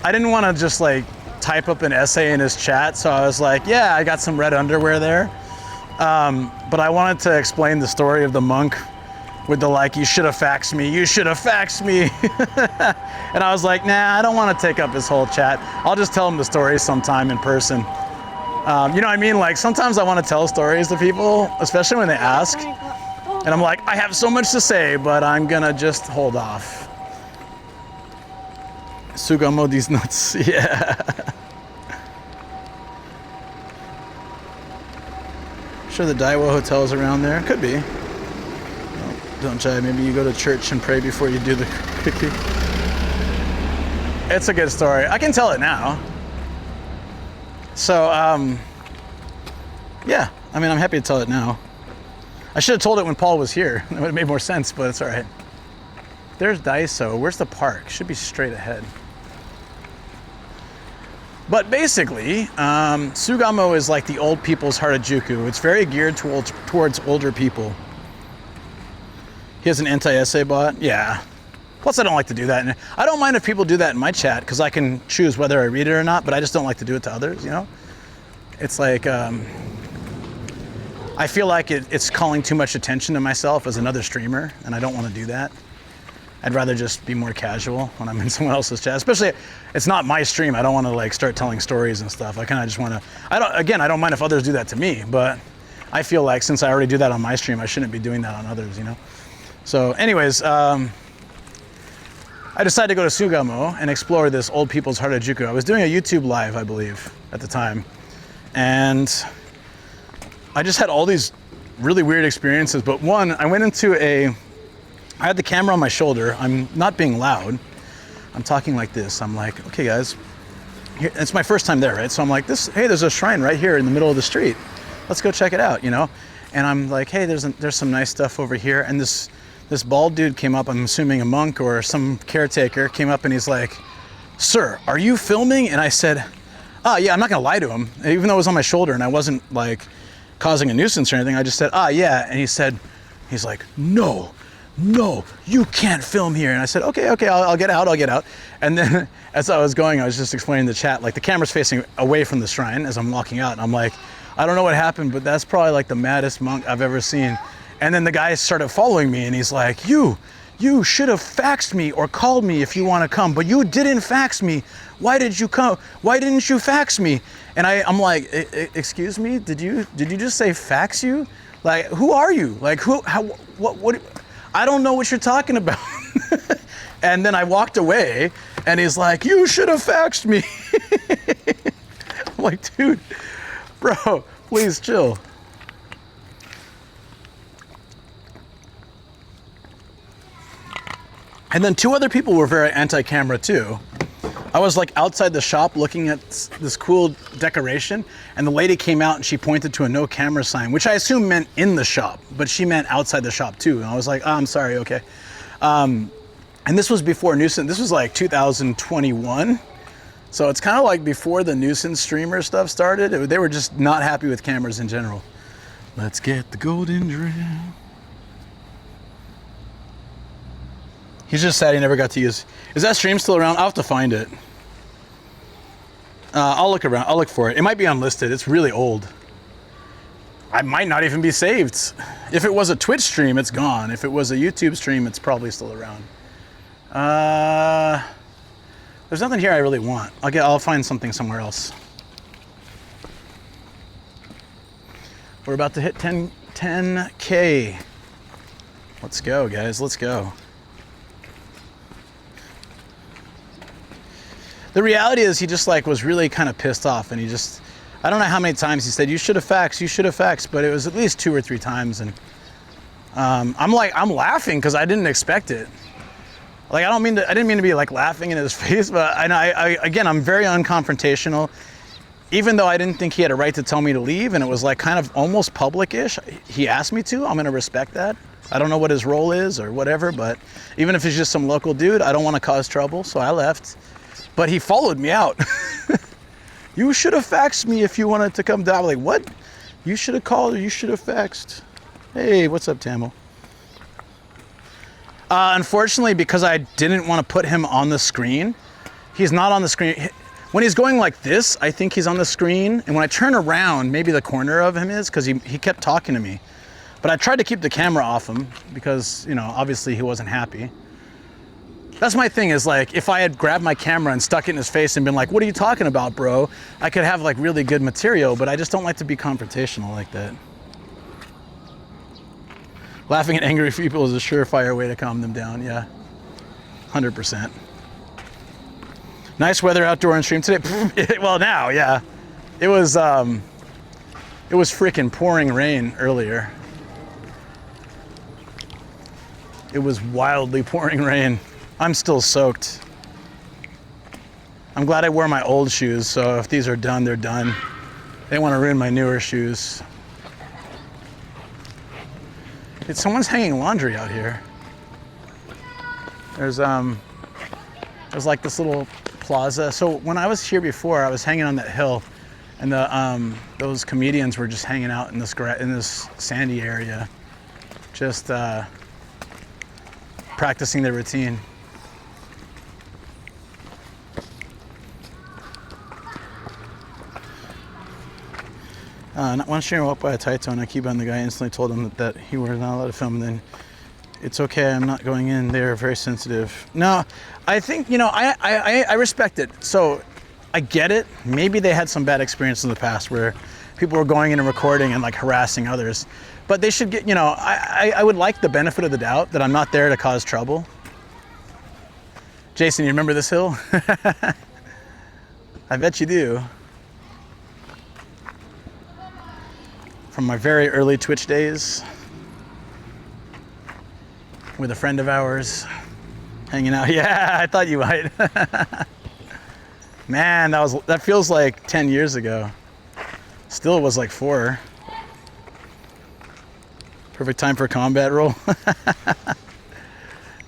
I didn't want to just like type up an essay in his chat. So I was like, yeah, I got some red underwear there. But I wanted to explain the story of the monk with the like, you should have faxed me, you should have faxed me. And I was like, nah, I don't want to take up his whole chat. I'll just tell him the story sometime in person. You know what I mean? Like sometimes I want to tell stories to people, especially when they ask. And I'm like, I have so much to say, but I'm gonna just hold off. Sugamo these nuts, yeah. Sure the Daiwa Hotel is around there. Could be. Don't jive. Maybe you go to church and pray before you do the quickie. It's a good story. I can tell it now. So, yeah. I mean, I'm happy to tell it now. I should have told it when Paul was here. It would have made more sense, but it's all right. There's Daiso. Where's the park? Should be straight ahead. But basically, Sugamo is like the old people's Harajuku. It's very geared towards older people. He has an anti-essay bot? Yeah. Plus, I don't like to do that. And I don't mind if people do that in my chat because I can choose whether I read it or not, but I just don't like to do it to others, you know? It's like, I feel like it's calling too much attention to myself as another streamer, and I don't want to do that. I'd rather just be more casual when I'm in someone else's chat. Especially, it's not my stream. I don't want to like start telling stories and stuff. I kind of just want to, I don't mind if others do that to me, but I feel like since I already do that on my stream, I shouldn't be doing that on others, you know? So anyways, I decided to go to Sugamo and explore this old people's Harajuku. I was doing a YouTube live, I believe, at the time. And I just had all these really weird experiences. But one, I went into I had the camera on my shoulder. I'm not being loud. I'm talking like this. I'm like, okay guys, it's my first time there, right? So I'm like, hey, there's a shrine right here in the middle of the street. Let's go check it out, you know? And I'm like, hey, there's some nice stuff over here. And this bald dude came up, I'm assuming a monk or some caretaker, came up and he's like, sir, are you filming? And I said, yeah, I'm not gonna lie to him. Even though it was on my shoulder and I wasn't like causing a nuisance or anything, I just said, yeah. And he's like, no, you can't film here. And I said, okay, I'll get out. And then as I was going, I was just explaining the chat, like the camera's facing away from the shrine as I'm walking out. And I'm like, I don't know what happened, but that's probably like the maddest monk I've ever seen. And then the guy started following me and he's like, you should have faxed me or called me if you want to come, but you didn't fax me. Why did you come? Why didn't you fax me? And I'm like, excuse me, did you just say fax you? Like, who are you? Like, what? I don't know what you're talking about. And then I walked away and he's like, you should have faxed me. I'm like, dude, bro, please chill. And then two other people were very anti-camera too. I was like outside the shop looking at this cool decoration and the lady came out and she pointed to a no camera sign, which I assume meant in the shop, but she meant outside the shop too. And I was like, I'm sorry, okay. And this was before nuisance, this was like 2021. So it's kind of like before the nuisance streamer stuff started. They were just not happy with cameras in general. Let's get the golden drill. He's just sad he never got to use. Is that stream still around? I'll have to find it. I'll look around. I'll look for it. It might be unlisted. It's really old. I might not even be saved. If it was a Twitch stream, it's gone. If it was a YouTube stream, it's probably still around. There's nothing here I really want. I'll find something somewhere else. We're about to hit 10K. Let's go, guys. Let's go. The reality is he just like was really kind of pissed off, and he just, I don't know how many times he said, you should have faxed, but it was at least 2 or 3 times. And I'm laughing because I didn't expect it. Like, I didn't mean to be like laughing in his face, but again, I'm very unconfrontational. Even though I didn't think he had a right to tell me to leave, and it was like kind of almost public-ish, he asked me to, I'm gonna respect that. I don't know what his role is or whatever, but even if it's just some local dude, I don't want to cause trouble, so I left. But he followed me out. You should have faxed me if you wanted to come down. I'm like, what? You should have called or you should have faxed. Hey, what's up, Tamil? Unfortunately, because I didn't want to put him on the screen, he's not on the screen. When he's going like this, I think he's on the screen. And when I turn around, maybe the corner of him is, because he kept talking to me. But I tried to keep the camera off him because, you know, obviously he wasn't happy. That's my thing, is like, if I had grabbed my camera and stuck it in his face and been like, what are you talking about, bro? I could have like really good material, but I just don't like to be confrontational like that. Laughing at angry people is a surefire way to calm them down, yeah. 100%. Nice weather outdoor on stream today. Well, now, yeah. It was freaking pouring rain earlier. It was wildly pouring rain. I'm still soaked. I'm glad I wore my old shoes, so if these are done, they're done. They don't want to ruin my newer shoes. Someone's hanging laundry out here. There's like this little plaza. So when I was here before, I was hanging on that hill, and those comedians were just hanging out in this sandy area, just practicing their routine. One streamer walked by a Taito and Akiba, and the guy instantly told him that he was not allowed to film, and then it's okay, I'm not going in, they're very sensitive. No, I think, you know, I respect it. So I get it. Maybe they had some bad experience in the past where people were going in and recording and like harassing others. But they should get, you know, I would like the benefit of the doubt that I'm not there to cause trouble. Jason, you remember this hill? I bet you do. From my very early Twitch days, with a friend of ours, hanging out. Yeah, I thought you might. Man, that feels like 10 years ago. Still, it was like 4. Perfect time for a combat roll.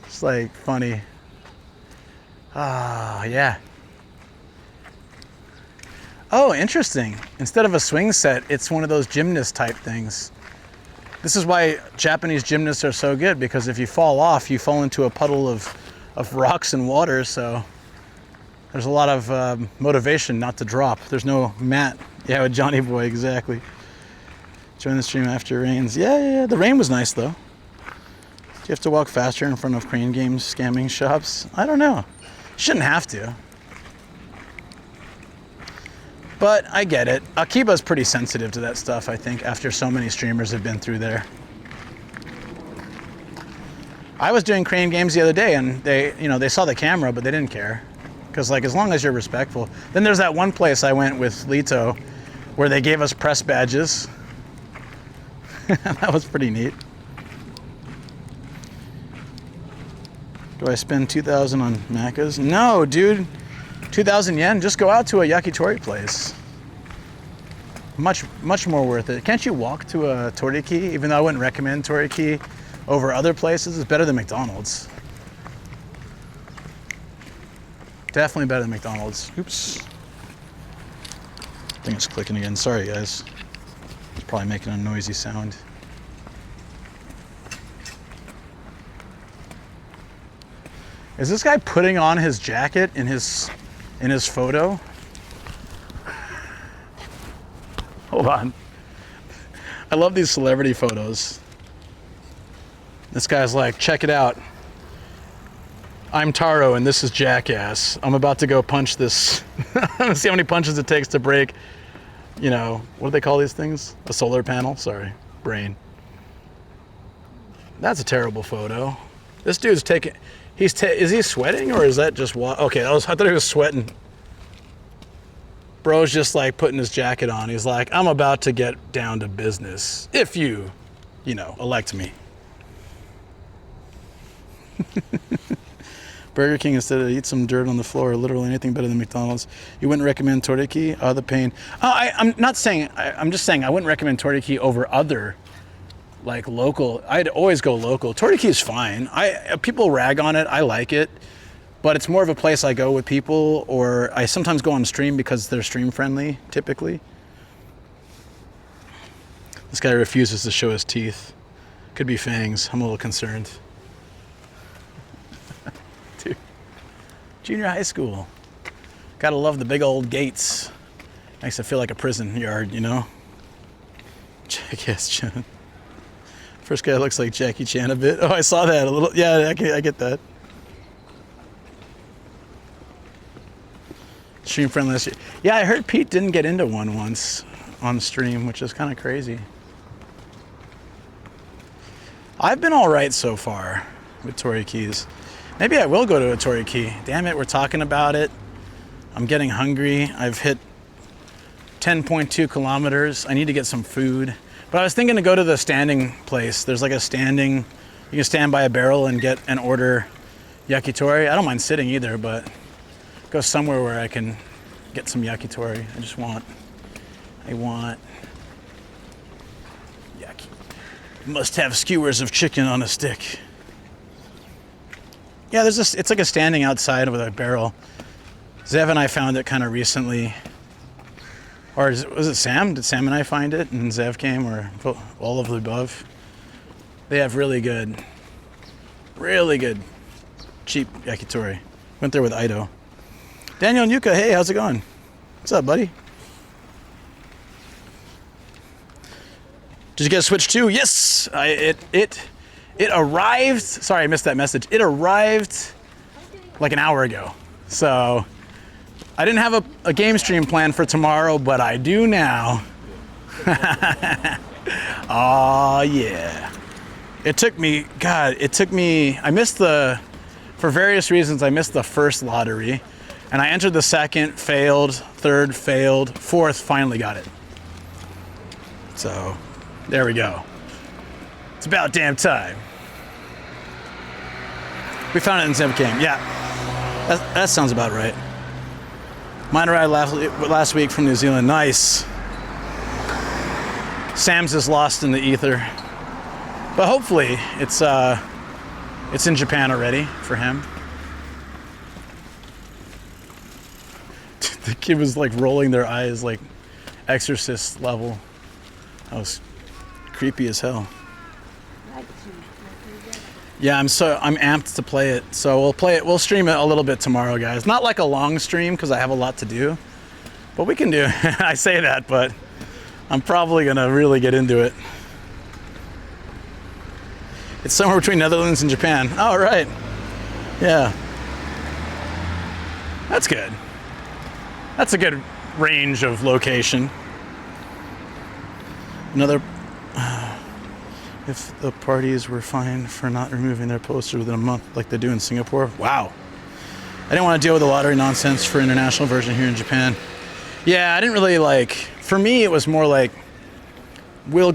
It's like funny. Ah, yeah. Oh, interesting. Instead of a swing set, it's one of those gymnast type things. This is why Japanese gymnasts are so good, because if you fall off, you fall into a puddle of rocks and water, so there's a lot of motivation not to drop. There's no mat. Yeah, with Johnny Boy, exactly. Join the stream after it rains. Yeah, the rain was nice though. Do you have to walk faster in front of Crane Games scamming shops? I don't know. Shouldn't have to. But I get it. Akiba's pretty sensitive to that stuff, I think, after so many streamers have been through there. I was doing Crane Games the other day, and they saw the camera, but they didn't care. Because, like, as long as you're respectful. Then there's that one place I went with Lito where they gave us press badges. That was pretty neat. Do I spend 2,000 on macas? No, dude. 2,000 yen, just go out to a yakitori place. Much more worth it. Can't you walk to a Toriki? Even though I wouldn't recommend Toriki over other places, it's better than McDonald's. Definitely better than McDonald's. Oops. I think it's clicking again. Sorry, guys. It's probably making a noisy sound. Is this guy putting on his jacket in his photo? Hold on. I love these celebrity photos. This guy's like, check it out. I'm Taro and this is Jackass. I'm about to go punch this. See how many punches it takes to break, you know, what do they call these things? A solar panel? Sorry, brain. That's a terrible photo. This dude's taking, is he sweating or is that just okay, I thought he was sweating. Bro's just like putting his jacket on. He's like, I'm about to get down to business. If you know, elect me. Burger King instead of eat some dirt on the floor, literally anything better than McDonald's. You wouldn't recommend Toriki? The pain. I'm not saying, I'm just saying I wouldn't recommend Toriki over other, like local. I'd always go local. Toriki is fine. People rag on it. I like it. But it's more of a place I go with people, or I sometimes go on stream because they're stream friendly, typically. This guy refuses to show his teeth. Could be fangs. I'm a little concerned. Dude. Junior high school. Gotta love the big old gates. Makes it feel like a prison yard, you know? Jackass Chan. First guy looks like Jackie Chan a bit. Oh, I saw that a little. Yeah, I get that. Stream friendly last year. Yeah, I heard Pete didn't get into one once on stream, which is kind of crazy. I've been all right so far with Torikis. Maybe I will go to a Toriki. Damn it, we're talking about it. I'm getting hungry. I've hit 10.2 kilometers. I need to get some food. But I was thinking to go to the standing place. There's like a standing, you can stand by a barrel and get and order yakitori. I don't mind sitting either, but go somewhere where I can get some yakitori. I want yaki. Must have skewers of chicken on a stick. Yeah, it's like a standing outside with a barrel. Zev and I found it kind of recently. Or was it Sam? Did Sam and I find it and Zev came, or all of the above? They have really good cheap yakitori. Went there with Ido. Daniel and Yuka, hey, how's it going? What's up, buddy? Did you get a Switch 2? Yes! It arrived, sorry I missed that message. It arrived like an hour ago. So I didn't have a game stream planned for tomorrow, but I do now. Oh yeah. For various reasons, I missed the first lottery. And I entered the second, failed, third, failed, fourth, finally got it. So, there we go. It's about damn time. We found it in Zev Game, yeah. That sounds about right. Mine arrived last week from New Zealand, nice. Sam's is lost in the ether. But hopefully, it's in Japan already for him. The kid was like rolling their eyes like Exorcist level. That was creepy as hell. Yeah, I'm amped to play it. So we'll stream it a little bit tomorrow, guys. Not like a long stream because I have a lot to do. But we can do it. I say that, but I'm probably gonna really get into it. It's somewhere between Netherlands and Japan. Oh, right. Yeah. That's good. That's a good range of location. Another, if the parties were fined for not removing their poster within a month like they do in Singapore. Wow. I didn't want to deal with the lottery nonsense for international version here in Japan. Yeah, I didn't really for me it was more like, we'll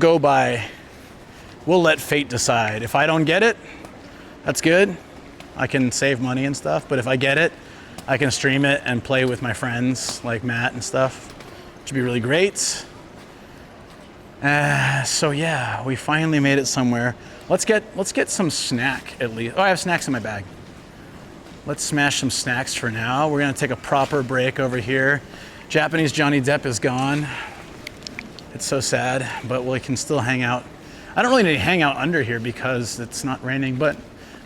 let fate decide. If I don't get it, that's good. I can save money and stuff, but if I get it, I can stream it and play with my friends like Matt and stuff, which would be really great. So yeah, we finally made it somewhere. Let's get some snack at least. Oh, I have snacks in my bag. Let's smash some snacks for now. We're gonna take a proper break over here. Japanese Johnny Depp is gone. It's so sad, but we can still hang out. I don't really need to hang out under here because it's not raining, but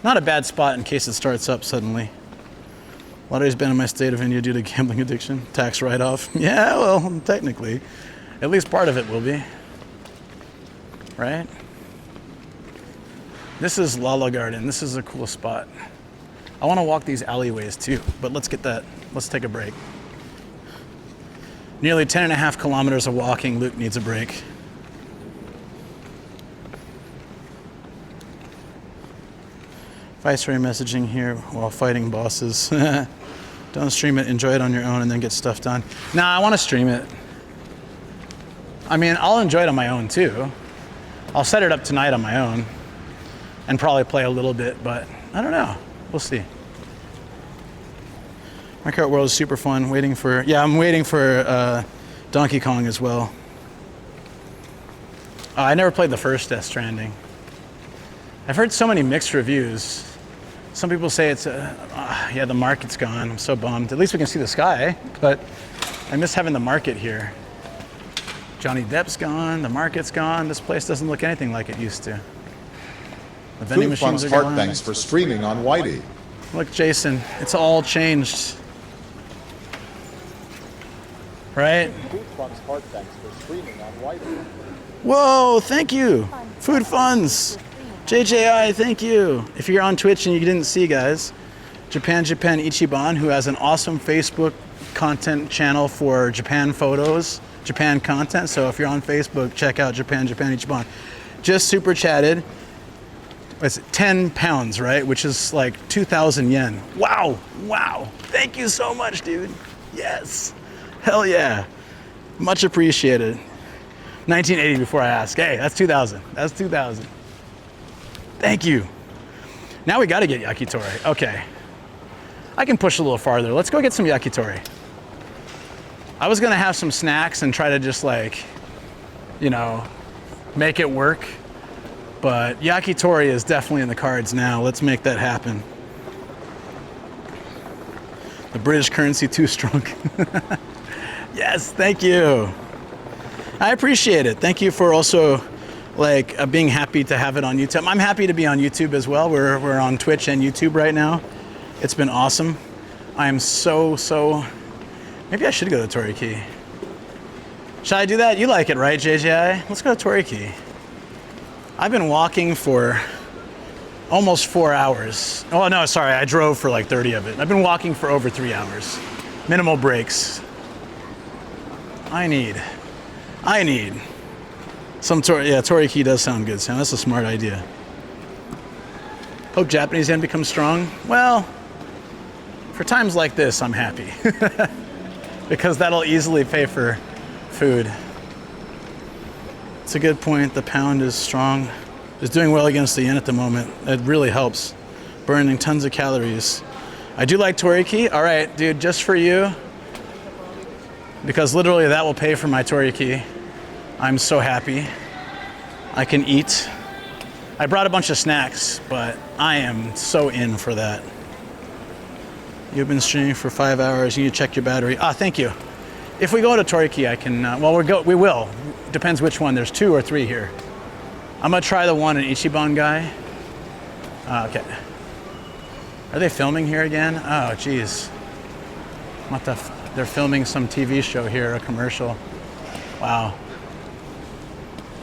not a bad spot in case it starts up suddenly. Lottery's been in my state of India due to gambling addiction. Tax write-off. Yeah, well, technically. At least part of it will be. right? This is Lala Garden. This is a cool spot. I want to walk these alleyways too, but let's take a break. Nearly 10.5 kilometers of walking. Luke needs a break. Viceroy messaging here while fighting bosses. Don't stream it, enjoy it on your own and then get stuff done. Nah, I want to stream it. I mean, I'll enjoy it on my own too. I'll set it up tonight on my own and probably play a little bit, but I don't know. We'll see. Mario Kart World is super fun. I'm waiting for Donkey Kong as well. I never played the first Death Stranding. I've heard so many mixed reviews. Some people say it's, yeah, the market's gone. I'm so bummed. At least we can see the sky, but I miss having the market here. Johnny Depp's gone, the market's gone. This place doesn't look anything like it used to. The vending machines are gone.
Thanks for streaming on Whitey.
Look, Jason, it's all changed. Right? Whoa, thank you. Food Funds. JJI, thank you. If you're on Twitch and you didn't see, guys, Japan Ichiban, who has an awesome Facebook content channel for Japan photos, Japan content. So if you're on Facebook, check out Japan Ichiban. Just super chatted. It's 10 pounds, right? Which is like 2,000 yen. Wow. Thank you so much, dude. Yes. Hell yeah. Much appreciated. 1980 before I ask. Hey, that's 2,000. That's 2,000. Thank you. Now we got to get yakitori. Okay. I can push a little farther. Let's go get some yakitori. I was going to have some snacks and try to just like, you know, make it work. But yakitori is definitely in the cards now. Let's make that happen. The British currency too strong. Yes, thank you. I appreciate it. Thank you for also like being happy to have it on YouTube. I'm happy to be on YouTube as well. We're on Twitch and YouTube right now. It's been awesome. I am so, maybe I should go to Toriki. Should I do that? You like it, right, JJI? Let's go to Toriki. I've been walking for almost 4 hours. Oh no, sorry, I drove for like 30 of it. I've been walking for over 3 hours. Minimal breaks. I need some Toriki does sound good, Sam. That's a smart idea. Hope Japanese yen becomes strong. Well, for times like this, I'm happy. Because that'll easily pay for food. It's a good point. The pound is strong. It's doing well against the yen at the moment. It really helps. Burning tons of calories. I do like Toriki. All right, dude, just for you. Because literally that will pay for my Toriki. I'm so happy. I can eat. I brought a bunch of snacks, but I am so in for that. You've been streaming for 5 hours. You need to check your battery. Thank you. If we go to Toriki, I can, we will. Depends which one. There's 2 or 3 here. I'm gonna try the one in Ichiban guy. Okay. Are they filming here again? Oh, geez. What the they're filming some TV show here, a commercial. Wow.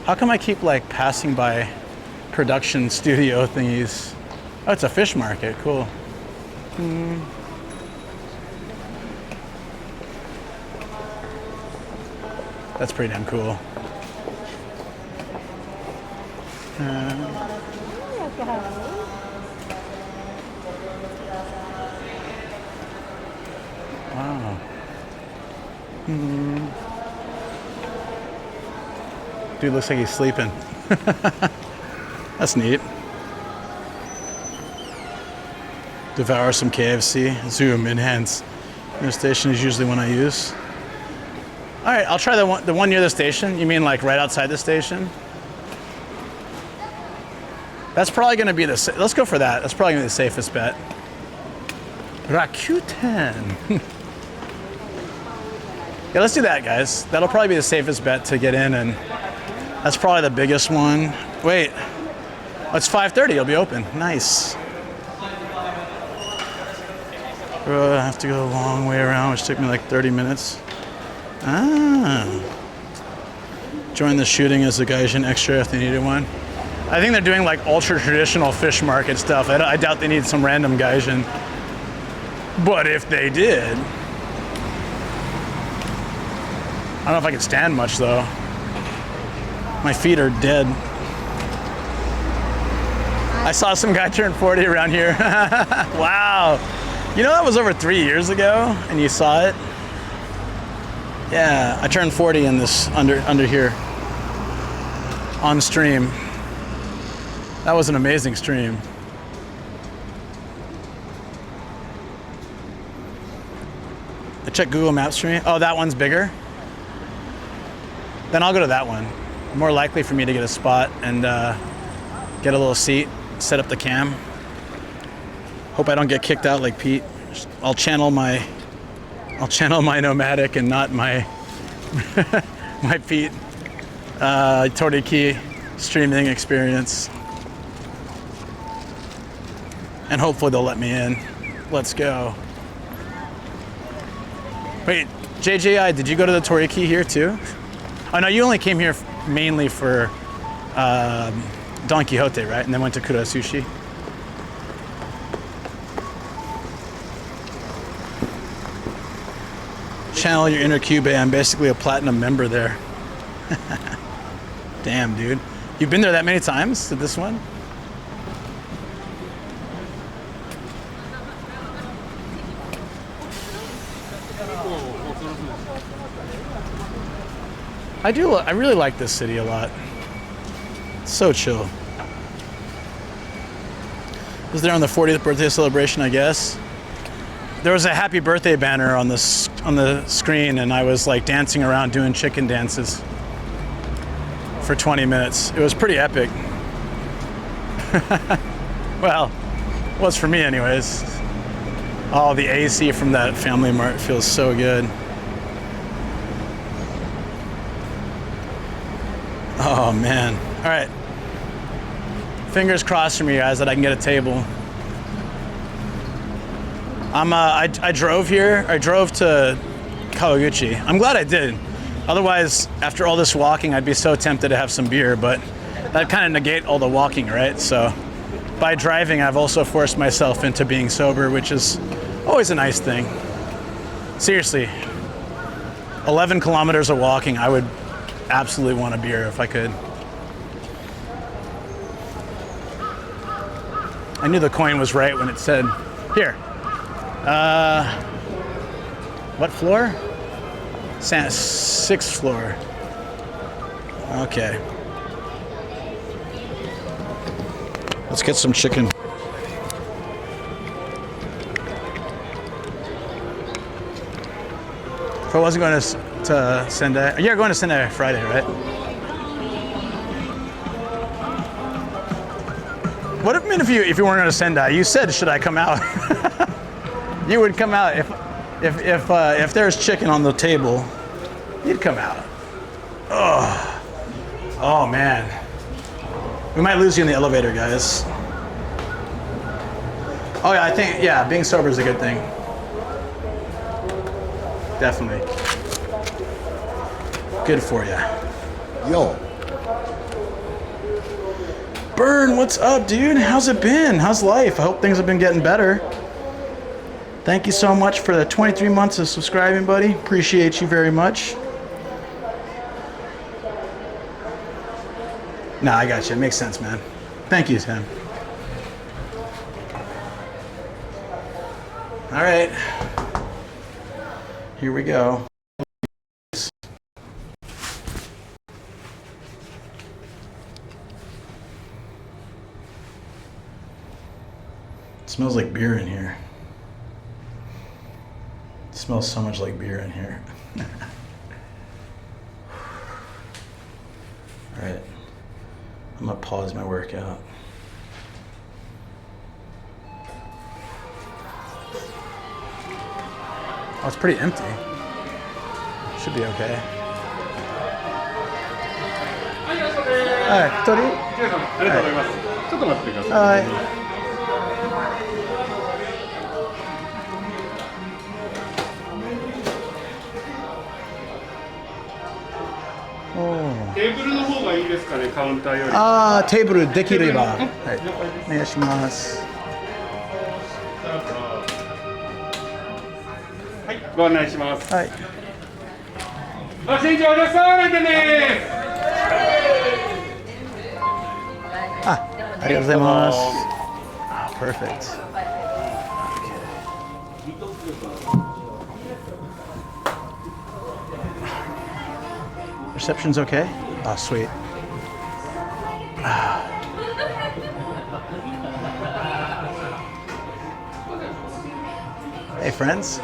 How come I keep like passing by production studio thingies? Oh, it's a fish market, cool. That's pretty damn cool. Wow. Dude looks like he's sleeping. That's neat. Devour some KFC. Zoom, enhance. The station is usually one I use. All right, I'll try the one near the station. You mean like right outside the station? That's probably going to be let's go for that. That's probably going to be the safest bet. Rakuten. Yeah, let's do that, guys. That'll probably be the safest bet to get in, and that's probably the biggest one. Wait, it's 5:30. It'll be open. Nice. I have to go a long way around, which took me like 30 minutes. Join the shooting as a gaijin extra if they needed one. I think they're doing like ultra traditional fish market stuff. I doubt they need some random gaijin. But if they did, I don't know if I can stand much though. My feet are dead. I saw some guy turn 40 around here. Wow. You know that was over 3 years ago and you saw it? Yeah, I turned 40 in this under here on stream. That was an amazing stream. I checked Google Maps stream. Oh, that one's bigger? Then I'll go to that one. More likely for me to get a spot and get a little seat, set up the cam. Hope I don't get kicked out like Pete. I'll channel my nomadic and not my my Pete Toriki streaming experience. And hopefully they'll let me in. Let's go. Wait, JJI, did you go to the Toriki here too? Oh no, you only came here mainly for Don Quixote, right? And then went to Kura Sushi. Channel your inner Cube. I'm basically a platinum member there. Damn, dude. You've been there that many times to this one? I really like this city a lot. It's so chill. Was there on the 40th birthday celebration, I guess. There was a happy birthday banner on the screen and I was like dancing around doing chicken dances for 20 minutes. It was pretty epic. Well, it was for me anyways. Oh, the AC from that Family Mart feels so good. Oh man. All right. Fingers crossed for me guys that I can get a table. I drove here. I drove to Kawaguchi. I'm glad I did. Otherwise, after all this walking, I'd be so tempted to have some beer, but that kind of negate all the walking, right? So by driving, I've also forced myself into being sober, which is always a nice thing. Seriously, 11 kilometers of walking, I would absolutely want a beer if I could. I knew the coin was right when it said, here. What floor? 6th floor. Okay. Let's get some chicken. If I wasn't going to Sendai, you're going to Sendai Friday, right? What if you weren't going to Sendai? You said, should I come out? You would come out if there's chicken on the table. You'd come out. Oh man, we might lose you in the elevator, guys. Oh yeah, I think being sober is a good thing. Definitely good for you.
Yo.
Burn, what's up, dude? How's it been? How's life? I hope things have been getting better. Thank you so much for the 23 months of subscribing, buddy. Appreciate you very much. Nah, I got you. It makes sense, man. Thank you, Tim. All right. Here we go. It smells like beer in here. It smells so much like beer in here. All right, I'm gonna pause my workout. Oh, it's pretty empty. Should be okay. Hi, Tori. Hi. Oh.
テーブルの方がいいですかね、カウンターより。
あー、テーブルできれば。はい。お願いします。
はい、ご案内します。
はい。
ご清聴です。お願いね。
ありがとうございます。Perfect. Reception's okay? Oh, sweet. Hey, friends.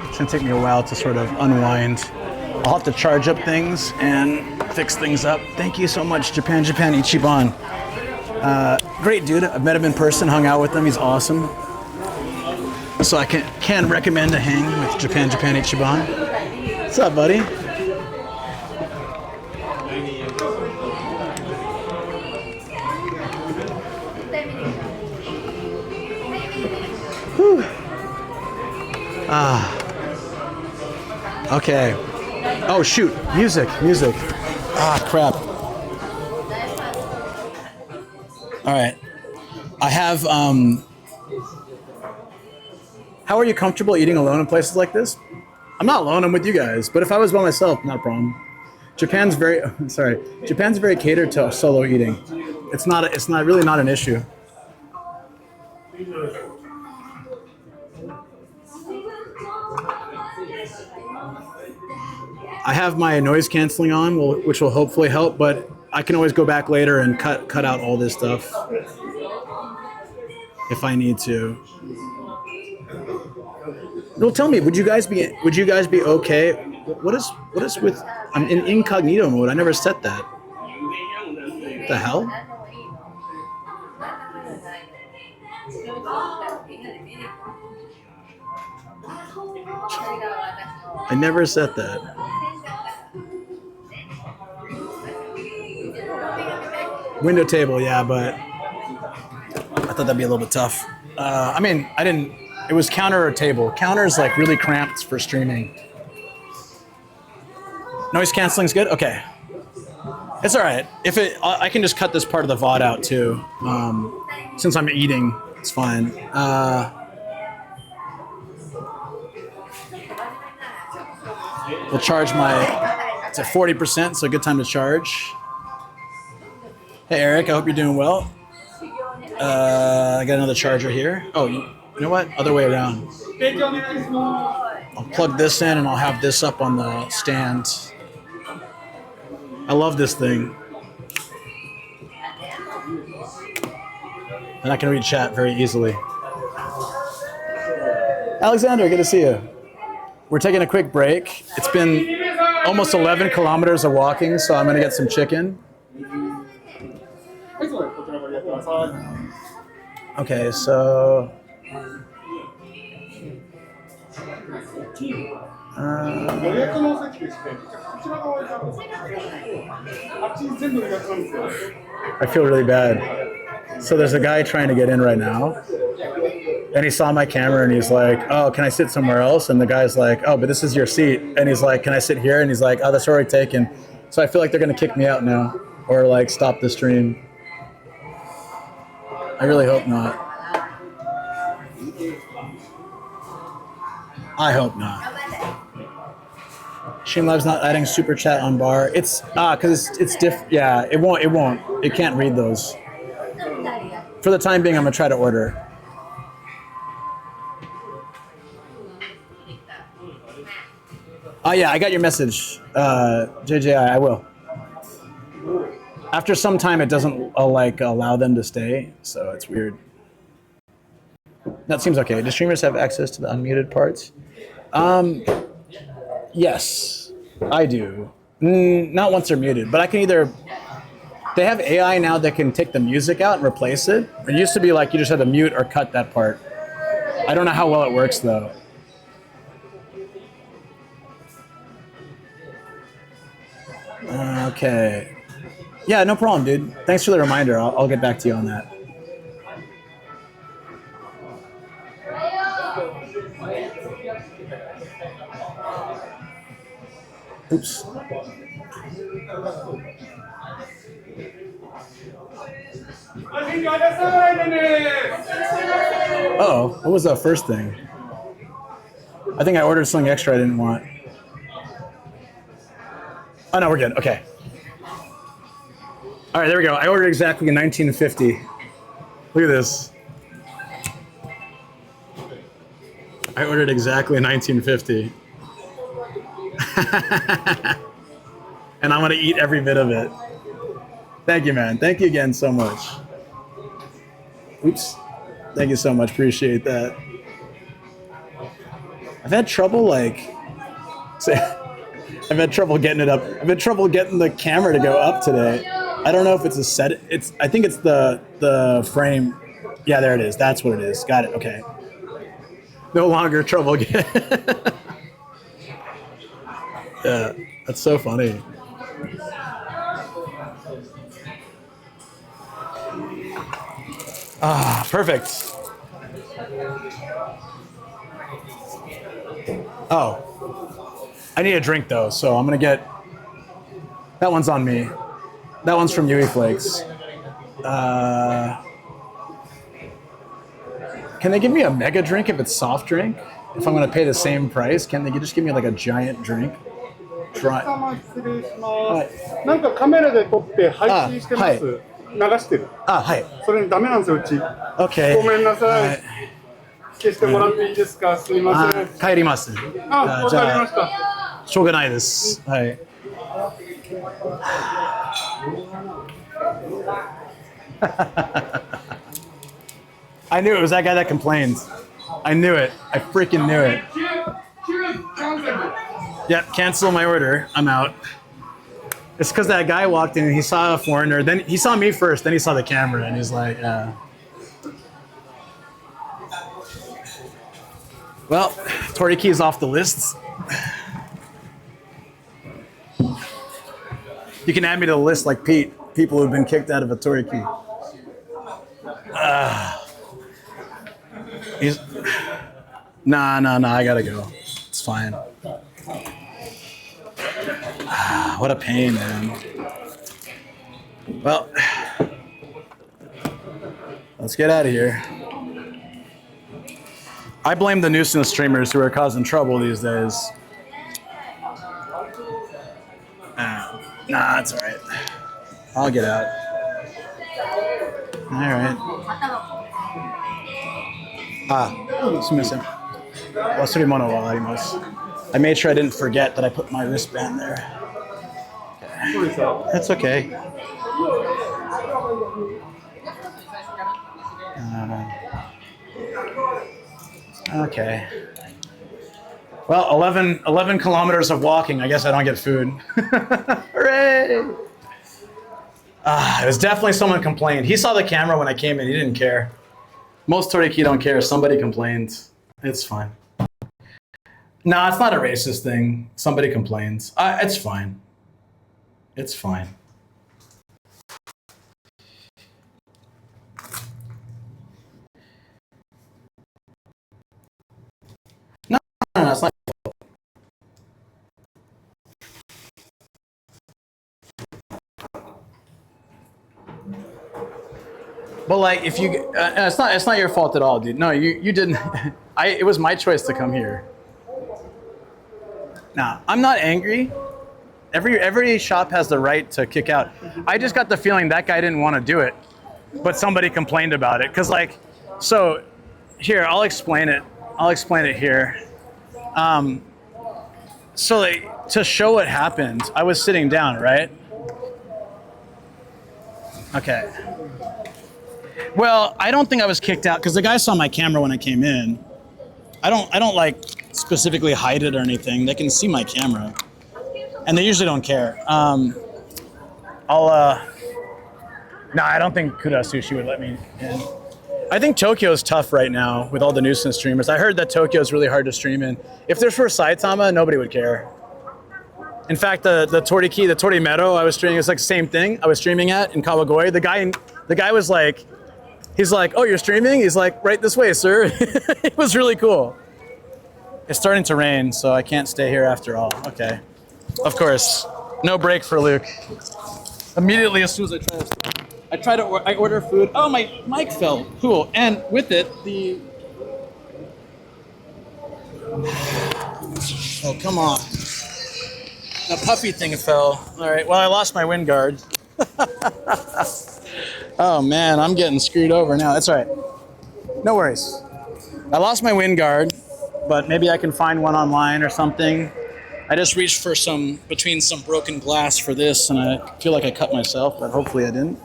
It's gonna take me a while to sort of unwind. I'll have to charge up things and fix things up. Thank you so much, Japan Ichiban. Great dude. I've met him in person, hung out with him. He's awesome. So I can recommend a hang with Japan Ichiban. What's up, buddy? Whew. Okay. Oh shoot, music. Ah, crap. All right. I have, how are you comfortable eating alone in places like this? I'm not alone, I'm with you guys, but if I was by myself, not a problem. Japan's very catered to solo eating. It's really not an issue. I have my noise canceling on, which will hopefully help, but I can always go back later and cut out all this stuff if I need to. Well, tell me, would you guys be okay? What is with? I'm in incognito mode. I never set that. What the hell? I never set that. Window table, yeah, but I thought that'd be a little bit tough. I mean, I didn't. It was counter or table. Counter's like really cramped for streaming. Noise canceling's good? Okay. It's all right. I can just cut this part of the VOD out too. Since I'm eating, it's fine. We'll charge it's at 40%, so good time to charge. Hey Eric, I hope you're doing well. I got another charger here. Oh, you know what? Other way around. I'll plug this in and I'll have this up on the stand. I love this thing. And I can read chat very easily. Alexander, good to see you. We're taking a quick break. It's been almost 11 kilometers of walking, so I'm gonna get some chicken. Okay, so I feel really bad. So there's a guy trying to get in right now, and he saw my camera and he's like, "Oh, can I sit somewhere else?" And the guy's like, "Oh, but this is your seat." And he's like, "Can I sit here?" And he's like, "Oh, that's already taken." So I feel like they're gonna kick me out now, or like stop the stream. I really hope not. I hope not. Streamlabs not adding super chat on bar. It's because it's different. Yeah, it won't. It can't read those. For the time being, I'm gonna try to order. Oh yeah, I got your message, JJI. I will. After some time, it doesn't allow them to stay, so it's weird. That seems okay. Do streamers have access to the unmuted parts? Yes, I do. Not once they're muted, but I can either. They have AI now that can take the music out and replace it. It used to be like you just had to mute or cut that part. I don't know how well it works though. Okay. Yeah, no problem, dude. Thanks for the reminder. I'll get back to you on that. Oops. Uh-oh, what was that first thing? I think I ordered something extra I didn't want. Oh no, we're good, okay. All right, there we go. I ordered exactly in 1950. Look at this. I ordered exactly in 1950. And I'm gonna eat every bit of it. Thank you, man. Thank you again so much. Oops. Thank you so much. Appreciate that. I've had trouble I've had trouble getting it up. I've had trouble getting the camera to go up today. I don't know if it's a set. I think it's the frame. Yeah, there it is. That's what it is. Got it. Okay. No longer trouble getting. Yeah, that's so funny. Ah, perfect. Oh, I need a drink though, so I'm gonna get. That one's on me. That one's from Yui Flakes. Can they give me a mega drink if it's soft drink? If I'm gonna pay the same price, can they just give me like a giant drink? Try.
失礼します。なんかカメラで撮って配信してます。流してる。
あ、はい。
それダメなんですようち。
Okay.
ごめんなさい。消してもらっていいですか。すみません。
帰ります。
あ、わかりました。
しょうがないです。はい。I knew it was that guy that complained. I knew it. I freaking knew it. Yep, cancel my order. I'm out. It's because that guy walked in and he saw a foreigner. Then he saw me first, then he saw the camera and he's like, Well, Toriki is off the list. You can add me to the list like Pete. People who've been kicked out of a Toriki. Nah, I gotta go. It's fine. What a pain, man. Well, let's get out of here. I blame the nuisance streamers who are causing trouble these days. Nah, it's all right. I'll get out. All right. すみません。忘れ物はあります。I made sure I didn't forget that I put my wristband there. Okay. That's okay. Okay. Well, 11 kilometers of walking. I guess I don't get food. Hooray! It was definitely someone complained. He saw the camera when I came in. He didn't care. Most Toriki don't care. Somebody complained. It's fine. Nah, it's not a racist thing. Somebody complains. It's fine. It's fine. No, it's not. But like, if you, it's not your fault at all, dude. No, you didn't. It was my choice to come here. Nah, I'm not angry. Every shop has the right to kick out. I just got the feeling that guy didn't want to do it, but somebody complained about it. Cause like, so here, I'll explain it. I'll explain it here. So like, to show what happened, I was sitting down, right? Okay. Well, I don't think I was kicked out because the guy saw my camera when I came in. I don't like specifically hide it or anything. They can see my camera, and they usually don't care. Nah, I don't think Kuda Sushi would let me in. I think Tokyo's tough right now with all the nuisance streamers. I heard that Tokyo's really hard to stream in. If there's for Saitama, nobody would care. In fact, the Toriki, the Torimero I was streaming, it's like the same thing I was streaming at in Kawaguchi. The guy was like, he's like, oh, you're streaming? He's like, right this way, sir. It was really cool. It's starting to rain, so I can't stay here after all. Okay. Of course. No break for Luke. Immediately as soon as I order food. Oh, my mic fell. Cool. And with it, the... Oh, come on. The puffy thing fell. All right, well, I lost my wind guard. Oh, man, I'm getting screwed over now. That's all right. No worries. I lost my wind guard, but maybe I can find one online or something. I just reached for between some broken glass for this, and I feel like I cut myself, but hopefully I didn't.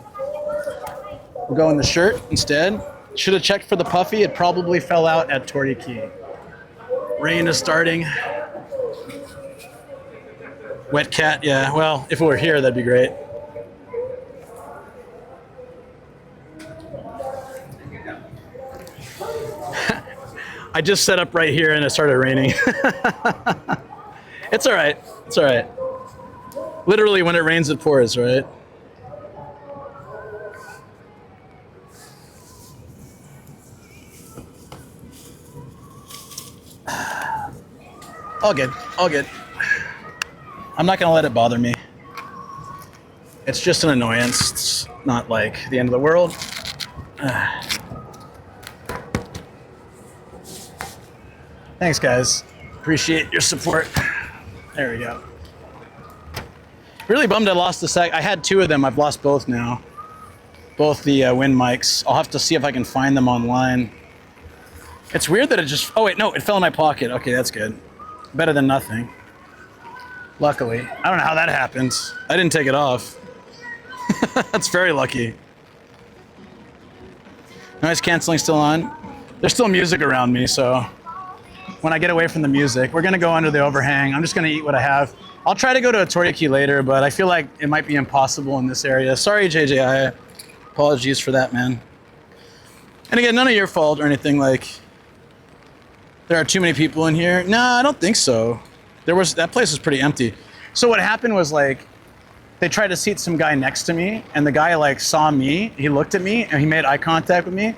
We'll go in the shirt instead. Should have checked for the puffy. It probably fell out at Toriki. Rain is starting. Wet cat, yeah. Well, if it were here, that'd be great. I just set up right here and it started raining. It's all right. It's all right. Literally, when it rains, it pours, right? All good. All good. I'm not going to let it bother me. It's just an annoyance. It's not like the end of the world. Thanks, guys. Appreciate your support. There we go. Really bummed I lost the I had two of them. I've lost both now. Both the wind mics. I'll have to see if I can find them online. It's weird that it just... Oh, wait, no. It fell in my pocket. Okay, that's good. Better than nothing. Luckily. I don't know how that happened. I didn't take it off. That's very lucky. Noise canceling still on. There's still music around me, so... When I get away from the music, we're gonna go under the overhang. I'm just gonna eat what I have. I'll try to go to a Toriki later, but I feel like it might be impossible in this area. Sorry, JJI. Apologies for that, man. And again, none of your fault or anything. Like, there are too many people in here. No, I don't think so. That place was pretty empty. So what happened was, like, they tried to seat some guy next to me, and the guy, like, saw me. He looked at me, and he made eye contact with me.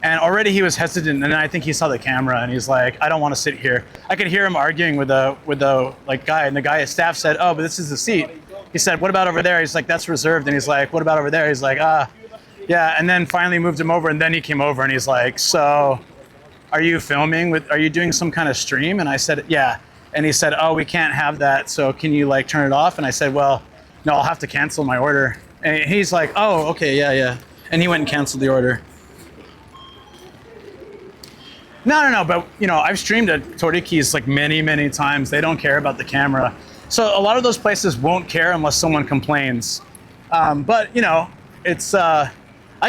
And already he was hesitant, and then I think he saw the camera, and he's like, I don't want to sit here. I could hear him arguing with the like guy, and the guy at staff said, oh, but this is the seat. He said, what about over there? He's like, that's reserved. And he's like, what about over there? He's like, yeah. And then finally moved him over, and then he came over, and he's like, so are you filming? Are you doing some kind of stream? And I said, yeah. And he said, oh, we can't have that, so can you, like, turn it off? And I said, well, no, I'll have to cancel my order. And he's like, oh, okay, yeah. And he went and canceled the order. No, but, you know, I've streamed at Toriki's like many times. They don't care about the camera. So a lot of those places won't care unless someone complains. But, you know, it's, I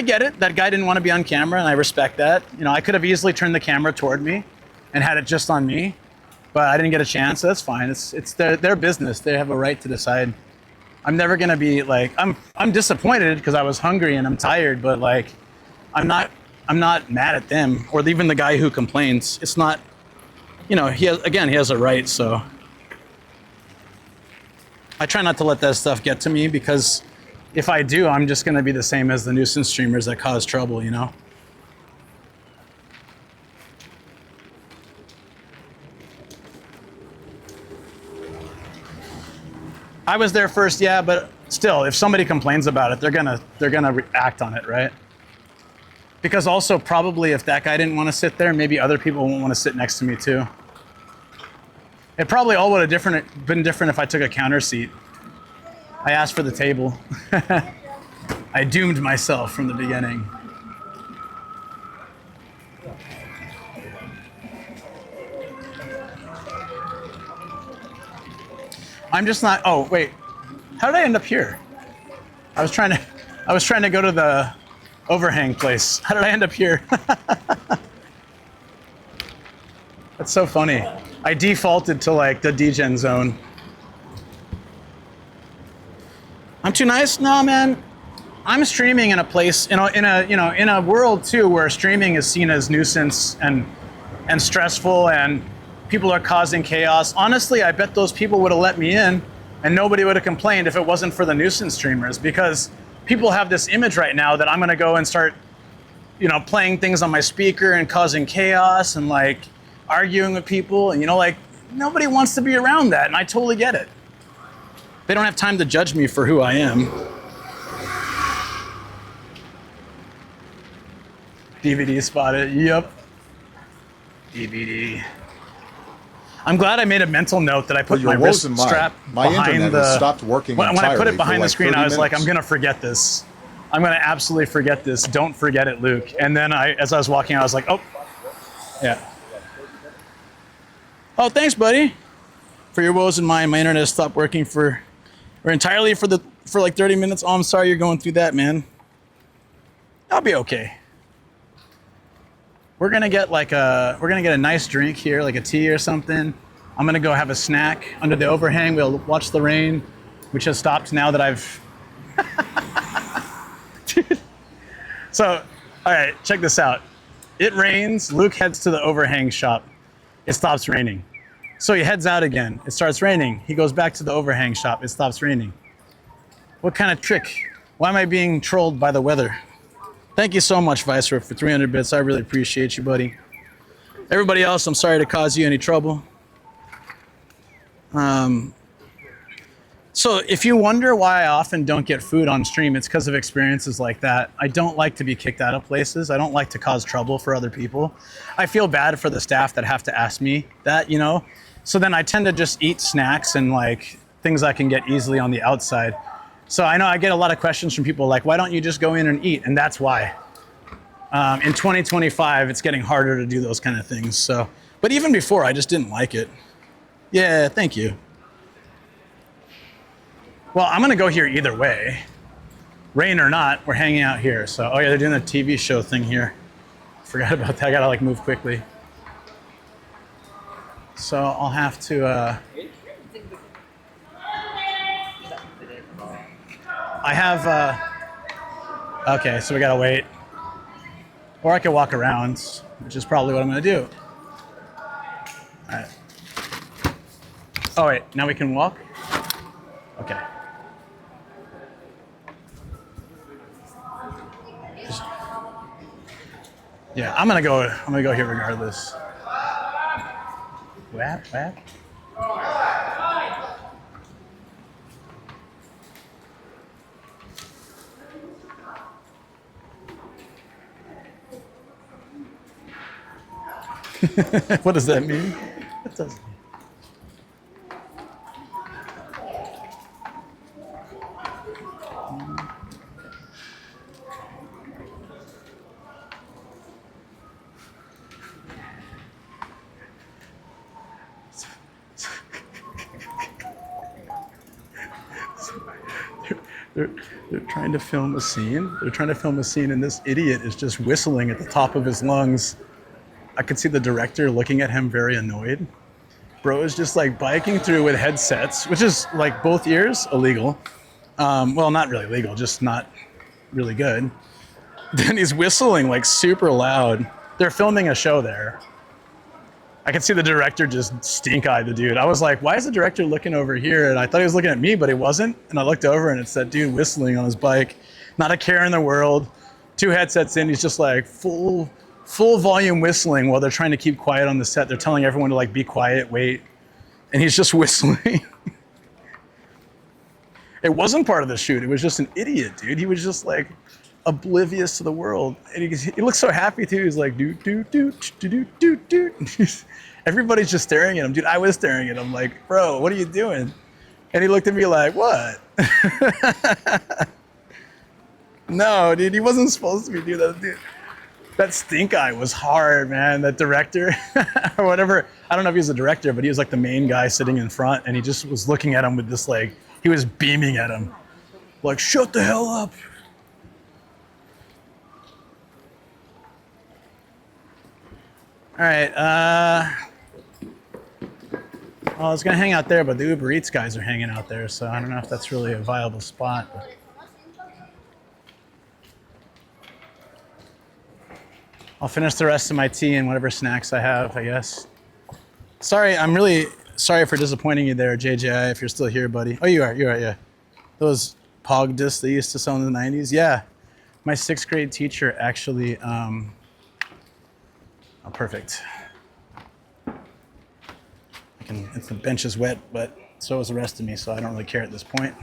get it. That guy didn't want to be on camera, and I respect that. You know, I could have easily turned the camera toward me and had it just on me, but I didn't get a chance, so that's fine. It's their business. They have a right to decide. I'm never going to be like, I'm disappointed because I was hungry and I'm tired, but, like, I'm not mad at them or even the guy who complains. It's not, you know, he has a right, so. I try not to let that stuff get to me because if I do, I'm just gonna be the same as the nuisance streamers that cause trouble, you know? I was there first, yeah, but still, if somebody complains about it, they're gonna act on it, right? Because also probably if that guy didn't want to sit there, maybe other people won't want to sit next to me too. It probably all would have been different if I took a counter seat. I asked for the table. I doomed myself from the beginning. I'm just not, oh wait, how did I end up here? I was trying to go to the overhang place. How did I end up here? That's so funny. I defaulted to like the degen zone. I'm too nice? No, man. I'm streaming in a place, in a world too where streaming is seen as nuisance and stressful and people are causing chaos. Honestly, I bet those people would have let me in and nobody would have complained if it wasn't for the nuisance streamers, because people have this image right now that I'm gonna go and start, you know, playing things on my speaker and causing chaos and like arguing with people, and you know, like nobody wants to be around that, and I totally get it. They don't have time to judge me for who I am. DVD spotted. Yep. DVD. I'm glad I made a mental note that I put my wrist strap behind the.
Stopped working
when I put it behind the
like
screen, I was like,
minutes.
I'm gonna forget this. I'm gonna absolutely forget this. Don't forget it, Luke. And then as I was walking, I was like, oh, yeah. Oh, thanks, buddy, for your woes and mine. My internet stopped working entirely for like 30 minutes. Oh, I'm sorry you're going through that, man. I'll be okay. We're gonna get a nice drink here, like a tea or something. I'm gonna go have a snack under the overhang. We'll watch the rain, which has stopped now that I've. Dude. So, all right, check this out. It rains. Luke heads to the overhang shop. It stops raining. So he heads out again. It starts raining. He goes back to the overhang shop. It stops raining. What kind of trick? Why am I being trolled by the weather? Thank you so much, Viceroy, for 300 bits. I really appreciate you, buddy. Everybody else, I'm sorry to cause you any trouble. So if you wonder why I often don't get food on stream, it's because of experiences like that. I don't like to be kicked out of places. I don't like to cause trouble for other people. I feel bad for the staff that have to ask me that, you know? So then I tend to just eat snacks and like things I can get easily on the outside. So I know I get a lot of questions from people like, why don't you just go in and eat? And that's why. In 2025, it's getting harder to do those kind of things. So, but even before, I just didn't like it. Yeah, thank you. Well, I'm gonna go here either way. Rain or not, we're hanging out here. So, oh yeah, they're doing a TV show thing here. Forgot about that, I gotta like move quickly. So I'll have to, I have, okay, so we gotta wait. Or I could walk around, which is probably what I'm gonna do. All right. Oh wait, now we can walk? Okay. Yeah, I'm gonna go here regardless. Whap, whap. What does that mean? What does it mean? They're trying to film a scene. They're trying to film a scene, and this idiot is just whistling at the top of his lungs. I could see the director looking at him very annoyed. Bro is just like biking through with headsets, which is like both ears illegal. Well, not really legal, just not really good. Then he's whistling like super loud. They're filming a show there. I could see the director just stink-eyed the dude. I was like, why is the director looking over here? And I thought he was looking at me, but he wasn't. And I looked over and it's that dude whistling on his bike. Not a care in the world. 2 headsets in, he's just like full volume whistling while they're trying to keep quiet on the set. They're telling everyone to like be quiet, wait. And he's just whistling. It wasn't part of the shoot. It was just an idiot, dude. He was just like oblivious to the world. And he looks so happy too. He's like, do. Everybody's just staring at him. Dude, I was staring at him like, bro, what are you doing? And he looked at me like, what? No, dude, he wasn't supposed to be doing that. Dude, that stink eye was hard, man. That director or whatever. I don't know if he was the director, but he was like the main guy sitting in front, and he just was looking at him with this like, he was beaming at him. Like, shut the hell up. All right, well, I was gonna hang out there, but the Uber Eats guys are hanging out there, so I don't know if that's really a viable spot. But... I'll finish the rest of my tea and whatever snacks I have, I guess. Sorry, I'm really sorry for disappointing you there, JJI, if you're still here, buddy. Oh, you're right, yeah. Those POG discs they used to sell in the 90s, yeah. My 6th grade teacher actually, oh, perfect. I The bench is wet, but so is the rest of me, so I don't really care at this point.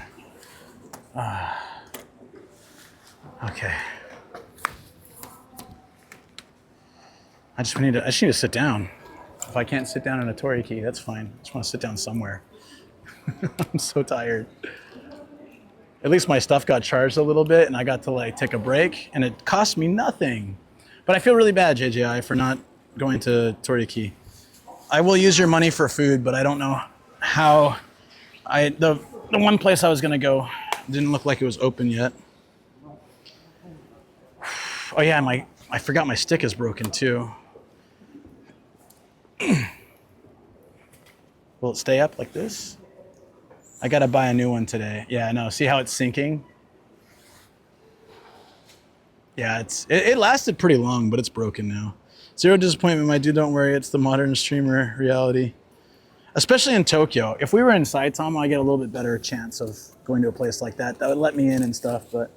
Okay. I just need to sit down. If I can't sit down in a Toriki, that's fine. I just want to sit down somewhere. I'm so tired. At least my stuff got charged a little bit and I got to like take a break and it cost me nothing. But I feel really bad, JJI, for not going to Toriki. I will use your money for food, but I don't know how. The one place I was gonna go didn't look like it was open yet. Oh yeah, I forgot my stick is broken too. Will it stay up like this? I gotta buy a new one today. Yeah, I know. See how it's sinking? Yeah, it lasted pretty long, but it's broken now. Zero disappointment, my dude. Don't worry. It's the modern streamer reality. Especially in Tokyo. If we were in Saitama, I get a little bit better chance of going to a place like that. That would let me in and stuff, but...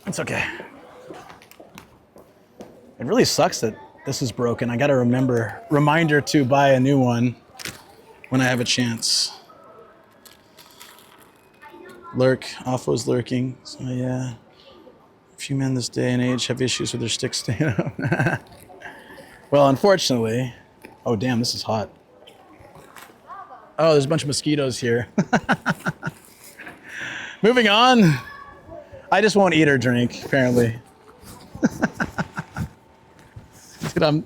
it's okay. It really sucks that this is broken. I gotta reminder to buy a new one when I have a chance. Lurk, Alpha's lurking. So yeah, a few men this day and age have issues with their sticks staying up. Well, unfortunately, oh damn, this is hot. Oh, there's a bunch of mosquitoes here. Moving on. I just won't eat or drink, apparently. Dude,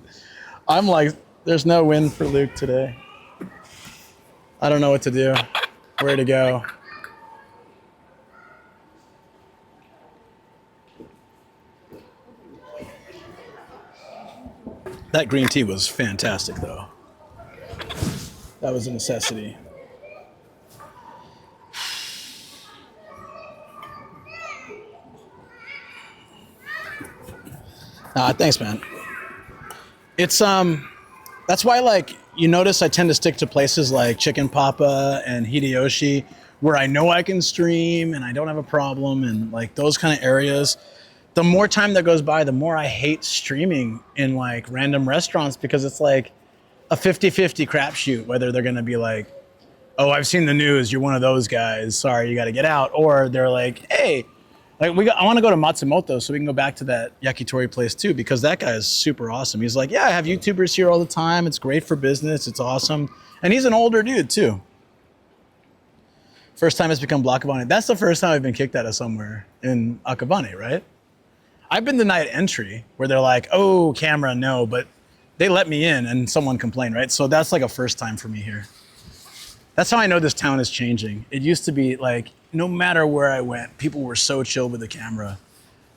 I'm like, there's no win for Luke today. I don't know what to do, where to go. That green tea was fantastic, though. That was a necessity. Thanks, man. It's that's why, like, you notice I tend to stick to places like Chicken Papa and Hideyoshi where I know I can stream and I don't have a problem, and like those kind of areas. The more time that goes by, the more I hate streaming in like random restaurants, because it's like a 50-50 crapshoot whether they're gonna be like, oh, I've seen the news, you're one of those guys, sorry, you gotta get out, or they're like, hey, like I want to go to Matsumoto so we can go back to that yakitori place too, because that guy is super awesome. He's like, yeah, I have YouTubers here all the time. It's great for business. It's awesome. And he's an older dude too. First time it's become Akabane. That's the first time I've been kicked out of somewhere in Akabane, right? I've been denied entry where they're like, oh, camera, no, but they let me in and someone complained, right? So that's like a first time for me here. That's how I know this town is changing. It used to be like, no matter where I went, people were so chill with the camera.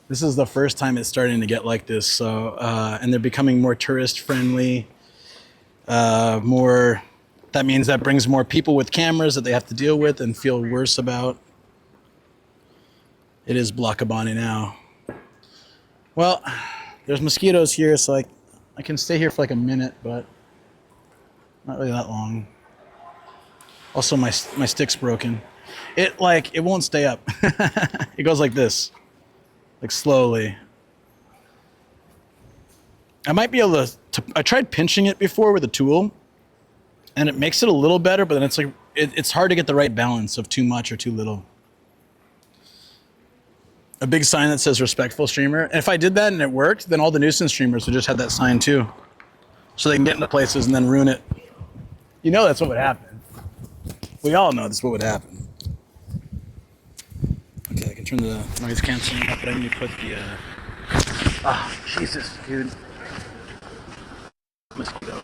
This is the first time it's starting to get like this. So, and they're becoming more tourist friendly. That means that brings more people with cameras that they have to deal with and feel worse about. It is Akabane now. Well, there's mosquitoes here, so I can stay here for like a minute, but not really that long. Also, my stick's broken. It won't stay up. It goes like this, like slowly. I might be able to I tried pinching it before with a tool, and it makes it a little better, but then it's like, it's hard to get the right balance of too much or too little. A big sign that says respectful streamer. And if I did that and it worked, then all the nuisance streamers would just have that sign too. So they can get into places and then ruin it. You know that's what would happen. We all know that's what would happen. Okay, I can turn the noise canceling up, but I need to put the, Jesus, dude. Mosquito.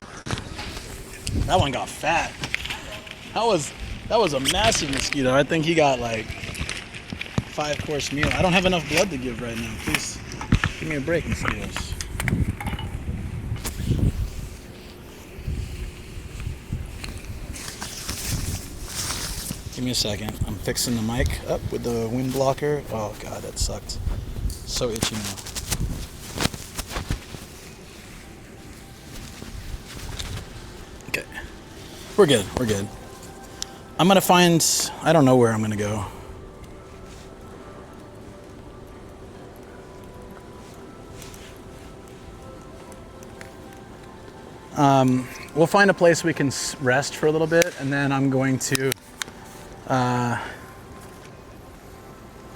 That one got fat. That was a massive mosquito. I think he got like 5-course meal. I don't have enough blood to give right now. Please give me a break, mosquitoes. Give me a second. I'm fixing the mic up with the wind blocker. Oh god, that sucked. So itchy now. Okay. We're good. We're good. I'm gonna find, I don't know where I'm gonna go. We'll find a place we can rest for a little bit, and then I'm going to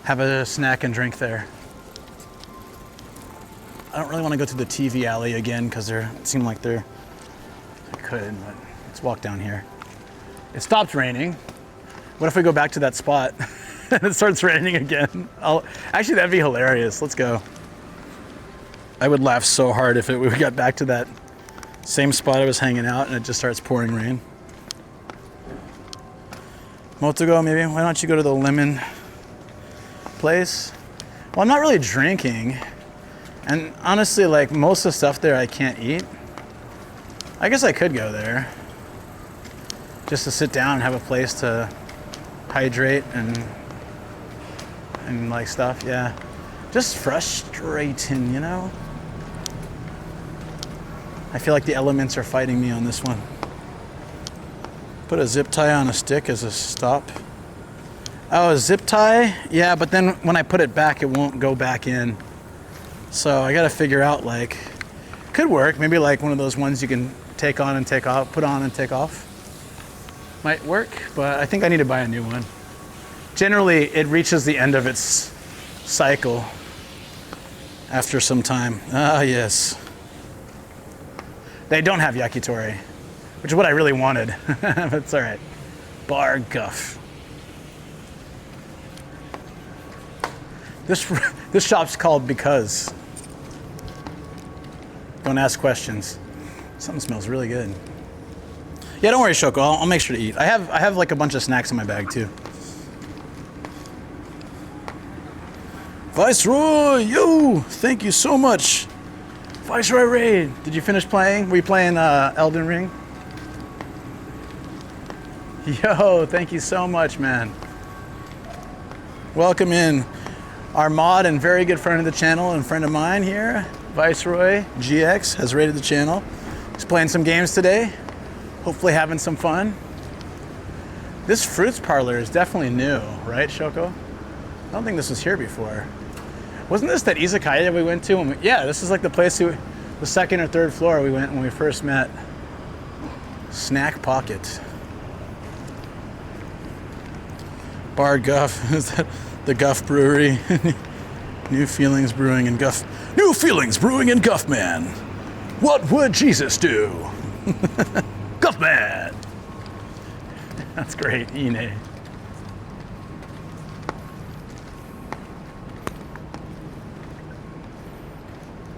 have a snack and drink there. I don't really want to go to the TV alley again because it seemed like I could, but let's walk down here. It stopped raining. What if we go back to that spot and it starts raining again? Actually, that'd be hilarious. Let's go. I would laugh so hard if we got back to that same spot I was hanging out and it just starts pouring rain. Motogo, maybe? Why don't you go to the lemon place? Well, I'm not really drinking. And honestly, like most of the stuff there I can't eat. I guess I could go there. Just to sit down and have a place to hydrate and like stuff, yeah. Just frustrating, you know? I feel like the elements are fighting me on this one. Put a zip tie on a stick as a stop. Oh, a zip tie? Yeah, but then when I put it back, it won't go back in. So I gotta figure out, like, could work. Maybe like one of those ones you can take on and take off, put on and take off. Might work, but I think I need to buy a new one. Generally, it reaches the end of its cycle after some time. Ah, yes. They don't have yakitori, which is what I really wanted, but it's all right. Bar guff. This shop's called Because. Don't ask questions. Something smells really good. Yeah, don't worry, Shoko. I'll make sure to eat. I have like a bunch of snacks in my bag too. Viceroy, yo! Thank you so much. Viceroy Raid. Did you finish playing? Were you playing Elden Ring? Yo, thank you so much, man. Welcome in. Our mod and very good friend of the channel and friend of mine here, Viceroy GX, has raided the channel. He's playing some games today. Hopefully having some fun. This fruits parlor is definitely new, right, Shoko? I don't think this was here before. Wasn't this that izakaya we went to? Yeah, this is like the place, the second or third floor we went when we first met. Snack Pocket. Bar Guff, is that the Guff Brewery? New Feelings Brewing and Guff. New Feelings Brewing and Guffman. What would Jesus do? Guffman. That's great, Ine.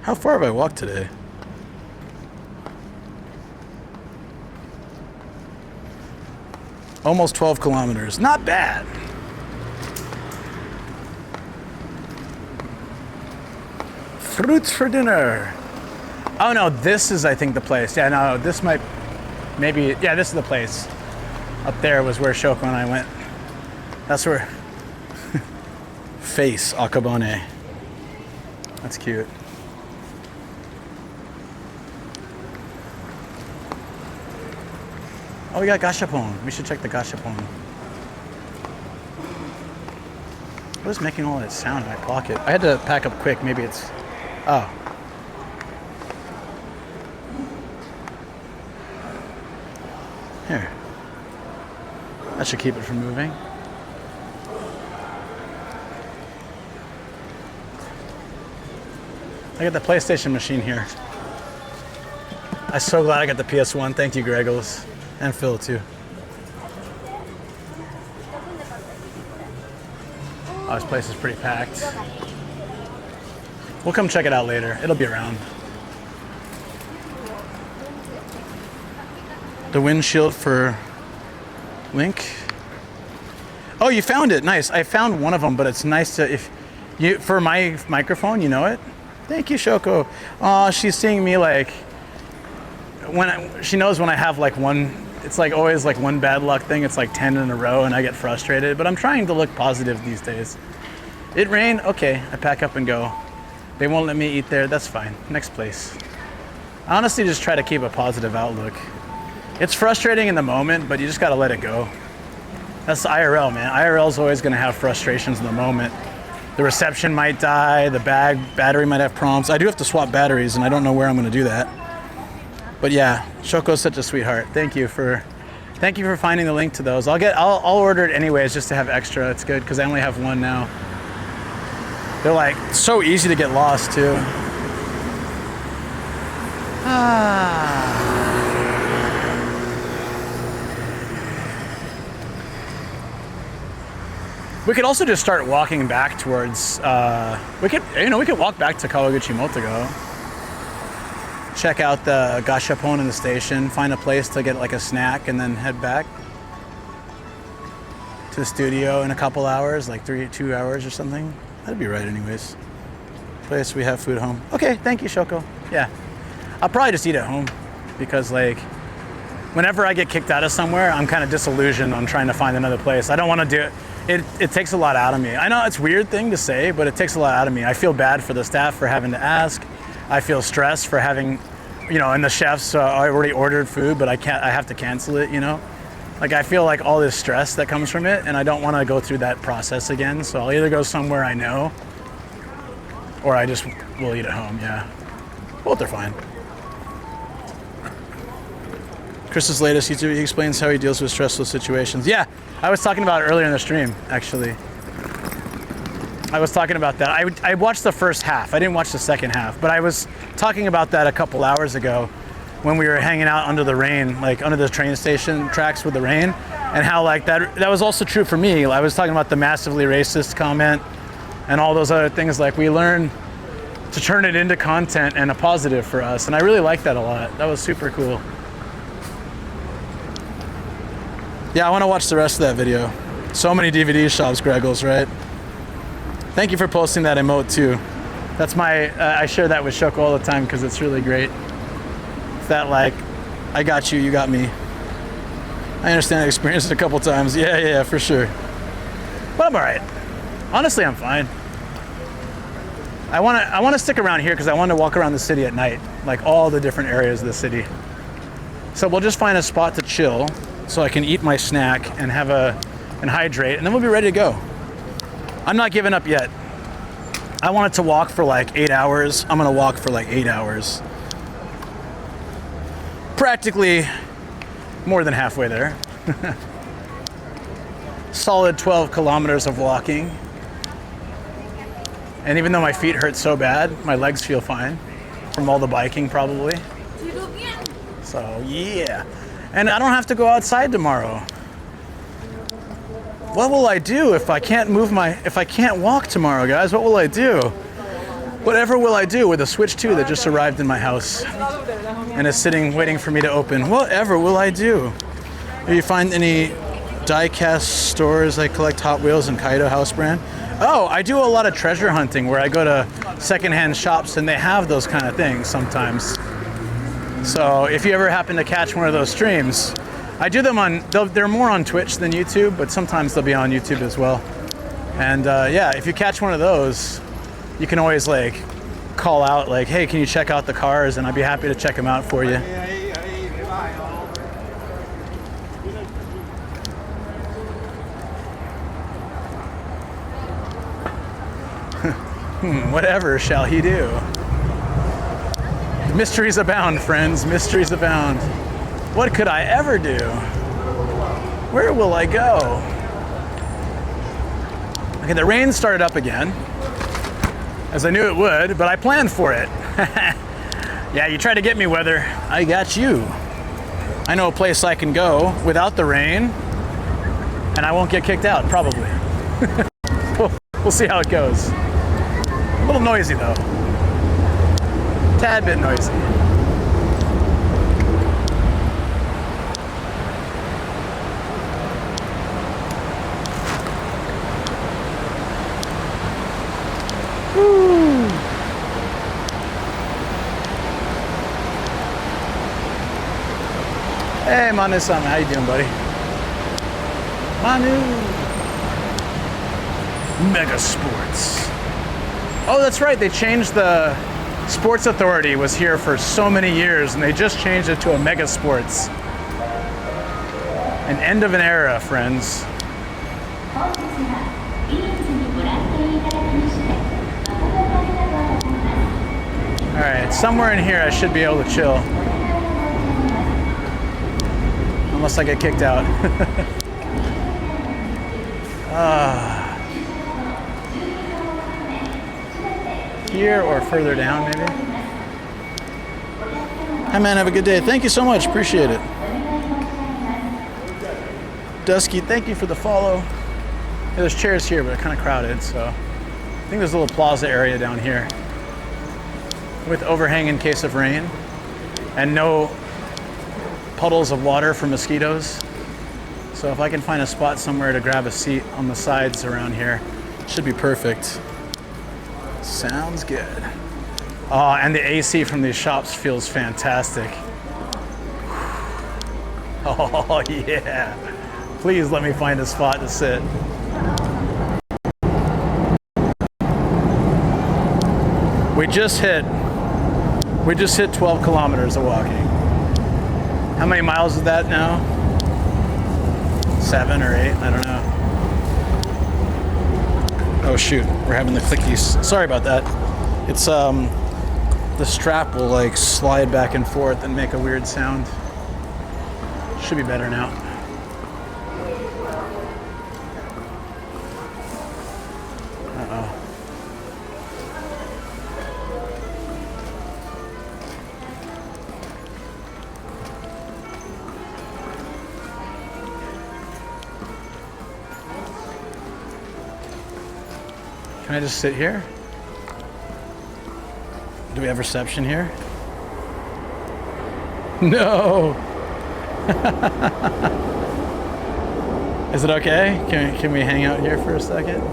How far have I walked today? Almost 12 kilometers. Not bad. Fruits for dinner. Oh no, this is, I think, the place. Yeah, no, this might, maybe, yeah, this is the place. Up there was where Shoko and I went. That's where, face Akabane. That's cute. Oh, we got gashapon. We should check the gashapon. What is making all that sound in my pocket? I had to pack up quick. Maybe it's... Oh. Here. That should keep it from moving. I got the PlayStation machine here. I'm so glad I got the PS1. Thank you, Gregos. And Phil, too. Oh, this place is pretty packed. We'll come check it out later. It'll be around. The windshield for Link. Oh, you found it. Nice. I found one of them, but it's nice to, if you, for my microphone, you know it? Thank you, Shoko. Oh, she's seeing me like, she knows when I have like one, it's like always like one bad luck thing. It's like 10 in a row and I get frustrated, but I'm trying to look positive these days. It rained, okay, I pack up and go. They won't let me eat there, that's fine. Next place. I honestly just try to keep a positive outlook. It's frustrating in the moment, but you just gotta let it go. That's the IRL, man. IRL's always gonna have frustrations in the moment. The reception might die, the battery might have problems. I do have to swap batteries and I don't know where I'm gonna do that. But yeah, Shoko's such a sweetheart. Thank you for finding the link to those. I'll order it anyways just to have extra. It's good because I only have one now. They're like so easy to get lost too. We could also just start walking back towards. We could walk back to Kawaguchi-motogo. Check out the gashapon in the station. Find a place to get like a snack, and then head back to the studio in a couple hours, like 2 hours or something. That'd be right, anyways. Place we have food at home. Okay, thank you, Shoko. Yeah, I'll probably just eat at home because like. Whenever I get kicked out of somewhere, I'm kind of disillusioned on trying to find another place. I don't want to do it. It takes a lot out of me. I know it's a weird thing to say, but it takes a lot out of me. I feel bad for the staff for having to ask. I feel stressed for having, and the chefs I already ordered food, but I have to cancel it, Like I feel like all this stress that comes from it, and I don't want to go through that process again. So I'll either go somewhere I know, or I just will eat at home, yeah. Both are fine. Chris's latest YouTube, he explains how he deals with stressful situations. Yeah, I was talking about it earlier in the stream, actually. I was talking about that. I watched the first half. I didn't watch the second half, but I was talking about that a couple hours ago when we were hanging out under the rain, like under the train station tracks with the rain, and how like that was also true for me. I was talking about the massively racist comment and all those other things. Like we learn to turn it into content and a positive for us, and I really like that a lot. That was super cool. Yeah, I want to watch the rest of that video. So many DVD shops, Greggles, right? Thank you for posting that emote too. That's I share that with Shoko all the time because it's really great. It's that like, I got you, you got me. I understand, I experienced it a couple times. Yeah, for sure. But I'm all right. Honestly, I'm fine. I want to stick around here because I want to walk around the city at night, like all the different areas of the city. So we'll just find a spot to chill so I can eat my snack and and hydrate, and then we'll be ready to go. I'm not giving up yet. I wanted to walk for like 8 hours. I'm gonna walk for like 8 hours. Practically more than halfway there. Solid 12 kilometers of walking. And even though my feet hurt so bad, my legs feel fine from all the biking probably. So yeah. And I don't have to go outside tomorrow. What will I do if I can't walk tomorrow, guys? What will I do? Whatever will I do with a Switch 2 that just arrived in my house and is sitting waiting for me to open? Whatever will I do? Do you find any die-cast stores that collect Hot Wheels and Kaido House brand? Oh, I do a lot of treasure hunting where I go to secondhand shops and they have those kind of things sometimes. So if you ever happen to catch one of those streams, I do them they're more on Twitch than YouTube, but sometimes they'll be on YouTube as well. And yeah, if you catch one of those, you can always like call out like, hey, can you check out the cars? And I'd be happy to check them out for you. Whatever shall he do? Mysteries abound, friends, mysteries abound. What could I ever do? Where will I go? Okay, the rain started up again, as I knew it would, but I planned for it. Yeah, you try to get me, weather. I got you. I know a place I can go without the rain, and I won't get kicked out, probably. We'll see how it goes. A little noisy, though. Tad bit noisy. Woo. Hey, Manu-san, how you doing, buddy? Manu. Mega Sports. Oh, that's right. They changed the Sports Authority was here for so many years, and they just changed it to a Mega Sports. An end of an era, friends. All right, somewhere in here I should be able to chill. unless I get kicked out. Here or further down, maybe. Hi, man. Have a good day. Thank you so much. Appreciate it. Dusky, thank you for the follow. Yeah, there's chairs here, but they're kind of crowded, so I think there's a little plaza area down here with overhang in case of rain and no puddles of water for mosquitoes. So if I can find a spot somewhere to grab a seat on the sides around here, it should be perfect. Sounds good. Oh, and the AC from these shops feels fantastic. Oh, yeah. Please let me find a spot to sit. We just hit 12 kilometers of walking. How many miles is that now? 7 or 8, I don't know. Oh shoot, we're having the clickies. Sorry about that. It's the strap will like slide back and forth and make a weird sound. Should be better now. Uh-oh. Can I just sit here? Do we have reception here? No. Is it okay? Can we hang out here for a second?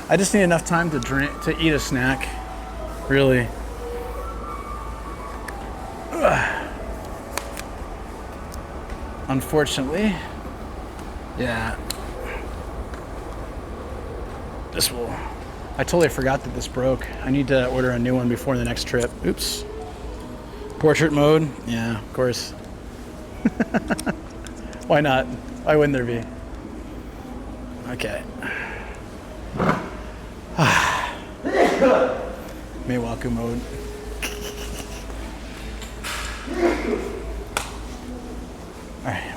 I just need enough time to eat a snack. Really. Unfortunately. Yeah. This will. I totally forgot that this broke. I need to order a new one before the next trip. Oops. Portrait mode? Yeah, of course. Why not? Why wouldn't there be? Okay. Meiwaku mode.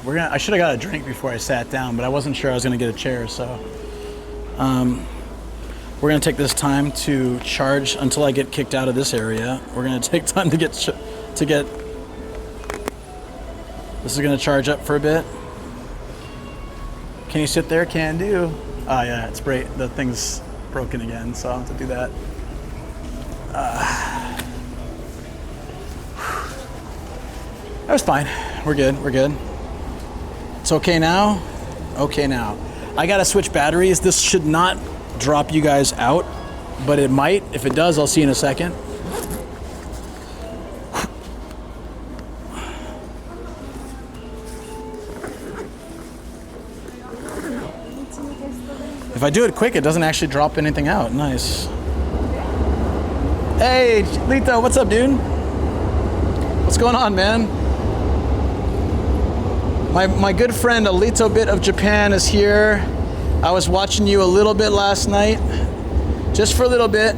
Alright, I should have got a drink before I sat down, but I wasn't sure I was gonna get a chair, so we're gonna take this time to charge until I get kicked out of this area. We're gonna take time to get. This is gonna charge up for a bit. Can you sit there? Can do. Oh yeah, it's great. The thing's broken again, so I'll have to do that. That was fine. We're good. We're good. It's okay now. Okay now. I gotta switch batteries. This should not drop you guys out, but it might. If it does, I'll see you in a second. If I do it quick, it doesn't actually drop anything out. Nice. Hey, Lito, what's up, dude? What's going on, man? My good friend, a little bit of Japan, is here. I was watching you a little bit last night, just for a little bit.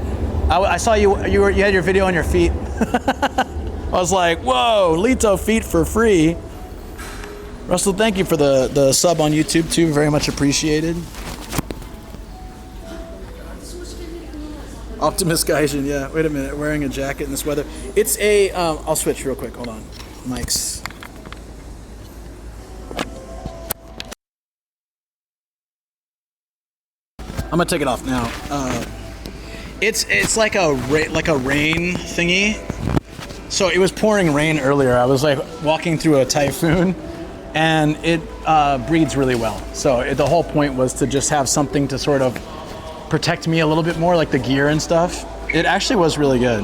I saw you had your video on your feet. I was like, whoa, Lito feet for free. Russell, thank you for the sub on YouTube too, very much appreciated. Optimus Gaijin, yeah. Wait a minute, wearing a jacket in this weather. It's a, I'll switch real quick, hold on. Mics. I'm gonna take it off now. It's like a rain thingy. So it was pouring rain earlier. I was like walking through a typhoon, and it breathes really well. So the whole point was to just have something to sort of protect me a little bit more, like the gear and stuff. It actually was really good.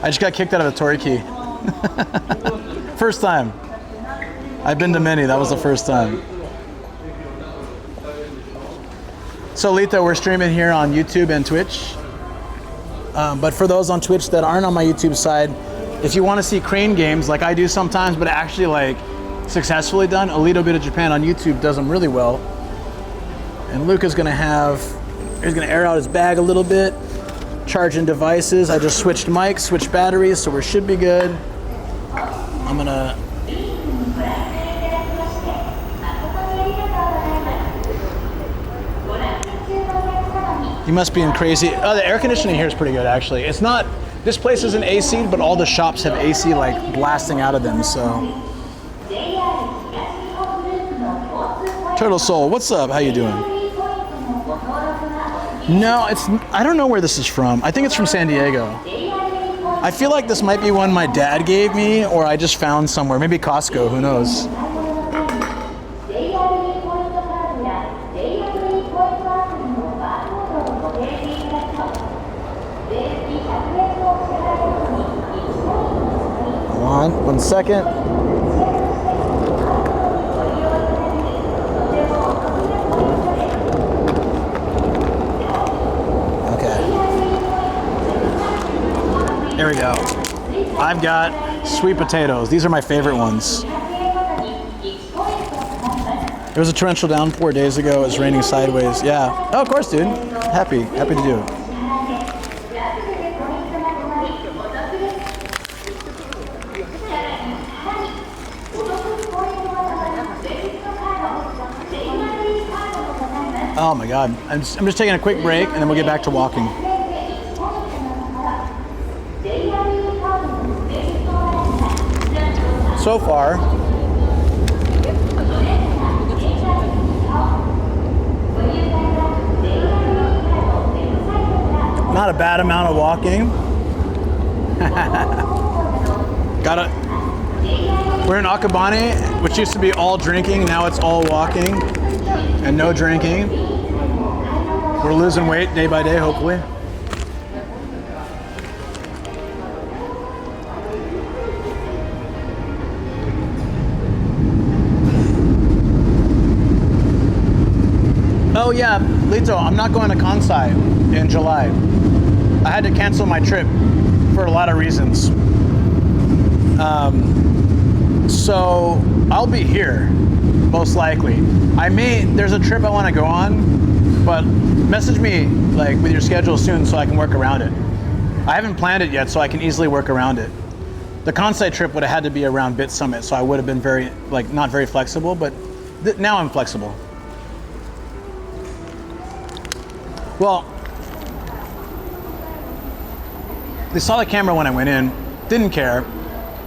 I just got kicked out of a Toriki. First time. I've been to many. That was the first time. So Lito, we're streaming here on YouTube and Twitch. But for those on Twitch that aren't on my YouTube side, if you want to see crane games like I do sometimes, but actually like successfully done, A Little Bit of Japan on YouTube does them really well. And Luca's gonna he's gonna air out his bag a little bit. charging devices. I just switched mics, switched batteries, so we should be good. I'm gonna... You must be in crazy... Oh, the air conditioning here is pretty good, actually. It's not... This place isn't AC, but all the shops have AC, like, blasting out of them, so... Turtle Soul, what's up? How you doing? No, it's... I don't know where this is from. I think it's from San Diego. I feel like this might be one my dad gave me, or I just found somewhere. Maybe Costco, who knows? Hold on, 1 second. There we go. I've got sweet potatoes. These are my favorite ones. There was a torrential downpour days ago. It was raining sideways. Yeah. Oh, of course, dude. Happy to do it. Oh my God. I'm just taking a quick break and then we'll get back to walking. So far, not a bad amount of walking. We're in Akabane, which used to be all drinking, now it's all walking and no drinking. We're losing weight day by day, hopefully. Oh yeah, Lito, I'm not going to Kansai in July. I had to cancel my trip for a lot of reasons. So I'll be here, most likely. There's a trip I want to go on, but message me like with your schedule soon so I can work around it. I haven't planned it yet, so I can easily work around it. The Kansai trip would have had to be around Bit Summit, so I would have been not very flexible, but now I'm flexible. Well, they saw the camera when I went in, didn't care.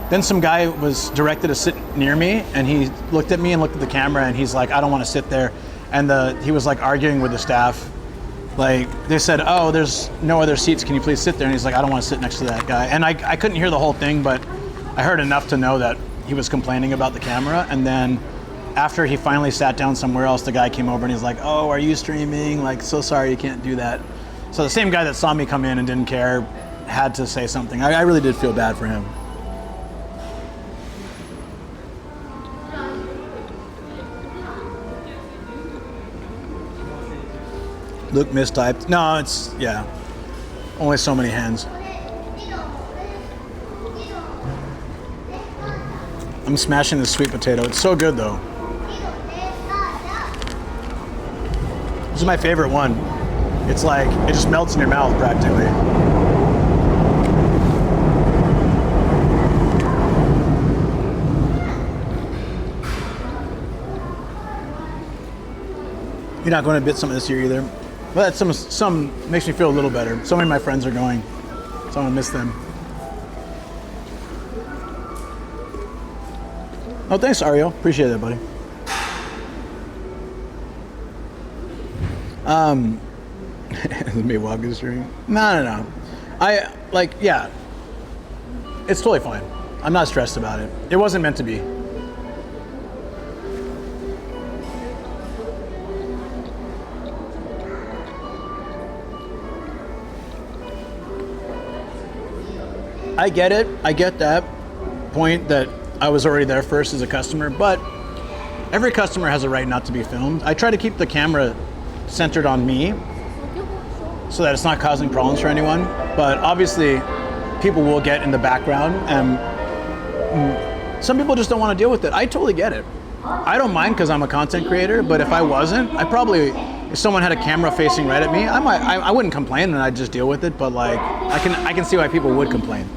Then some guy was directed to sit near me, and he looked at me and looked at the camera, and he's like, I don't want to sit there. And he was like arguing with the staff. Like, they said, oh, there's no other seats, can you please sit there? And he's like, I don't want to sit next to that guy. And I couldn't hear the whole thing, but I heard enough to know that he was complaining about the camera. And then after he finally sat down somewhere else, the guy came over and he's like, oh, are you streaming? Like, so sorry, you can't do that. So the same guy that saw me come in and didn't care had to say something. I really did feel bad for him. Luke mistyped. No, it's, yeah. Only so many hands. I'm smashing the sweet potato. It's so good though. This is my favorite one. It's like, it just melts in your mouth practically. You're not going to Bit Summit this year either. Well, that's some makes me feel a little better. So many of my friends are going, so I'm gonna miss them. Oh, thanks, Ario. Appreciate it, buddy. The Miyawaku stream? No. Yeah. It's totally fine. I'm not stressed about it. It wasn't meant to be. I get it. I get that point that I was already there first as a customer, but every customer has a right not to be filmed. I try to keep the camera centered on me so that it's not causing problems for anyone. But obviously, people will get in the background, and some people just don't want to deal with it. I totally get it. I don't mind because I'm a content creator, but if I wasn't, I probably if someone had a camera facing right at me, I wouldn't complain and I'd just deal with it. But like, I can see why people would complain,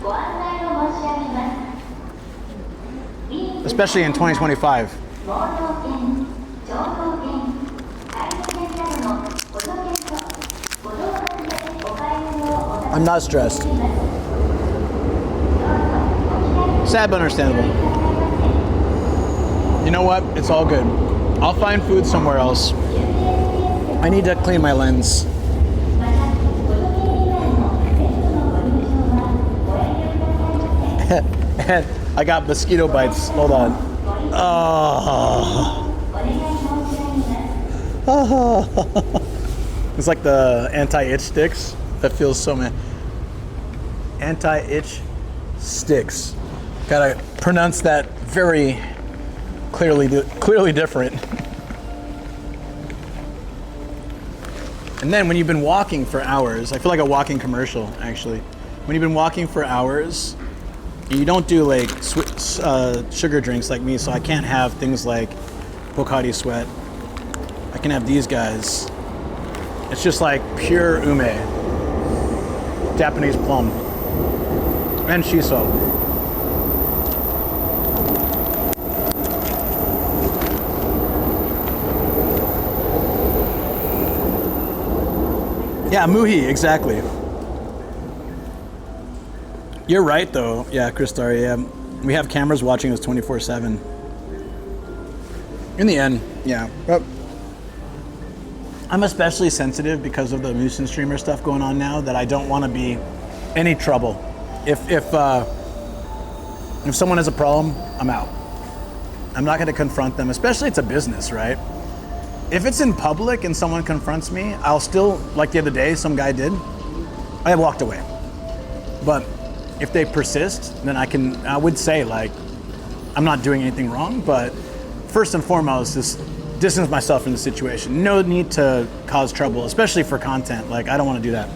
especially in 2025. I'm not stressed. Sad but understandable. You know what? It's all good. I'll find food somewhere else. I need to clean my lens. And I got mosquito bites. Hold on. Oh. It's like the anti-itch sticks. That feels so man. Anti-itch sticks. Gotta pronounce that very clearly different. And then when you've been walking for hours, I feel like a walking commercial actually. When you've been walking for hours, you don't do like sugar drinks like me, so I can't have things like Pocari Sweat. I can have these guys. It's just like pure ume, Japanese plum, and shiso. Yeah, muhi, exactly. You're right, though. Yeah, Kristari, yeah. We have cameras watching us 24/7. In the end, yeah. But I'm especially sensitive because of the Musin streamer stuff going on now that I don't want to be any trouble. If someone has a problem, I'm out. I'm not going to confront them, especially it's a business, right? If it's in public and someone confronts me, I'll still, like the other day, some guy did, I walked away. But if they persist, then I would say like, I'm not doing anything wrong, but first and foremost, just distance myself from the situation. No need to cause trouble, especially for content. Like, I don't want to do that.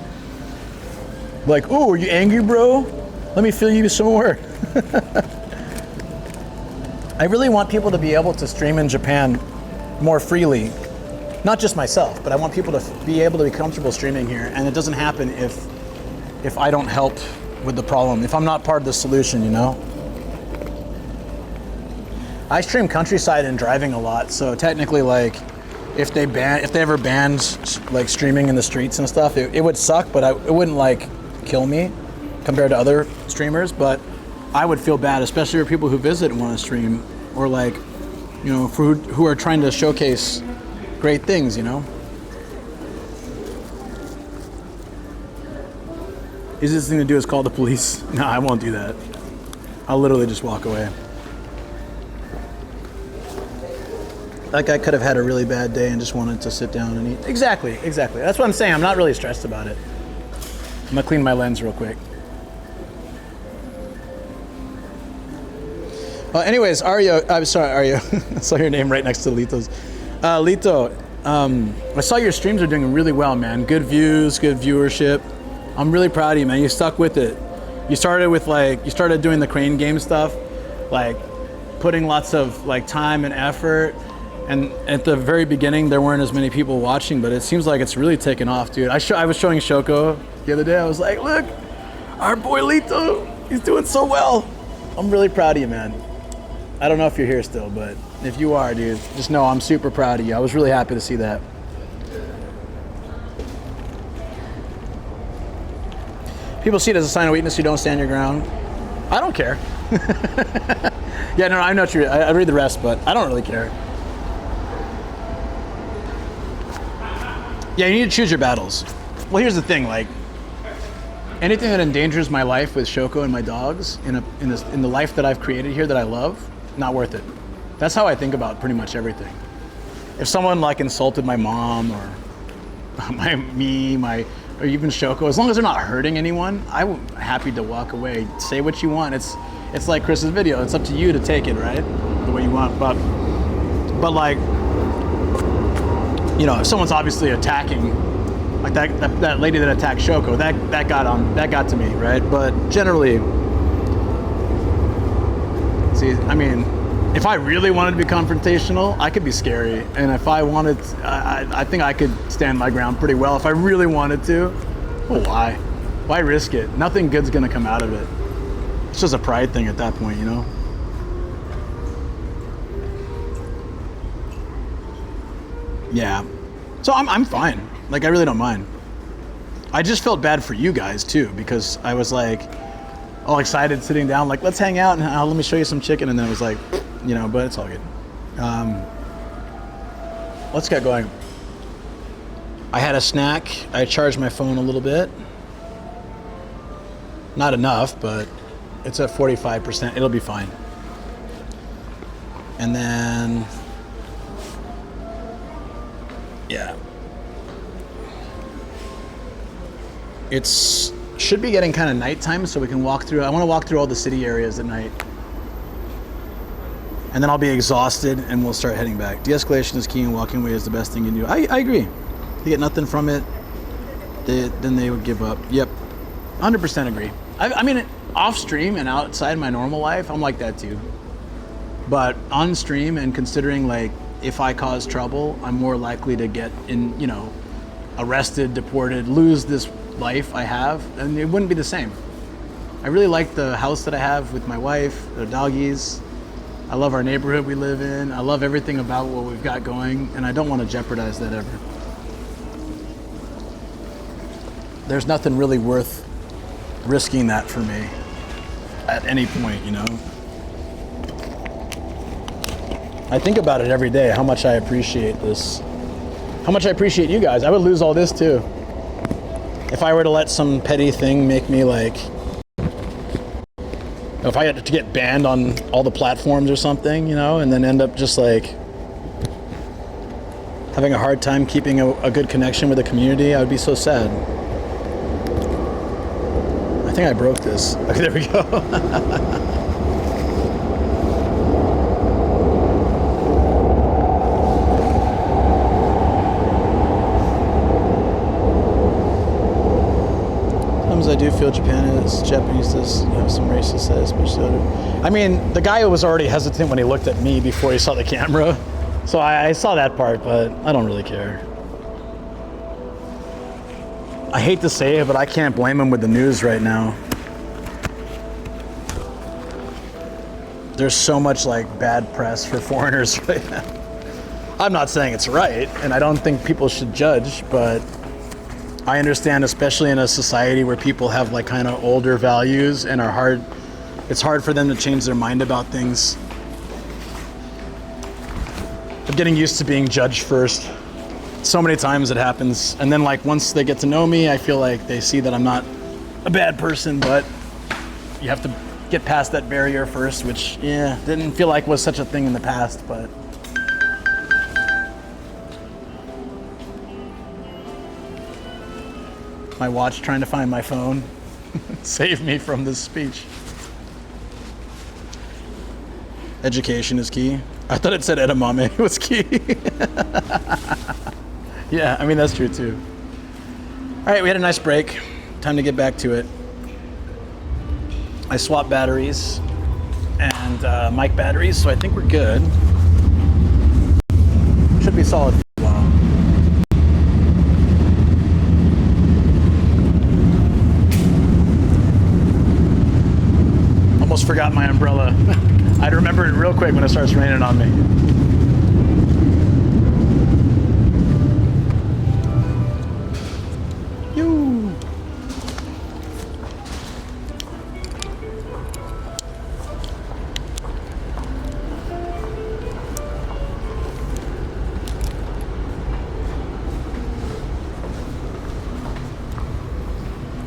Like, oh, are you angry, bro? Let me feel you some more. I really want people to be able to stream in Japan more freely. Not just myself, but I want people to be able to be comfortable streaming here, and it doesn't happen if I don't help with the problem, if I'm not part of the solution, you know? I stream countryside and driving a lot, so technically, like, if they ever banned like streaming in the streets and stuff, it would suck, but it wouldn't like kill me compared to other streamers. But I would feel bad, especially for people who visit and want to stream, or like, you know, for who are trying to showcase great things, you know. Easiest thing to do is call the police. No, I won't do that. I'll literally just walk away. That guy could have had a really bad day and just wanted to sit down and eat. Exactly. That's what I'm saying. I'm not really stressed about it. I'm gonna clean my lens real quick. Anyways, Aryo, I'm sorry, Aryo. I saw your name right next to Lito's. Lito, I saw your streams are doing really well, man. Good views, good viewership. I'm really proud of you, man. You stuck with it. You started doing the crane game stuff, like putting lots of like time and effort. And at the very beginning, there weren't as many people watching, but it seems like it's really taken off, dude. I was showing Shoko the other day. I was like, look, our boy Lito, he's doing so well. I'm really proud of you, man. I don't know if you're here still, but if you are, dude, just know I'm super proud of you. I was really happy to see that. People see it as a sign of weakness. You don't stand your ground. I don't care. Yeah, no, I know what I read the rest, but I don't really care. Yeah, you need to choose your battles. Well, here's the thing, like, anything that endangers my life with Shoko and my dogs in the life that I've created here that I love, not worth it. That's how I think about pretty much everything. If someone like insulted my mom or or even Shoko, as long as they're not hurting anyone, I'm happy to walk away. Say what you want. It's like Chris's video. It's up to you to take it, right? The way you want. But like, you know, if someone's obviously attacking, like that lady that attacked Shoko, that got to me, right? But generally, see, I mean, if I really wanted to be confrontational, I could be scary. And if I wanted, I think I could stand my ground pretty well. If I really wanted to, well, why? Why risk it? Nothing good's gonna come out of it. It's just a pride thing at that point, you know? Yeah. So I'm fine. Like, I really don't mind. I just felt bad for you guys too, because I was like all excited sitting down, like, let's hang out and let me show you some chicken. And then it was like, you know, but it's all good. Let's get going. I had a snack. I charged my phone a little bit. Not enough, but it's at 45%. It'll be fine. And then, yeah. It's should be getting kind of nighttime, so we can walk through. I want to walk through all the city areas at night. And then I'll be exhausted and we'll start heading back. De-escalation is key and walking away is the best thing you can do. I agree. If you get nothing from it, then they would give up. Yep. 100% agree. I mean, off stream and outside my normal life, I'm like that too. But on stream and considering, like, if I cause trouble, I'm more likely to get in, you know, arrested, deported, lose this life I have, and it wouldn't be the same. I really like the house that I have with my wife, the doggies. I love our neighborhood we live in. I love everything about what we've got going, and I don't want to jeopardize that ever. There's nothing really worth risking that for me at any point, you know? I think about it every day, how much I appreciate this. How much I appreciate you guys. I would lose all this too. If I were to let some petty thing make me, like, if I had to get banned on all the platforms or something, you know, and then end up just like having a hard time keeping a good connection with the community, I would be so sad. I think I broke this. Okay, there we go. I do feel Japanese does, you know, some racist side, especially. I mean, the guy was already hesitant when he looked at me before he saw the camera, so I saw that part, but I don't really care. I hate to say it, but I can't blame him with the news right now. There's so much, like, bad press for foreigners right now. I'm not saying it's right, and I don't think people should judge, but I understand, especially in a society where people have, like, kind of older values and it's hard for them to change their mind about things. I'm getting used to being judged first. So many times it happens. And then, like, once they get to know me, I feel like they see that I'm not a bad person, but you have to get past that barrier first, which, yeah, didn't feel like was such a thing in the past, but. My watch trying to find my phone. Save me from this speech. Education is key. I thought it said edamame was key. Yeah, I mean, that's true too. All right, we had a nice break. Time to get back to it. I swapped batteries and mic batteries, so I think we're good. Should be solid. Almost forgot my umbrella. I'd remember it real quick when it starts raining on me. Yoo.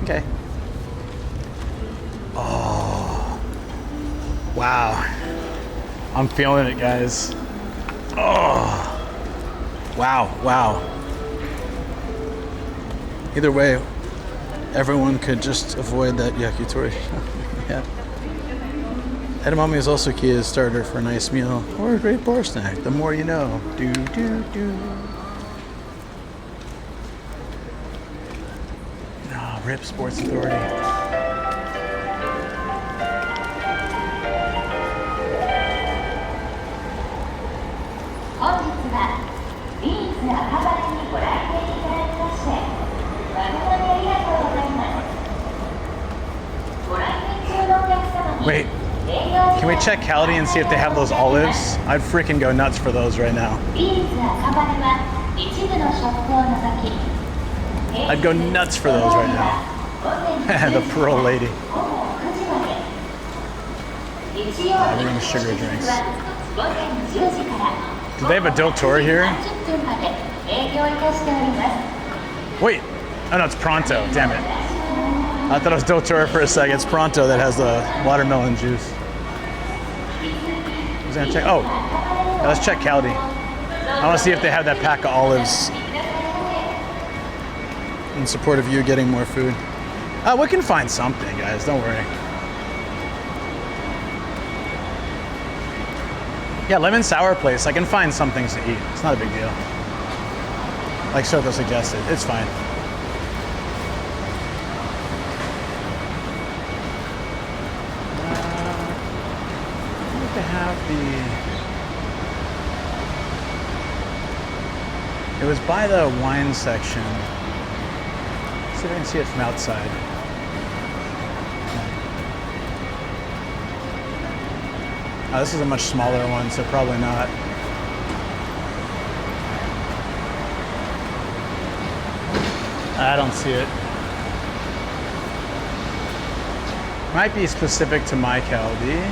Okay. Wow, I'm feeling it, guys. Oh, wow. Either way, everyone could just avoid that yakitori. Yeah. Edamame is also key as a starter for a nice meal or a great bar snack. The more you know. Do. Oh, RIP Sports Authority. Wait, can we check KALDI and see if they have those olives? I'd freaking go nuts for those right now. I'd go nuts for those right now. The pearl lady. Everything's sugar drinks. Do they have a Dotori here? Wait, oh no, it's Pronto, damn it. I thought it was Dotori for a second. It's Pronto that has the watermelon juice. I was gonna check, oh, yeah, let's check KALDI. I wanna see if they have that pack of olives in support of you getting more food. We can find something, guys, don't worry. Yeah, lemon sour place. I can find some things to eat. It's not a big deal. Like Shoko suggested, it's fine. I think they have the... It was by the wine section. Let's see if I can see it from outside. Oh, this is a much smaller one, so probably not. I don't see it. Might be specific to my KALDI.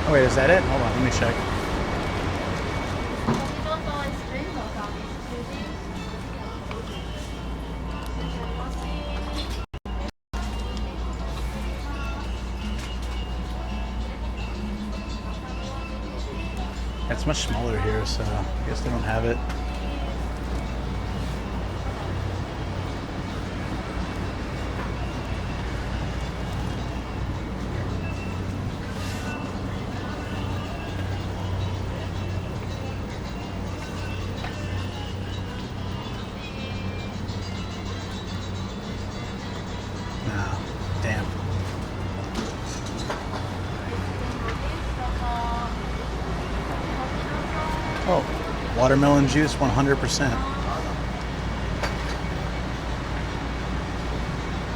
Oh wait, is that it? Hold on, let me check. It's much smaller here, so I guess they don't have it. No, damn. Oh, watermelon juice, 100%.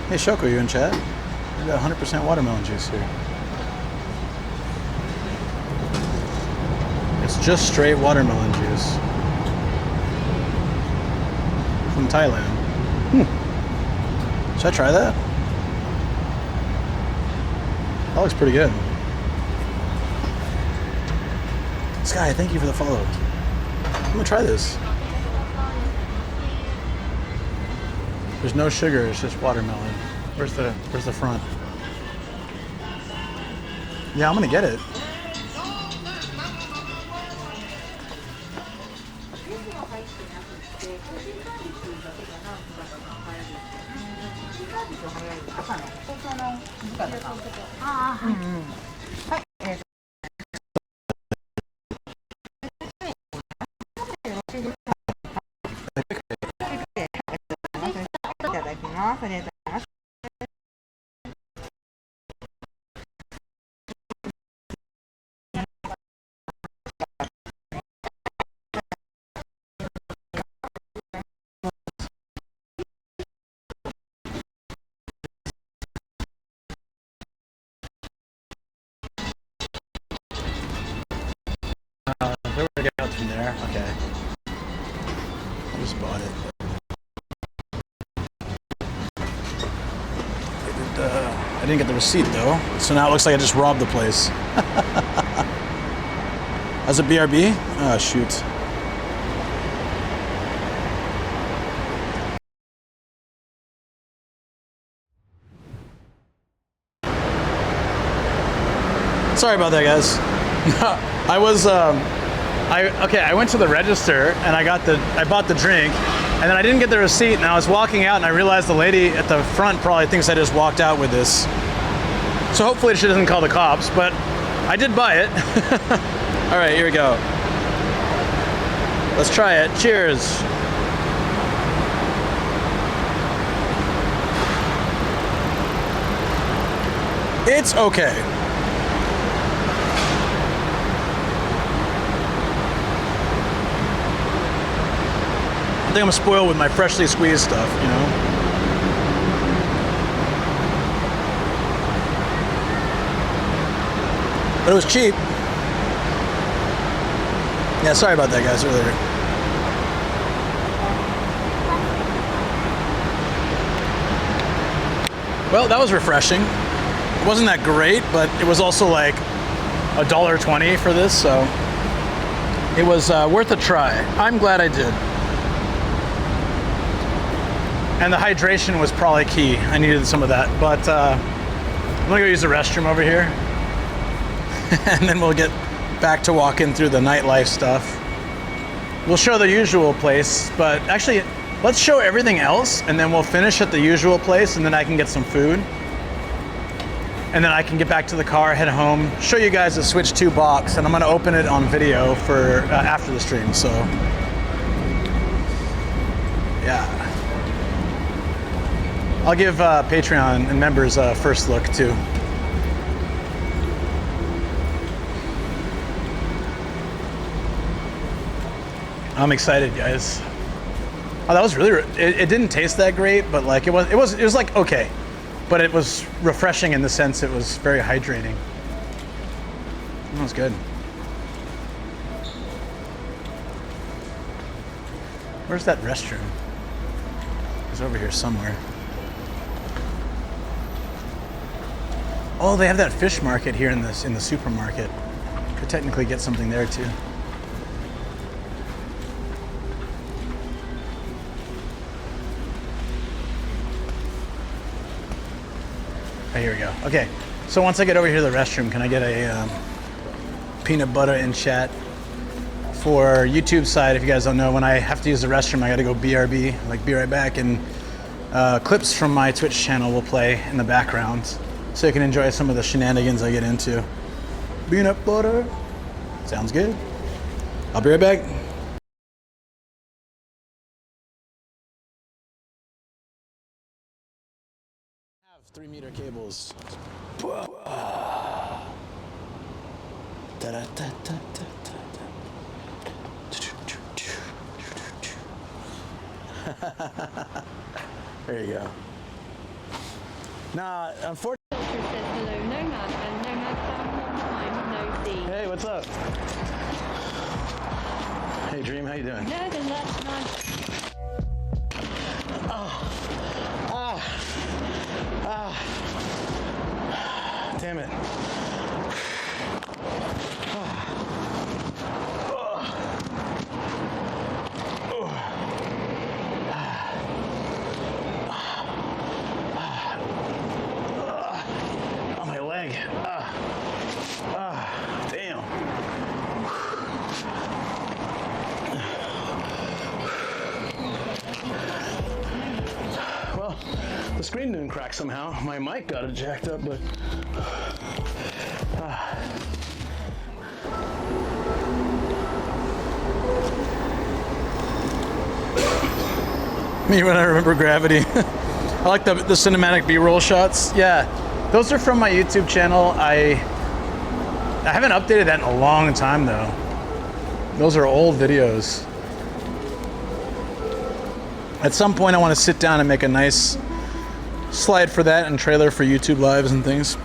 Hey, Shoko, you in chat? We got 100% watermelon juice here. It's just straight watermelon juice. From Thailand. Should I try that? That looks pretty good. Sky, thank you for the follow. I'm gonna try this. There's no sugar, it's just watermelon. Where's the front? Yeah, I'm gonna get it. Where would I get out from there? Okay. I just bought it. I didn't get the receipt though, so now it looks like I just robbed the place. As a BRB? Oh, shoot. Sorry about that, guys. I was, I went to the register and I bought the drink, and then I didn't get the receipt, and I was walking out and I realized the lady at the front probably thinks I just walked out with this. So hopefully she doesn't call the cops, but I did buy it. All right, here we go. Let's try it. Cheers. It's okay. think I'm spoiled with my freshly squeezed stuff, you know? But it was cheap. Yeah, sorry about that, guys, earlier. Well, that was refreshing. It wasn't that great, but it was also like $1.20 for this, so it was worth a try. I'm glad I did. And the hydration was probably key. I needed some of that, but I'm gonna go use the restroom over here. And then we'll get back to walking through the nightlife stuff. We'll show the usual place, but actually, let's show everything else, and then we'll finish at the usual place, and then I can get some food. And then I can get back to the car, head home, show you guys the Switch 2 box, and I'm gonna open it on video for after the stream, so. Yeah. I'll give Patreon and members a first look too. I'm excited, guys. Oh, that was really. It didn't taste that great, but like it was like okay, but it was refreshing in the sense it was very hydrating. That was good. Where's that restroom? It's over here somewhere. Oh, they have that fish market here in the supermarket. Could technically get something there too. Oh, here we go. Okay, so once I get over here to the restroom, can I get a peanut butter and chat? For YouTube side, if you guys don't know, when I have to use the restroom, I gotta go BRB, like be right back, and clips from my Twitch channel will play in the background, so you can enjoy some of the shenanigans I get into. Peanut butter. Sounds good. I'll be right back. 3-meter cables. There you go. Nah, unfortunately. Hey, what's up? Hey, Dream, how you doing? Damn it. Oh, my leg. Damn. Well, the screen didn't crack somehow. My mic got it jacked up, but me when I remember Gravity. I like the cinematic B-roll shots. Yeah, those are from my YouTube channel. I haven't updated that in a long time though. Those are old videos. At some point I want to sit down and make a nice slide for that and trailer for YouTube lives and things.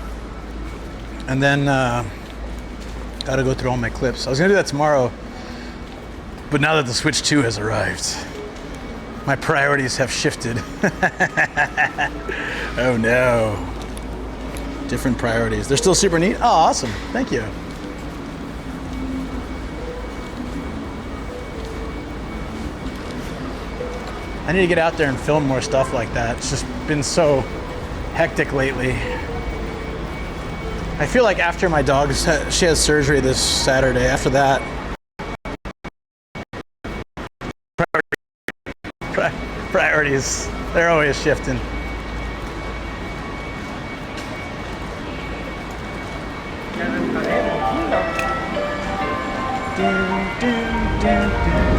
And then gotta go through all my clips. I was gonna do that tomorrow, but now that the Switch 2 has arrived, my priorities have shifted. Oh no. Different priorities. They're still super neat? Oh, awesome. Thank you. I need to get out there and film more stuff like that. It's just been so hectic lately. I feel like after my dog, she has surgery this Saturday, after that, priorities, they're always shifting.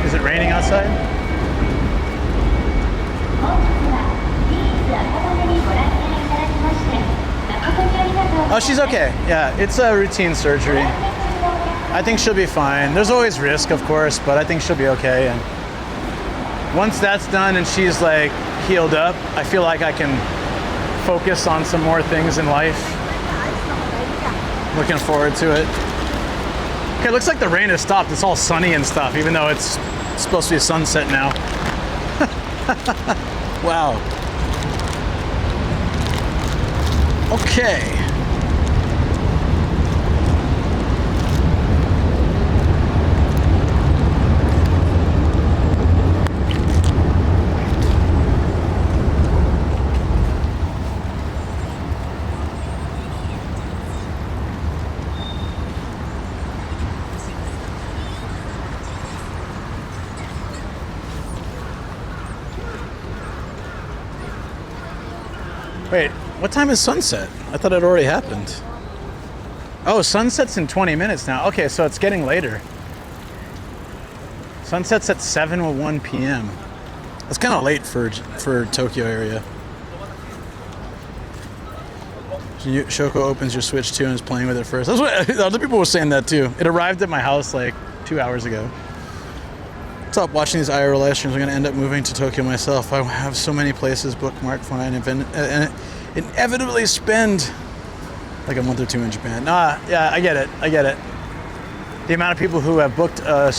Is it raining outside? Oh, she's okay. Yeah, it's a routine surgery. I think she'll be fine. There's always risk, of course, but I think she'll be okay. And once that's done and she's like healed up, I feel like I can focus on some more things in life. Looking forward to it. Okay, it looks like the rain has stopped. It's all sunny and stuff, even though it's supposed to be sunset now. Wow. Okay. Wait, what time is sunset? I thought it already happened. Oh, sunset's in 20 minutes now. Okay, so it's getting later. Sunset's at 7:01 p.m. That's kind of late for Tokyo area. Shoko opens your Switch too and is playing with it first. That's what other people were saying that too. It arrived at my house like 2 hours ago. Stop watching these IRL live streams. I'm going to end up moving to Tokyo myself. I have so many places bookmarked when I inevitably spend like a month or two in Japan. Nah, yeah, I get it. The amount of people who have booked a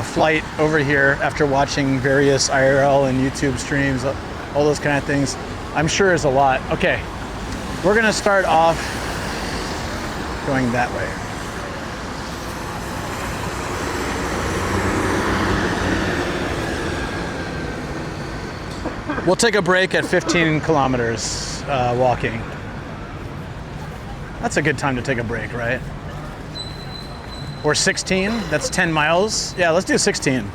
flight over here after watching various IRL and YouTube streams, all those kind of things, I'm sure is a lot. Okay, we're going to start off going that way. We'll take a break at 15 kilometers walking. That's a good time to take a break, right? Or 16, that's 10 miles. Yeah, let's do 16.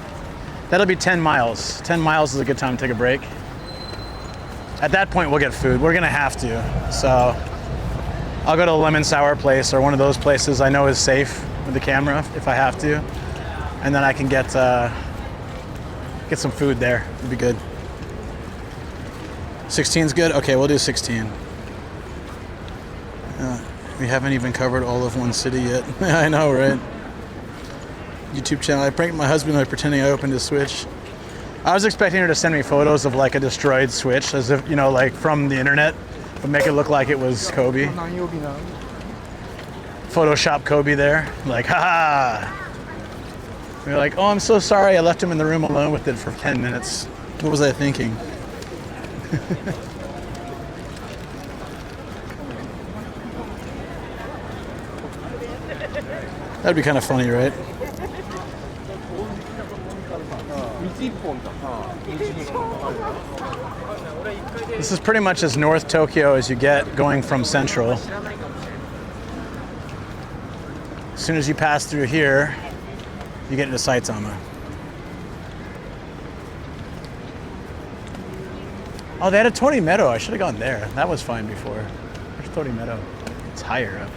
That'll be 10 miles. 10 miles is a good time to take a break. At that point, we'll get food. We're gonna have to. So I'll go to a lemon sour place or one of those places I know is safe with the camera if I have to. And then I can get some food there. It'd be good. 16's good? Okay, we'll do 16. We haven't even covered all of one city yet. I know, right? YouTube channel. I pranked my husband by pretending I opened his Switch. I was expecting her to send me photos of like a destroyed Switch, as if, you know, like from the internet, but make it look like it was Kobe. Photoshop Kobe there. Like, haha! We're like, oh, I'm so sorry. I left him in the room alone with it for 10 minutes. What was I thinking? That'd be kind of funny, right? This is pretty much as North Tokyo as you get going from Central. As soon as you pass through here, you get into Saitama. Oh, they had a Torimeadow. I should have gone there. That was fine before. Where's Torimeadow? It's higher up.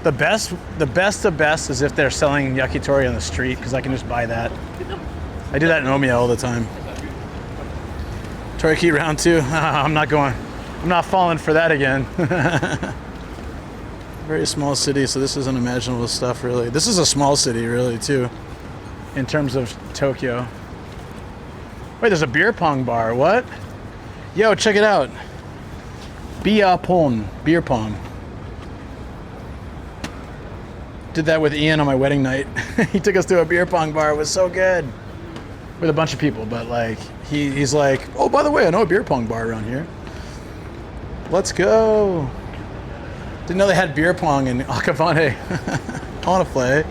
The best is if they're selling yakitori on the street, because I can just buy that. I do that in Omiya all the time. Toriki round 2. I'm not falling for that again. Very small city, so this is unimaginable stuff, really. This is a small city, really, too, in terms of Tokyo. Wait, there's a beer pong bar. What? Yo, check it out. Biyapon, beer pong. Did that with Ian on my wedding night. He took us to a beer pong bar. It was so good. With a bunch of people, but like, he's like, oh, by the way, I know a beer pong bar around here. Let's go. Didn't know they had beer pong in Akabane. I want to play.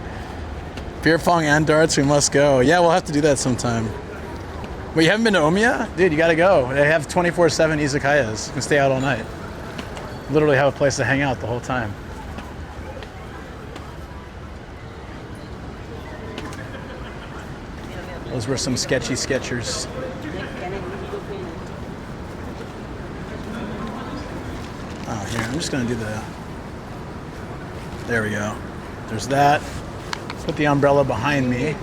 Beer pong and darts, we must go. Yeah, we'll have to do that sometime. Wait, you haven't been to Omiya? Dude, you gotta go. They have 24/7 izakayas. You can stay out all night. Literally have a place to hang out the whole time. Those were some sketchy sketchers. Oh, here, I'm just gonna do the... There we go. There's that. Let's put the umbrella behind me.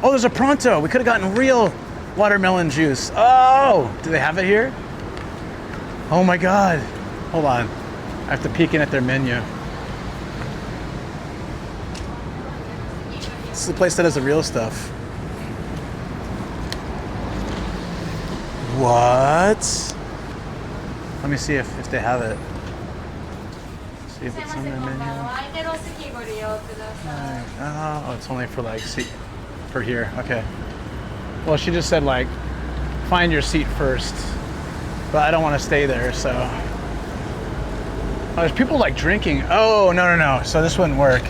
Oh, there's a Pronto. We could have gotten real watermelon juice. Oh, do they have it here? Oh my God. Hold on. I have to peek in at their menu. This is the place that has the real stuff. What? Let me see if they have it. See if it's on their menu. Oh, it's only for like seat for here. Okay. Well, she just said like find your seat first, but I don't want to stay there, so. Oh, there's people like drinking. Oh, no. So this wouldn't work.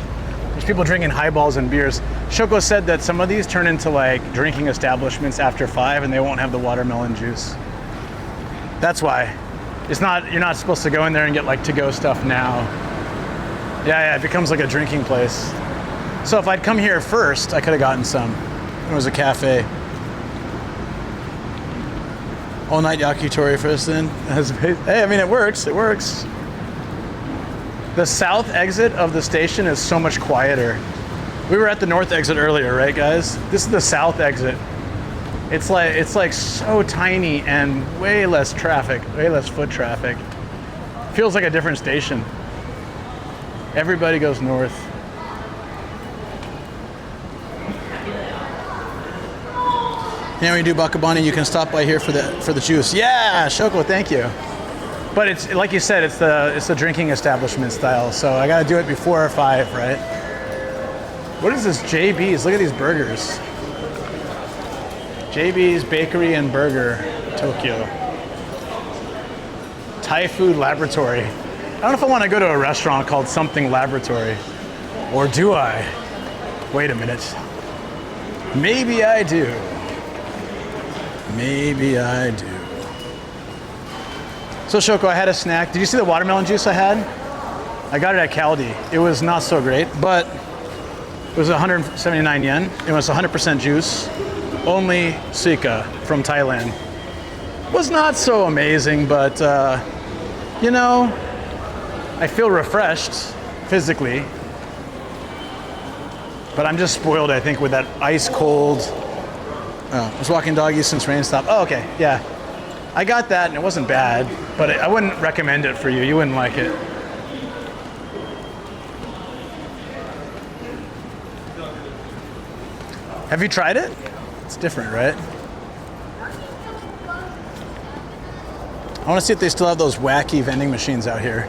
There's people drinking highballs and beers. Shoko said that some of these turn into like drinking establishments after 5 and they won't have the watermelon juice. That's why. You're not supposed to go in there and get like to-go stuff now. Yeah, it becomes like a drinking place. So if I'd come here first, I could have gotten some. It was a cafe. All night yakitori first then. Hey, I mean, it works. The south exit of the station is so much quieter. We were at the north exit earlier, right, guys? This is the south exit. It's like so tiny and way less traffic, way less foot traffic. Feels like a different station. Everybody goes north. Yeah, when you do Akabane, you can stop by here for the juice. Yeah, Shoko, thank you. But it's like you said, it's the drinking establishment style. So I gotta do it before 5, right? What is this JB's? Look at these burgers. JB's Bakery and Burger, Tokyo. Thai Food Laboratory. I don't know if I want to go to a restaurant called something laboratory. Or do I? Wait a minute. Maybe I do. Maybe I do. So Shoko, I had a snack. Did you see the watermelon juice I had? I got it at KALDI. It was not so great, but it was 179 yen. It was 100% juice. Only suika from Thailand. Was not so amazing, but you know, I feel refreshed physically. But I'm just spoiled, I think, with that ice cold. I was walking doggies since rain stopped. Oh, okay, yeah. I got that and it wasn't bad, but I wouldn't recommend it for you. You wouldn't like it. Have you tried it? It's different, right? I want to see if they still have those wacky vending machines out here.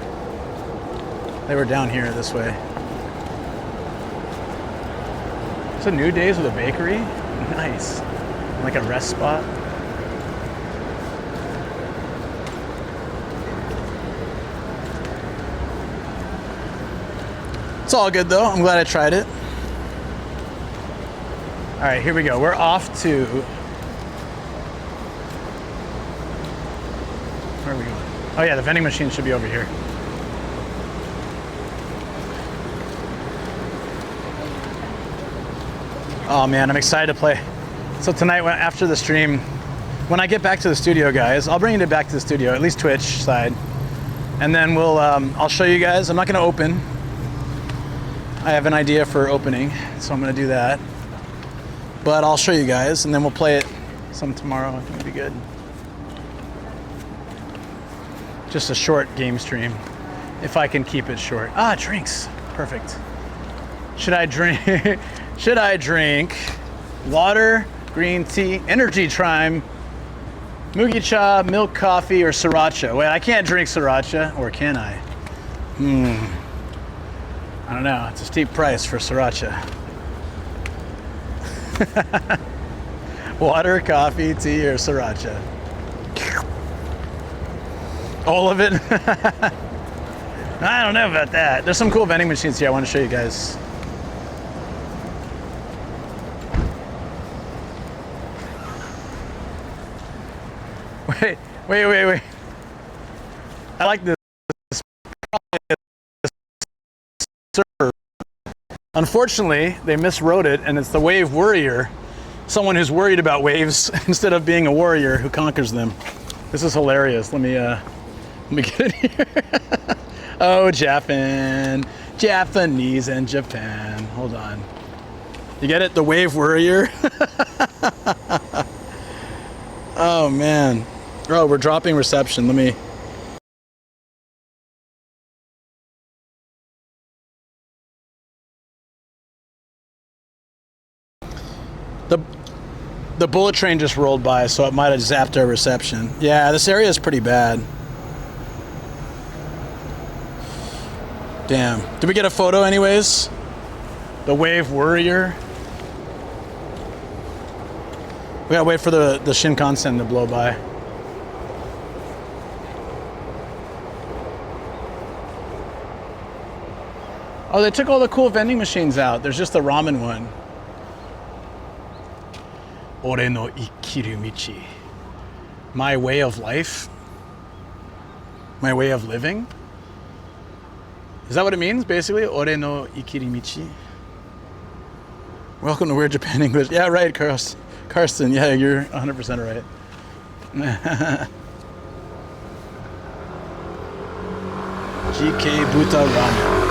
They were down here this way. Is it New Days with a bakery? Nice. Like a rest spot. It's all good though. I'm glad I tried it. All right, here we go. We're off to. Where are we going? Oh yeah, the vending machine should be over here. Oh man, I'm excited to play. So tonight, after the stream, when I get back to the studio, guys, I'll bring it back to the studio, at least Twitch side, and then we'll. I'll show you guys. I'm not going to open. I have an idea for opening, so I'm going to do that. But I'll show you guys, and then we'll play it some tomorrow. I think it'll be good. Just a short game stream, if I can keep it short. Ah, drinks. Perfect. Should I drink? Should I drink water, green tea, energy trime, mugicha, milk coffee, or sriracha? Wait, I can't drink sriracha, or can I? I don't know. It's a steep price for sriracha. Water, coffee, tea, or sriracha? All of it? I don't know about that. There's some cool vending machines here I want to show you guys. Wait. I like this. Unfortunately, they miswrote it, and it's the wave worrier. Someone who's worried about waves instead of being a warrior who conquers them. This is hilarious. Let me get it here. Oh, Japanese and Japan. Hold on. You get it? The wave worrier. Oh man. Oh, we're dropping reception. Let me. The bullet train just rolled by, so it might have zapped our reception. Yeah, this area is pretty bad. Damn. Did we get a photo anyways? The Wave Warrior. We gotta wait for the Shinkansen to blow by. Oh, they took all the cool vending machines out. There's just the ramen one. Ore no ikiru michi. My way of life? My way of living? Is that what it means, basically? Ore no ikiru michi? Welcome to Weird Japan English. Yeah, right, Karsten. Yeah, you're 100% right. GK Buta Ramen.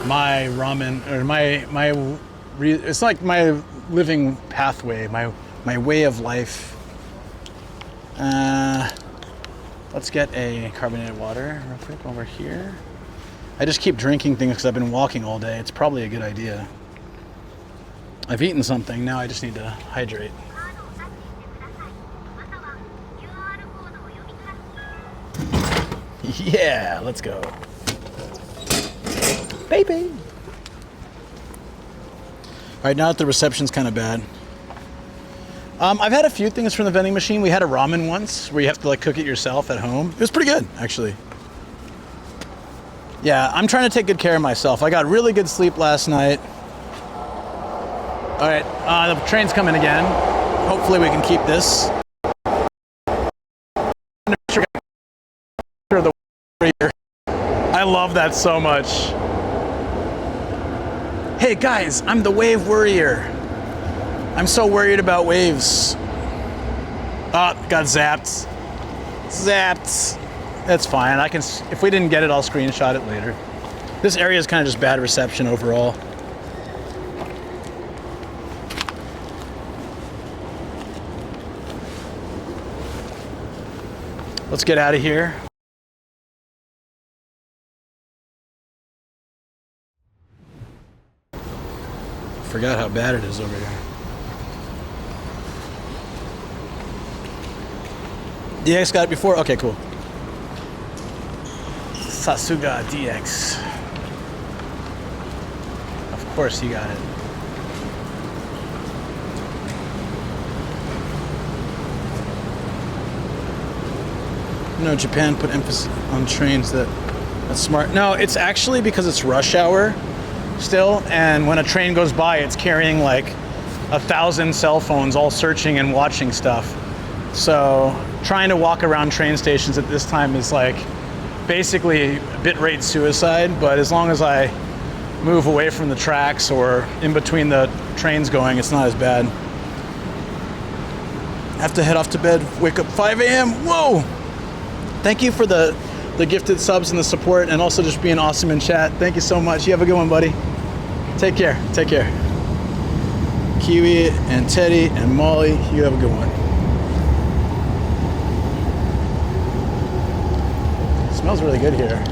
My ramen, or it's like my living pathway, my way of life. Let's get a carbonated water real quick while we're here. I just keep drinking things because I've been walking all day. It's probably a good idea. I've eaten something, now I just need to hydrate. Yeah, let's go. Baby! Alright, now that the reception's kind of bad. I've had a few things from the vending machine. We had a ramen once where you have to like cook it yourself at home. It was pretty good, actually. Yeah, I'm trying to take good care of myself. I got really good sleep last night. Alright, the train's coming again. Hopefully we can keep this. I love that so much. Hey guys, I'm the Wave Warrior. I'm so worried about waves. Oh, got zapped. Zapped. That's fine. I can. If we didn't get it, I'll screenshot it later. This area is kind of just bad reception overall. Let's get out of here. Forgot how bad it is over here. DX got it before? Okay, cool. Sasuga DX. Of course you got it. No, Japan put emphasis on trains that's smart. No, it's actually because it's rush hour still, and when a train goes by, it's carrying like 1,000 cell phones all searching and watching stuff. So trying to walk around train stations at this time is like basically bitrate suicide, but as long as I move away from the tracks or in between the trains going, it's not as bad. I have to head off to bed, wake up 5 a.m. Whoa! Thank you for the gifted subs and the support, and also just being awesome in chat. Thank you so much. You have a good one, buddy. Take care. Take care. Kiwi and Teddy and Molly, you have a good one. It smells really good here.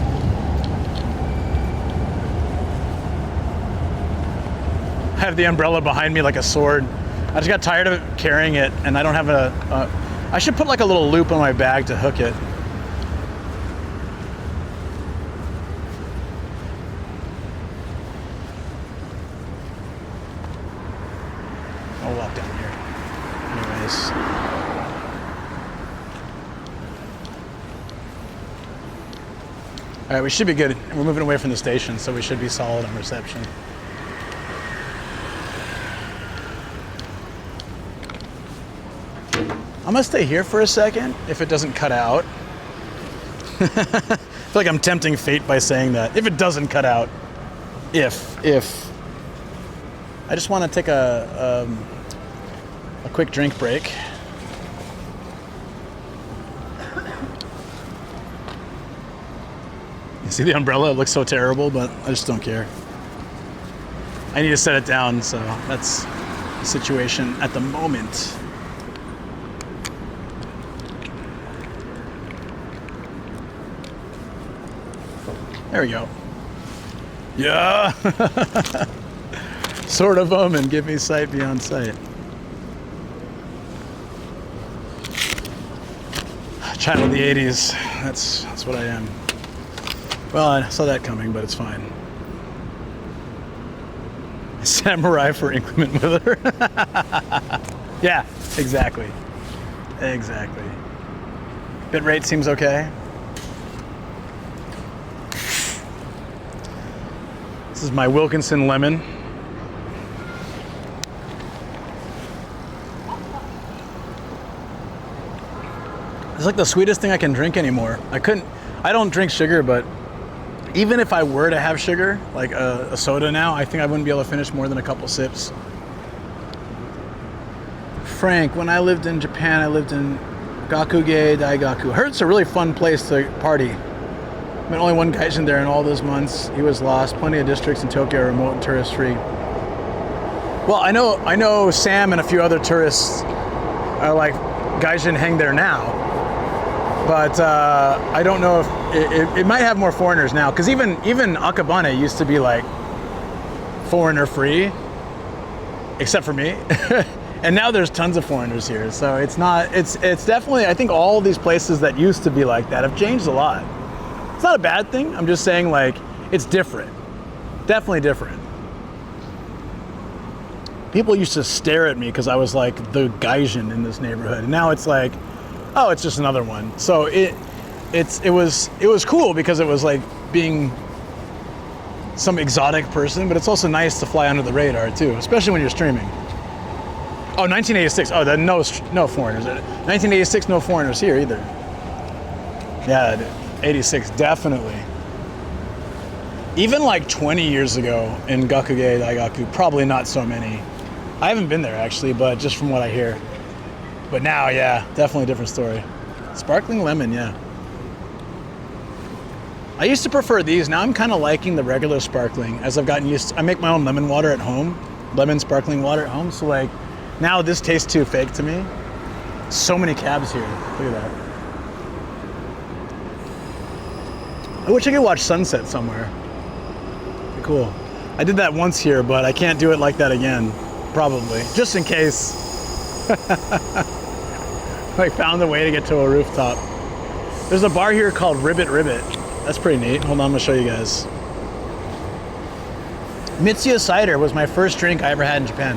I have the umbrella behind me like a sword. I just got tired of carrying it, and I don't have I should put like a little loop on my bag to hook it. I'll walk down here. Anyways. All right, we should be good. We're moving away from the station, so we should be solid on reception. I'm gonna stay here for a second if it doesn't cut out. I feel like I'm tempting fate by saying that. If it doesn't cut out. If. I just want to take a quick drink break. You see the umbrella? It looks so terrible, but I just don't care. I need to set it down, so that's the situation at the moment. There we go. Yeah. Sort of them and give me sight beyond sight. Child of the 80s. That's what I am. Well, I saw that coming, but it's fine. Samurai for inclement weather. Yeah, exactly. Exactly. Bit rate seems okay. This is my Wilkinson lemon. It's like the sweetest thing I can drink anymore. I don't drink sugar, but even if I were to have sugar, like a soda now, I think I wouldn't be able to finish more than a couple sips. Frank, when I lived in Japan, I lived in Gakuge Daigaku. Heard it's a really fun place to party. Met only one gaijin there in all those months. He was lost. Plenty of districts in Tokyo are remote and tourist free. Well, I know Sam and a few other tourists are like gaijin hang there now. But I don't know if it might have more foreigners now, because even Akabane used to be like foreigner free, except for me. And now there's tons of foreigners here, so it's definitely, I think all these places that used to be like that have changed a lot. It's not a bad thing. I'm just saying, like, it's different. Definitely different. People used to stare at me because I was like the gaijin in this neighborhood, and now it's like, oh, it's just another one. So it was cool because it was like being some exotic person, but it's also nice to fly under the radar too, especially when you're streaming. Oh, 1986. Oh, then no foreigners. 1986, no foreigners here either. Yeah, 86 definitely. Even like 20 years ago in Gakuge Daigaku, probably not so many. I haven't been there actually, but just from what I hear. But now, yeah, definitely a different story. Sparkling lemon, yeah. I used to prefer these. Now I'm kind of liking the regular sparkling as I've gotten used to. I make my own lemon water at home, lemon sparkling water at home. So like, now this tastes too fake to me. So many cabs here. Look at that. I wish I could watch sunset somewhere. Be cool. I did that once here, but I can't do it like that again. Probably, just in case. I found a way to get to a rooftop. There's a bar here called Ribbit Ribbit. That's pretty neat. Hold on, I'm gonna show you guys. Mitsuya cider was my first drink I ever had in Japan.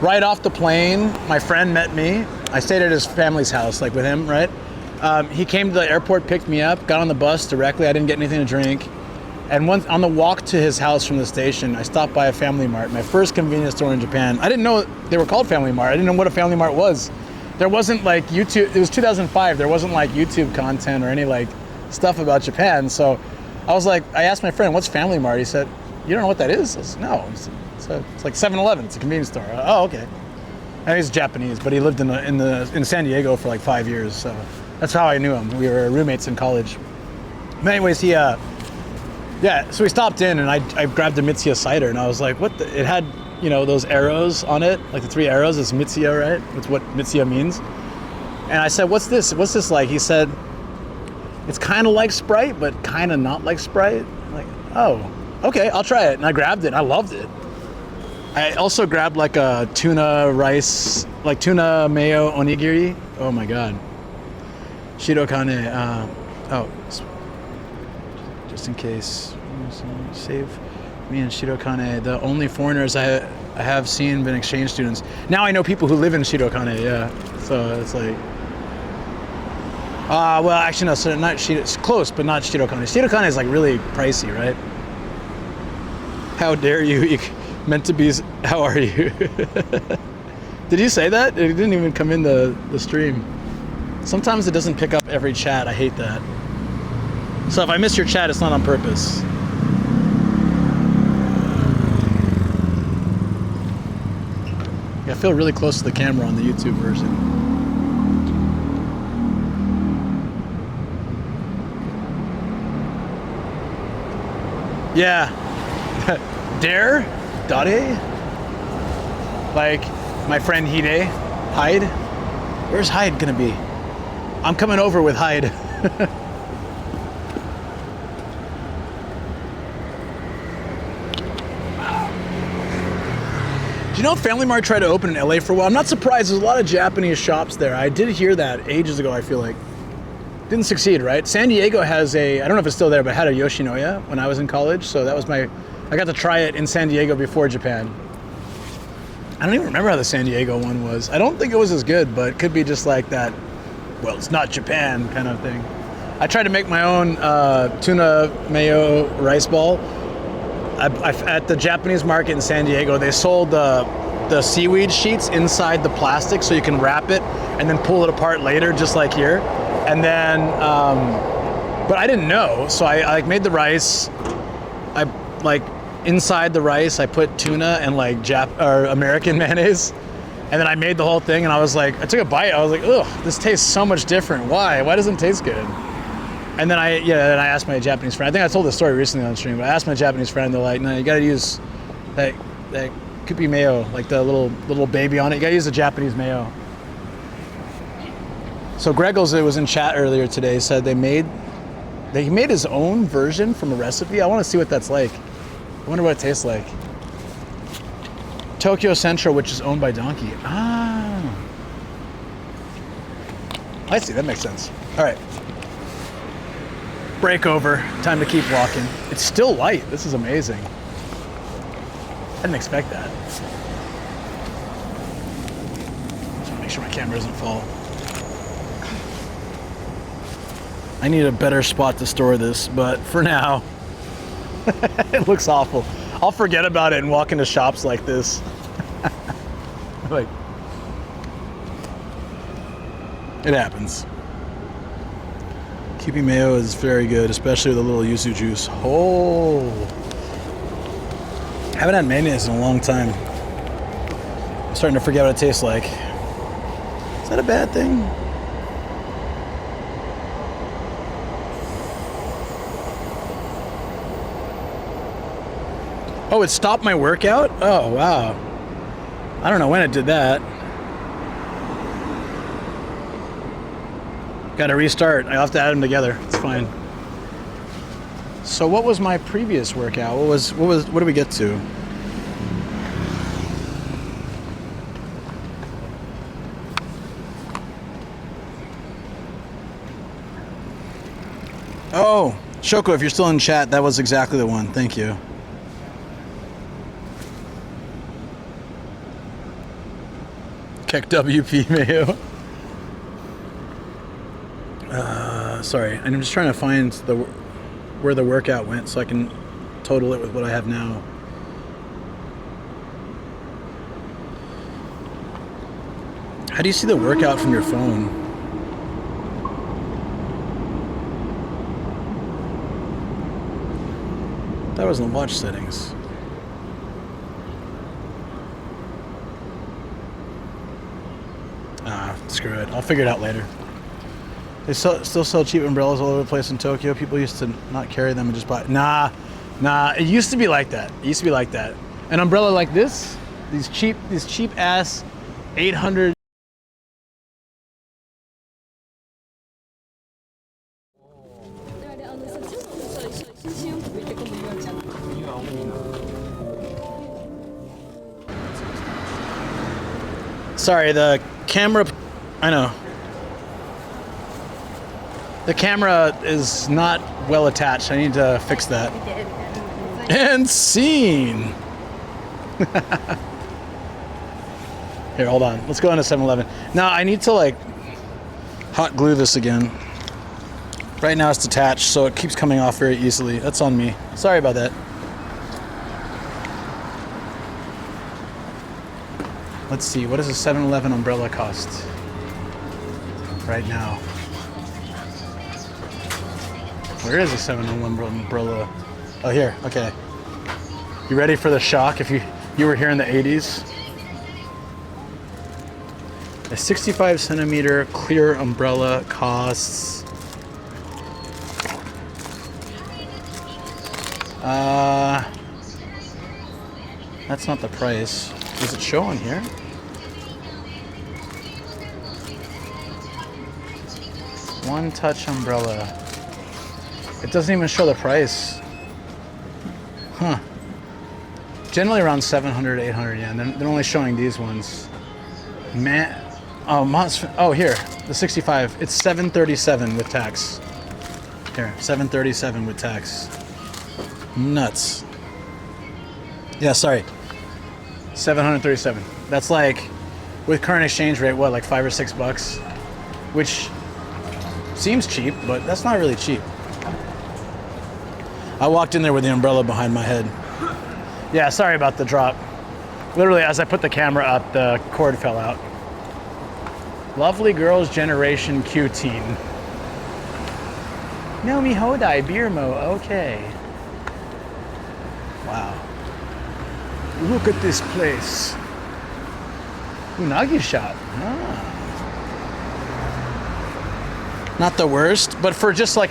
Right off the plane, my friend met me. I stayed at his family's house, like with him, right? He came to the airport, picked me up, got on the bus directly. I didn't get anything to drink. And once on the walk to his house from the station, I stopped by a Family Mart, my first convenience store in Japan. I didn't know they were called Family Mart. I didn't know what a Family Mart was. There wasn't like YouTube, it was 2005. There wasn't like YouTube content or any like stuff about Japan. So I was like, I asked my friend, what's Family Mart? He said, you don't know what that is? I said, no, it's like 7-Eleven. It's a convenience store. Oh, okay. And he's Japanese, but he lived in San Diego for like 5 years. So that's how I knew him. We were roommates in college. But anyways, yeah, so we stopped in and I grabbed a Mitsuya cider and I was like, what the, it had, you know, those arrows on it, like the 3 arrows, it's Mitsuya, right? That's what Mitsuya means. And I said, what's this like? He said, it's kind of like Sprite, but kind of not like Sprite. I'm like, oh, okay, I'll try it. And I grabbed it and I loved it. I also grabbed like a tuna rice, like tuna mayo onigiri. Oh my God. Shirokane, just in case, save me and Shirokane, the only foreigners I have seen been exchange students. Now I know people who live in Shirokane, yeah. So it's like, well, actually no, so not it's close, but not Shirokane. Shirokane is like really pricey, right? How dare you? Meant to be, how are you? Did you say that? It didn't even come in the stream. Sometimes it doesn't pick up every chat. I hate that. So if I miss your chat, it's not on purpose. Yeah, I feel really close to the camera on the YouTube version. Yeah. Dare? Dade? Like my friend Hyde? Where's Hyde gonna be? I'm coming over with Hyde. Do you know Family Mart tried to open in LA for a while? I'm not surprised. There's a lot of Japanese shops there. I did hear that ages ago, I feel like. Didn't succeed, right? San Diego has a, I don't know if it's still there, but had a Yoshinoya when I was in college. So that was I got to try it in San Diego before Japan. I don't even remember how the San Diego one was. I don't think it was as good, but it could be just like that, well, it's not Japan kind of thing. I tried to make my own tuna mayo rice ball. At the Japanese market in San Diego, they sold the seaweed sheets inside the plastic so you can wrap it and then pull it apart later, just like here. And then, but I didn't know, so I like made the rice. I like inside the rice, I put tuna and like American mayonnaise. And then I made the whole thing and I was like, I took a bite, I was like, ugh, this tastes so much different. Why? Why doesn't it taste good? And then I asked my Japanese friend. I think I told this story recently on stream, but I asked my Japanese friend. They're like, no, you gotta use that kupi mayo, like the little baby on it. You gotta use the Japanese mayo. So Greggles, it was in chat earlier today, said he made his own version from a recipe. I want to see what that's like. I wonder what it tastes like. Tokyo Central, which is owned by Donkey. Ah, I see. That makes sense. All right. Break over. Time to keep walking. It's still light. This is amazing. I didn't expect that. Just make sure my camera doesn't fall. I need a better spot to store this, but for now, it looks awful. I'll forget about it and walk into shops like this. Like, it happens. Kupi mayo is very good, especially with a little yuzu juice. Oh, haven't had mayonnaise in a long time. I'm starting to forget what it tastes like. Is that a bad thing? Oh, it stopped my workout? Oh, wow. I don't know when it did that. Got to restart. I have to add them together. It's fine. So what was my previous workout? What did we get to? Oh, Shoko, if you're still in chat, that was exactly the one. Thank you. Keck WP mayo. Sorry, I'm just trying to find where the workout went so I can total it with what I have now. How do you see the workout from your phone? That was in the watch settings. Screw it. I'll figure it out later. They still sell cheap umbrellas all over the place in Tokyo. People used to not carry them and just buy. Nah. It used to be like that. An umbrella like this, these cheap ass 800. Sorry, the camera. I know. The camera is not well attached. I need to fix that. And scene. Here, hold on. Let's go into 7-Eleven. Now I need to like hot glue this again. Right now it's detached, so it keeps coming off very easily. That's on me. Sorry about that. Let's see, what does a 7-Eleven umbrella cost right now? Where is a 7-Eleven umbrella? Oh, here, okay. You ready for the shock if you were here in the 80s? A 65 centimeter clear umbrella costs that's not the price. Does it show on here? One touch umbrella. It doesn't even show the price. Huh. Generally around 700, 800 yen. They're only showing these ones. Man, oh here, the 65. It's 737 with tax. Here, 737 with tax. Nuts. Yeah, sorry. 737. That's like, with current exchange rate, what, like $5 or $6? Which seems cheap, but that's not really cheap. I walked in there with the umbrella behind my head. Yeah, sorry about the drop. Literally, as I put the camera up, the cord fell out. Lovely Girls Generation Q-Teen. Nomi Hodai Beer Mo, okay. Wow. Look at this place. Unagi shop. Ah. Not the worst, but for just like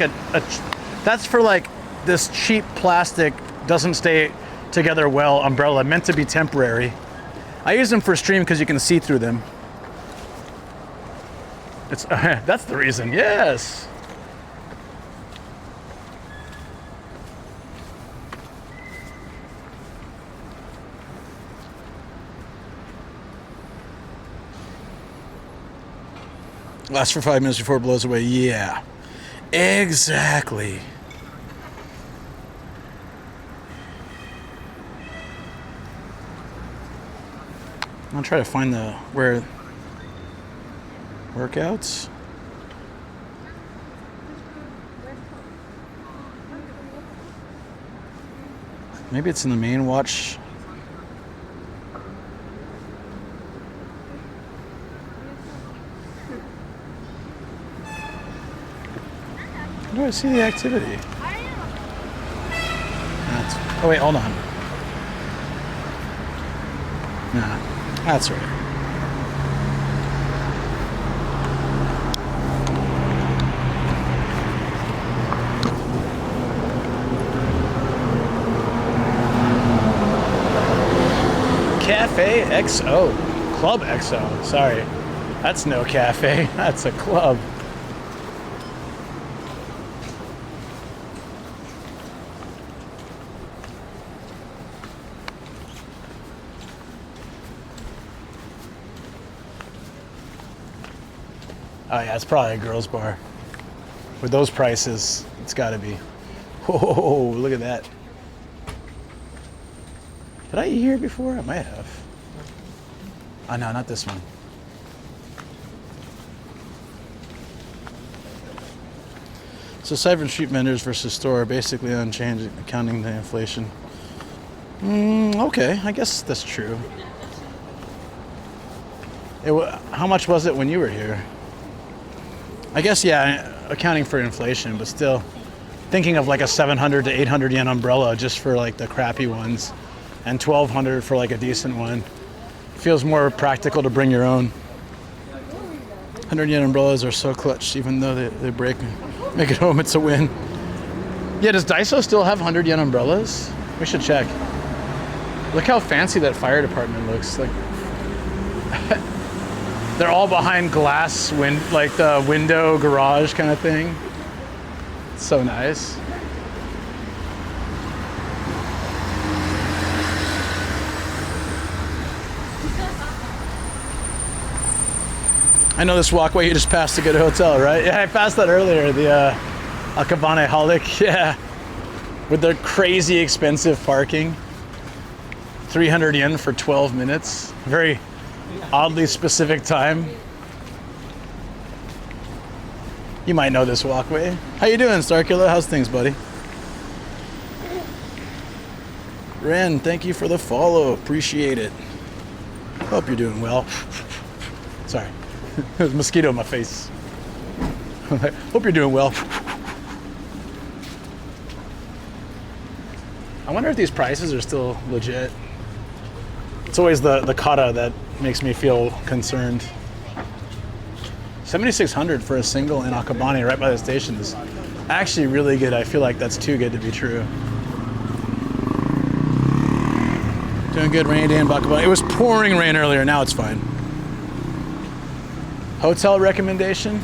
that's for like this cheap plastic, doesn't stay together well umbrella, meant to be temporary. I use them for stream because you can see through them. It's that's the reason, yes. Lasts for 5 minutes before it blows away. Yeah, exactly. I'll try to find where workouts. Maybe it's in the main watch. Where do I see the activity? Oh wait, hold on. Nah, that's right. Cafe XO. Club XO. Sorry. That's no cafe. That's a club. Oh yeah, it's probably a girls' bar. With those prices, it's gotta be. Whoa, look at that. Did I eat here before? I might have. Oh no, not this one. So cyber street vendors versus store are basically unchanged, accounting the inflation. Okay, I guess that's true. How much was it when you were here? I guess, yeah, accounting for inflation, but still thinking of like a 700 to 800 yen umbrella just for like the crappy ones, and 1,200 for like a decent one. Feels more practical to bring your own. 100 yen umbrellas are so clutch, even though they break. Make it home, it's a win. Yeah, does Daiso still have 100 yen umbrellas? We should check. Look how fancy that fire department looks. Like, they're all behind glass, like the window garage kind of thing. It's so nice. I know this walkway you just passed to get a hotel, right? Yeah, I passed that earlier, the Akabane Holic, yeah. With their crazy expensive parking. 300 yen for 12 minutes. Very oddly specific time. You might know this walkway. How you doing, Starkiller? How's things, buddy? Ren, thank you for the follow. Appreciate it. Hope you're doing well. Sorry. There's a mosquito in my face. Hope you're doing well. I wonder if these prices are still legit. It's always the kata that makes me feel concerned. 7,600 for a single in Akabane right by the station is actually really good. I feel like that's too good to be true. Doing good, rainy day in Akabane. It was pouring rain earlier, now it's fine. Hotel recommendation?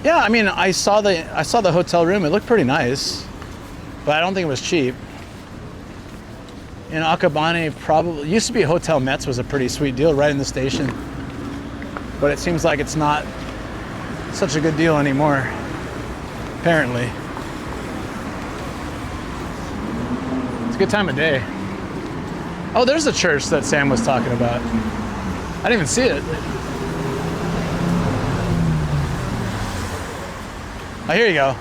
Yeah, I mean, I saw the hotel room. It looked pretty nice, but I don't think it was cheap. in Akabane, probably used to be Hotel Metz was a pretty sweet deal right in the station, but it seems like it's not such a good deal anymore, apparently. It's a good time of day. Oh, there's the church that Sam was talking about. I didn't even see it. Oh, here you go.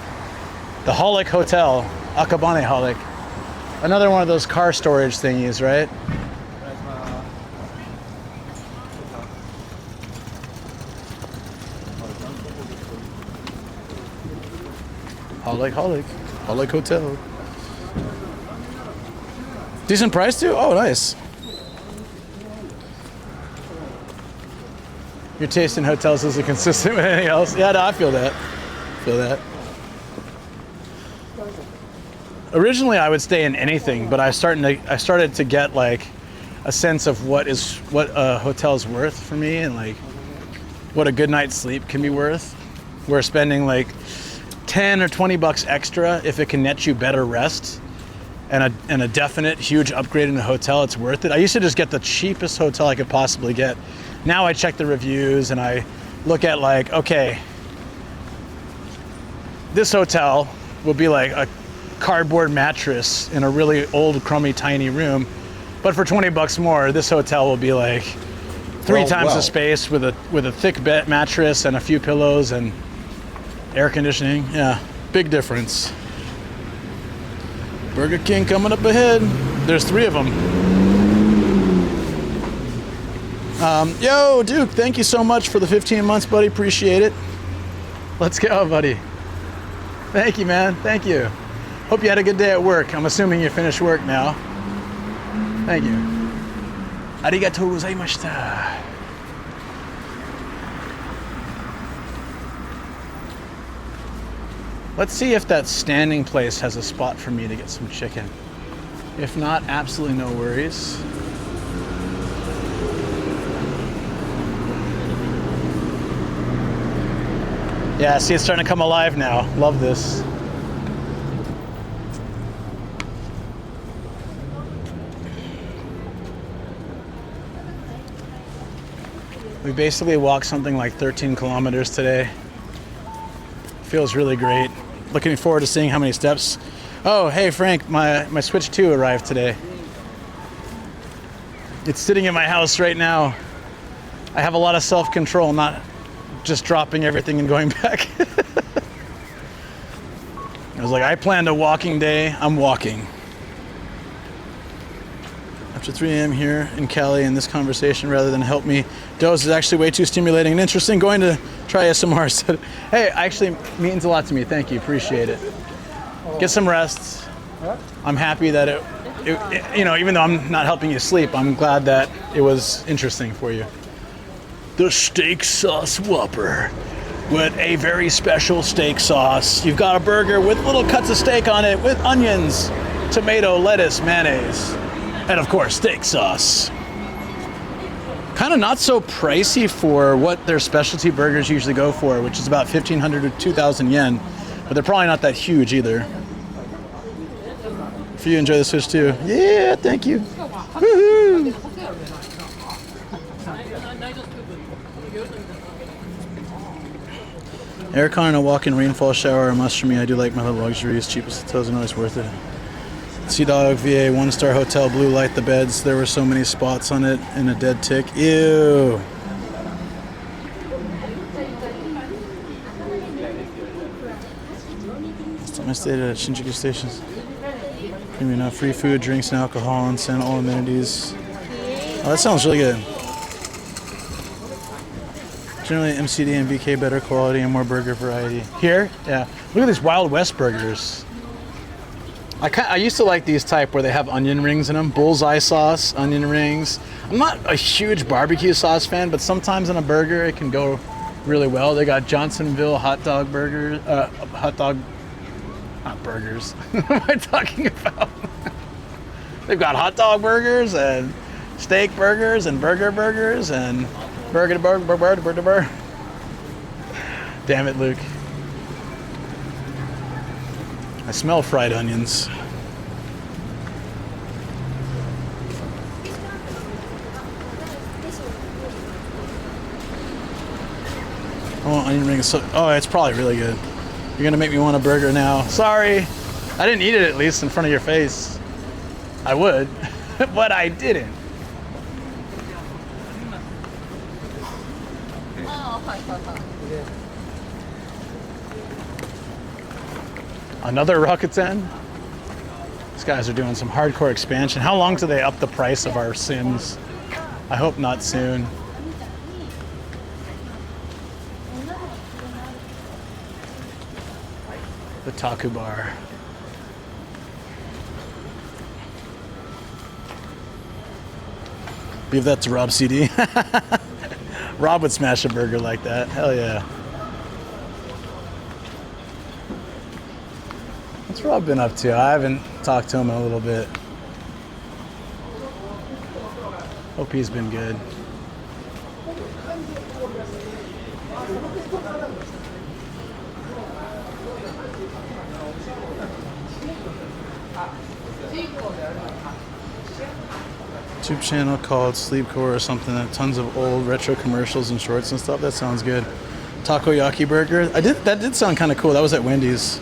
The Holic Hotel, Akabane Holic. Another one of those car storage thingies, right? Holic Hotel. Decent price too? Oh, nice. Your taste in hotels isn't consistent with anything else. Yeah, no, I feel that. Originally, I would stay in anything, but I started to get like a sense of what a hotel's worth for me, and like what a good night's sleep can be worth. Where spending like 10 or 20 bucks extra, if it can net you better rest and a definite huge upgrade in the hotel, it's worth it. I used to just get the cheapest hotel I could possibly get. Now I check the reviews and I look at like, okay, this hotel will be like a cardboard mattress in a really old, crummy, tiny room, but for 20 bucks more, this hotel will be like three times the space with a thick bed mattress and a few pillows and air conditioning. Yeah, big difference. Burger King coming up ahead. There's 3 of them. Yo, Duke, thank you so much for the 15 months, buddy. Appreciate it. Let's go, buddy. Thank you, man. Thank you. Hope you had a good day at work. I'm assuming you finished work now. Thank you. Arigatou gozaimashita. Let's see if that standing place has a spot for me to get some chicken. If not, absolutely no worries. Yeah, see, it's starting to come alive now. Love this. We basically walked something like 13 kilometers today. Feels really great. Looking forward to seeing how many steps. Oh, hey Frank, my Switch 2 arrived today. It's sitting in my house right now. I have a lot of self-control, not just dropping everything and going back. I was like, I planned a walking day, I'm walking. After 3 a.m. here in Cali, and this conversation, rather than help me doze, is actually way too stimulating and interesting. Going to try SMR instead. Hey, actually means a lot to me. Thank you, appreciate it. Get some rest. I'm happy that it, you know, even though I'm not helping you sleep, I'm glad that it was interesting for you. The steak sauce Whopper with a very special steak sauce. You've got a burger with little cuts of steak on it with onions, tomato, lettuce, mayonnaise, and of course, steak sauce. Kind of not so pricey for what their specialty burgers usually go for, which is about 1,500 to 2,000 yen, but they're probably not that huge either. If you enjoy the Switch too. Yeah, thank you. Woohoo! Aircon and a walk-in rainfall shower are a must for me. I do like my little luxuries. Cheapest hotels are always worth it. Sea Dog VA 1-star hotel, blue light the beds. There were so many spots on it and a dead tick. Ew. Last time I stayed at Shinjuku stations. Maybe not free food, drinks, and alcohol, and send all amenities. Oh, that sounds really good. Generally, MCD and BK better quality and more burger variety. Here, yeah. Look at these Wild West burgers. I used to like these type where they have onion rings in them. Bullseye sauce, onion rings. I'm not a huge barbecue sauce fan, but sometimes in a burger it can go really well. They got Johnsonville hot dog burgers, not burgers. What am I talking about? They've got hot dog burgers and steak burgers and burgers and burger. Damn it, Luke. I smell fried onions. onion rings. So, oh, it's probably really good. You're gonna make me want a burger now. Sorry, I didn't eat it at least in front of your face. I would, but I didn't. Another Rakuten? These guys are doing some hardcore expansion. How long do they up the price of our Sims? I hope not soon. The Taku Bar. Leave that to Rob CD. Rob would smash a burger like that. Hell yeah. What's Rob been up to? I haven't talked to him in a little bit. Hope he's been good. YouTube channel called Sleepcore or something. Tons of old retro commercials and shorts and stuff. That sounds good. Takoyaki burger. That did sound kind of cool. That was at Wendy's.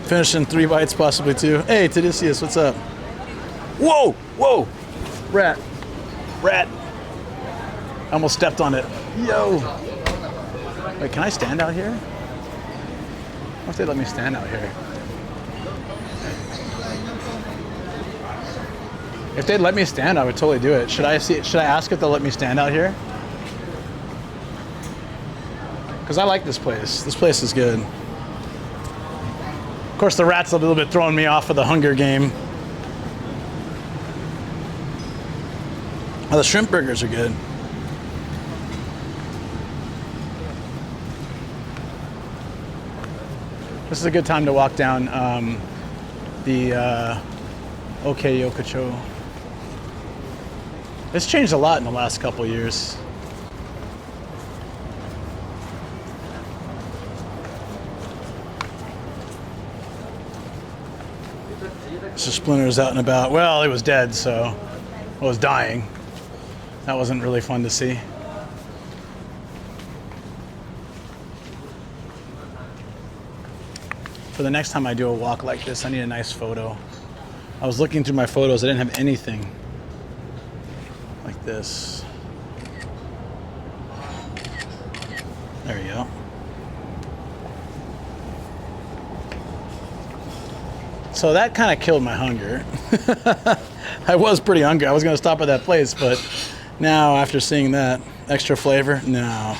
Finish in 3 bites, possibly 2. Hey, Tadisius, what's up? Whoa, whoa, rat. I almost stepped on it. Yo. Wait, can I stand out here? What if they let me stand out here? If they'd let me stand, I would totally do it. Should I ask if they'll let me stand out here? Because I like this place. This place is good. Of course, the rat's a little bit throwing me off of the hunger game. Oh, the shrimp burgers are good. This is a good time to walk down the Yokocho. It's changed a lot in the last couple years. So Splinter's out and about. Well, it was dead, so it was dying. That wasn't really fun to see. For the next time I do a walk like this, I need a nice photo. I was looking through my photos, I didn't have anything like this. There you go. So that kind of killed my hunger. I was pretty hungry. I was going to stop at that place, but now after seeing that, extra flavor? No.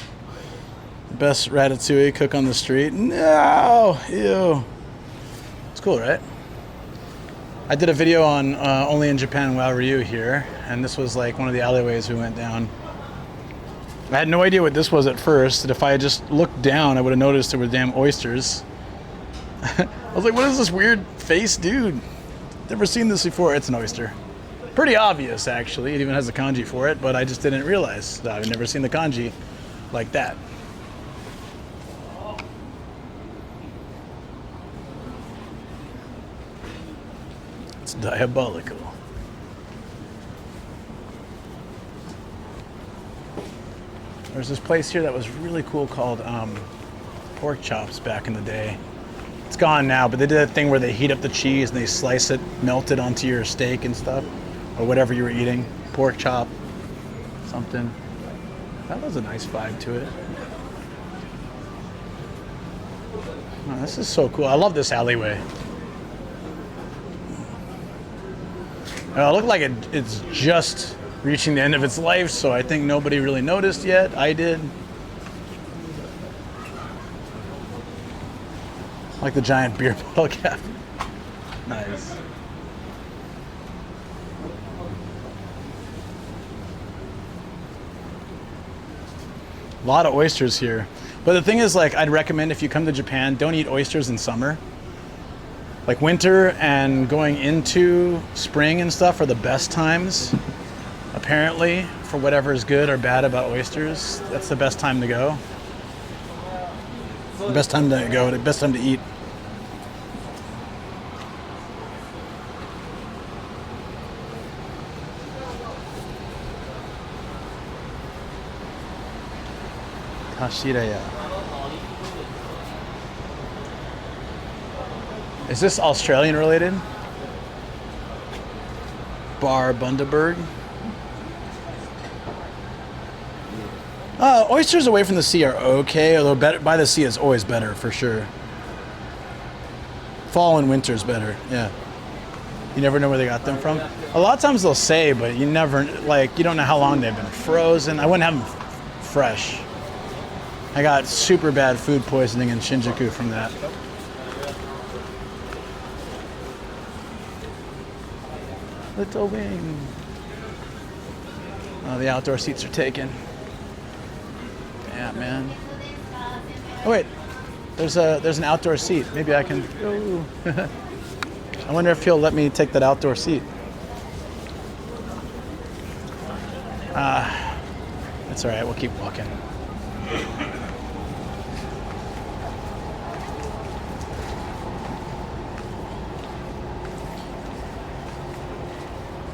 Best ratatouille cook on the street? No! Ew. It's cool, right? I did a video on Only in Japan Wow Ryu here, and this was like one of the alleyways we went down. I had no idea what this was at first, and if I had just looked down, I would have noticed there were damn oysters. I was like, what is this weird face dude? Never seen this before. It's an oyster. Pretty obvious, actually. It even has a kanji for it, but I just didn't realize that I've never seen the kanji like that. It's diabolical. There's this place here that was really cool called Pork Chops back in the day. It's gone now, but they did that thing where they heat up the cheese and they slice it, melt it onto your steak and stuff, or whatever you were eating. Pork chop, something. That was a nice vibe to it. Oh, this is so cool. I love this alleyway. It looked like it's just reaching the end of its life, so I think nobody really noticed yet. I did. Like the giant beer bottle cap. Nice. A lot of oysters here. But the thing is, like, I'd recommend if you come to Japan, don't eat oysters in summer. Like winter and going into spring and stuff are the best times, apparently, for whatever is good or bad about oysters. That's the best time to go. The best time to go, the best time to eat. Hashiraya. Is this Australian related? Bar Bundaberg. Oysters away from the sea are okay, although better, by the sea is always better for sure. Fall and winter is better, yeah. You never know where they got them from. A lot of times they'll say, but you never, like, you don't know how long they've been frozen. I wouldn't have them fresh. I got super bad food poisoning in Shinjuku from that. Little wing. Oh, the outdoor seats are taken. Damn, man. Oh wait, there's an outdoor seat. Maybe I can. Oh. I wonder if he'll let me take that outdoor seat. That's all right. We'll keep walking.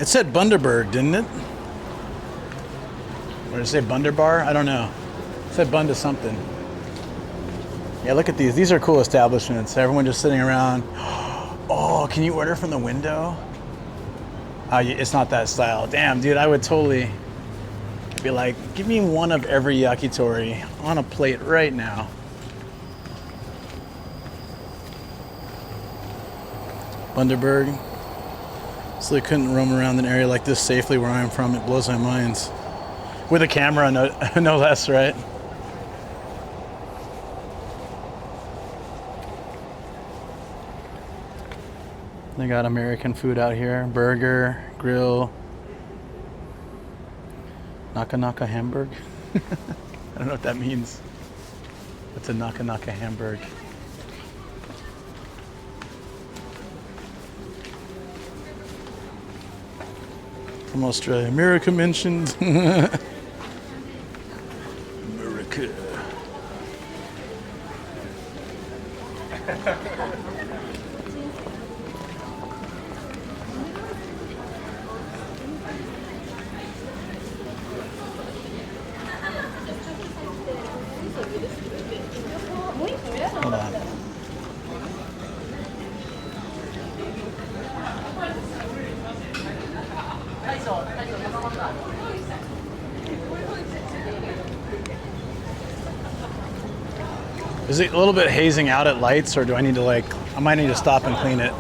It said Bundaberg, didn't it? Or did it say Bunderbar? I don't know. It said Bunda something. Yeah, look at these. These are cool establishments. Everyone just sitting around. Oh, can you order from the window? Oh, it's not that style. Damn, dude, I would totally be like, give me one of every yakitori on a plate right now. Bundaberg. So they couldn't roam around an area like this safely where I'm from. It blows my mind. With a camera, no less, right? They got American food out here. Burger, grill. Naka Hamburg. I don't know what that means. What's a Naka Hamburg? From Australia. America mentioned. America. Hold on. Is it a little bit hazing out at lights, or do I need to I might need to stop and clean it.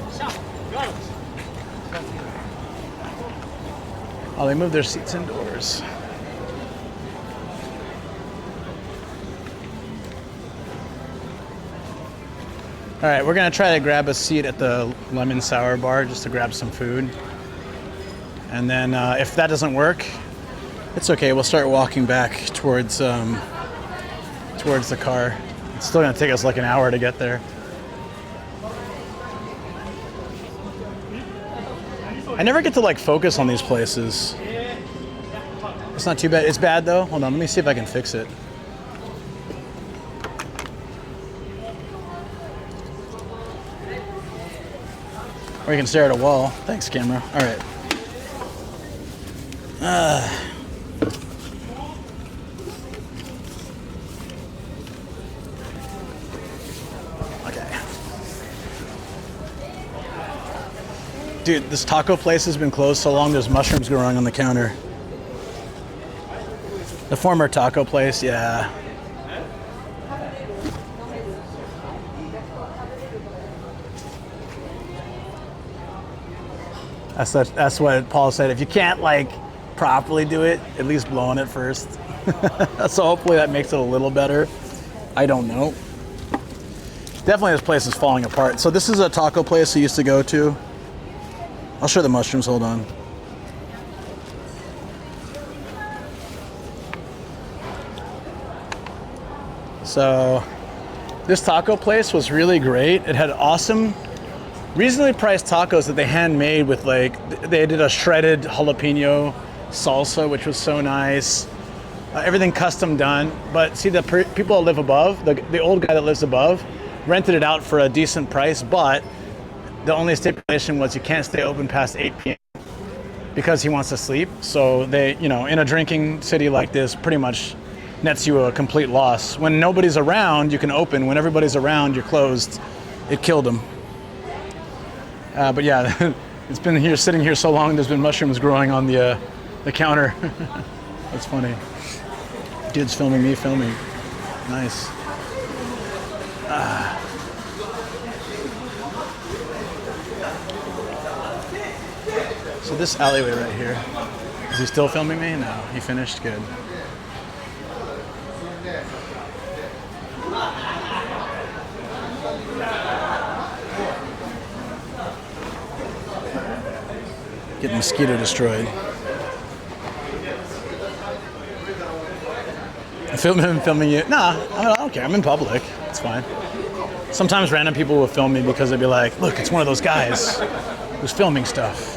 Oh, they moved their seats indoors. All right, we're gonna try to grab a seat at the lemon sour bar just to grab some food. And then if that doesn't work, it's okay. We'll start walking back towards the car. It's still gonna take us like an hour to get there. I never get to focus on these places. It's not too bad. It's bad though. Hold on, let me see if I can fix it. Or you can stare at a wall. Thanks, camera. All right. Okay. Dude, this taco place has been closed so long there's mushrooms growing on the counter. The former taco place, yeah. That's what Paul said. If you can't properly do it, at least blow on it first. So hopefully that makes it a little better. I don't know. Definitely this place is falling apart. So this is a taco place I used to go to. I'll show the mushrooms, hold on. So this taco place was really great. It had awesome, reasonably priced tacos that they handmade with they did a shredded jalapeno salsa, which was so nice. Everything custom done. But see, the people that live above, the old guy that lives above, rented it out for a decent price, but the only stipulation was you can't stay open past 8 p.m. because he wants to sleep. So they, in a drinking city like this, pretty much nets you a complete loss. When nobody's around, you can open. When everybody's around, you're closed. It killed him. But yeah, it's been here, sitting here so long. There's been mushrooms growing on the counter. That's funny. Dude's filming me filming. Nice. So this alleyway right here. Is he still filming me? No, he finished. Good. Get mosquito destroyed. Film him filming you? Nah, I don't care. I'm in public. It's fine. Sometimes random people will film me because they'll be like, look, it's one of those guys who's filming stuff.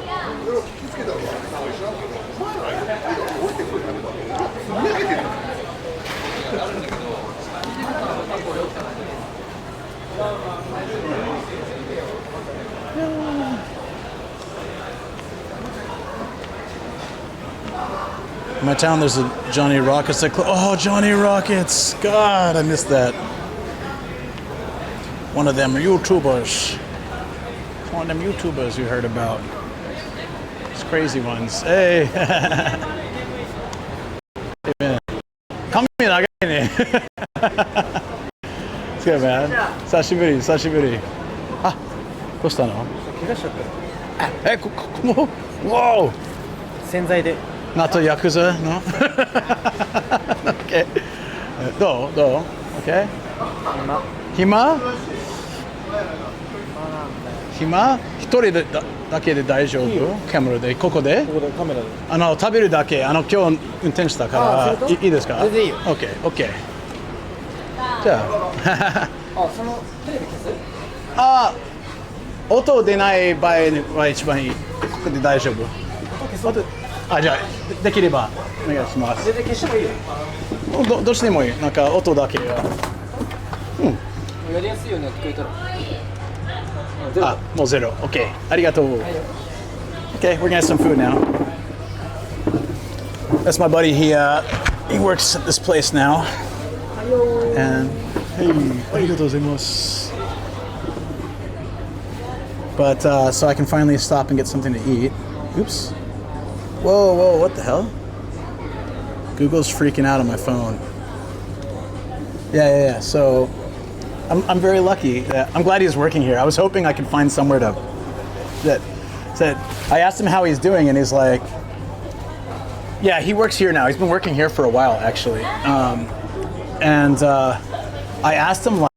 In my town, there's a Johnny Rockets. Oh, Johnny Rockets! God, I missed that. One of them YouTubers. One of them YouTubers you heard about. These crazy ones. Hey! Hey, man. Come in, I got it. It's good, man. Sashiburi, sashiburi. Ah, costa no? Whoa!
洗剤で
Not a Yakuza, no? Okay. どう Okay. 暇一人でだけで大丈夫カメラでここで
カメラで
食べるだけ今日運転したからいいですか
全然いいよ
OK じゃあ
そのテレビ消す
音出ない場合は一番いいここで大丈夫じゃあできればお願いします
全然消してもいいよ
どうしてもいいなんか音だけは
やりやすいようにやってくれたら
もうゼロ OK ありがとう Okay, we're gonna have some food now. That's my buddy. He works at this place now. And hey, arigatou gozaimasu. But so I can finally stop and get something to eat. Oops. Whoa, what the hell? Google's freaking out on my phone. Yeah. So I'm very lucky. I'm glad he's working here. I was hoping I could find somewhere that I asked him how he's doing, and he's like, yeah, he works here now. He's been working here for a while, actually. And I asked him like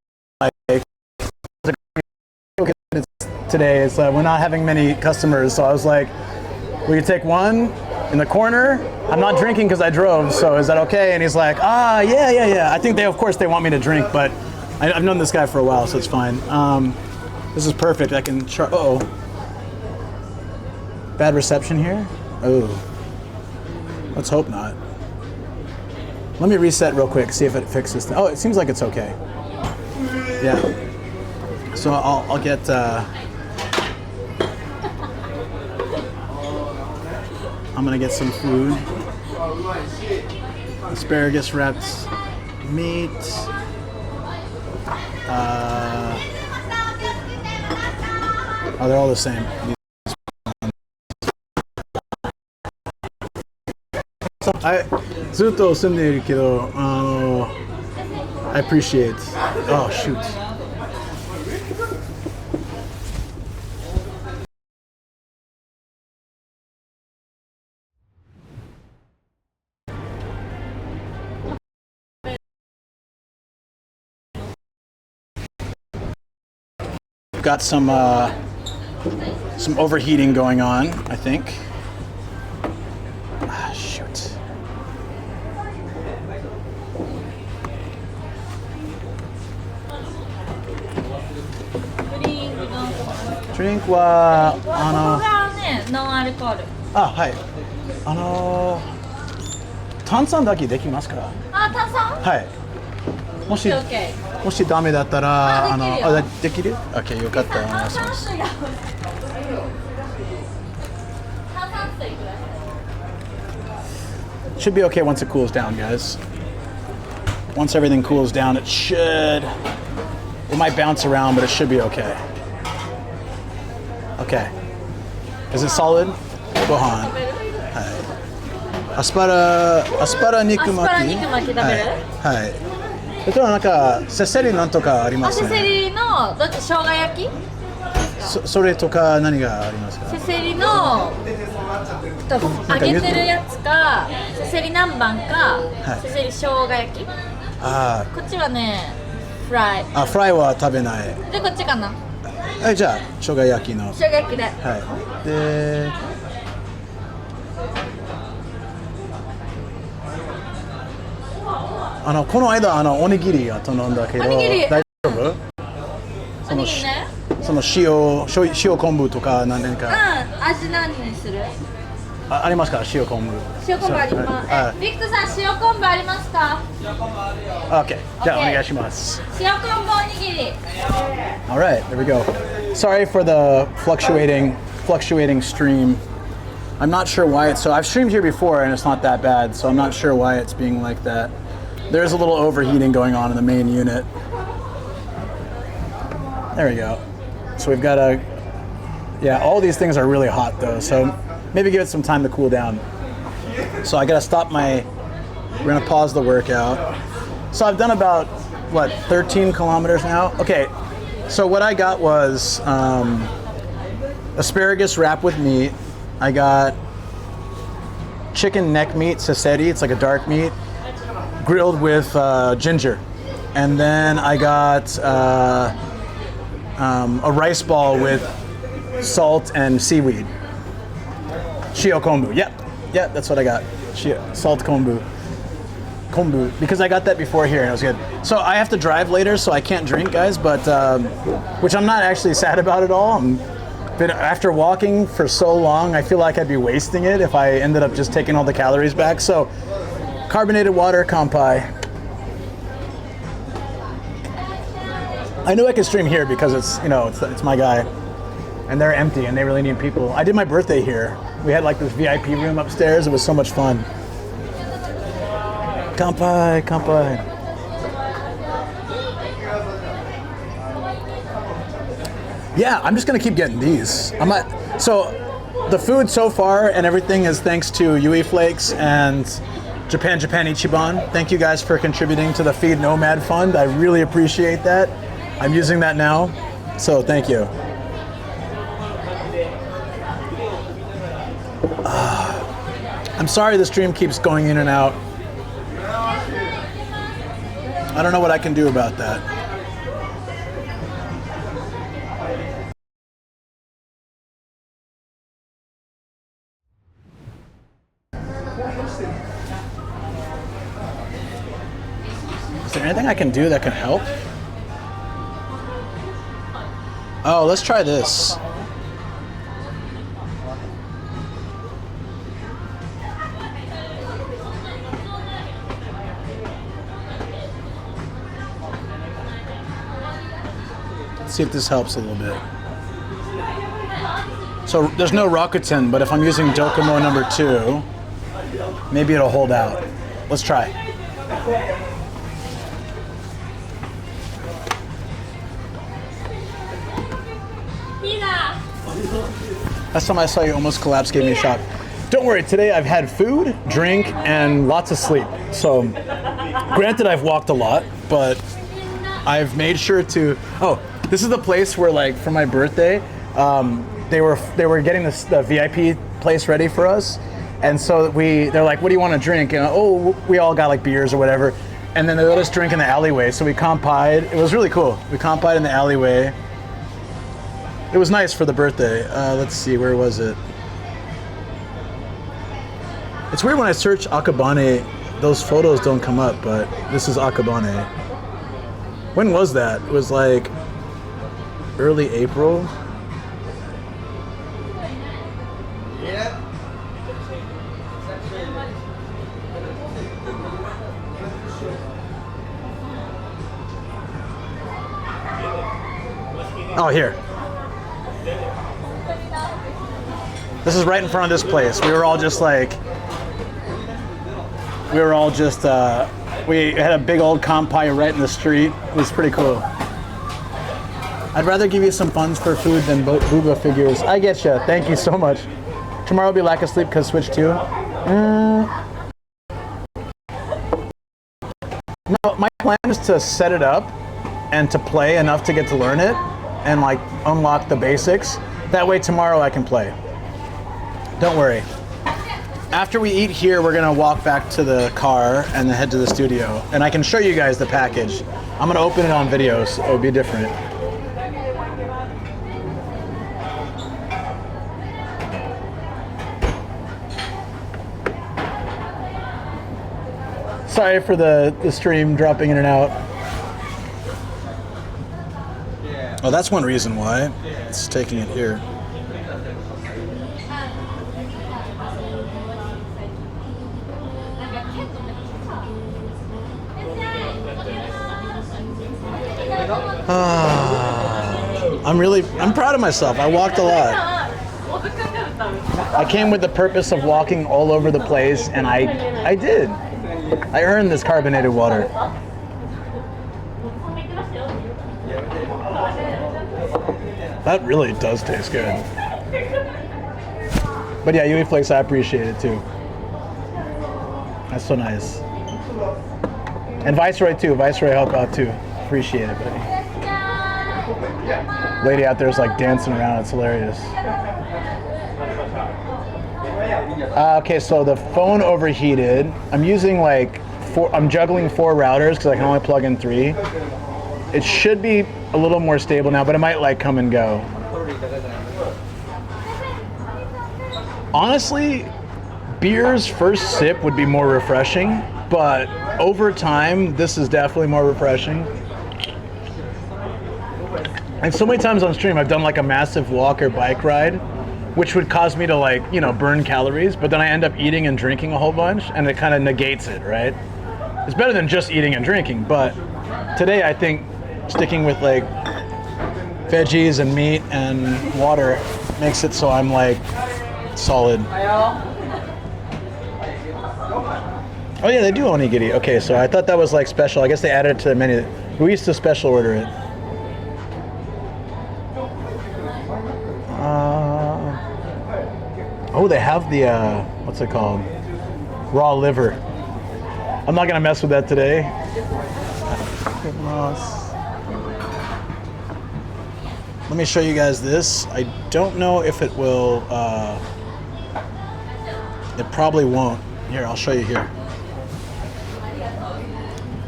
today. It's we're not having many customers, so I was like, will you take one in the corner? I'm not drinking because I drove, so is that okay? And he's like, yeah. I think of course they want me to drink, but I've known this guy for a while, so it's fine. This is perfect. I can try. Uh-oh. Bad reception here? Oh. Let's hope not. Let me reset real quick, see if it fixes. Oh, it seems like it's okay. Yeah. So I'll get. I'm gonna get some food. Asparagus wrapped meat. They're all the same. I ずっと住んでいるけど、I appreciate. Oh shoot. Got some overheating going on, I think. Shoot. Drink は
ここがね、ノンアルコール。
はい。炭酸だけできますか？
炭酸？
はい。もし
OK。
もしダメだったら
できるよ。
できる？ OK よかった。
炭酸水が。炭酸水ください。
Should be okay once it cools down, guys. once everything cools down, it might bounce around, but it should be okay. Okay. Is it solid? Gohan. アスパラ肉巻き。
アスパラ肉巻き食べる？
はい。それとなんかセセリなんとかありますね。
セセリのどっち生姜焼き？
それとか何がありますか？
セセリの揚げてるやつか、セセリ南蛮か、セセリ生姜焼き。
ああ。
こっちはね、フライ。
あ、フライは食べない。
でこっちかな。
はい、じゃあ生姜焼きの。
生姜焼きで。
はい。で。この間おにぎりが頼んだけど大丈夫？その塩昆布とか何か。
味何にする？
ありますか？塩昆布。
塩昆布あります。ビクトさん塩昆布ありますか？
OK。じゃあお願いします。
塩昆布おにぎり。
All right, there we go. Sorry for the fluctuating stream. I'm not sure why it's so. I've streamed here before and it's not that bad, so I'm not sure why it's being like that. There's a little overheating going on in the main unit. There we go. So we've got all these things are really hot though, so maybe give it some time to cool down. So I gotta stop we're gonna pause the workout. So I've done about, 13 kilometers now? Okay, so what I got was asparagus wrapped with meat. I got chicken neck meat, saseri, it's like a dark meat, grilled with ginger. And then I got a rice ball with salt and seaweed. Shio kombu. Yep, that's what I got. Salt kombu. Because I got that before here and it was good. So I have to drive later, so I can't drink, guys, but which I'm not actually sad about at all. After walking for so long, I feel like I'd be wasting it if I ended up just taking all the calories back. So carbonated water, kanpai. I knew I could stream here because it's my guy, and they're empty and they really need people. I did my birthday here. We had like this VIP room upstairs. It was so much fun. Kanpai. Yeah, I'm just gonna keep getting these. So the food so far and everything is thanks to Yui Flakes and Japan Ichiban. Thank you guys for contributing to the Feed Nomad Fund. I really appreciate that. I'm using that now, so thank you. I'm sorry the stream keeps going in and out. I don't know what I can do about that. Is there anything I can do that can help? Oh, let's try this. Let's see if this helps a little bit. So there's no Rakuten, but if I'm using Docomo number 2, maybe it'll hold out. Let's try. Last time I saw you almost collapse, gave me a shock. Don't worry, today I've had food, drink, and lots of sleep. So, granted I've walked a lot, but I've made sure to, this is the place where, like, for my birthday, they were getting the VIP place ready for us. And so they're like, what do you want to drink? And we all got like beers or whatever. And then they let us drink in the alleyway. So we kanpai'd. It was really cool. We kanpai'd in the alleyway. It was nice for the birthday. Let's see, where was it? It's weird when I search Akabane, those photos don't come up, but this is Akabane. When was that? It was like early April.
Yeah.
Oh, here. This is right in front of this place. We were all just We had a big old kampai right in the street. It was pretty cool. I'd rather give you some funds for food than booba figures. I get you. Thank you so much. Tomorrow will be lack of sleep because Switch 2. No, my plan is to set it up and to play enough to get to learn it and like unlock the basics. That way tomorrow I can play. Don't worry. After we eat here, we're gonna walk back to the car and then head to the studio. And I can show you guys the package. I'm gonna open it on video, so it'll be different. Sorry for the stream dropping in and out. Oh, that's one reason why it's taking it here. I'm proud of myself. I walked a lot. I came with the purpose of walking all over the place, and I did. I earned this carbonated water. That really does taste good. But yeah, Yui Flakes, I appreciate it too. That's so nice. And Viceroy too. Viceroy help out too. Appreciate it, buddy. Lady out there is like dancing around. It's hilarious. Okay, so the phone overheated. I'm using I'm juggling 4 routers because I can only plug in 3. It should be a little more stable now, but it might like come and go. Honestly, beer's first sip would be more refreshing, but over time, this is definitely more refreshing. And so many times on stream, I've done like a massive walk or bike ride, which would cause me to like, burn calories, but then I end up eating and drinking a whole bunch, and it kind of negates it, right? It's better than just eating and drinking, but today I think sticking with like veggies and meat and water makes it so I'm like solid. Oh yeah, they do onigiri. Okay, so I thought that was like special. I guess they added it to the menu. We used to special order it. Oh, they have the, what's it called? Raw liver. I'm not gonna mess with that today. Let me show you guys this. I don't know if it will, it probably won't. Here, I'll show you here.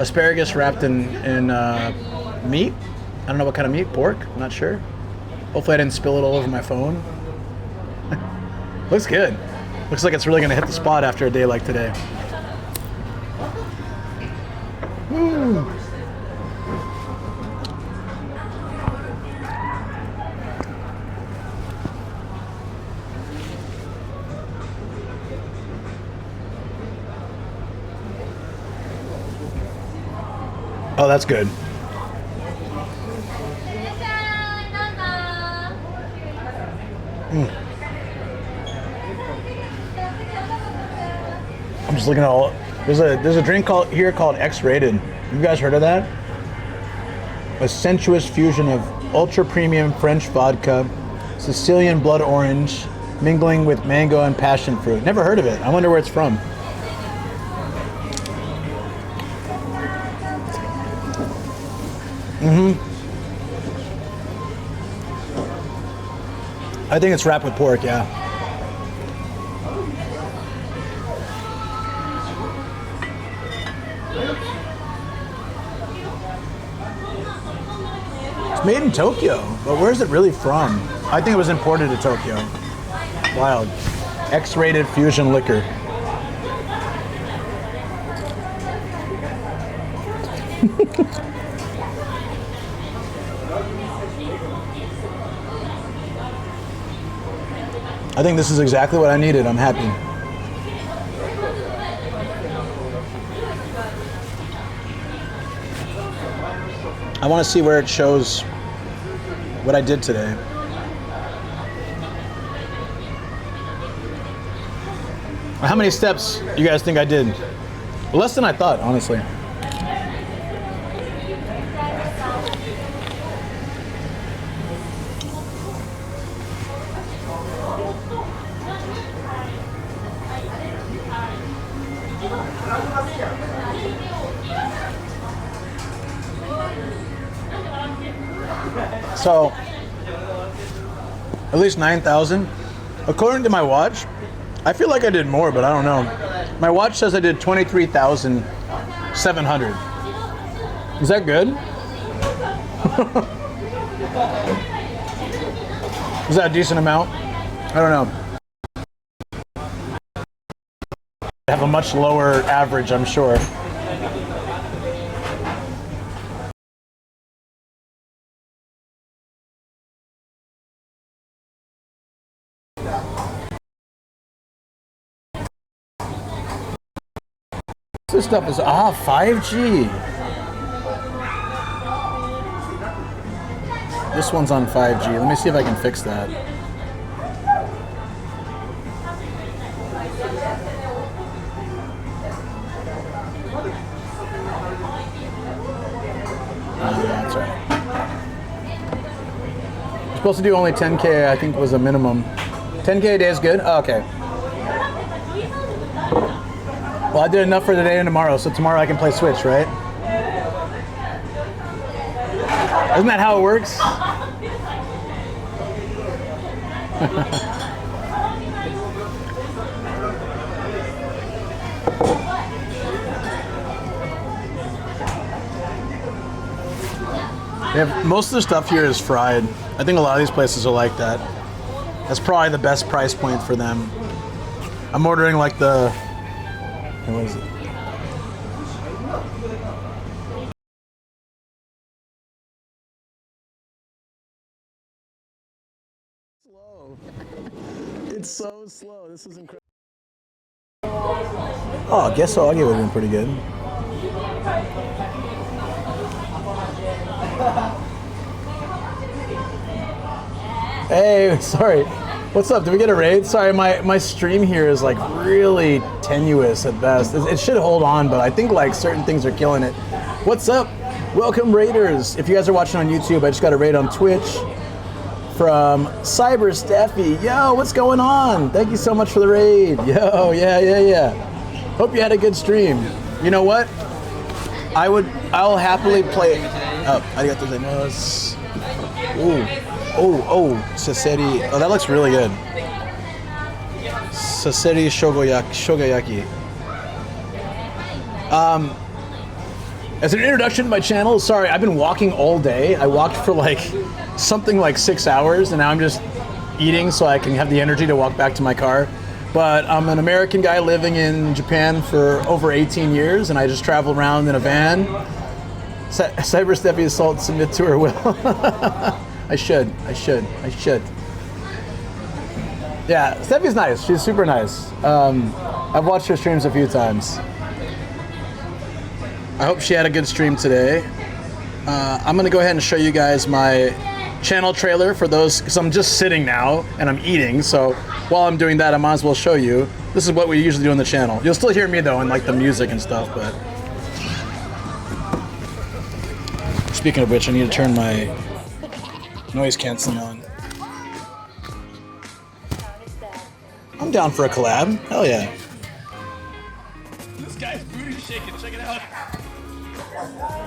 Asparagus wrapped in meat. I don't know what kind of meat, pork, I'm not sure. Hopefully I didn't spill it all over my phone. Looks good. Looks like it's really gonna hit the spot after a day like today. Woo. Oh, that's good. I'm just looking at all. There's a drink here called X-Rated. You guys heard of that? A sensuous fusion of ultra premium French vodka, Sicilian blood orange, mingling with mango and passion fruit. Never heard of it. I wonder where it's from. I think it's wrapped with pork, yeah. It's made in Tokyo, but where's it really from? I think it was imported to Tokyo. Wild. X-rated fusion liquor. I think this is exactly what I needed. I'm happy. I want to see where it shows what I did today. How many steps you guys think I did? Less than I thought, honestly. So, at least 9,000. According to my watch, I feel like I did more, but I don't know. My watch says I did 23,700. Is that good? Is that a decent amount? I don't know. I have a much lower average, I'm sure. This stuff is 5G. This one's on 5G. Let me see if I can fix that. That's right. You're supposed to do only 10K, I think was a minimum. 10K a day is good? Oh, okay. Well, I did enough for today and tomorrow, so tomorrow I can play Switch, right? Isn't that how it works? Most of the stuff here is fried. I think a lot of these places are like that. That's probably the best price point for them. I'm ordering like the... What is it? Slow. It's so slow. This is incredible. Oh, I guess so. I'll give it pretty good. Hey, sorry. What's up? Did we get a raid? Sorry, my stream here is like really tenuous at best. It should hold on, but I think like certain things are killing it. What's up? Welcome raiders. If you guys are watching on YouTube, I just got a raid on Twitch from Cyber Steffi. Yo, what's going on? Thank you so much for the raid. Yo, yeah. Hope you had a good stream. You know what? I'll happily play. Oh, arigatou gozaimasu. Oh, saseri. Oh, that looks really good. Saseri shogayaki. As an introduction to my channel, sorry, I've been walking all day. I walked for like something like 6 hours, and now I'm just eating so I can have the energy to walk back to my car. But I'm an American guy living in Japan for over 18 years, and I just travel around in a van. Cyber Steffi Assault, submit to her will. I should. Yeah, Steffi's nice. She's super nice. I've watched her streams a few times. I hope she had a good stream today. I'm gonna go ahead and show you guys my channel trailer for those, because I'm just sitting now and I'm eating, so while I'm doing that, I might as well show you. This is what we usually do on the channel. You'll still hear me though, and like the music and stuff, but... Speaking of which, I need to turn my noise canceling on. I'm down for a collab. Hell yeah. This guy's booty shaking. Check it out.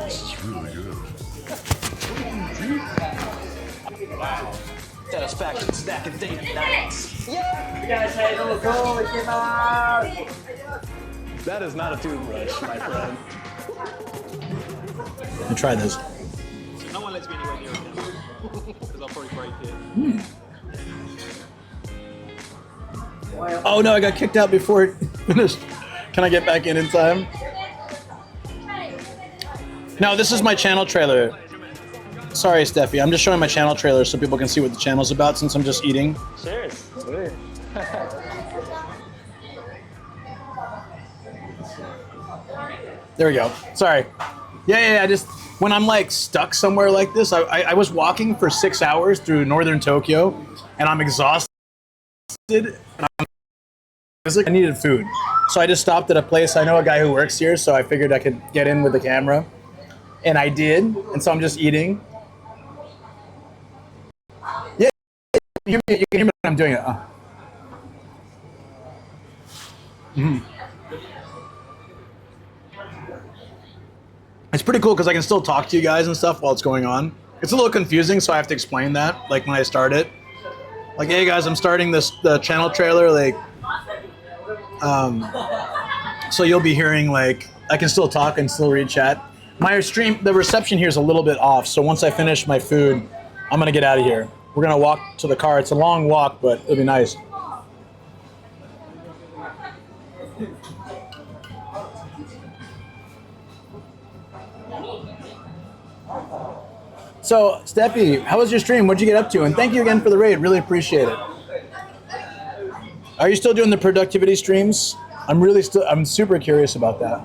This is really good.
Wow. Satisfaction snack and date nights.
Yeah. You guys say it'll go.
That is not a toothbrush, my friend. Let me try this.
No one lets me anywhere near it because I'll probably break it.
Oh no, I got kicked out before it finished. Can I get back in time? No, this is my channel trailer. Sorry, Steffi. I'm just showing my channel trailer so people can see what the channel's about since I'm just eating.
Cheers.
There we go. Sorry. Yeah. I just, when I'm like stuck somewhere like this, I was walking for 6 hours through northern Tokyo and I'm exhausted. And I needed food. So I just stopped at a place. I know a guy who works here, so I figured I could get in with the camera. And I did. And so I'm just eating. Yeah. You can hear me when I'm doing it. It's pretty cool because I can still talk to you guys and stuff while it's going on. It's a little confusing, so I have to explain that, like when I start it. Like, hey guys, I'm starting the channel trailer, like, so you'll be hearing, like, I can still talk and still read chat. My stream, the reception here is a little bit off, so once I finish my food, I'm gonna get out of here. We're gonna walk to the car. It's a long walk, but it'll be nice. So, Steffi, how was your stream? What'd you get up to? And thank you again for the raid. Really appreciate it. Are you still doing the productivity streams? I'm super curious about that.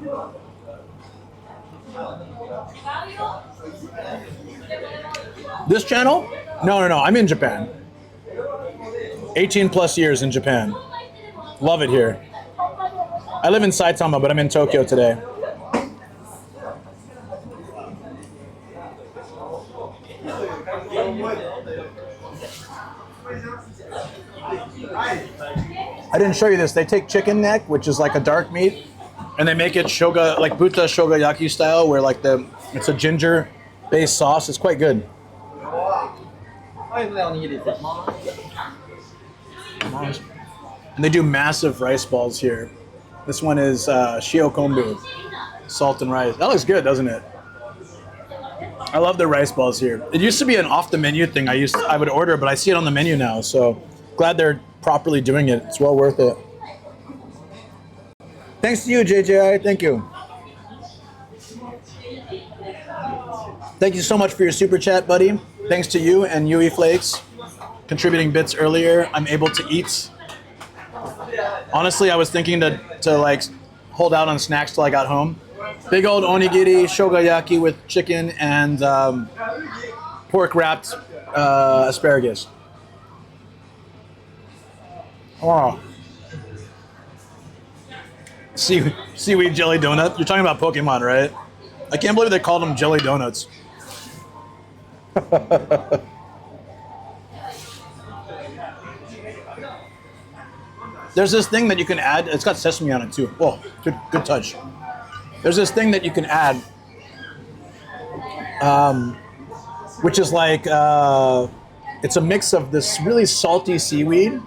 This channel? No. I'm in Japan. 18 plus years in Japan. Love it here. I live in Saitama, but I'm in Tokyo today. I didn't show you this. They take chicken neck, which is like a dark meat, and they make it shoga, like buta shogayaki style, where like it's a ginger-based sauce. It's quite good. And they do massive rice balls here. This one is shio kombu, salt and rice. That looks good, doesn't it? I love the rice balls here. It used to be an off-the-menu thing I would order, but I see it on the menu now, so glad they're properly doing it. It's well worth it. Thanks to you, JJI. Thank you. Thank you so much for your super chat, buddy. Thanks to you and Yui Flakes contributing bits earlier. I'm able to eat. Honestly, I was thinking to like hold out on snacks till I got home. Big old onigiri, shogayaki with chicken and pork wrapped asparagus. Oh. Seaweed jelly donut. You're talking about Pokemon, right? I can't believe they called them jelly donuts. There's this thing that you can add. It's got sesame on it too. Whoa, good touch. There's this thing that you can add, which is like, it's a mix of this really salty seaweed.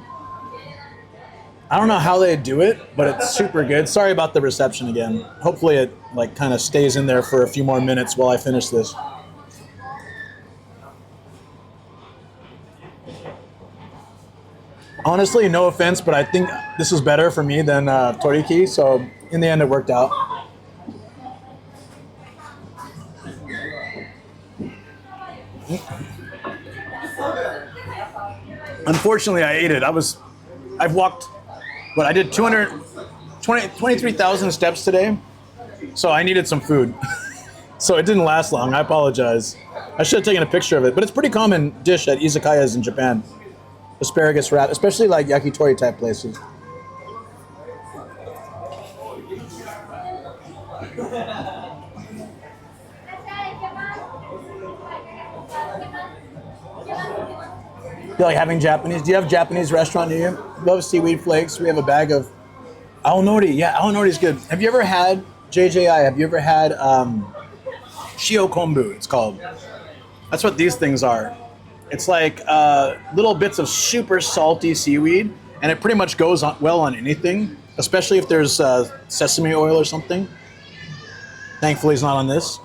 I don't know how they do it, but it's super good. Sorry about the reception again. Hopefully it like kind of stays in there for a few more minutes while I finish this. Honestly, no offense, but I think this is better for me than Toriki, so in the end it worked out. Unfortunately, I ate it. I've walked, I did 23,000 steps today, so I needed some food. So it didn't last long. I apologize. I should have taken a picture of it, but it's a pretty common dish at izakayas in Japan. Asparagus wrap, especially like yakitori type places. You like having Japanese? Do you have Japanese restaurant near you? Love seaweed flakes. We have a bag of aonori. Yeah, aonori is good. Have you ever had, JJI, have you ever had shio kombu, it's called. That's what these things are. It's like little bits of super salty seaweed, and it pretty much goes well on anything, especially if there's sesame oil or something. Thankfully, it's not on this.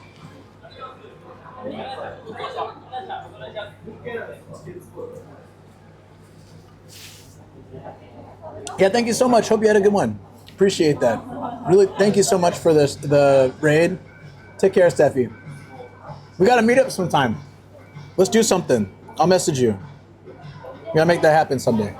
Yeah, thank you so much. Hope you had a good one. Appreciate that. Really, thank you so much for the raid. Take care, Steffi. We got to meet up sometime. Let's do something. I'll message you. We gotta make that happen someday.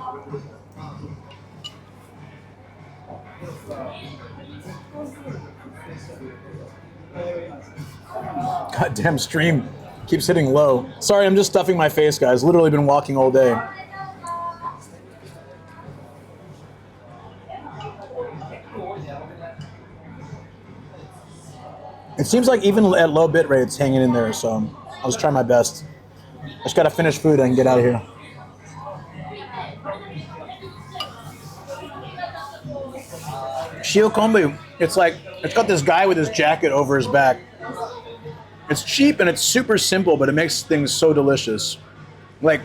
Goddamn stream keeps hitting low. Sorry, I'm just stuffing my face, guys. Literally been walking all day. It seems like even at low bit rate, it's hanging in there, so I'll just try my best. I just gotta finish food and get out of here. Shio kombu, it's like, it's got this guy with his jacket over his back. It's cheap and it's super simple, but it makes things so delicious. Like,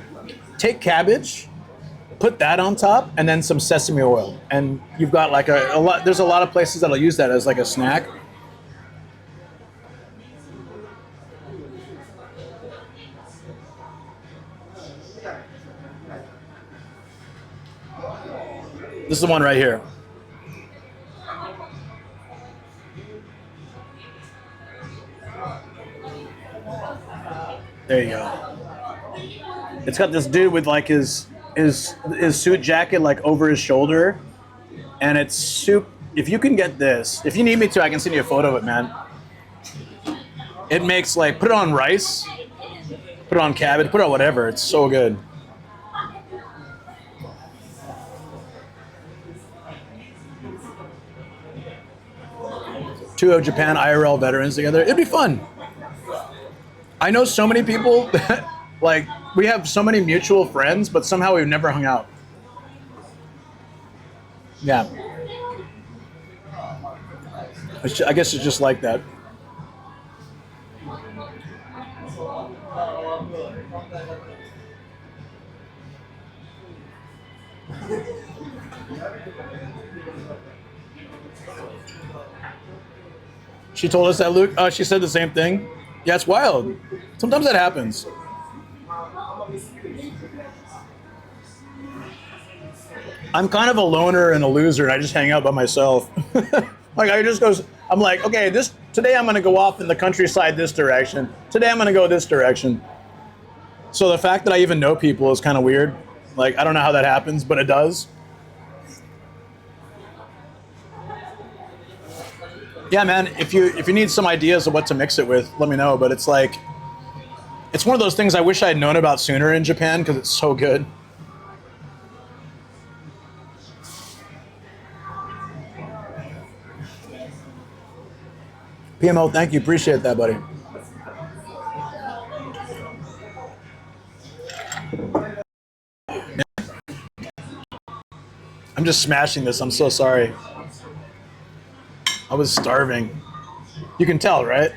take cabbage, put that on top, and then some sesame oil, and you've got like a lot. There's a lot of places that'll use that as like a snack. This is the one right here. There you go. It's got this dude with like his suit jacket like over his shoulder, and it's soup. If you can get this, if you need me to, I can send you a photo of it, man. It makes like, put it on rice, put it on cabbage, put it on whatever. It's so good. Two of Japan IRL veterans together. It'd be fun. I know so many people that, like, we have so many mutual friends, but somehow we've never hung out. Yeah. I guess it's just like that. She told us that, Luke. She said the same thing. Yeah, it's wild. Sometimes that happens. I'm kind of a loner and a loser, and I just hang out by myself. Like, I just goes, I'm like, okay, today I'm going to go off in the countryside this direction. Today I'm going to go this direction. So the fact that I even know people is kind of weird. Like, I don't know how that happens, but it does. Yeah, man, if you need some ideas of what to mix it with, let me know. But it's like, it's one of those things I wish I had known about sooner in Japan because it's so good. PMO, thank you. Appreciate that, buddy. I'm just smashing this. I'm so sorry. I was starving. You can tell, right?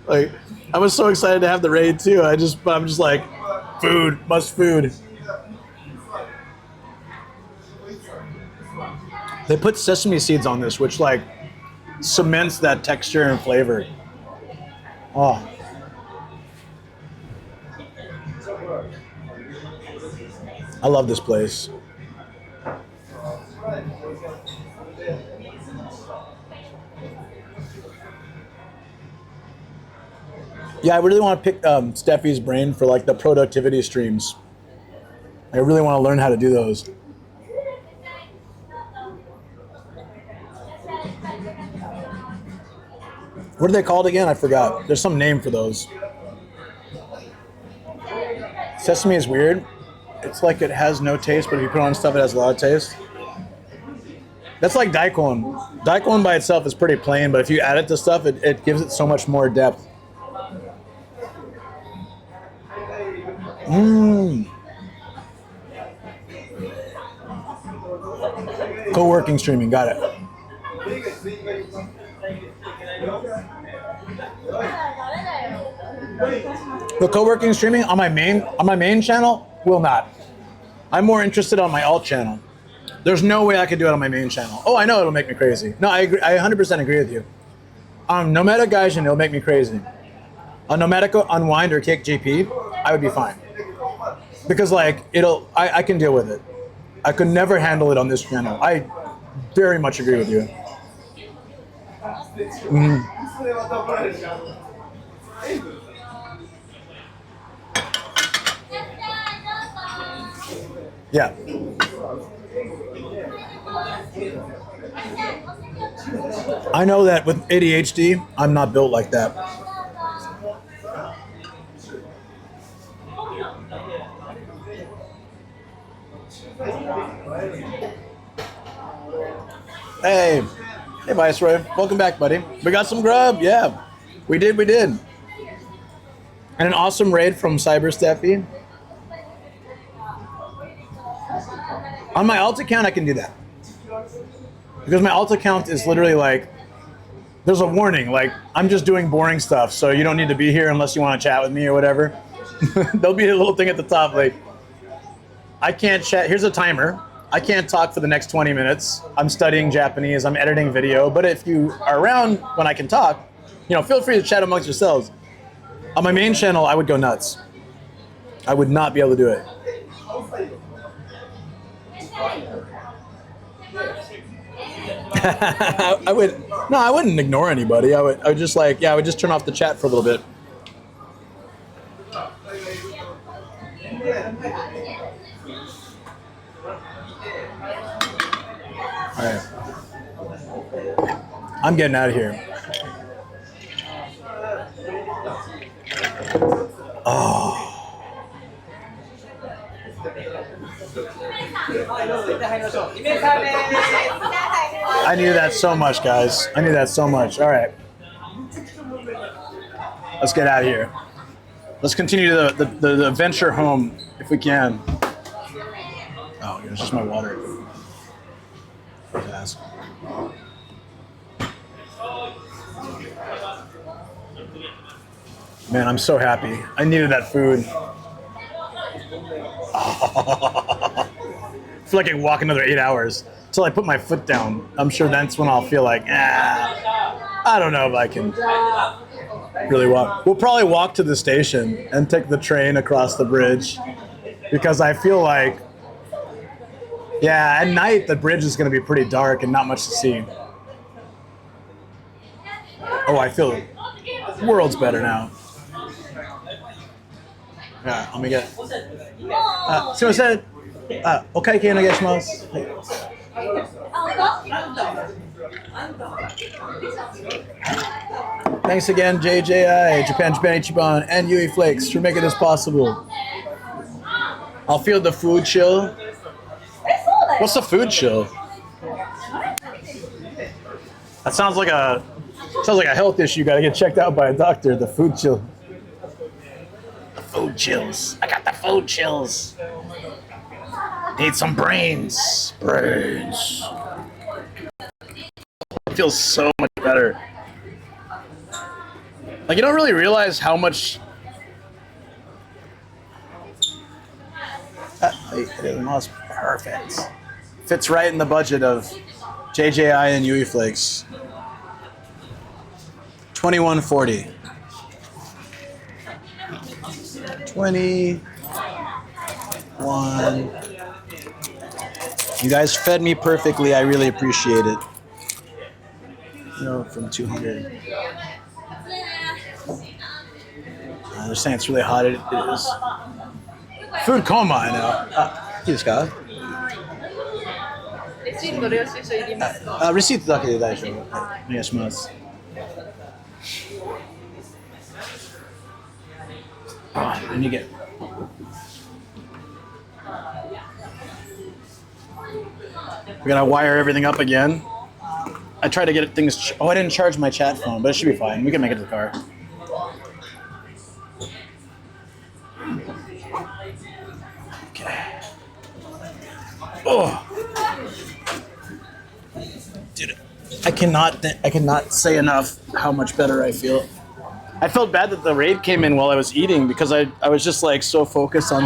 like I was so excited to have the raid too. I'm just like, food, must food. They put sesame seeds on this, which like cements that texture and flavor. Oh. I love this place. Yeah, I really want to pick Steffi's brain for like the productivity streams. I really want to learn how to do those. What are they called again? I forgot. There's some name for those. Sesame is weird. It's like it has no taste, but if you put on stuff, it has a lot of taste. That's like daikon. Daikon by itself is pretty plain, but if you add it to stuff, it gives it so much more depth. Mmm. Co-working streaming, got it. The co-working streaming on my main channel will not. I'm more interested on my alt channel. There's no way I could do it on my main channel. Oh, I know it'll make me crazy. No, I agree. I 100% agree with you. Nomadic Gaijin, it'll make me crazy. On Nomadic Unwind or Kick GP, I would be fine. Because like I can deal with it. I could never handle it on this channel. I very much agree with you. Mm. Yeah. I know that with ADHD, I'm not built like that. Hey Viceroy, welcome back, buddy. We got some grub, yeah. We did. And an awesome raid from Cyber Steffi. On my alt account, I can do that. Because my alt account is literally like there's a warning, like, I'm just doing boring stuff, so you don't need to be here unless you want to chat with me or whatever. There'll be a little thing at the top, like, I can't chat. Here's a timer. I can't talk for the next 20 minutes. I'm studying Japanese. I'm editing video. But if you are around when I can talk, you know, feel free to chat amongst yourselves. On my main channel, I would go nuts. I would not be able to do it. I wouldn't ignore anybody. I would just like, yeah, I would just turn off the chat for a little bit. All right. I'm getting out of here. Oh. I knew that so much, guys. I knew that so much. All right. Let's get out of here. Let's continue the adventure home if we can. Oh, it's just my water. Ask. Man, I'm so happy. I needed that food. I feel like I can walk another 8 hours until I put my foot down. I'm sure that's when I'll feel like, I don't know if I can really walk. We'll probably walk to the station and take the train across the bridge because I feel like, yeah, at night the bridge is going to be pretty dark and not much to see. Oh, I feel the world's better now. Yeah, let me get. すいません。お会計お願いします。Thanks again, JJI, Japan Ichiban, and Yui Flakes for making this possible. I'll feel the food chill. What's the food chill? That sounds like a health issue. You gotta get checked out by a doctor. The food chill. The food chills. I got the food chills. Need some brains. Brains. It feels so much better. Like, you don't really realize how much. It was perfect. Fits right in the budget of JJI and Yui Flakes. $21.40. 21. You guys fed me perfectly. I really appreciate it. No, from 200. They're saying it's really hot. It is. Food coma, I know. いいですか? レシート領収書いりますか? レシートだけで大丈夫。お願いします。And you get. We're gonna wire everything up again. I tried to get things. Oh, I didn't charge my chat phone, but it should be fine. We can make it to the car. Okay. Oh, dude, I cannot say enough how much better I feel. I felt bad that the raid came in while I was eating because I was just like so focused on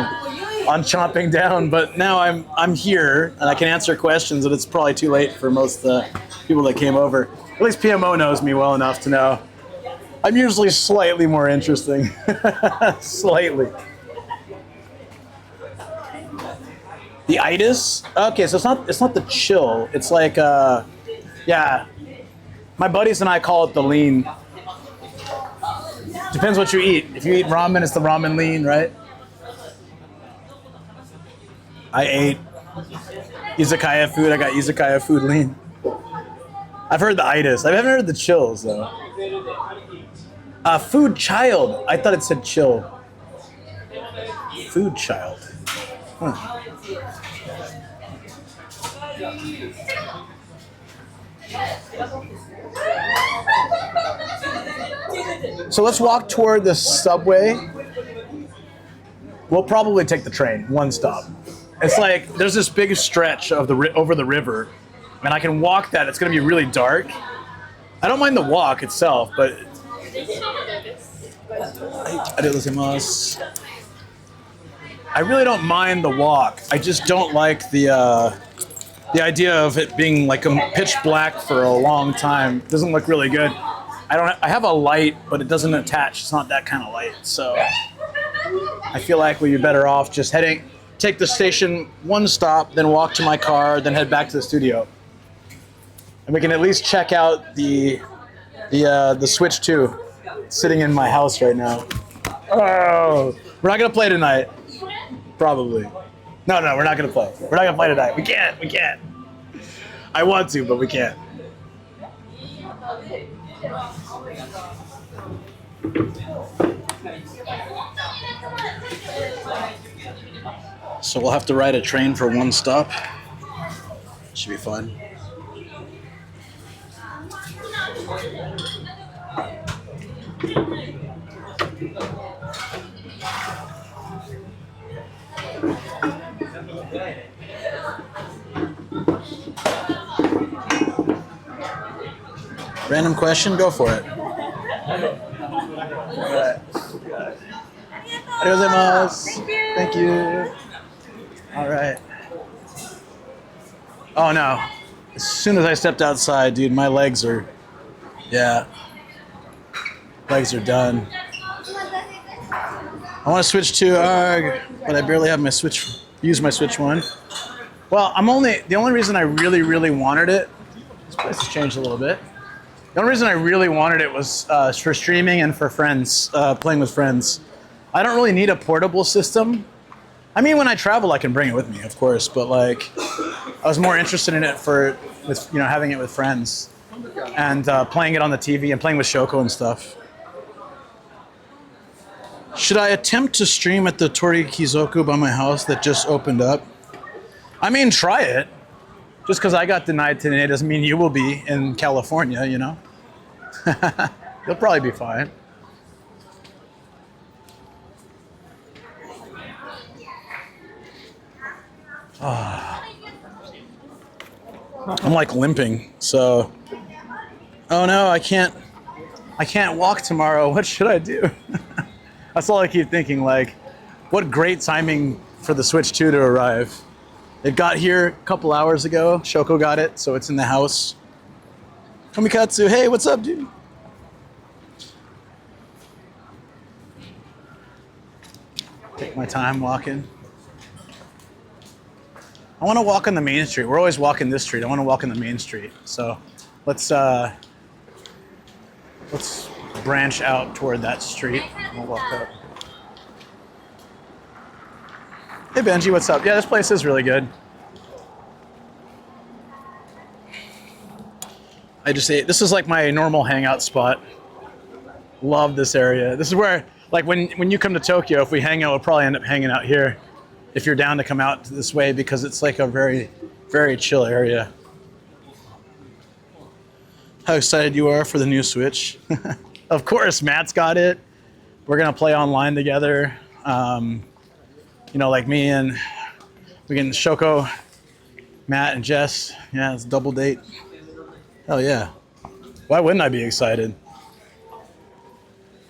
chomping down, but now I'm here and I can answer questions, and it's probably too late for most of the people that came over. At least PMO knows me well enough to know I'm usually slightly more interesting. Slightly. The itis? Okay, so it's not the chill. It's like yeah. My buddies and I call it the lean. Depends what you eat. If you eat ramen, it's the ramen lean, right? I ate izakaya food. I got izakaya food lean. I've heard the itis. I haven't heard the chills, though. Food child. I thought it said chill. Food child. Huh. So let's walk toward the subway. We'll probably take the train, one stop. It's like there's this big stretch of over the river, and I can walk that. It's gonna be really dark, I don't mind the walk itself, but I really don't mind the walk. I just don't like the idea of it being like a pitch black for a long time. It doesn't look really good. I have a light, but it doesn't attach. It's not that kind of light. So I feel like we'd be better off just take the station one stop, then walk to my car, then head back to the studio. And we can at least check out the Switch 2 sitting in my house right now. Oh, we're not gonna play tonight. Probably. No, we're not gonna play. We're not gonna play tonight. We can't. I want to, but we can't. So we'll have to ride a train for one stop. Should be fun. Random question, go for it. Thank you. All right. Oh no. As soon as I stepped outside, dude, my legs are done. I want to switch to ARG, but I barely have my Switch, use my Switch 1. Well, the only reason I really wanted it, this place has changed a little bit. The only reason I really wanted it was for streaming and for friends, playing with friends. I don't really need a portable system. I mean, when I travel, I can bring it with me, of course, but like, I was more interested in it having it with friends and playing it on the TV and playing with Shoko and stuff. Should I attempt to stream at the Torikizoku by my house that just opened up? I mean, try it. Just because I got denied today doesn't mean you will be in California, you know? You'll probably be fine. I'm like limping, so. Oh no, I can't walk tomorrow. What should I do? That's all I keep thinking, like, what great timing for the Switch 2 to arrive. It got here a couple hours ago. Shoko got it, so it's in the house. Komikatsu, hey, what's up, dude? Take my time walking. I want to walk on the main street. We're always walking this street. I want to walk on the main street. So let's branch out toward that street. We'll walk up. Hey Benji, what's up? Yeah, this place is really good. I just ate. This is like my normal hangout spot. Love this area. This is where, like, when you come to Tokyo, if we hang out, we'll probably end up hanging out here. If you're down to come out this way, because it's like a very, very chill area. How excited you are for the new Switch? Of course, Matt's got it. We're gonna play online together. Like me and we can Shoko, Matt and Jess. Yeah, it's a double date. Hell yeah. Why wouldn't I be excited?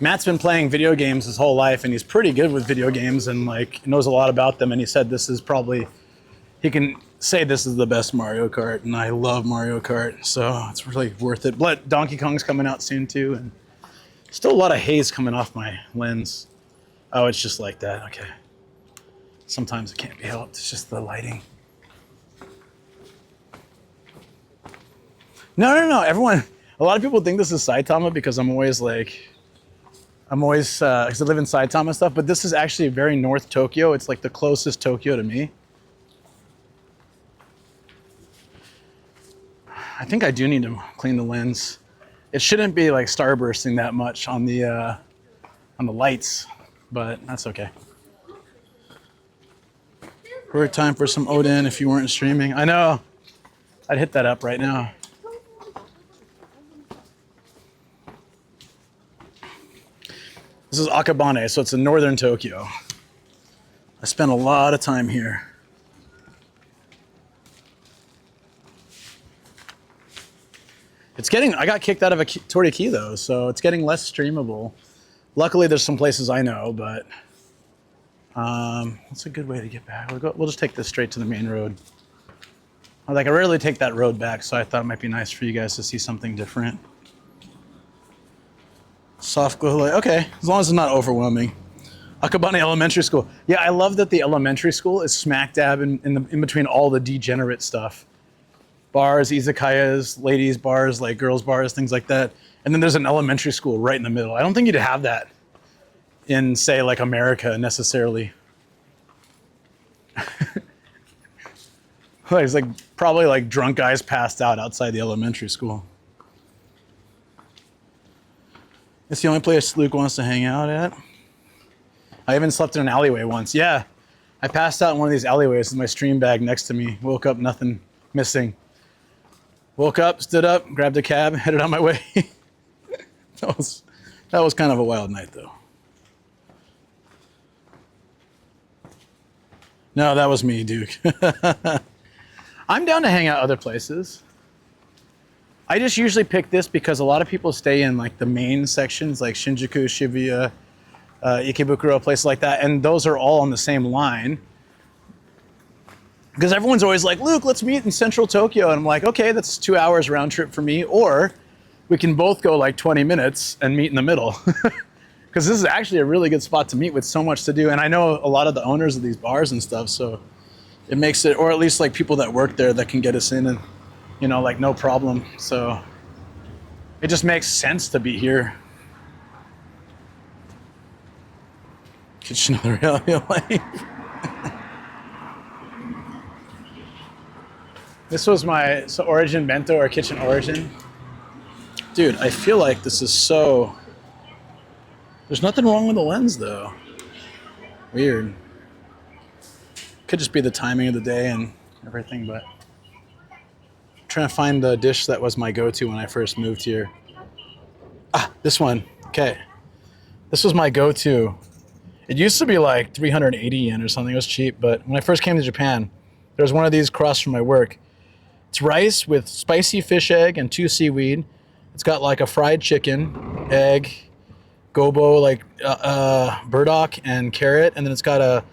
Matt's been playing video games his whole life, and he's pretty good with video games and like knows a lot about them. And he said he can say this is the best Mario Kart, and I love Mario Kart, so it's really worth it. But Donkey Kong's coming out soon too, and still a lot of haze coming off my lens. Oh, it's just like that. Okay. Sometimes it can't be helped. It's just the lighting. No. A lot of people think this is Saitama because because I live in Saitama and stuff, but this is actually very North Tokyo. It's like the closest Tokyo to me. I think I do need to clean the lens. It shouldn't be like starbursting that much on the lights, but that's okay. Perfect time for some Oden if you weren't streaming. I know. I'd hit that up right now. This is Akabane, so it's in northern Tokyo. I spent a lot of time here. I got kicked out of a Toriki though, so it's getting less streamable. Luckily, there's some places I know, but what's a good way to get back? We'll just take this straight to the main road. Like, I rarely take that road back, so I thought it might be nice for you guys to see something different. Soft glow light, okay, as long as it's not overwhelming. Akabane Elementary School. Yeah, I love that the elementary school is smack dab in between all the degenerate stuff. Bars, izakayas, ladies bars, like girls bars, things like that. And then there's an elementary school right in the middle. I don't think you'd have that in, say, like America necessarily. It's like probably like drunk guys passed out outside the elementary school. It's the only place Luke wants to hang out at. I even slept in an alleyway once. Yeah, I passed out in one of these alleyways with my stream bag next to me. Woke up, nothing missing. Woke up, stood up, grabbed a cab, headed on my way. That was kind of a wild night though. No, that was me, Duke. I'm down to hang out other places. I just usually pick this because a lot of people stay in like the main sections, like Shinjuku, Shibuya, Ikebukuro, places like that, and those are all on the same line. Because everyone's always like, Luke, let's meet in central Tokyo. And I'm like, okay, that's 2 hours round trip for me. Or we can both go like 20 minutes and meet in the middle. Because this is actually a really good spot to meet with so much to do. And I know a lot of the owners of these bars and stuff, so it makes it, or at least like people that work there that can get us in and, you know, like no problem. So it just makes sense to be here. Kitchen of the reality of life. This was my origin bento or kitchen origin. Dude, I feel like this is so... There's nothing wrong with the lens though. Weird. Could just be the timing of the day and everything, but I'm trying to find the dish that was my go-to when I first moved here. Ah, this one. Okay. This was my go-to. It used to be like 380 yen or something. It was cheap, but when I first came to Japan, there was one of these across from my work. It's rice with spicy fish egg and 2 seaweed. It's got like a fried chicken, egg, gobo, like burdock and carrot, and then it's got a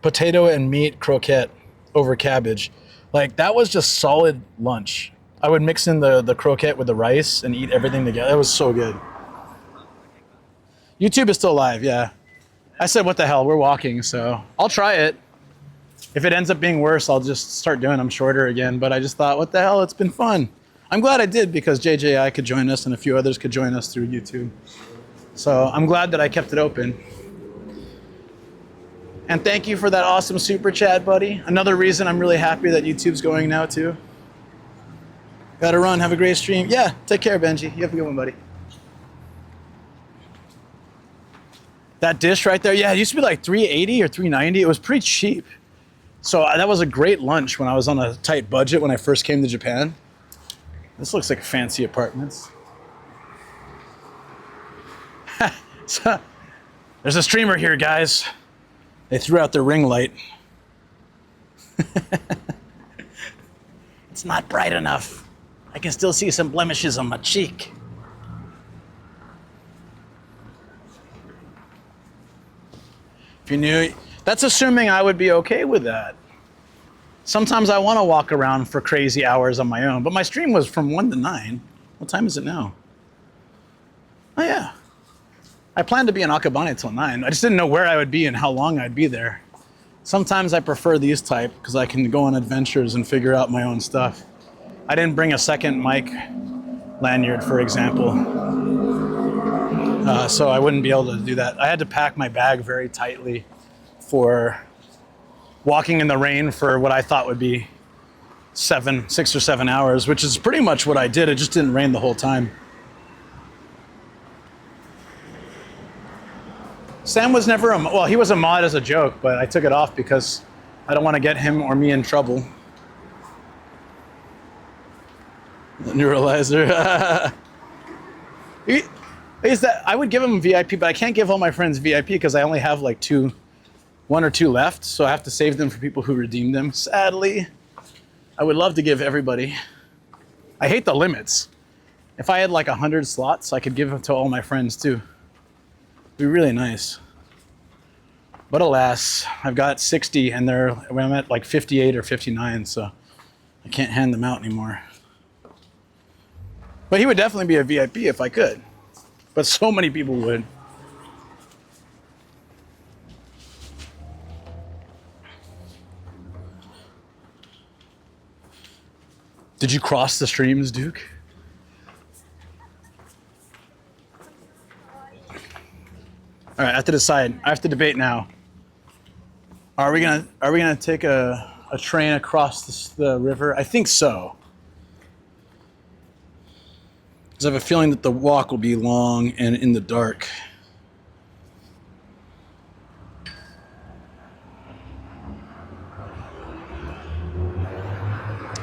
potato and meat croquette over cabbage. Like, that was just solid lunch. I would mix in the croquette with the rice and eat everything together. It was so good. YouTube is still alive, yeah. I said, what the hell, we're walking, so I'll try it. If it ends up being worse, I'll just start doing them shorter again. But I just thought, what the hell, it's been fun. I'm glad I did because JJI could join us and a few others could join us through YouTube. So I'm glad that I kept it open. And thank you for that awesome super chat, buddy. Another reason I'm really happy that YouTube's going now too. Gotta run, have a great stream. Yeah, take care, Benji. You have a good one, buddy. That dish right there, yeah, it used to be like 380 or 390. It was pretty cheap. So that was a great lunch when I was on a tight budget when I first came to Japan. This looks like fancy apartments. So, there's a streamer here, guys. They threw out their ring light. It's not bright enough. I can still see some blemishes on my cheek. If you knew, that's assuming I would be okay with that. Sometimes I want to walk around for crazy hours on my own, but my stream was from 1 to 9. What time is it now? Oh yeah. I planned to be in Akabane till 9. I just didn't know where I would be and how long I'd be there. Sometimes I prefer these type because I can go on adventures and figure out my own stuff. I didn't bring a second mic lanyard, for example. So I wouldn't be able to do that. I had to pack my bag very tightly for walking in the rain for what I thought would be 6 or 7 hours, which is pretty much what I did. It just didn't rain the whole time. Sam was never well, he was a mod as a joke, but I took it off because I don't want to get him or me in trouble. The neuralizer. Is that I would give him VIP, but I can't give all my friends VIP because I only have like 1 or 2 left, so I have to save them for people who redeem them. Sadly, I would love to give everybody. I hate the limits. If I had like 100 slots, I could give them to all my friends too. It'd be really nice. But alas, I've got 60 and I'm at like 58 or 59, so I can't hand them out anymore. But he would definitely be a VIP if I could. But so many people would. Did you cross the streams, Duke? All right, I have to decide. I have to debate now. Are we gonna take a train across the river? I think so. Because I have a feeling that the walk will be long and in the dark.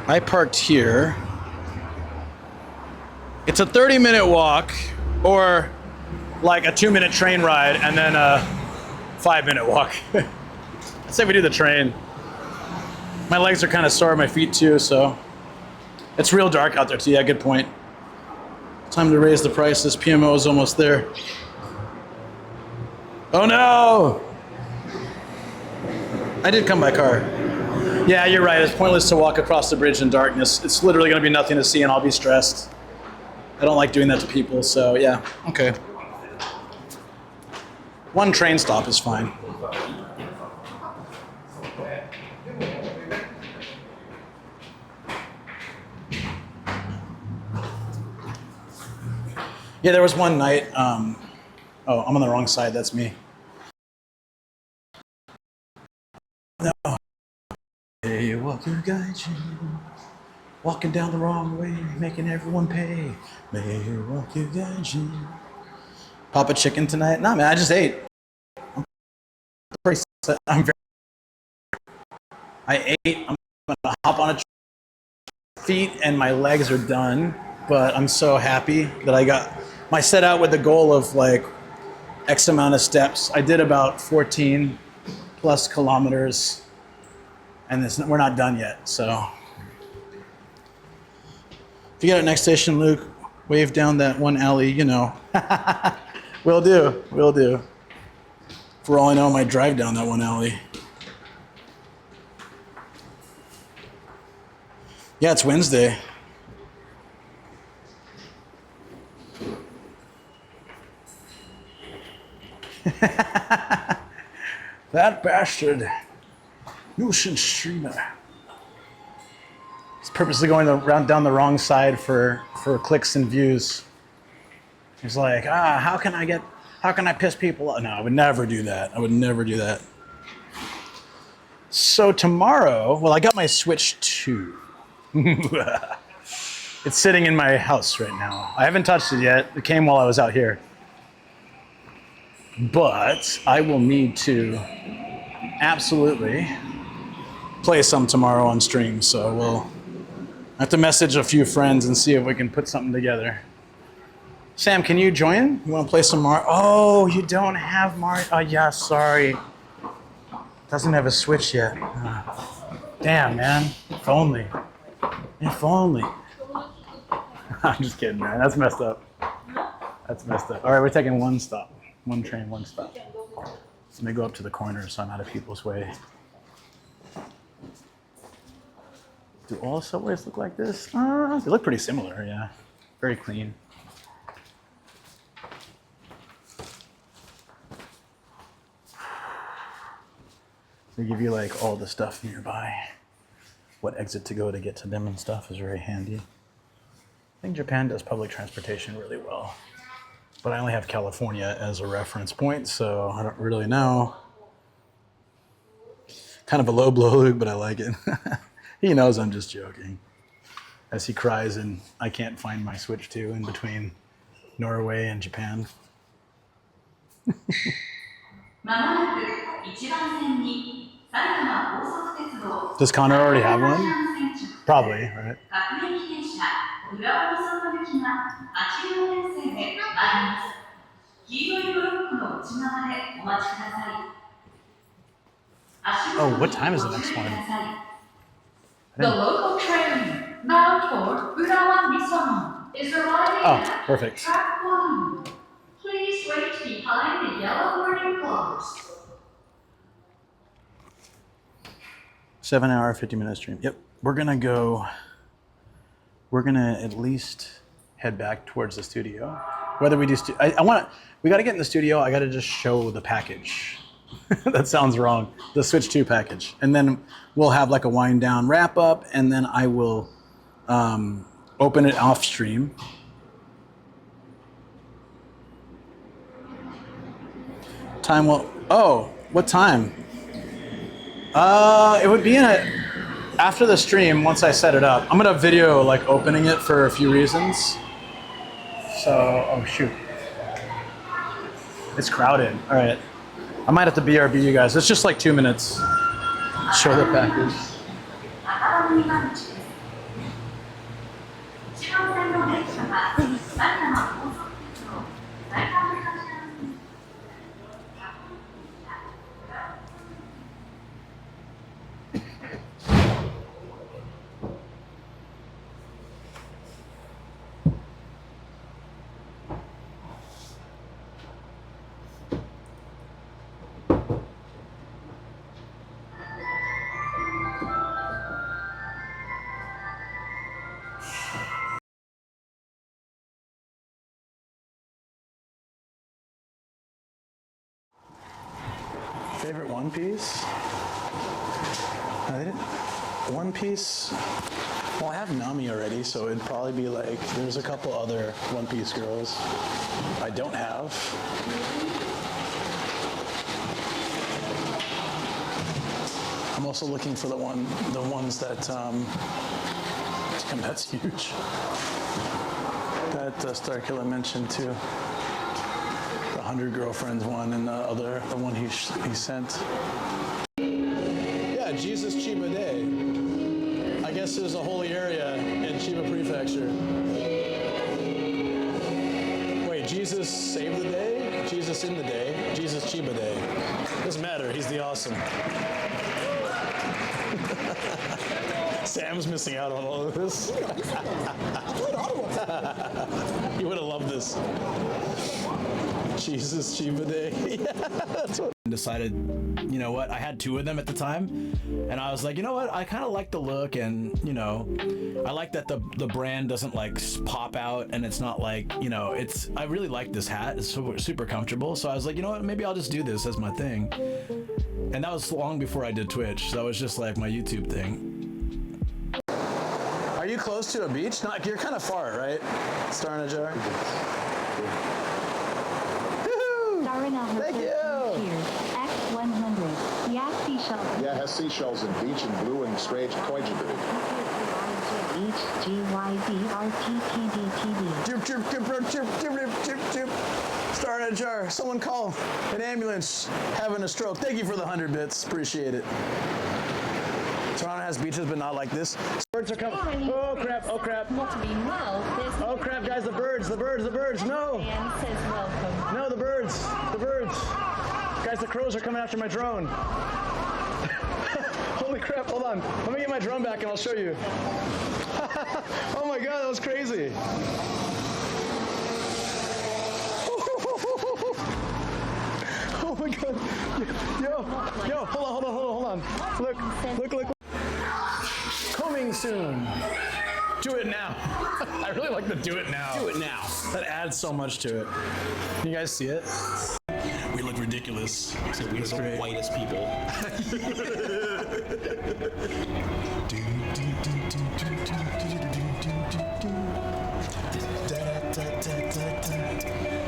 I parked here. It's a 30-minute walk, or like a 2-minute train ride, and then a 5-minute walk. Let's say we do the train. My legs are kind of sore, my feet too, so. It's real dark out there too, yeah, good point. Time to raise the price, this PMO is almost there. Oh no! I did come by car. Yeah, you're right, it's pointless to walk across the bridge in darkness. It's literally gonna be nothing to see and I'll be stressed. I don't like doing that to people, so yeah, okay. One train stop is fine. Yeah, there was one night, oh, I'm on the wrong side, that's me. No. Hey, Wakugaijin, walking down the wrong way, making everyone pay. Hey, Wakugaijin. Papa chicken tonight? Nah, man, I just ate. I ate, I'm gonna hop on a feet and my legs are done, but I'm so happy that I set out with the goal of like X amount of steps. I did about 14 plus kilometers and we're not done yet, so. If you get at next station, Luke, wave down that one alley, you know. Will do, will do. For all I know, I might drive down that one alley. Yeah, it's Wednesday. That bastard, nuisance streamer. He's purposely going down the wrong side for clicks and views. He's like, how can I piss people off? No, I would never do that. I would never do that. So tomorrow, well, I got my Switch 2. It's sitting in my house right now. I haven't touched it yet. It came while I was out here. But I will need to absolutely play some tomorrow on stream. So we'll have to message a few friends and see if we can put something together. Sam, can you join? You want to play some Mario? Oh, you don't have Mario. Oh, yeah, sorry. Doesn't have a Switch yet. Damn, man. If only. If only. I'm just kidding, man. That's messed up. That's messed up. All right, we're taking one stop. One train, one stop. Let me go up to the corner so I'm out of people's way. Do all subways look like this? They look pretty similar, yeah. Very clean. They give you like all the stuff nearby. What exit to go to get to them and stuff is very handy. I think Japan does public transportation really well. But I only have California as a reference point, so I don't really know. Kind of a low blow, Luke, but I like it. He knows I'm just joking. As he cries and I can't find my Switch 2 in between Norway and Japan. Does Connor already have one? Probably, right? Oh, what time is the next one?
The local train bound for Urawa Nisono. is arriving
Oh, perfect.
track 1. Please wait behind the yellow warning post.
7 hour, 50-minute stream. Yep. We're gonna at least head back towards the studio. Whether we do, we gotta get in the studio. I gotta just show the package. That sounds wrong. The Switch 2 package. And then we'll have like a wind down wrap up, and then I will open it off stream. Time will, oh, what time? It would be after the stream, once I set it up. I'm gonna video like opening it for a few reasons. So, oh shoot. It's crowded, all right. I might have to BRB you guys. It's just like 2 minutes. Show the package. Favorite One Piece? One Piece? Well, I have Nami already, so it'd probably be like, there's a couple other One Piece girls I don't have. I'm also looking for the ones that, damn, that's huge. That Starkiller mentioned too. 100 Girlfriends one, and the one he sent. Yeah, Jesus Chiba Day. I guess there's a holy area in Chiba Prefecture. Wait, Jesus saved the day? Jesus in the day? Jesus Chiba Day. Doesn't matter, he's the awesome. Sam's missing out on all of this. You would have loved this. Jesus Chiba Day. Yeah, that's what. Decided, you know what, I had 2 of them at the time, and I was like, you know what, I kind of like the look, and you know, I like that the brand doesn't like pop out, and it's not like, you know, I really like this hat. It's super comfortable, so I was like, you know what, maybe I'll just do this as my thing. And that was long before I did Twitch, so that was just like my YouTube thing. Are you close to a beach? Not, you're kind of far, right? Starnajar? Thank you!
X100. Yak seashells.
Yeah, has seashells and beach and blue and strange koijibu.
Star in a jar. Someone call an ambulance having a stroke. Thank you for the 100 bits. Appreciate it. Toronto has beaches, but not like this. Birds are coming. Oh crap, oh crap. Oh crap, guys, the birds. No. No, the birds. Guys, the crows are coming after my drone. Holy crap, hold on. Let me get my drone back and I'll show you. Oh my god, that was crazy. Oh my god. Yo, hold on. Look. Coming soon. Do it now. I really like the do it now. Do it now. That adds so much to it. Can you guys see it? We look ridiculous.
So we're the whitest people.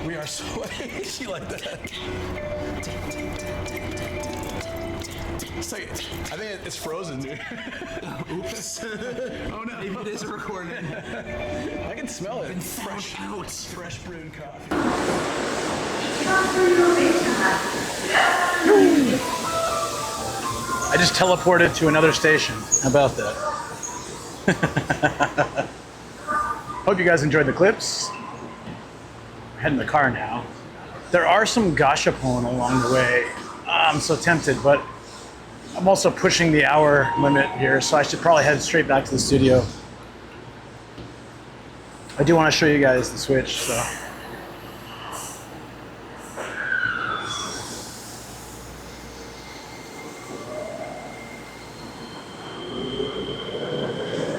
We are so white. Like that. It's like, I think it's frozen, dude. Oops. Oh no. Maybe it is recording. I can smell it. Fresh brewed coffee. I just teleported to another station. How about that? Hope you guys enjoyed the clips. We're heading in the car now. There are some gashapon along the way. I'm so tempted, but I'm also pushing the hour limit here, so I should probably head straight back to the studio. I do want to show you guys the Switch, so.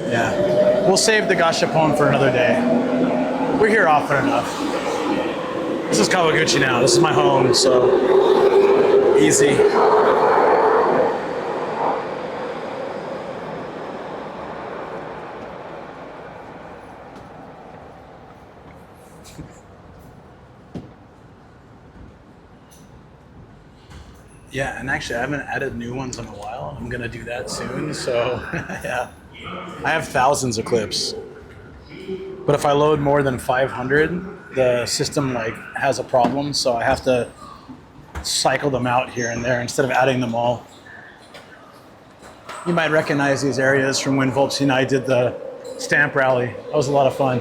Yeah, we'll save the gashapon for another day. We're here often enough. This is Kawaguchi now. This is my home, so easy. Yeah, and actually I haven't added new ones in a while. I'm gonna do that soon, so yeah. I have thousands of clips. But if I load more than 500, the system like has a problem, so I have to cycle them out here and there instead of adding them all. You might recognize these areas from when Volpsy and I did the stamp rally. That was a lot of fun.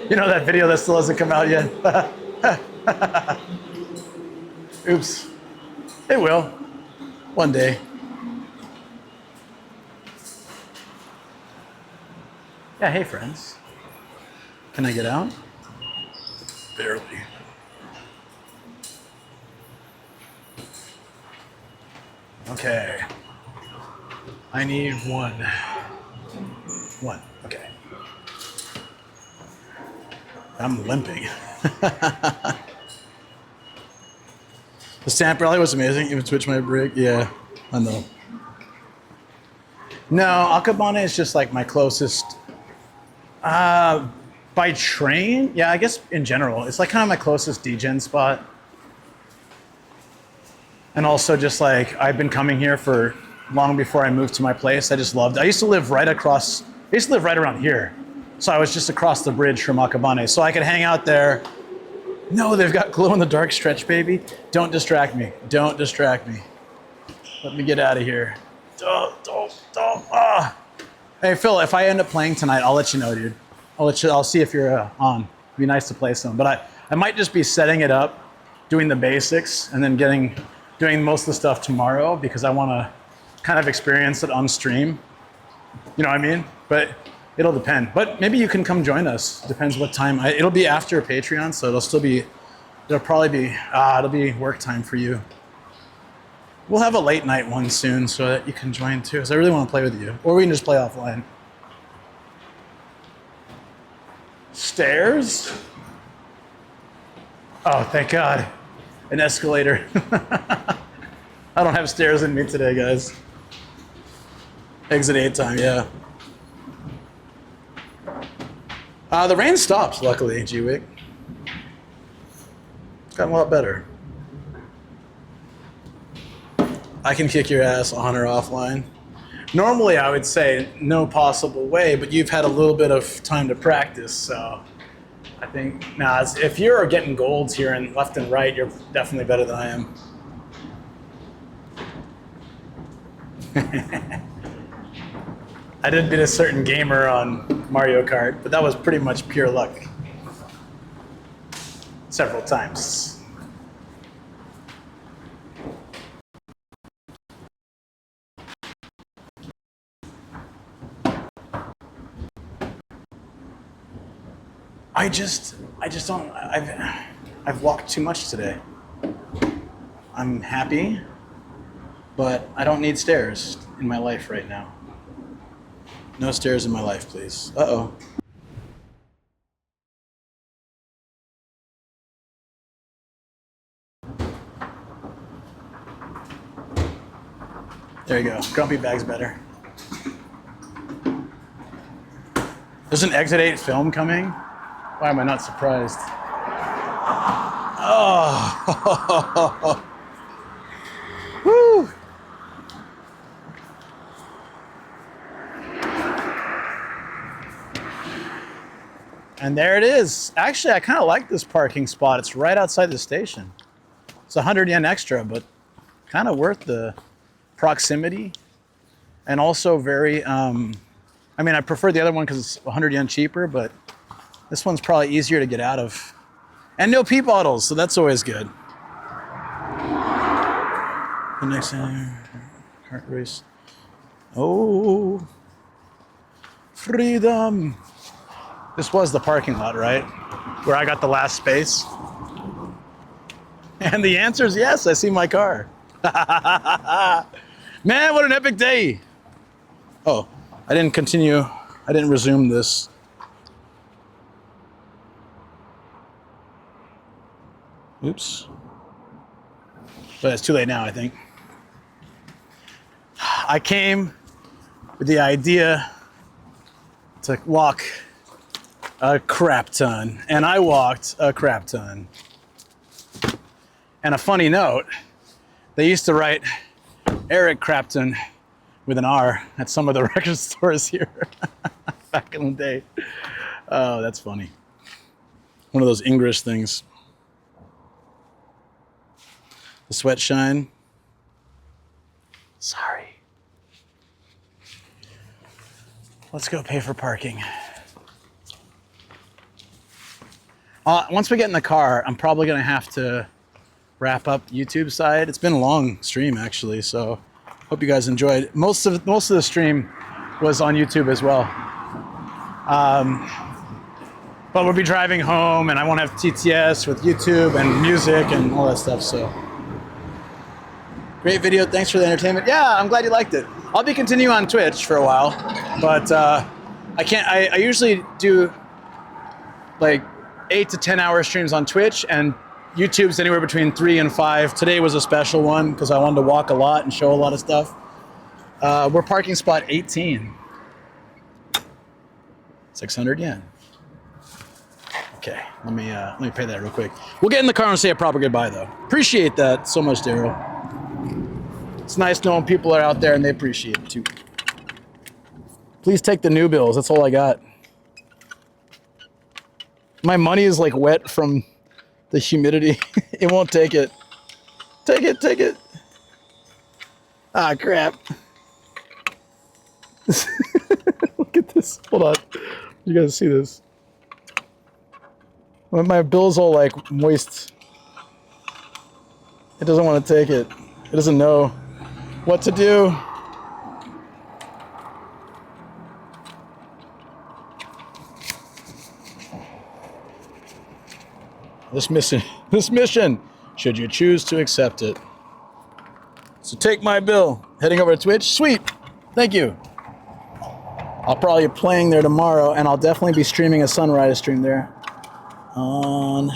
You know that video that still hasn't come out yet? Oops. It will. One day. Yeah, hey friends. Can I get out? Barely. Okay. I need one. One, okay. I'm limping. The stamp rally was amazing. Even switch my brick. Yeah, I know. No, Akabane is just like my closest. By train? Yeah, I guess in general. It's like kind of my closest degen spot. And also just like, I've been coming here for long before I moved to my place. I just loved it. I used to live right around here. So I was just across the bridge from Akabane. So I could hang out there. No, they've got glow-in-the-dark stretch, baby. Don't distract me. Don't distract me. Let me get out of here. Don't. Ah. Hey, Phil, if I end up playing tonight, I'll let you know, dude. I'll see if you're on. It'd be nice to play some. But I might just be setting it up, doing the basics, and then doing most of the stuff tomorrow because I want to kind of experience it on stream. You know what I mean? But it'll depend. But maybe you can come join us. Depends what time. It'll be after Patreon, so it'll probably be, it'll be work time for you. We'll have a late night one soon so that you can join too, because I really want to play with you. Or we can just play offline. Stairs? Oh, thank God. An escalator. I don't have stairs in me today, guys. Exit 8 time, yeah. The rain stops, luckily, G-Wick. It's gotten a lot better. I can kick your ass on or offline. Normally, I would say no possible way, but you've had a little bit of time to practice, so I think, if you're getting golds here and left and right, you're definitely better than I am. I did beat a certain gamer on Mario Kart, but that was pretty much pure luck. Several times. I just don't, I've walked too much today. I'm happy, but I don't need stairs in my life right now. No stairs in my life, please. Uh-oh. There you go. Grumpy bag's better. There's an Exit 8 film coming. Why am I not surprised? Oh. Woo. And there it is. Actually, I kind of like this parking spot. It's right outside the station. It's 100 yen extra, but kind of worth the proximity. And also very, I mean, I prefer the other one because it's 100 yen cheaper, but this one's probably easier to get out of. And no pee bottles, so that's always good. The next heart race. Oh, freedom. This was the parking lot, right? Where I got the last space. And the answer is yes, I see my car. Man, what an epic day. Oh, I didn't continue. I didn't resume this. Oops. But it's too late now, I think. I came with the idea to walk a crap ton, and I walked a crap ton. And a funny note, they used to write Eric Crapton with an R at some of the record stores here back in the day. Oh, that's funny. One of those English things. The sweat shine. Sorry. Let's go pay for parking. Once we get in the car, I'm probably gonna have to wrap up YouTube side. It's been a long stream actually, so hope you guys enjoyed. Most of the stream was on YouTube as well. But we'll be driving home and I won't have TTS with YouTube and music and all that stuff, so. Great video, thanks for the entertainment. Yeah, I'm glad you liked it. I'll be continuing on Twitch for a while, but I usually do like 8 to 10 hour streams on Twitch, and YouTube's anywhere between 3 and 5. Today was a special one because I wanted to walk a lot and show a lot of stuff. We're parking spot 18. 600 yen. Okay, let me pay that real quick. We'll get in the car and say a proper goodbye though. Appreciate that so much, Daryl. It's nice knowing people are out there and they appreciate it too. Please take the new bills. That's all I got. My money is like wet from the humidity. It won't take it. Take it, take it. Ah, crap. Look at this. Hold on. You guys see this? My bill's all like moist. It doesn't want to take it. It doesn't know what to do. This mission, should you choose to accept it. So take my bill. Heading over to Twitch. Sweet. Thank you. I'll probably be playing there tomorrow, and I'll definitely be streaming a sunrise stream there on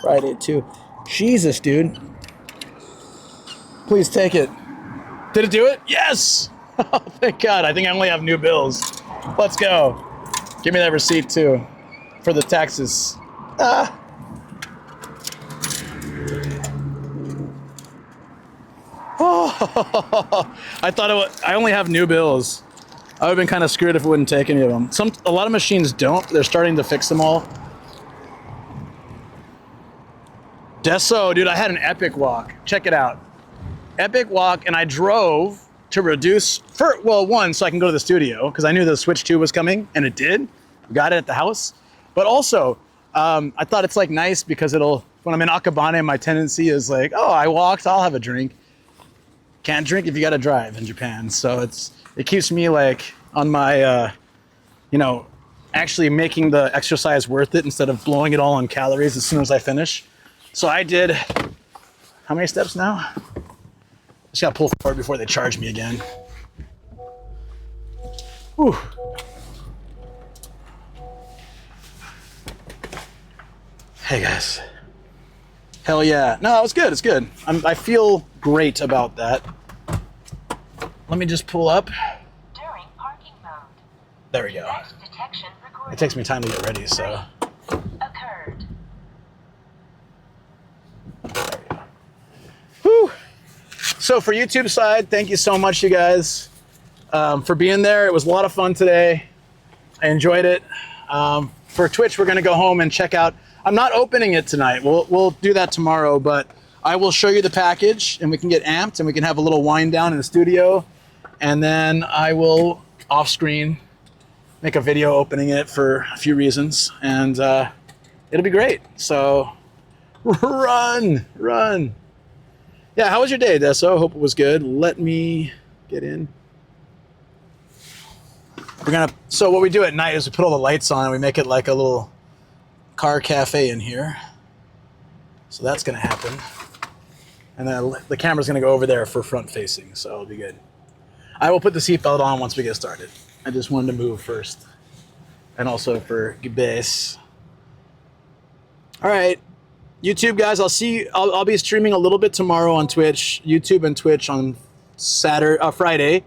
Friday too. Jesus, dude. Please take it. Did it do it? Yes! Oh, thank God. I think I only have new bills. Let's go. Give me that receipt too for the taxes. Ah. Oh, I thought I only have new bills. I would have been kind of screwed if it wouldn't take any of them. A lot of machines don't. They're starting to fix them all. Deso, dude, I had an epic walk. Check it out. Epic walk, and I drove to reduce, one, so I can go to the studio, because I knew the Switch 2 was coming, and it did. Got it at the house. But also, I thought it's like nice because when I'm in Akabane, my tendency is like, oh, I walked, I'll have a drink. Can't drink if you gotta drive in Japan. So it keeps me like on my, actually making the exercise worth it instead of blowing it all on calories as soon as I finish. So I did, how many steps now? Just gotta pull forward before they charge me again. Whew. Hey guys. Hell yeah. No, it's good, it's good. I feel great about that. Let me just pull up.
During parking mode.
There we go.
Next detection recorded.
It takes me time to get ready, so.
Occurred.
There we go. Whew. So for YouTube side, thank you so much, you guys, for being there. It was a lot of fun today. I enjoyed it. For Twitch, we're gonna go home and check out. I'm not opening it tonight. We'll do that tomorrow, but I will show you the package and we can get amped and we can have a little wind down in the studio. And then I will off screen make a video opening it for a few reasons, and it'll be great. So run. Yeah, how was your day, Deso? Hope it was good. Let me get in. So what we do at night is we put all the lights on and we make it like a little car cafe in here. So that's gonna happen. And then the camera's gonna go over there for front facing, so it'll be good. I will put the seatbelt on once we get started. I just wanted to move first. And also for base. All right, YouTube guys, I'll be streaming a little bit tomorrow on Twitch, YouTube and Twitch on Friday.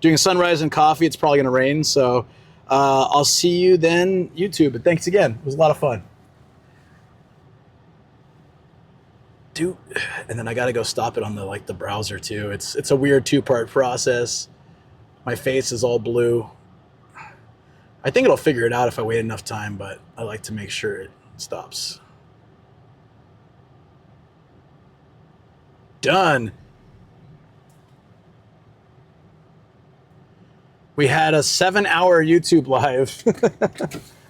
Doing sunrise and coffee. It's probably gonna rain, so I'll see you then, YouTube. But thanks again. It was a lot of fun. Dude, and then I gotta go stop it on the browser too. It's a weird 2-part process. My face is all blue. I think it'll figure it out if I wait enough time, but I like to make sure it stops. Done. We had a 7-hour YouTube live.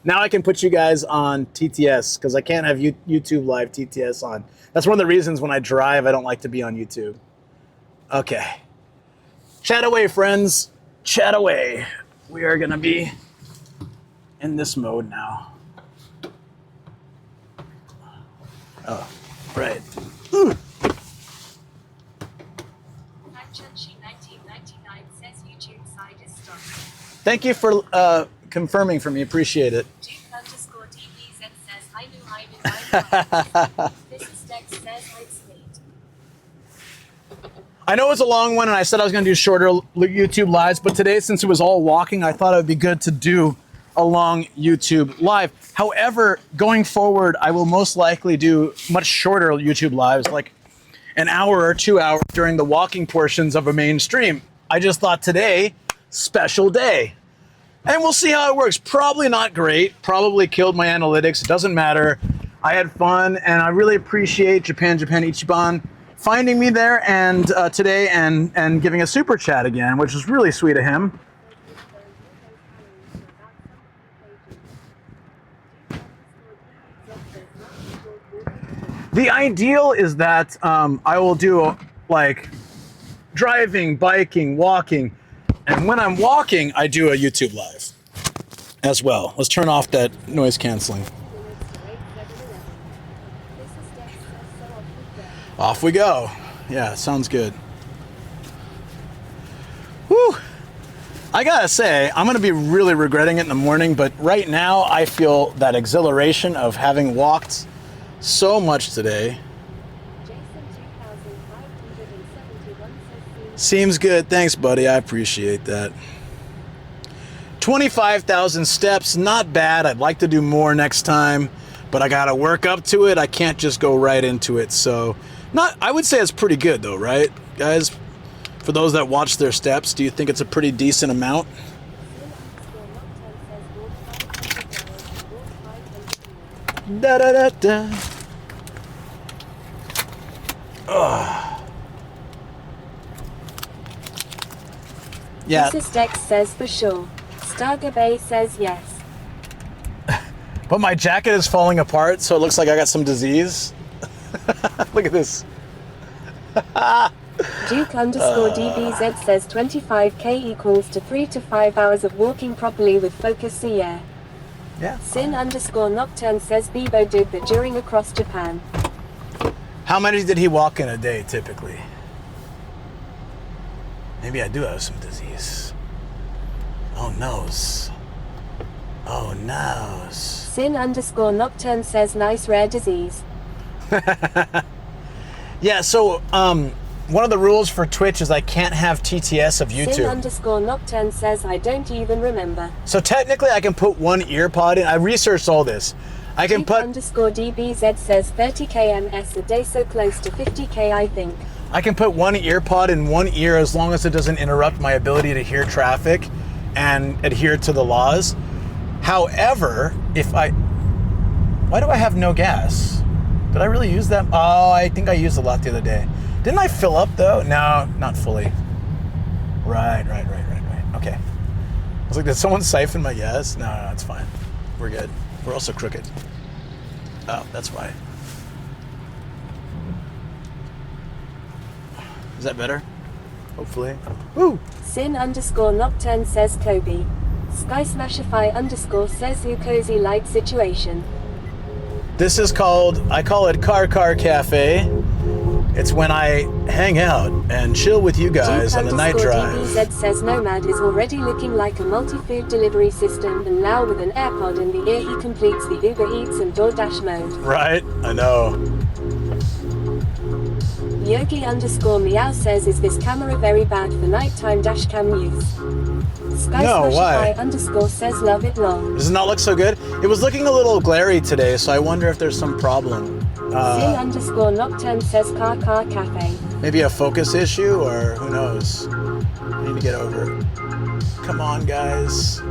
Now I can put you guys on TTS because I can't have YouTube live TTS on. That's one of the reasons when I drive, I don't like to be on YouTube. Okay. Chat away, friends. Chat away. We are going to be in this mode now. Oh, right. Ooh. Thank you for confirming for me. Appreciate it. I know it was a long one, and I said I was going to do shorter YouTube lives, but today, since it was all walking, I thought it would be good to do a long YouTube live. However, going forward, I will most likely do much shorter YouTube lives, like an hour or 2 hours during the walking portions of a main stream. I just thought today, special day. And we'll see how it works. Probably not great. Probably killed my analytics. It doesn't matter. I had fun, and I really appreciate Japan Ichiban finding me there and today and giving a super chat again, which is really sweet of him. The ideal is that I will do like driving, biking, walking, and when I'm walking, I do a YouTube live as well. Let's turn off that noise canceling. Off we go. Yeah, sounds good. Whew. I gotta say, I'm gonna be really regretting it in the morning, but right now I feel that exhilaration of having walked so much today. Seems good. Thanks, buddy. I appreciate that. 25,000 steps, not bad. I'd like to do more next time, but I gotta work up to it. I can't just go right into it. So, I would say it's pretty good though, right, guys? For those that watch their steps, do you think it's a pretty decent amount? Da da da da. Yeah.
Mrs. Dex says for sure. Stargabe says yes.
But my jacket is falling apart, so it looks like I got some disease. Look at this.
Duke_DBZ says 25k equals to 3 to 5 hours of walking properly with focus, yeah.
Yeah.
Sin_Nocturne says Bebo did that during across Japan.
How many did he walk in a day, typically? Maybe I do have some disease. Oh, noes. Oh, noes.
Sin_Nocturne says nice rare disease.
Yeah, so one of the rules for Twitch is I can't have TTS of YouTube.
Sin_Nocturne says I don't even remember.
So technically I can put one ear pod in. I researched all this. I can put
_DBZ says 30k ms a day, so close to 50k I think.
I can put one ear pod in one ear as long as it doesn't interrupt my ability to hear traffic and adhere to the laws. However, why do I have no gas? Did I really use that? Oh, I think I used a lot the other day. Didn't I fill up though? No, not fully. Right. Okay. I was like, did someone siphon my gas? No, it's fine. We're good. We're also crooked. Oh, that's why. Is that better? Hopefully. Woo!
Sin_Nocturne says Kobe. SkySmashify _ says you cozy light situation.
This is called, I call it Car Cafe. It's when I hang out and chill with you guys on the night drive.
DBZ says Nomad is already looking like a multi-food delivery system, and now with an AirPod in the ear he completes the Uber Eats and DoorDash mode.
Right? I know.
Yogi _ meow says, is this camera very bad for nighttime dashcam use?
No, why?
_ says love it long.
Does it not look so good? It was looking a little glary today, so I wonder if there's some problem.
Sin _ Nocturne says Car Cafe.
Maybe a focus issue, or who knows? I need to get over it. Come on, guys.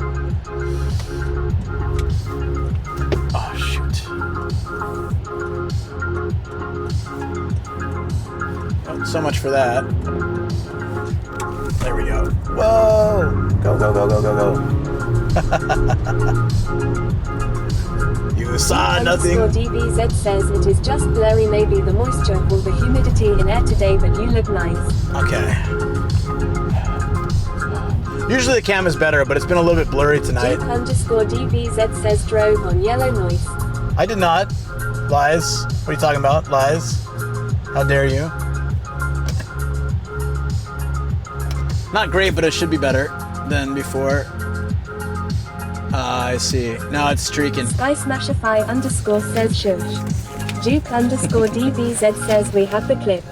Oh, shoot. Oh, so much for that. There we go. Whoa! Go, go, go, go, go, go. You saw nothing.
DBZ says it is just blurry, maybe the moisture or the humidity in air today, but you look nice.
Okay. Usually the cam is better, but it's been a little bit blurry tonight.
Duke _ DBZ says drove on yellow noise.
I did not. Lies. What are you talking about? Lies. How dare you? Not great, but it should be better than before. I see. Now it's streaking.
SkySmashify _ says shush. Duke _ DBZ says we have the clip.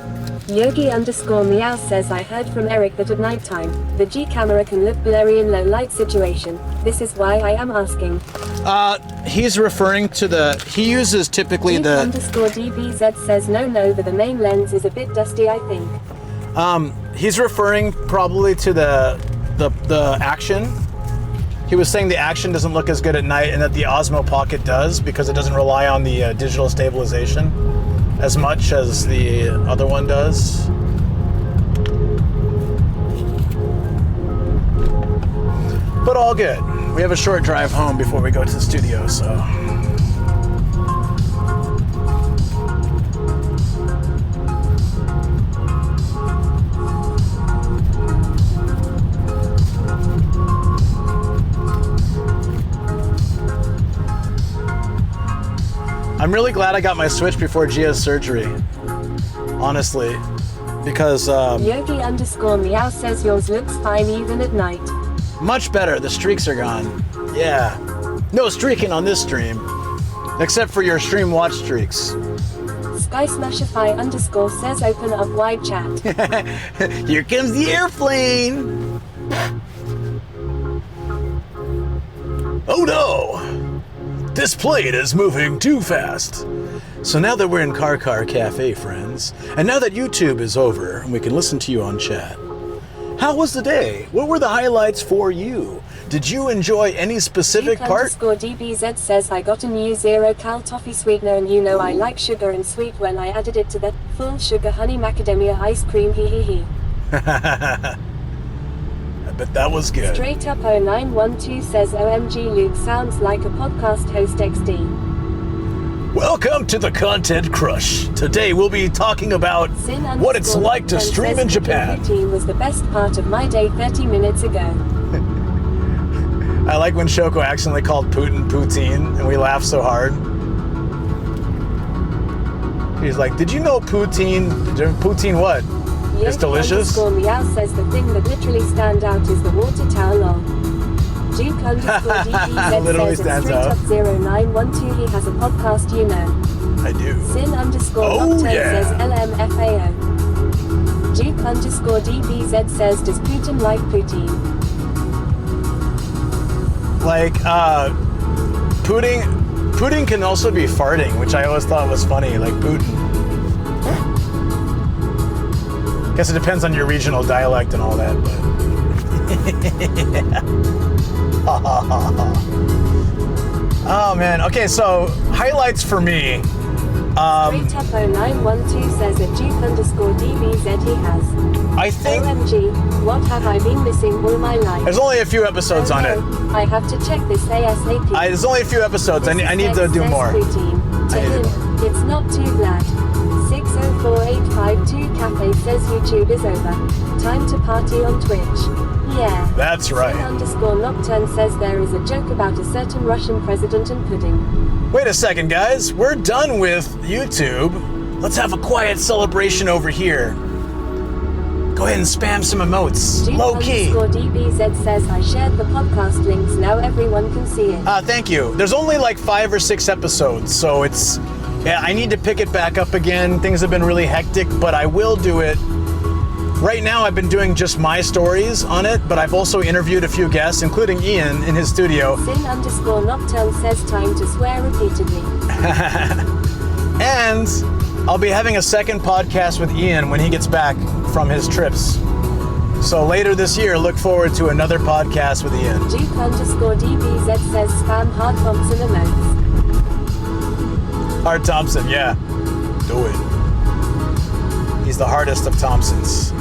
Yogi _ meow says I heard from Eric that at nighttime, the G camera can look blurry in low light situation. This is why I am asking.
He's referring to the, he uses typically
Duke _ DBZ says no, but the main lens is a bit dusty, I think.
He's referring probably to the action. He was saying the action doesn't look as good at night, and that the Osmo Pocket does, because it doesn't rely on the digital stabilization as much as the other one does. But all good. We have a short drive home before we go to the studio, so. I'm really glad I got my Switch before Gia's surgery, honestly, because
Yogi _ meow says yours looks fine even at night.
Much better. The streaks are gone. Yeah, no streaking on this stream, except for your stream watch streaks.
SkySmashify _ says open up wide chat.
Here comes the airplane. Oh no! This plane is moving too fast. So now that we're in Car Cafe, friends, and now that YouTube is over and we can listen to you on chat, how was the day? What were the highlights for you? Did you enjoy any specific part?
Duke _ DBZ says I got a new 0-cal toffee sweetener, and you know I like sugar and sweet when I added it to the full sugar honey macadamia ice cream, hee.
But that was good.
Straight up 0912 says OMG Luke sounds like a podcast host XD.
Welcome to the Content Crush. Today we'll be talking about what it's like to stream in Japan.
Routine was the best part of my day 30 minutes ago.
I like when Shoko accidentally called Putin poutine and we laughed so hard. He's like, did you know poutine what? It's delicious.
Yogi _ meow says the thing that literally stands out is the water tower lol. Duke _ DBZ
literally
says
stands
straight
out.
up 0912 he has a podcast, you know.
I do.
Sin _ Nocturne says LMFAO. Duke _ DBZ says does Putin like poutine?
Like, Putin can also be farting, which I always thought was funny, like Putin. Guess it depends on your regional dialect and all that, but. Oh man, okay, so highlights for me.
Straight up 0912 says that Duke _ DBZ he has.
I think.
OMG, what have I been missing all my life?
There's only a few episodes on it.
I have to check this ASAP.
There's only a few episodes. I need to do more.
To him, it's not too bad. 604852 Cafe says YouTube is over. Time to party on Twitch. Yeah.
That's right.
Sin_Nocturne says there is a joke about a certain Russian president and pudding.
Wait a second, guys. We're done with YouTube. Let's have a quiet celebration over here. Go ahead and spam some emotes. Low key.
DBZ says I shared the podcast links. Now everyone can see it.
Thank you. There's only like 5 or 6 episodes, so it's... Yeah, I need to pick it back up again. Things have been really hectic, but I will do it. Right now, I've been doing just my stories on it, but I've also interviewed a few guests, including Ian in his studio.
Sin_Nocturne says time to swear repeatedly.
And I'll be having a second podcast with Ian when he gets back from his trips. So later this year, look forward to another podcast with Ian.
Duke_DBZ says spam Hard Thompson emotes.
Hard Thompson, yeah. Do it. He's the hardest of Thompsons.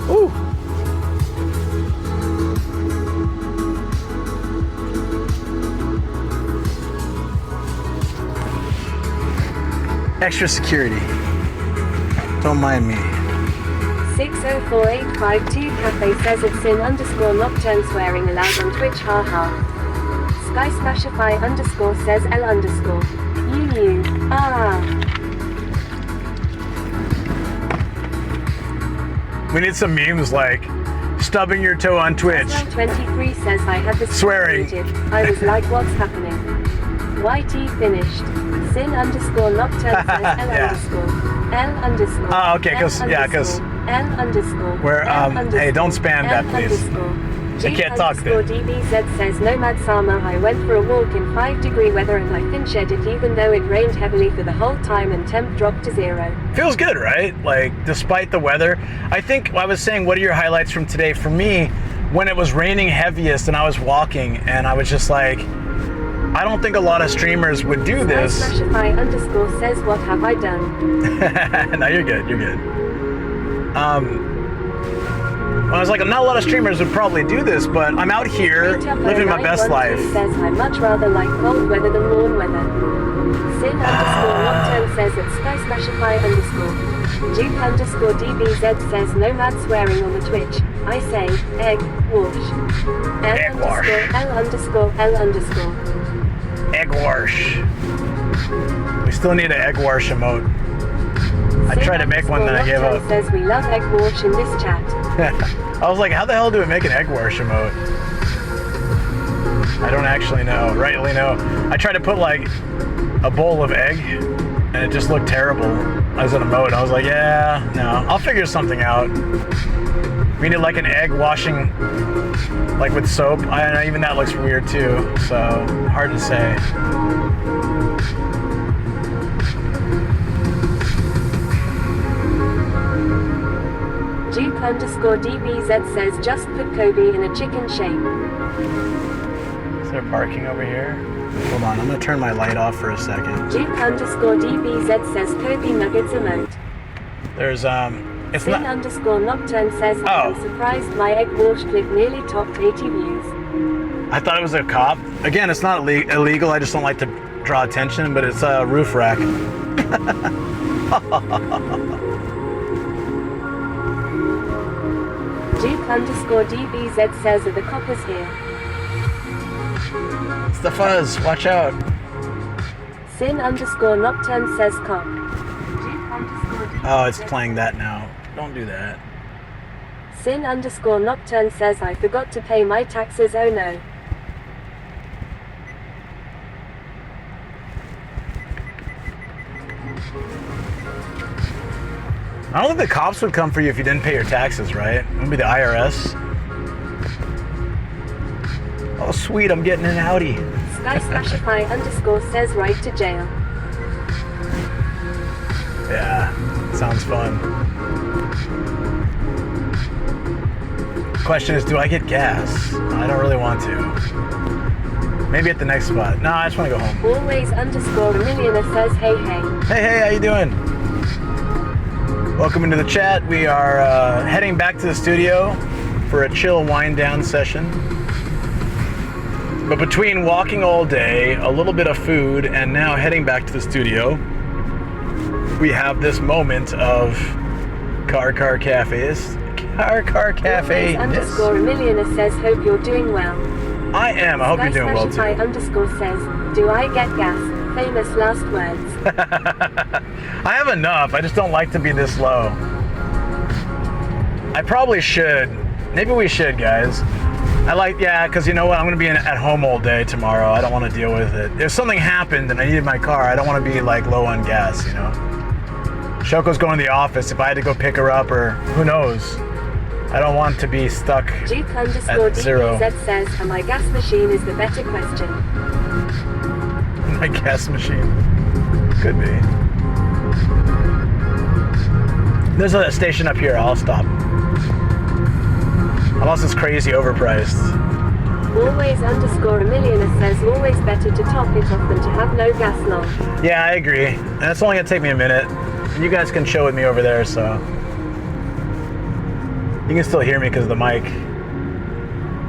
Ooh. Extra security. Don't mind me.
604852 Cafe says it's Sin_Nocturne swearing allowed on Twitch, haha. Sky Smashify _ says L_. You.
We need some memes like stubbing your toe on Twitch.
23 says I had the
swearing.
I was like, what's happening? YT finished. Sin_Nocturne says L_.
Yeah.
L_.
Oh, okay, because
L_.
Where hey, don't spam that, please. I can't talk then.
DBZ says Nomad Sama. I went for a walk in 5-degree weather and I finished it even though it rained heavily for the whole time and temp dropped to 0.
Feels good, right? Like, despite the weather. I think I was saying, what are your highlights from today? For me, when it was raining heaviest and I was walking and I was just like, I don't think a lot of streamers would do this.
Smashify _ says what have I done?
No, you're good, you're good. I was like, not a lot of streamers would probably do this, but I'm out here living my best life.
Says I much rather like cold weather than warm weather. Sin_Nocturne says it's Sky Smashify _ Duke_DBZ says no mad swearing on the Twitch. I say egg wash.
Egg wash.
L_.
Egg wash. We still need an egg wash emote. I tried to make one, then I gave up.
Says we love egg wash in this chat.
I was like, how the hell do we make an egg wash emote? I don't actually know, rightly know. I tried to put like a bowl of egg, and it just looked terrible as an emote. I was like, yeah, no, I'll figure something out. We need like an egg washing, like with soap. I don't know, even that looks weird too, so hard to say.
Duke_DBZ says just put Kobe in a chicken shape.
Is there parking over here? Hold on, I'm gonna turn my light off for a second.
Duke_DBZ says Kobe nuggets emote.
There's it's not.
Sin_Nocturne says I'm surprised my egg wash clip nearly topped 80 views.
I thought it was a cop. Again, it's not illegal. I just don't like to draw attention, but it's a roof rack.
Duke_DBZ says are the coppers here.
It's the fuzz. Watch out.
Sin_Nocturne says cop.
Oh, it's playing that now. Don't do that.
Sin_Nocturne says I forgot to pay my taxes, oh no.
I don't think the cops would come for you if you didn't pay your taxes, right? It would be the IRS. Oh, sweet, I'm getting an Audi.
Sky Smashify _ says right to jail.
Yeah, sounds fun. Question is, do I get gas? I don't really want to. Maybe at the next spot. No, I just want to go home.
Always _millionaire says hey hey.
Hey, hey, how you doing? Welcome into the chat. We are heading back to the studio for a chill wind down session. But between walking all day, a little bit of food, and now heading back to the studio, we have this moment of car cafes. Car cafe.
_millionaire says, hope you're doing well.
I am. I hope you're doing well too.
_says, do I get gas? Famous last words.
I have enough. I just don't like to be this low. I probably should. Maybe we should, guys. Because you know what? I'm going to be at home all day tomorrow. I don't want to deal with it. If something happened and I needed my car, I don't want to be like low on gas, you know? Shoko's going to the office. If I had to go pick her up or who knows, I don't want to be stuck at zero.
Duke_DPZ says, my gas machine is the better question.
My gas machine. Could be. There's a station up here. I'll stop. Unless it's crazy overpriced.
Always _millionaire says, always better to top it off than to have no gas long.
Yeah, I agree. And it's only going to take me a minute. And you guys can chill with me over there, so. You can still hear me because of the mic.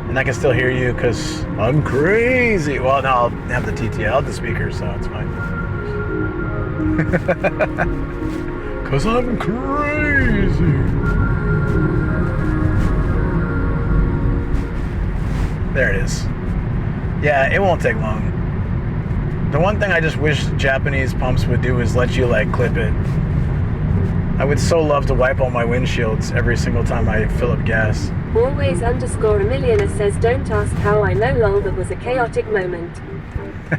And I can still hear you because I'm crazy. Well, no, I'll have the TT. I'll have the speaker, so it's fine. Because I'm crazy. There it is. Yeah, it won't take long. The one thing I just wish Japanese pumps would do is let you like clip it. I would so love to wipe all my windshields every single time I fill up gas.
Always _millionaire says, don't ask how I know, lol, that was a chaotic moment.
I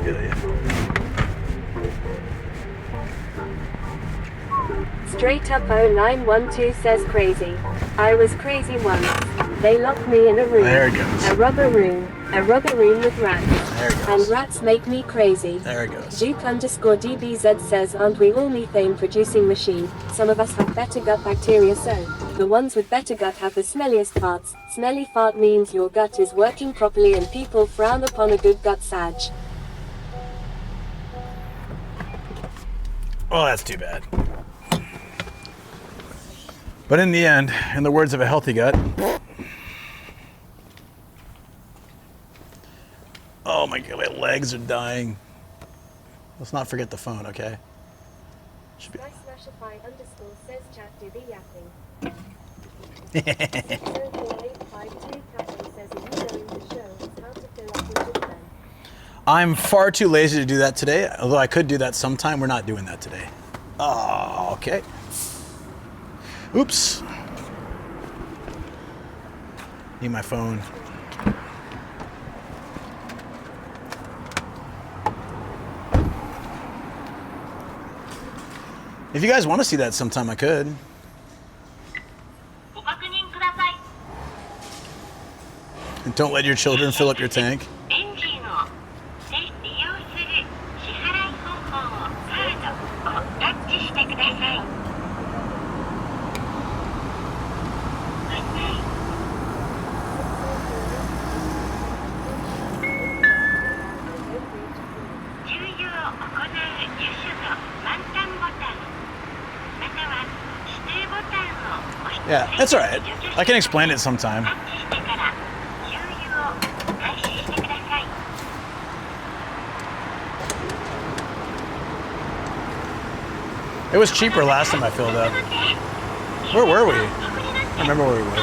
feel you.
Straight up 0912 says, crazy. I was crazy once. They locked me in a room.
There it goes.
A rubber room with rats.
There it goes.
And rats make me crazy.
There it goes.
Duke_DBZ says, aren't we all methane producing machine? Some of us have better gut bacteria, so the ones with better gut have the smelliest farts. Smelly fart means your gut is working properly and people frown upon a good gut sag.
Oh, that's too bad. But in the end, in the words of a healthy gut, oh my God, my legs are dying. Let's not forget the phone, okay? Should be.
Says chat to be yapping.
I'm far too lazy to do that today, although I could do that sometime. We're not doing that today. Oh, okay. Oops. Need my phone. If you guys want to see that sometime, I could. And don't let your children fill up your tank. Yeah, that's all right. I can explain it sometime. It was cheaper last time I filled up. Where were we? I don't remember where we were.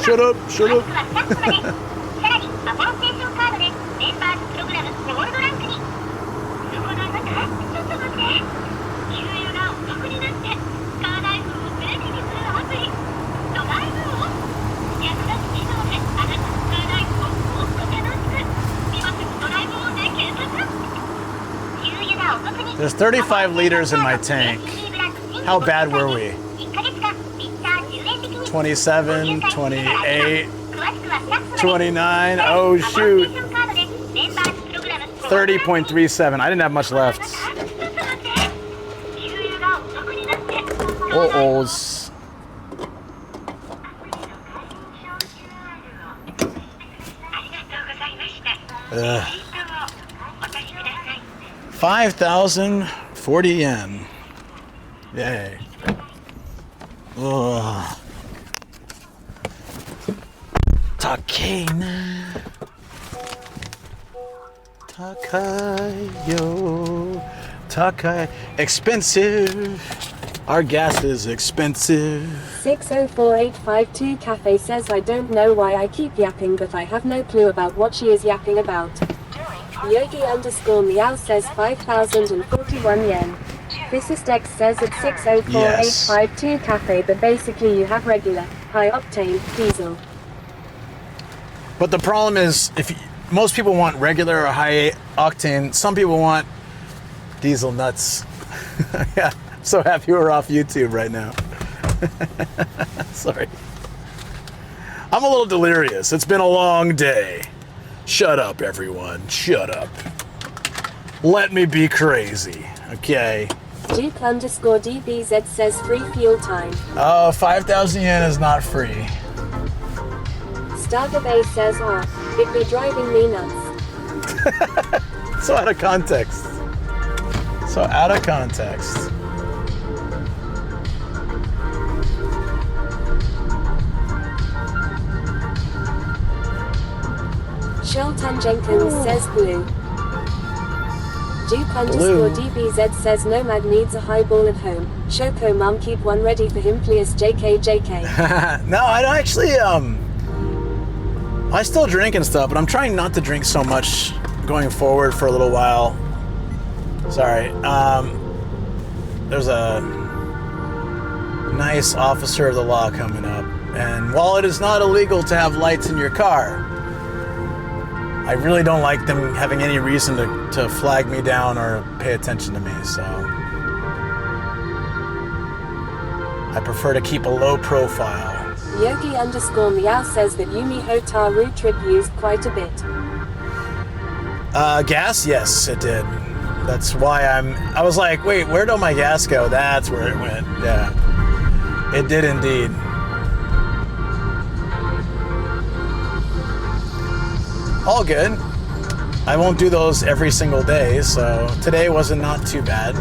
Shut up, shut up. There's 35 liters in my tank. How bad were we? 27, 28, 29, oh shoot. 30.37, I didn't have much left. Uh-ohs. 5,040 yen. Yay. Ugh. Takei na. Takai-yo. Takai. Expensive. Our gas is expensive.
604852 Cafe says I don't know why I keep yapping, but I have no clue about what she is yapping about. Yogi_meow says 5,041 yen. Physicist says it's 604852 Cafe, but basically you have regular, high octane, diesel.
But the problem is, most people want regular or high octane. Some people want diesel nuts. Yeah, I'm so happy we're off YouTube right now. Sorry. I'm a little delirious. It's been a long day. Shut up, everyone. Shut up. Let me be crazy, okay?
Duke_DBZ says free fuel time.
Oh, 5,000 yen is not free.
Stargabe says, it'd be driving me nuts.
So out of context. So out of context.
Shultan Jenkins says blue. Duke_DBZ says Nomad needs a highball at home. Shoko mum, keep one ready for him please. JK.
No, I don't actually, I still drink and stuff, but I'm trying not to drink so much going forward for a little while. Sorry. There's a nice officer of the law coming up. And while it is not illegal to have lights in your car, I really don't like them having any reason to flag me down or pay attention to me, so I prefer to keep a low profile.
Yogi_meow says that Yumi Hotaru trip used quite a bit.
Gas? Yes, it did. That's why I was like, wait, where'd all my gas go? That's where it went. Yeah. It did indeed. All good. I won't do those every single day, so today wasn't not too bad.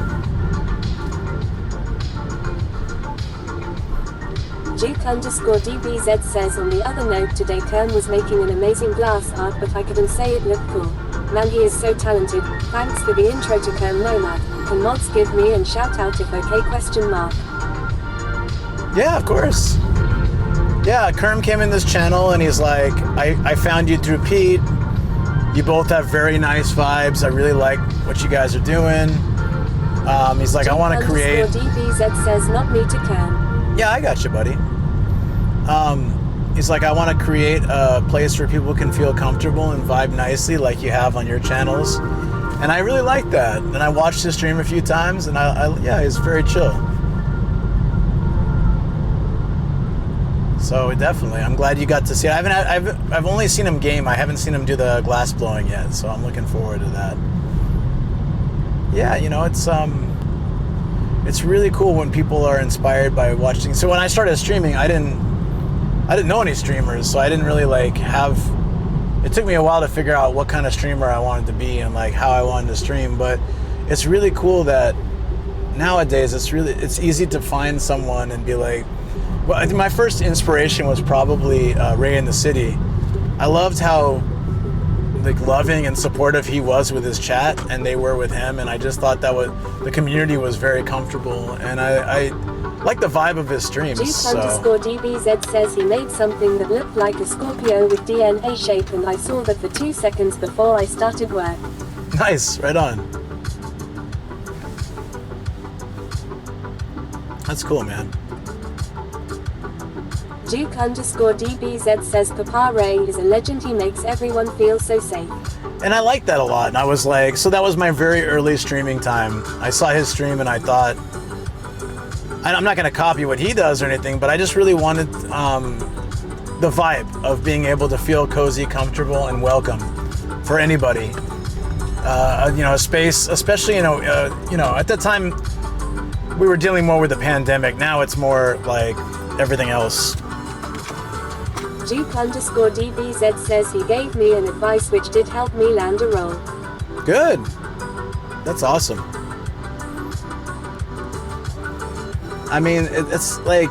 Duke_DBZ says on the other note today Kern was making an amazing glass art, but I couldn't say it looked cool. Man, he is so talented. Thanks for the intro to Kern Nomad. Can mods give me a shout out if okay ?
Yeah, of course. Yeah, Kerm came in this channel and he's like, I found you through Pete. You both have very nice vibes. I really like what you guys are doing. He's like, I want to create.
DBZ says not me to Kern.
Yeah, I got you, buddy. He's like, I want to create a place where people can feel comfortable and vibe nicely like you have on your channels. And I really like that. And I watched his stream a few times and yeah, he's very chill. So definitely, I'm glad you got to see it. I've only seen him game. I haven't seen him do the glass blowing yet, so I'm looking forward to that. Yeah, you know, it's really cool when people are inspired by watching. So when I started streaming, I didn't know any streamers, so I didn't really it took me a while to figure out what kind of streamer I wanted to be and like how I wanted to stream. But it's really cool that nowadays it's easy to find someone and be like, well, I think my first inspiration was probably Ray in the City. I loved how loving and supportive he was with his chat, and they were with him, and I just thought that the community was very comfortable, and I like the vibe of his streams.
Duke_DBZ says he made something that looked like a Scorpio with DNA shape, and I saw that for 2 seconds before I started work.
Nice, right on. That's cool, man.
Duke_DBZ says Papa Ray is a legend, he makes everyone feel so safe.
And I like that a lot, and I was like, so that was my very early streaming time. I saw his stream and I thought, I'm not going to copy what he does or anything, but I just really wanted the vibe of being able to feel cozy, comfortable, and welcome for anybody. You know, a space, especially, you know, at that time we were dealing more with the pandemic. Now it's more like everything else.
Juke_DBZ says he gave me an advice which did help me land a role.
Good. That's awesome. I mean, it's like,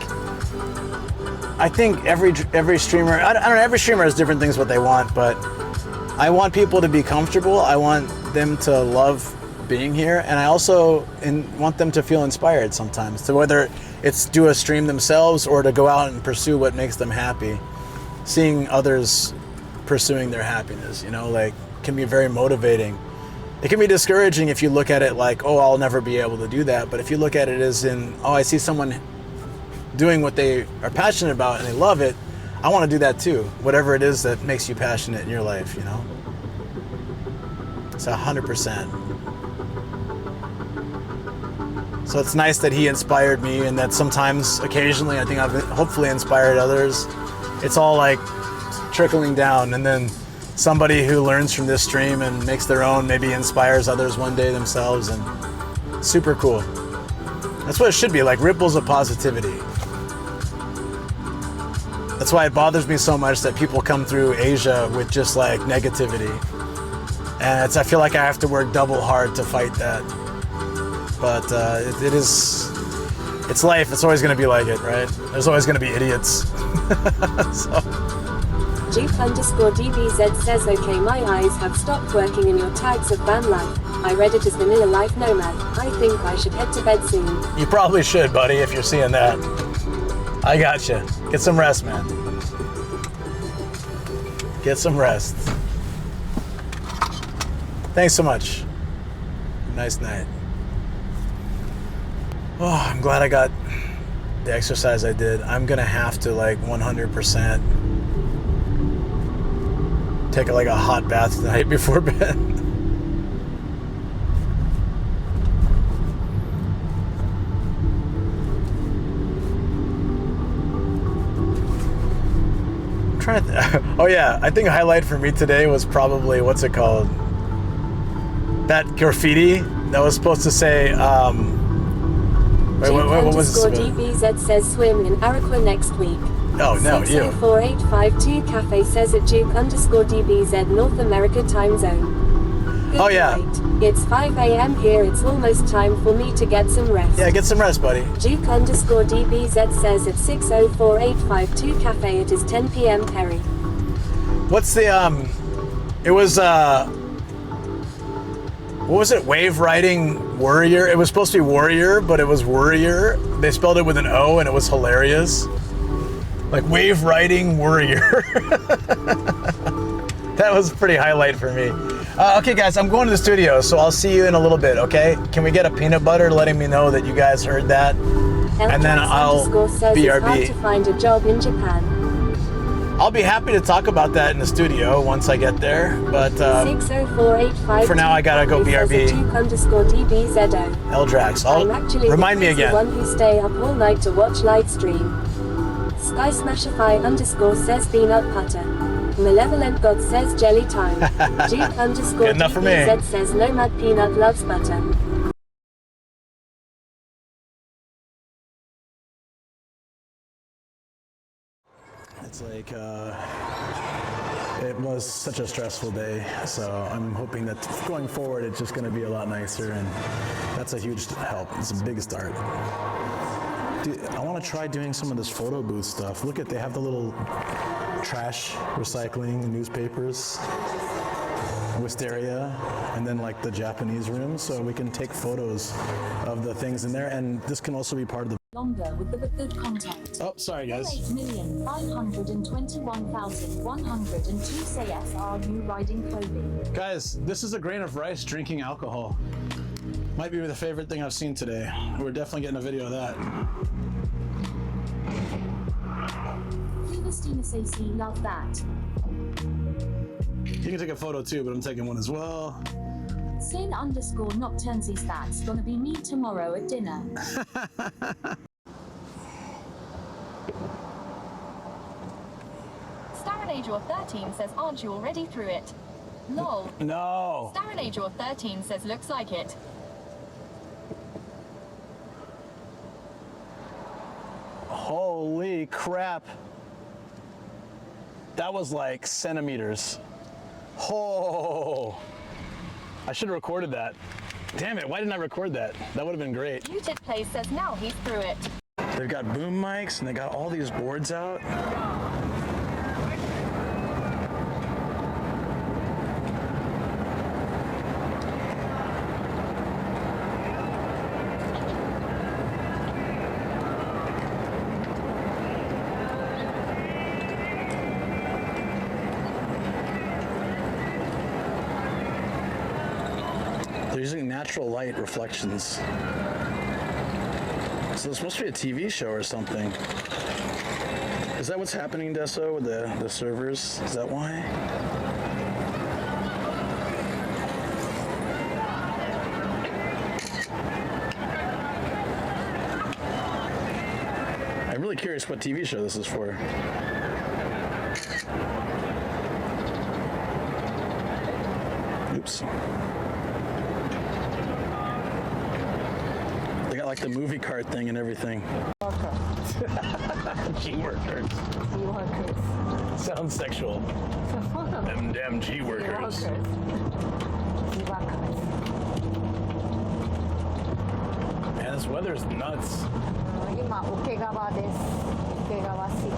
I think every streamer, I don't know, every streamer has different things what they want, but I want people to be comfortable. I want them to love being here, and I also want them to feel inspired sometimes, to whether it's do a stream themselves or to go out and pursue what makes them happy. Seeing others pursuing their happiness, you know, like, can be very motivating. It can be discouraging if you look at it like, oh, I'll never be able to do that. But if you look at it as in, oh, I see someone doing what they are passionate about and they love it, I want to do that too. Whatever it is that makes you passionate in your life, you know? It's 100%. So it's nice that he inspired me, and that sometimes, occasionally, I think I've hopefully inspired others. It's all like trickling down, and then somebody who learns from this stream and makes their own, maybe inspires others one day themselves, and super cool. That's what it should be, like ripples of positivity. That's why it bothers me so much that people come through Asia with just like negativity. And I feel like I have to work double hard to fight that. But it's life, it's always gonna be like it, right? There's always gonna be idiots. So.
Juke_DBZ says, okay, my eyes have stopped working in your tags of van life. I read it as vanilla life nomad. I think I should head to bed soon.
You probably should, buddy, if you're seeing that. I gotcha. Get some rest, man. Get some rest. Thanks so much. Nice night. Oh, I'm glad I got the exercise I did. I'm gonna have to like 100% take like a hot bath tonight before bed. I'm trying to oh yeah, I think a highlight for me today was probably, what's it called? That graffiti that was supposed to say, wait, what was it?
DBZ says swim in Araqua next week.
Oh, no, you.
64852 Cafe says at Juke_DBZ North America time zone. Good
Oh, yeah.
night. It's 5 a.m. here. It's almost time for me to get some rest.
Yeah, get some rest, buddy.
Juke_DBZ says at 604852 Cafe it is 10 p.m. Perry.
What's the, it was, what was it? Wave riding warrior? It was supposed to be warrior, but it was worrier. They spelled it with an O and it was hilarious. Like wave riding warrior. That was a pretty highlight for me. Okay, guys, I'm going to the studio, so I'll see you in a little bit, okay? Can we get a peanut butter letting me know that you guys heard that? And then I'll BRB.
It's hard to find a job in Japan.
I'll be happy to talk about that in the studio once I get there, but for now I gotta go BRB. Eldrax, remind me again.
I'm actually the one who stay up all night to watch live stream. Sky Smashify _ says peanut butter. Malevolent God says jelly time. Juke_DBZ says Nomad Peanut loves butter.
It's like, it was such a stressful day, so I'm hoping that going forward it's just going to be a lot nicer, and that's a huge help. It's a big start. Dude, I want to try doing some of this photo booth stuff. Look at, they have the little trash recycling newspapers, wisteria, and then like the Japanese room, so we can take photos of the things in there, and this can also be part of the
longer with the good content.
Oh, sorry guys.
8,521,102 sayas are new riding clothing.
Guys, this is a grain of rice drinking alcohol. Might be the favorite thing I've seen today. We're definitely getting a video of that.
Christina says he loved that.
You can take a photo too, but I'm taking one as well.
Sin_Nocturnzy stats gonna be me tomorrow at dinner.
Starinajor13 says, aren't you already through it? Lol.
No.
Starinajor13 says, looks like it.
Holy crap. That was like centimeters. Oh, I should have recorded that. Damn it, why didn't I record that? That would have been great.
Muted play says now he's through it.
They've got boom mics and they got all these boards out. They're using natural light reflections. So this must be a TV show or something. Is that what's happening, Deso, with the servers? Is that why? I'm really curious what TV show this is for. Oops. They got like the movie card thing and everything. G-workers.
G-workers.
Sounds sexual. Them damn G-workers.
G-workers.
Man, this weather's nuts.
今、桶川です。桶川シティ。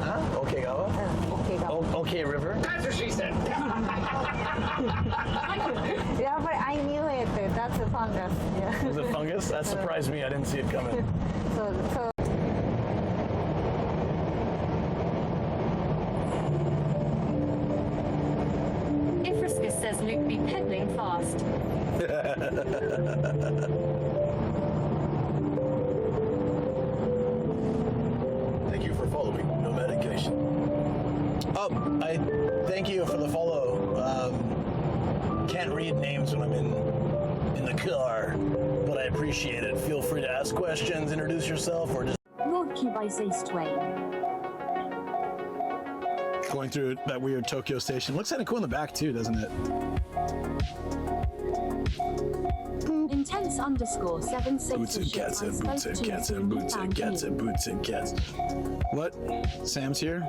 Huh? Okegawa?
うん、桶川。
Okay River? That's what she said!
Yeah, but I knew it. That's a fungus. Yeah.
Was it fungus? That surprised me. I didn't see it coming.
so.
Ifriscus says Luke be peddling fast.
Thank you for following. No medication. Oh, I thank you for the follow. Can't read names when I'm in the car, but I appreciate it. Feel free to ask questions, introduce yourself, or just
Brought to you by Zace Twain.
going through that weird Tokyo station. Looks kind of cool in the back too, doesn't it?
Intense_7
Boots and cats and boots and cats and boots and cats and boots and cats. What? Sam's here?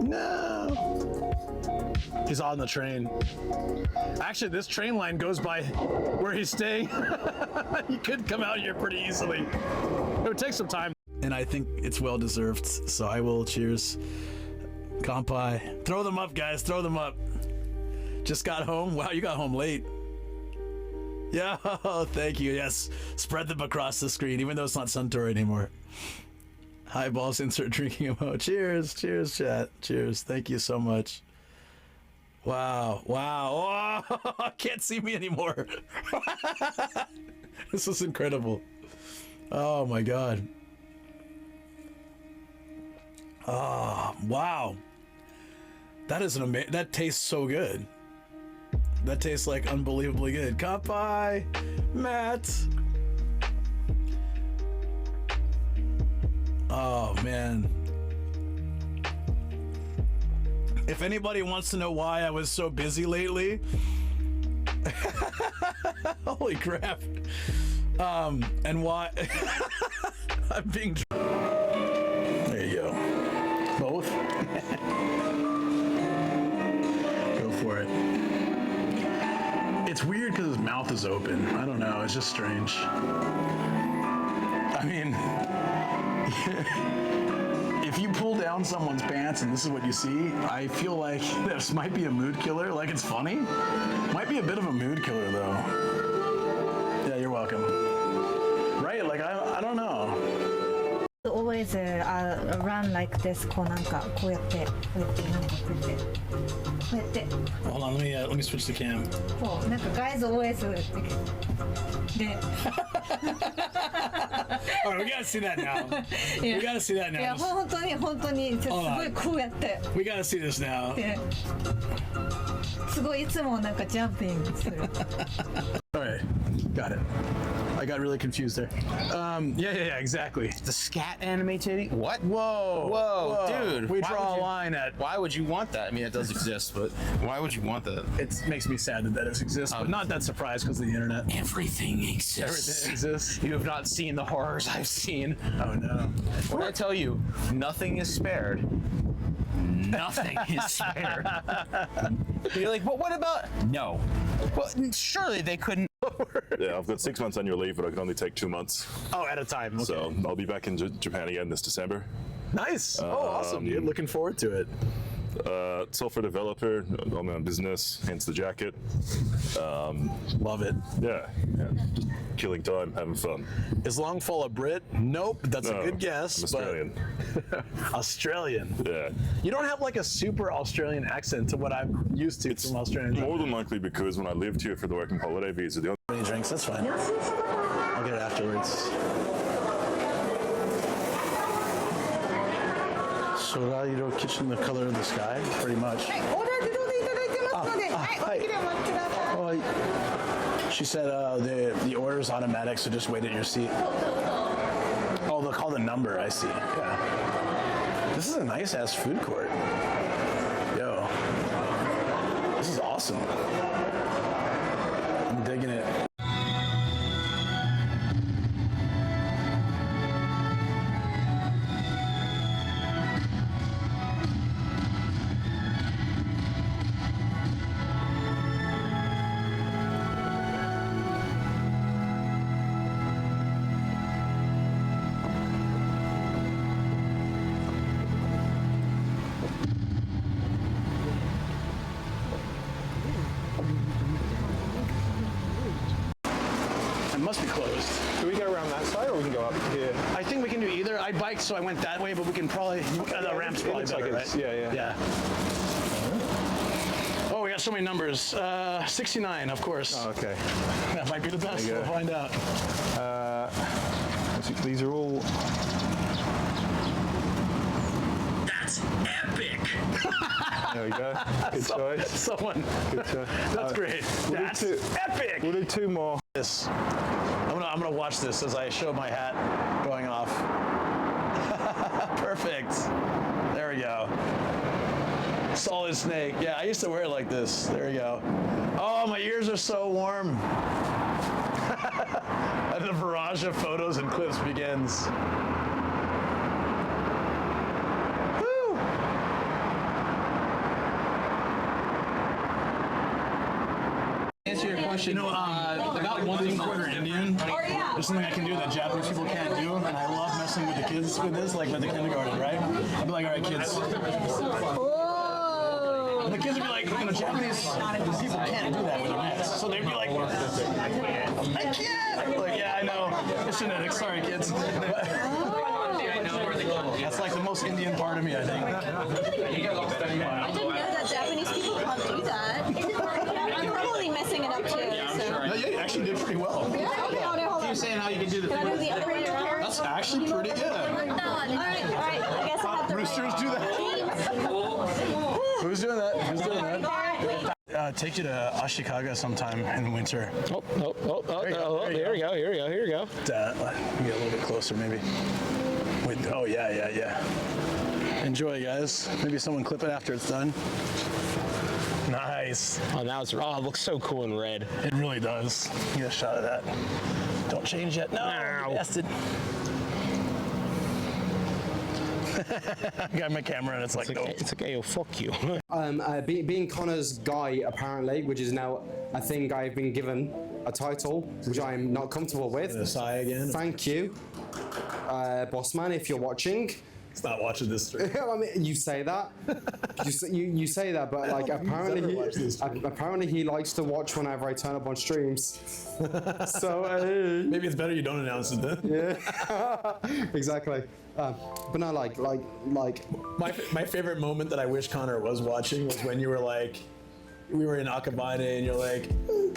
No. He's on the train. Actually, this train line goes by where he's staying. He could come out here pretty easily. It would take some time. And I think it's well deserved. So I will cheers. Kanpai. Throw them up, guys. Throw them up. Just got home. Wow, you got home late. Yeah, thank you. Yes, spread them across the screen, even though it's not Suntory anymore. Highballs, insert drinking emoji. Cheers, cheers, chat. Cheers. Thank you so much. Wow, wow. Oh, can't see me anymore. This is incredible. Oh my God. Oh, wow. That is that tastes so good. That tastes like unbelievably good. Kanpai, Matt. Oh man. If anybody wants to know why I was so busy lately, holy crap. And why I'm being. There you go. Both. Go for it. It's weird because his mouth is open. I don't know. It's just strange. I mean, if you pull down someone's pants and this is what you see, I feel like this might be a mood killer. Like, it's funny. Might be a bit of a mood killer, though. Yeah, you're welcome. Right? Like, I don't know.
Always run like this. こうなんかこうやってこうやってなんかこうやって。
Hold on, let me switch the cam.
こうなんか guys always で。
All right, we gotta see that now. We gotta see that now.
いや本当にすごいこうやって。
We gotta see this now.
すごいいつもなんかジャンピングする。
All right, got it. I got really confused there. Yeah, exactly.
The scat animated? What?
Whoa,
dude.
We draw a line at.
Why would you want that? I mean, it does exist, but why would you want that?
It makes me sad that it exists, but not that surprised because of the internet.
Everything exists.
Everything exists.
You have not seen the horrors I've seen.
Oh no.
When I tell you, nothing is spared.
nothing is spare. You're like, well, what about? No. Well, surely they couldn't.
Yeah, I've got 6 months annual leave, but I can only take 2 months.
Oh, at a time. Okay.
So I'll be back in Japan again this December.
Nice. Awesome, dude. Looking forward to it.
Software developer, on my own business, hence the jacket.
Love it.
Yeah, just killing time, having fun.
Is Longfall a Brit? Nope, that's a good guess.
I'm Australian.
Australian.
Yeah.
You don't have like a super Australian accent to what I'm used to from Australian.
More than likely because when I lived here for the working holiday visa, the
only drinks, that's fine. I'll get it afterwards. Sorairo kitchen, the color of the sky, pretty much. She said the order's automatic, so just wait at your seat. Oh, they'll call the number, I see. Yeah. This is a nice ass food court. Yo. This is awesome. I'm digging it. Must be closed.
Do we go around that side or we can go up here?
I think we can do either. I biked, so I went that way, but we can probably, the ramp's probably better, right?
Yeah.
Oh, we got so many numbers. 69, of course.
Oh, okay.
That might be the best. We'll find out.
These are all...
That's epic!
There we go. Good choice.
Someone.
Good choice.
That's great. That's epic!
We'll do 2 more.
I'm gonna watch this as I show my hat going off. Perfect. There we go. Solid snake. Yeah, I used to wear it like this. There we go. Oh, my ears are so warm. And the barrage of photos and clips begins.
Answer your question.
You know, about one thing for Indian, there's something I can do that Japanese people can't do, and I love messing with the kids with this, like with the kindergarten, right? I'll be like, all right, kids. And the kids would be like, you know, Japanese people can't do that with their hands. So they'd be like, I can't! I'd be like, yeah, I know. It's genetics. Sorry, kids. That's like the most Indian part of me, I think.
I didn't know that Japanese people can't do that. You're probably messing it up too.
No, yeah, you actually did pretty well.
Okay, hold on.
You're saying how you can do the
Can I do the other here?
That's actually pretty good.
Alright. I guess I have to.
Roosters do that. Who's doing that? Who's doing that? Take you to Ashikaga sometime in the winter.
Oh, here we go. Let me
get a little bit closer, maybe. Wait, oh, yeah. Enjoy, guys. Maybe someone clip it after it's done. Nice.
Oh, now it looks so cool in red.
It really does. Get a shot of that. Don't change yet. No, bastard. I got my camera and it's like, no.
It's okay, oh, fuck you.
Being Connor's guy, apparently, which is now a thing I've been given a title, which I'm not comfortable with.
Again.
Thank you, Bossman, if you're watching.
It's not watching this stream.
I mean, you say that. you say that, but like apparently he likes to watch whenever I turn up on streams. So
maybe it's better you don't announce it then.
Yeah, exactly. But no, like
my favorite moment that I wish Connor was watching was when you were like, we were in Akabane and you're like,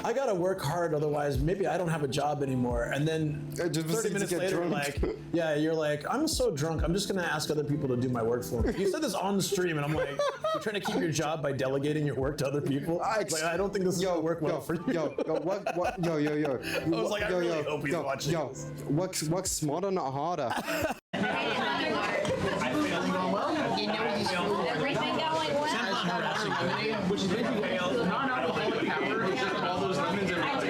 I gotta work hard, otherwise maybe I don't have a job anymore. And then 30 minutes later, you're like, I'm so drunk, I'm just gonna ask other people to do my work for me. You said this on the stream, and I'm like, you're trying to keep your job by delegating your work to other people? I don't think this is gonna work well for you.
I was
like, I really hope he's watching this.
Work smarter, not harder.
You know, everything going well.
Which is basically non-alcoholic power. It's just all those lemons and
I'm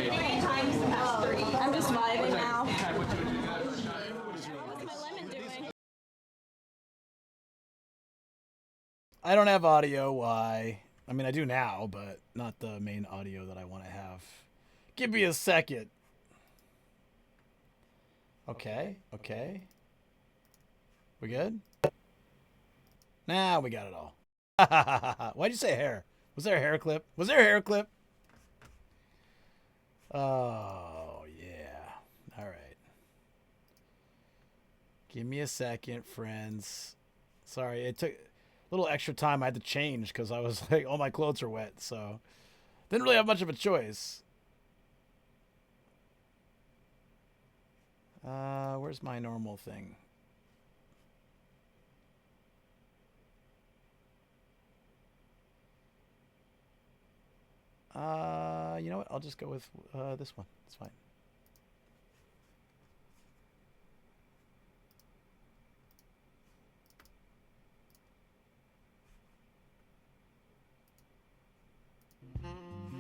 just vibing now. What's my lemon doing?
I don't have audio. Why? I mean, I do now, but not the main audio that I want to have. Give me a second. Okay, okay. We good? Nah, we got it all. Why'd you say hair? Was there a hair clip? Was there a hair clip? Oh, yeah. All right. Give me a second, friends. Sorry, it took a little extra time. I had to change because I was like, all my clothes are wet, so didn't really have much of a choice. Where's my normal thing? You know what? I'll just go with this one. It's fine.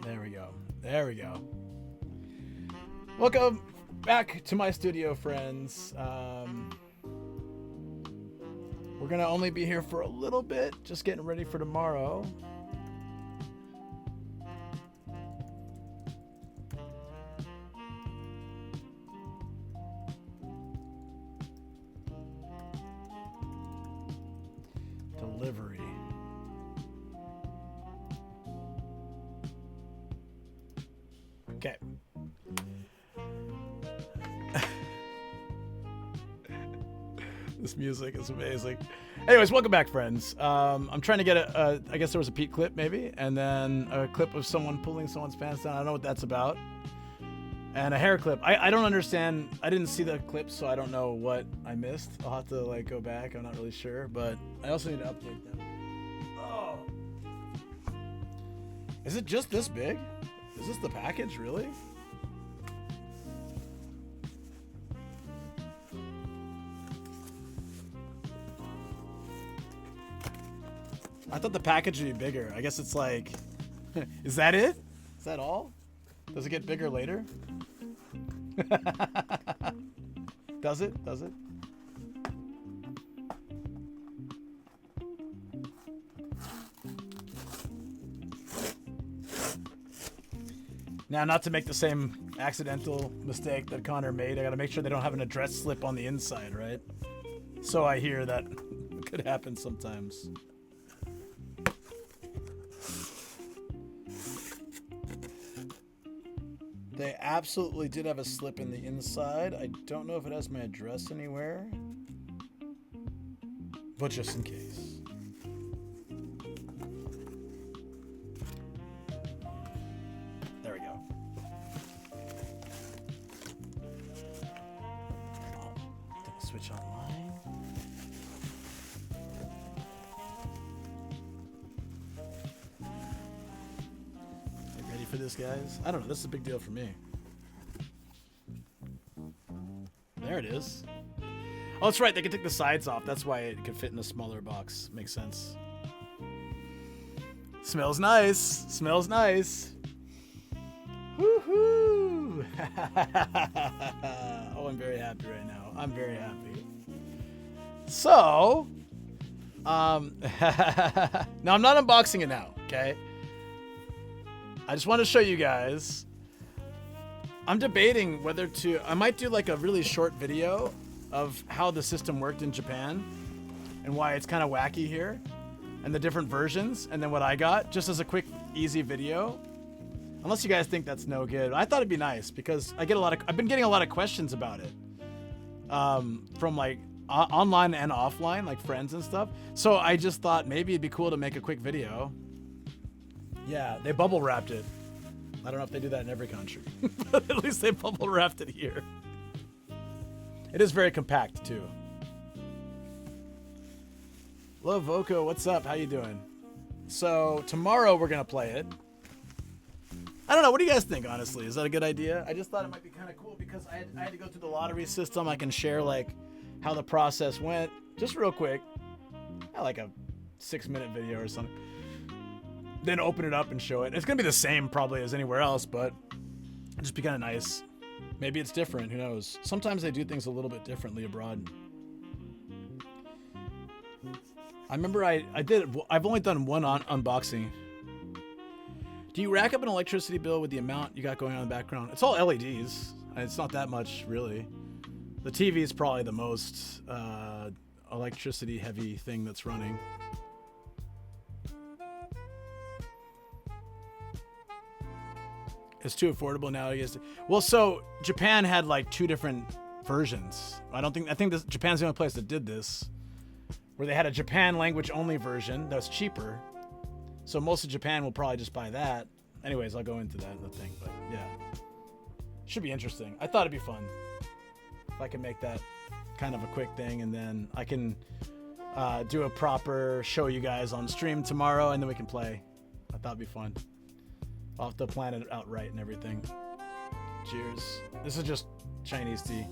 There we go. There we go. Welcome back to my studio, friends. We're gonna only be here for a little bit, just getting ready for tomorrow. Delivery. Okay. This music is amazing. Anyways, welcome back, friends. I'm trying to get I guess there was a Pete clip, maybe, and then a clip of someone pulling someone's pants down. I don't know what that's about. And a hair clip. I don't understand. I didn't see the clip, so I don't know what I missed. I'll have to, like, go back. I'm not really sure, but I also need to update them. Oh. Is it just this big? Is this the package, really? I thought the package would be bigger. I guess it's like... Is that it? Is that all? Does it get bigger later? Does it? Does it? Now, not to make the same accidental mistake that Connor made, I gotta make sure they don't have an address slip on the inside, right? So I hear that could happen sometimes. They absolutely did have a slip in the inside. I don't know if it has my address anywhere, but just in case. There we go. Oh, switch online. Ready for this, guys? I don't know. This is a big deal for me. There it is. Oh, that's right. They can take the sides off. That's why it could fit in a smaller box. Makes sense. Smells nice. Smells nice. Woohoo! Oh, I'm very happy right now. I'm very happy. So, now I'm not unboxing it now, okay? I just want to show you guys. I'm debating whether to... I might do like a really short video of how the system worked in Japan and why it's kind of wacky here and the different versions and then what I got just as a quick, easy video. Unless you guys think that's no good. I thought it'd be nice because I've been getting a lot of questions about it from like online and offline, like friends and stuff. So I just thought maybe it'd be cool to make a quick video. Yeah, they bubble wrapped it. I don't know if they do that in every country, but at least they bubble wrapped it here. It is very compact too. Hello, Voco. What's up? How you doing? So tomorrow we're gonna play it. I don't know. What do you guys think? Honestly, is that a good idea? I just thought it might be kind of cool because I had to go through the lottery system. I can share like how the process went, just real quick, like a 6-minute video or something. Then open it up and show it. It's gonna be the same probably as anywhere else, but it'd just be kind of nice. Maybe it's different, who knows? Sometimes they do things a little bit differently abroad. I remember I've only done one unboxing. Do you rack up an electricity bill with the amount you got going on in the background? It's all LEDs. It's not that much, really. The TV is probably the most electricity heavy thing that's running. It's too affordable now, I guess. Well, so Japan had like 2 different versions. I think Japan's the only place that did this, where they had a Japan language only version that was cheaper. So most of Japan will probably just buy that. Anyways, I'll go into that in the thing, but yeah. Should be interesting. I thought it'd be fun if I can make that kind of a quick thing, and then I can do a proper show you guys on stream tomorrow, and then we can play. I thought it'd be fun. I'll have to plan it out right and everything. Cheers. This is just Chinese tea.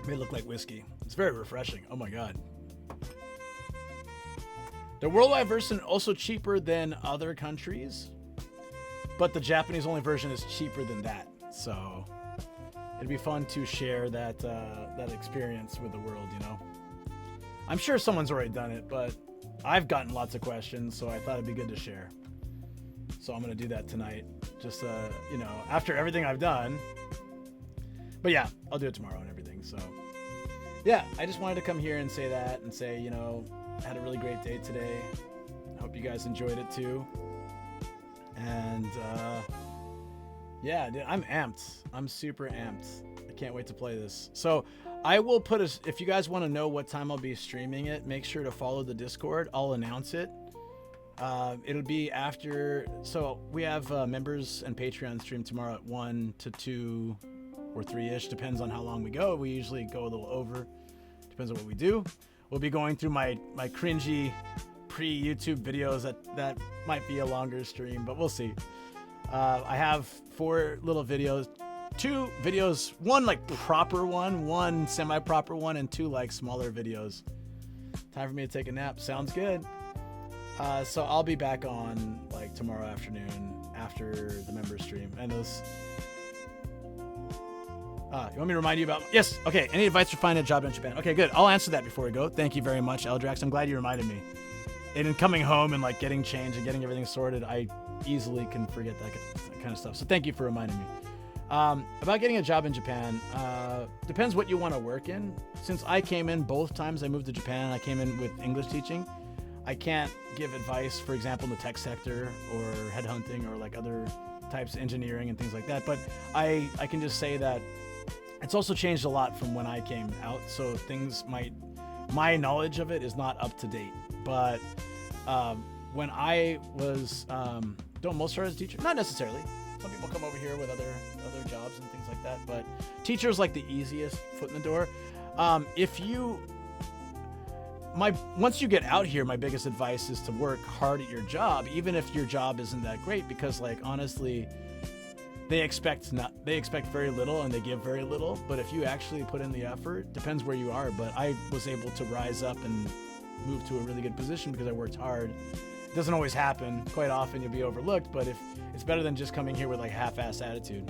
May look like whiskey. It's very refreshing. Oh my god. The worldwide version also cheaper than other countries, but the Japanese only version is cheaper than that. So it'd be fun to share that that experience with the world, you know. I'm sure someone's already done it, but I've gotten lots of questions, so I thought it'd be good to share. So I'm gonna do that tonight, just you know, after everything I've done. But yeah, I'll do it tomorrow and everything. So yeah, I just wanted to come here and say that, and say, you know, I had a really great day today. I hope you guys enjoyed it too. And yeah, dude, I'm amped. I'm super amped. I can't wait to play this. So I will put if you guys want to know what time I'll be streaming it, make sure to follow the Discord. I'll announce it. It'll be after, so we have members and Patreon stream tomorrow at 1 to 2 or 3-ish, depends on how long we go. We usually go a little over, depends on what we do. We'll be going through my cringy pre-YouTube videos that might be a longer stream, but we'll see. I have 4 little videos, 2 videos, one like proper one semi-proper one, and 2 like smaller videos. Time for me to take a nap. Sounds good. So I'll be back on like tomorrow afternoon after the member stream. And those. You want me to remind you about? Yes. Okay. Any advice for finding a job in Japan? Okay, good. I'll answer that before we go. Thank you very much, Eldrax. I'm glad you reminded me. And in coming home and like getting changed and getting everything sorted, I easily can forget that kind of stuff. So thank you for reminding me. About getting a job in Japan, depends what you want to work in. Since I came in both times I moved to Japan, I came in with English teaching. I can't give advice, for example, in the tech sector or headhunting or like other types of engineering and things like that. But I can just say that it's also changed a lot from when I came out. So my knowledge of it is not up to date. But when I was, don't most start as a teacher? Not necessarily. Some people come over here with other jobs and things like that. But teacher's like the easiest foot in the door. Once you get out here, my biggest advice is to work hard at your job, even if your job isn't that great, because like honestly, they expect very little and they give very little. But if you actually put in the effort, depends where you are. But I was able to rise up and move to a really good position because I worked hard. It doesn't always happen. Quite often you'll be overlooked, but if it's better than just coming here with like half-ass attitude.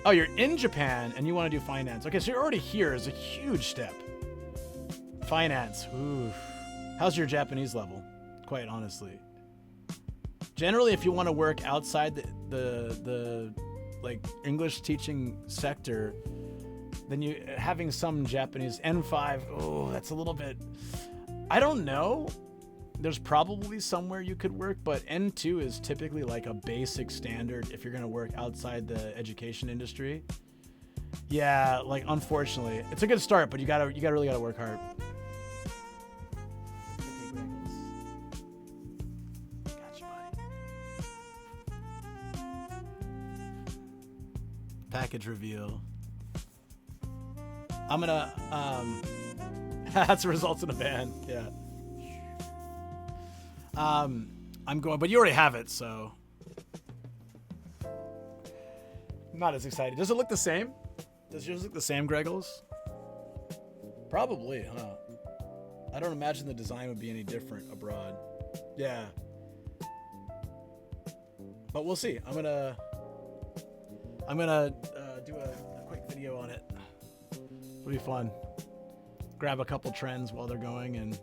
Oh, you're in Japan and you want to do finance. Okay, so you're already here is a huge step. Finance. Ooh. How's your Japanese level? Quite honestly. Generally, if you want to work outside the like English teaching sector, then you having some Japanese N5. Oh, that's a little bit. I don't know. There's probably somewhere you could work, but N2 is typically like a basic standard if you're going to work outside the education industry. Yeah, like unfortunately, it's a good start, but you really gotta work hard. Package reveal. I'm gonna that's the results in a ban. Yeah. I'm going, but you already have it, so I'm not as excited. Does it look the same? Does yours look the same, Greggles? Probably, huh? I don't imagine the design would be any different abroad. Yeah. But we'll see. I'm gonna do a quick video on it. It'll be fun. grab a couple trends while they're going and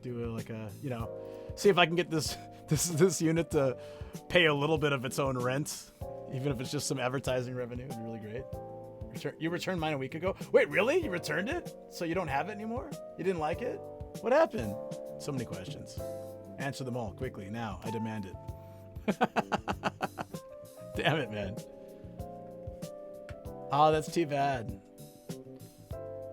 do like a, you know, see if I can get this unit to pay a little bit of its own rent, even if it's just some advertising revenue. It'd be really great. You returned mine a week ago. Wait, really? You returned it? So you don't have it anymore? You didn't like it? What happened? So many questions. Answer them all quickly now. I demand it. Damn it, man. Oh, that's too bad.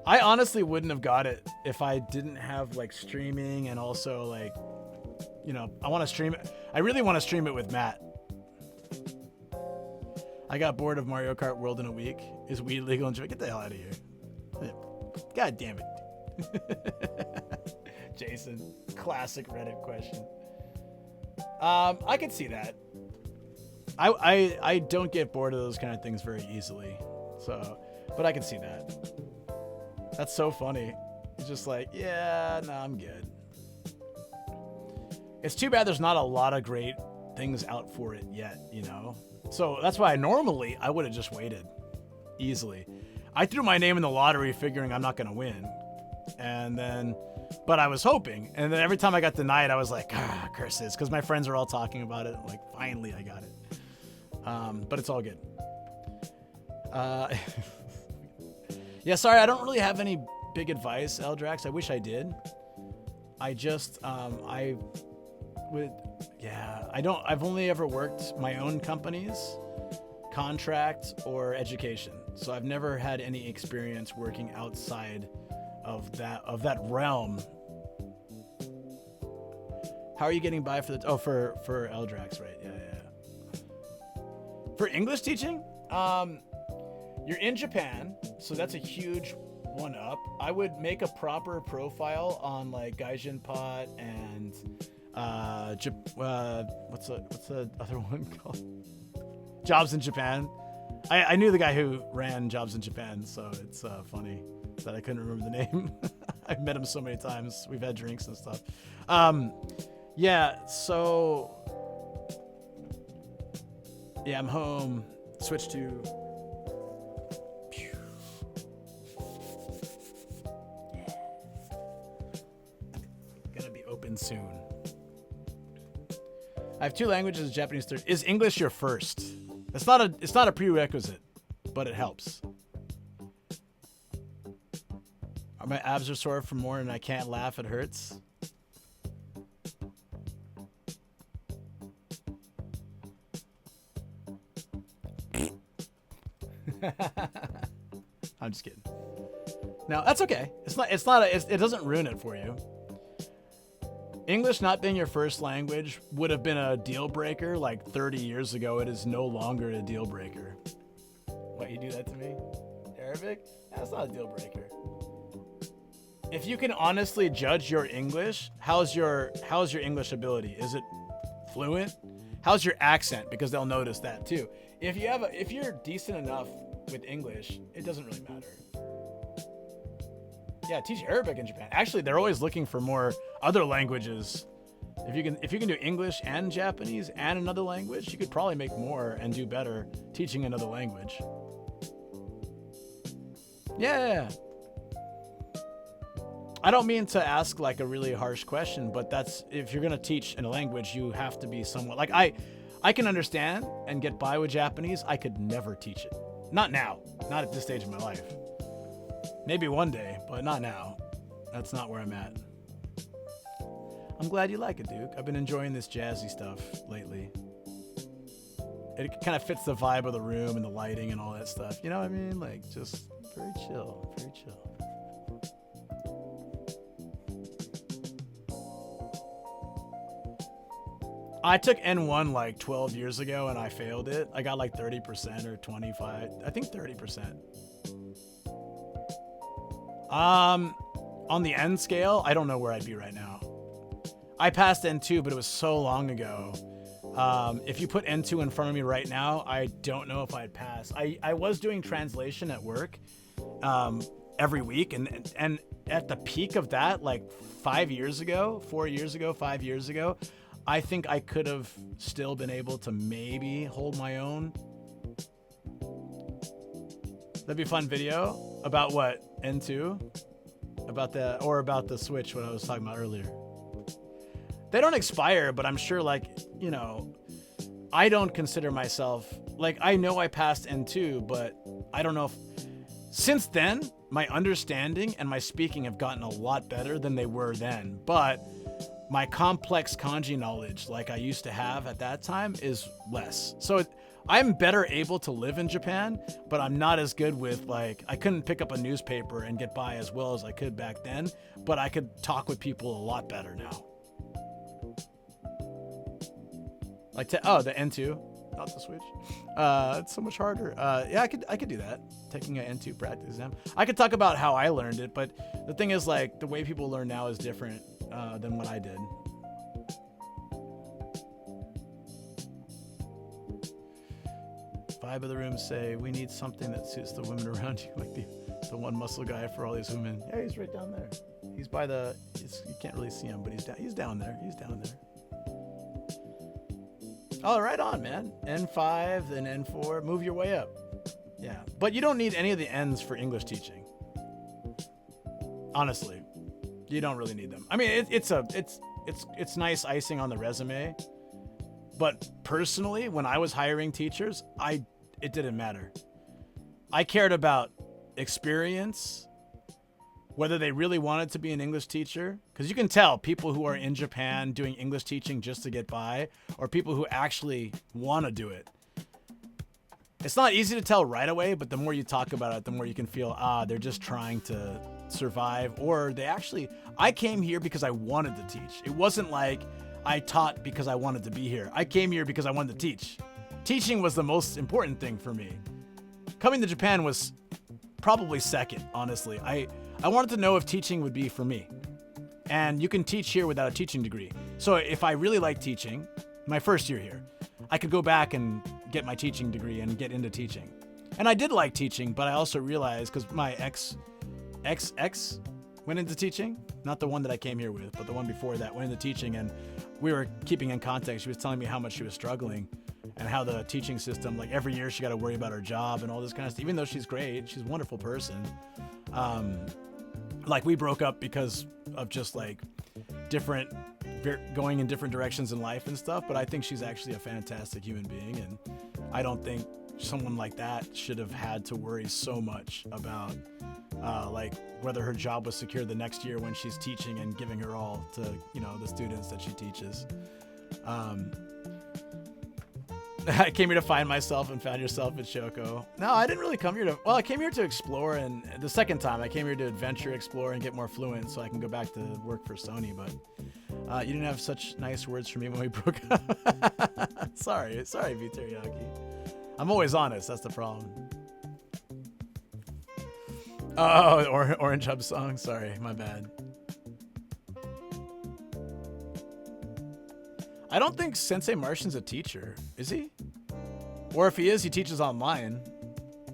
I honestly wouldn't have got it if I didn't have like streaming and also like, you know, I want to stream it. I really want to stream it with Matt. I got bored of Mario Kart World in a week. Is weed legal in Japan? Get the hell out of here. God damn it. Jason, classic Reddit question. I could see that. I don't get bored of those kind of things very easily. So, but I can see that. That's so funny. It's just like, yeah, no, I'm good. It's too bad there's not a lot of great things out for it yet, you know? So that's why normally I would have just waited easily. I threw my name in the lottery figuring I'm not going to win. And then, but I was hoping. And then every time I got denied, I was like, curses. Because my friends are all talking about it. Like, finally I got it. But it's all good. Yeah, sorry, I don't really have any big advice, Eldrax. I wish I did. I just, I've only ever worked my own companies, contract, or education. So I've never had any experience working outside of that realm. How are you getting by for for Eldrax, right? Yeah. For English teaching, you're in Japan, so that's a huge one up. I would make a proper profile on like Gaijin Pot and what's the other one called? Jobs in Japan. I knew the guy who ran Jobs in Japan, so it's funny that I couldn't remember the name. I've met him so many times. We've had drinks and stuff. Yeah, so yeah, I'm home. Switch to gonna be open soon. I have 2 languages, Japanese third. Is English your first? It's not a prerequisite, but it helps. My abs are sore from more and I can't laugh, it hurts. I'm just kidding. No, that's okay. It doesn't ruin it for you. English not being your first language would have been a deal breaker like 30 years ago. It is no longer a deal breaker. What, you do that to me? Arabic? That's not a deal breaker. If you can honestly judge your English, how's your English ability? Is it fluent? How's your accent? Because they'll notice that too. If you're decent enough with English, it doesn't really matter. Yeah, teach Arabic in Japan. Actually, they're always looking for more other languages. If you can do English and Japanese and another language, you could probably make more and do better teaching another language. Yeah. I don't mean to ask like a really harsh question, but that's, if you're gonna teach in a language, you have to be somewhat like I can understand and get by with Japanese. I could never teach it. Not now. Not at this stage of my life. Maybe one day, but not now. That's not where I'm at. I'm glad you like it, Duke. I've been enjoying this jazzy stuff lately. It kind of fits the vibe of the room and the lighting and all that stuff. You know what I mean? Like, just very chill, very chill. I took N1 like 12 years ago and I failed it. I got like 30% or 25. I think 30%. On the N scale, I don't know where I'd be right now. I passed N2, but it was so long ago. If you put N2 in front of me right now, I don't know if I'd pass. I was doing translation at work every week, and at the peak of that, like 5 years ago, 4 years ago, 5 years ago, I think I could have still been able to maybe hold my own. That'd be a fun video. About what? N2? about the Switch, what I was talking about earlier. They don't expire, but I'm sure, like, you know, I don't consider myself, like, I know I passed N2, but I don't know if, since then, my understanding and my speaking have gotten a lot better than they were then, but my complex kanji knowledge, like I used to have at that time, is less. So I'm better able to live in Japan, but I'm not as good with, like, I couldn't pick up a newspaper and get by as well as I could back then, but I could talk with people a lot better now. Like, the N2, not the Switch. It's so much harder. Yeah, I could do that. Taking an N2 practice exam. I could talk about how I learned it, but the thing is, like, the way people learn now is different than what I did. 5 of the rooms say, we need something that suits the women around you, like the one muscle guy for all these women. Yeah, he's right down there. He's by the, you can't really see him, but he's down there. He's down there. Oh, right on, man. N5, then N4, move your way up. Yeah, but you don't need any of the N's for English teaching. Honestly, you don't really need them. I mean, it's nice icing on the resume, but personally, when I was hiring teachers, it didn't matter. I cared about experience, whether they really wanted to be an English teacher, because you can tell people who are in Japan doing English teaching just to get by, or people who actually want to do it. It's not easy to tell right away, but the more you talk about it, the more you can feel, they're just trying to survive, or I came here because I wanted to teach. It wasn't like I taught because I wanted to be here. I came here because I wanted to teach. Teaching was the most important thing for me. Coming to Japan was probably second, honestly. I wanted to know if teaching would be for me. And you can teach here without a teaching degree. So if I really like teaching, my first year here, I could go back and get my teaching degree and get into teaching. And I did like teaching, but I also realized, because my ex went into teaching, not the one that I came here with, but the one before that went into teaching, and we were keeping in contact. She was telling me how much she was struggling and how the teaching system, like every year she got to worry about her job and all this kind of stuff. Even though she's great, she's a wonderful person. Like, we broke up because of just like going in different directions in life and stuff, but I think she's actually a fantastic human being, and I don't think someone like that should have had to worry so much about like whether her job was secure the next year when she's teaching and giving her all to, you know, the students that she teaches. I came here to find myself and found yourself at Shoko. No, I didn't really come here to, well, I came here to explore, and the second time I came here to adventure, explore, and get more fluent so I can go back to work for Sony, but you didn't have such nice words for me when we broke up. Sorry, V Teriyaki. I'm always honest, that's the problem. Oh, Orange Hub song, sorry, my bad. I don't think Sensei Martian's a teacher, is he? Or if he is, he teaches online,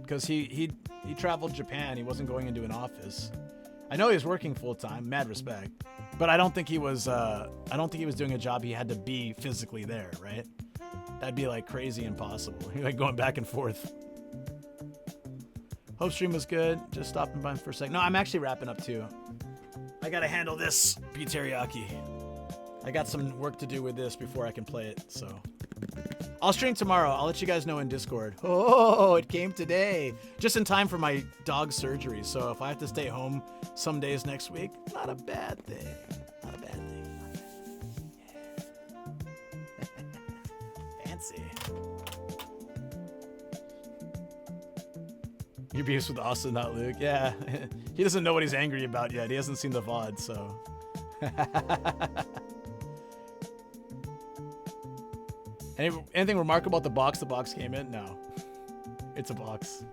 because he traveled Japan. He wasn't going into an office. I know he was working full time, mad respect, but I don't think he was. I don't think he was doing a job he had to be physically there, right? That'd be like crazy impossible. You're like going back and forth. Hope stream was good. Just stopping by for a second. No, I'm actually wrapping up too. I gotta handle this beef teriyaki. I got some work to do with this before I can play it, so. I'll stream tomorrow. I'll let you guys know in Discord. Oh, it came today. Just in time for my dog's surgery, so if I have to stay home some days next week, not a bad thing. Not a bad thing. Yeah. Fancy. Your beefs with Austin, not Luke. Yeah. He doesn't know what he's angry about yet. He hasn't seen the VOD, so. Anything remarkable about the box? The box came in? No. It's a box.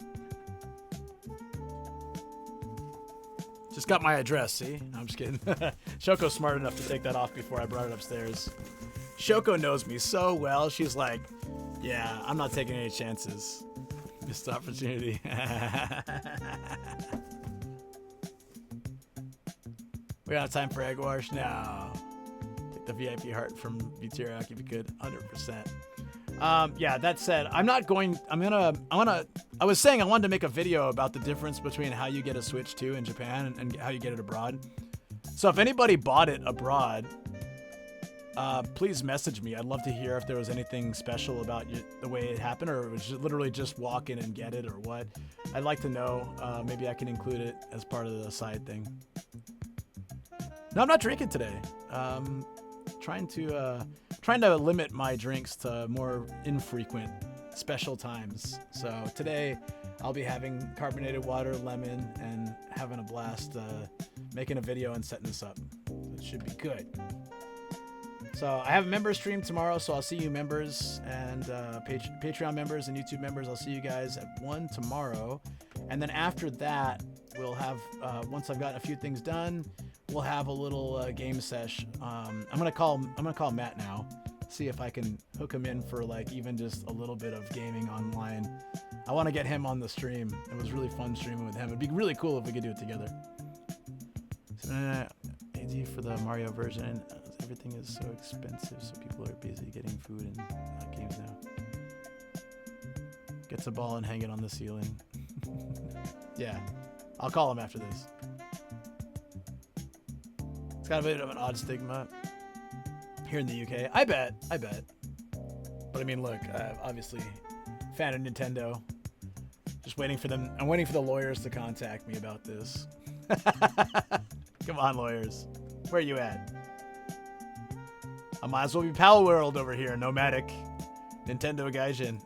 Just got my address, see? I'm just kidding. Shoko's smart enough to take that off before I brought it upstairs. Shoko knows me so well. She's like, yeah, I'm not taking any chances. Missed opportunity. We got time for egg wash? No. Take the VIP heart from Teriyaki if you could. 100%. Yeah, that said, I'm gonna I was saying I wanted to make a video about the difference between how you get a Switch 2 in Japan and how you get it abroad. So if anybody bought it abroad, please message me. I'd love to hear if there was anything special about the way it happened, or it was literally just walk in and get it, or what. I'd like to know. Maybe I can include it as part of the side thing. No, I'm not drinking today. Trying to limit my drinks to more infrequent special times. So today I'll be having carbonated water, lemon, and having a blast making a video and setting this up. It should be good. So I have a member stream tomorrow, so I'll see you members and Patreon members and YouTube members. I'll see you guys at 1 tomorrow. And then after that, we'll have, once I've gotten a few things done, we'll have a little game sesh. I'm gonna call Matt now, see if I can hook him in for like even just a little bit of gaming online. I want to get him on the stream. It was really fun streaming with him. It'd be really cool if we could do it together. AD for the Mario version. Everything is so expensive, so people are busy getting food and games now. Gets a ball and hang it on the ceiling. Yeah, I'll call him after this. It's kind of a bit of an odd stigma here in the UK. I bet. But I mean, look, obviously, fan of Nintendo. Just waiting for them. I'm waiting for the lawyers to contact me about this. Come on, lawyers. Where are you at? I might as well be Pal World over here, nomadic. Nintendo Gaijin.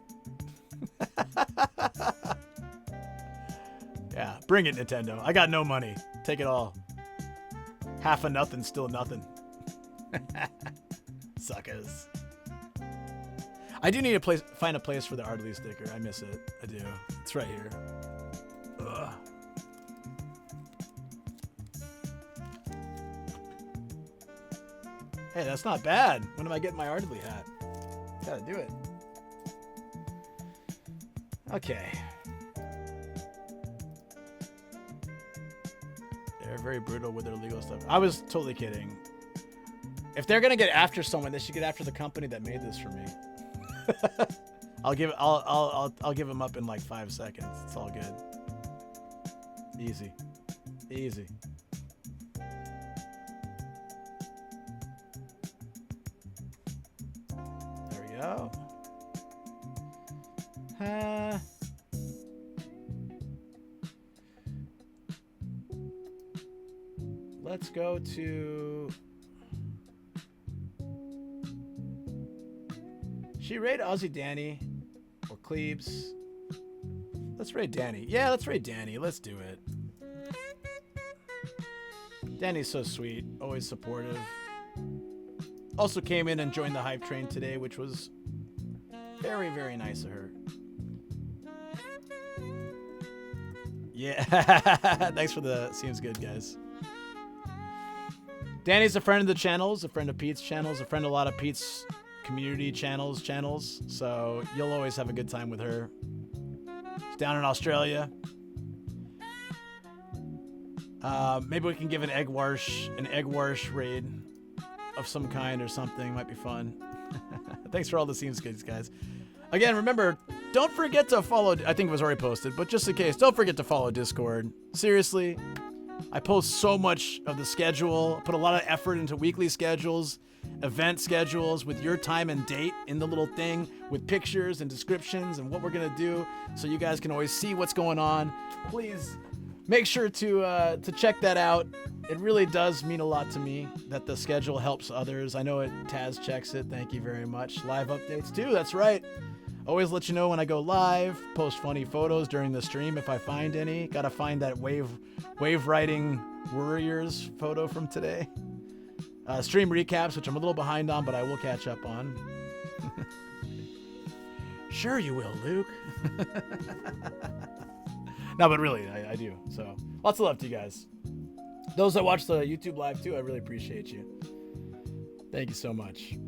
Yeah, bring it, Nintendo. I got no money. Take it all. Half of nothing, still nothing. Suckers. I do need to find a place for the Ardley sticker. I miss it. I do. It's right here. Ugh. Hey, that's not bad. When am I getting my Ardley hat? Gotta do it. Okay. They're very brutal with their legal stuff. I was totally kidding. If they're gonna get after someone, they should get after the company that made this for me. I'll give them up in like 5 seconds. It's all good. Easy. Easy. There we go. Let's go to... Should you raid Aussie Danny or Cleebs? Let's raid Danny. Yeah, let's raid Danny. Let's do it. Danny's so sweet. Always supportive. Also came in and joined the hype train today, which was very, very nice of her. Yeah. Thanks for the... Seems good, guys. Danny's a friend of the channels, a friend of Pete's channels, a friend of a lot of Pete's community channels, so you'll always have a good time with her. She's down in Australia. Maybe we can give an egg wash raid of some kind or something. Might be fun. Thanks for all the seems good, guys. Again, remember, don't forget to follow. I think it was already posted, but just in case, don't forget to follow Discord. Seriously, I post so much of the schedule. I put a lot of effort into weekly schedules, event schedules with your time and date in the little thing with pictures and descriptions and what we're gonna do, so you guys can always see what's going on. Please make sure to check that out. It really does mean a lot to me that the schedule helps others. I know Taz checks it. Thank you very much. Live updates too. That's right. Always let you know when I go live. Post funny photos during the stream if I find any. Gotta find that wave riding warriors photo from today. Stream recaps, which I'm a little behind on, but I will catch up on. Sure you will, Luke. No, but really, I do. So, lots of love to you guys. Those that watch the YouTube live, too, I really appreciate you. Thank you so much.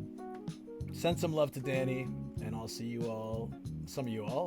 Send some love to Danny, and I'll see you all, some of you all,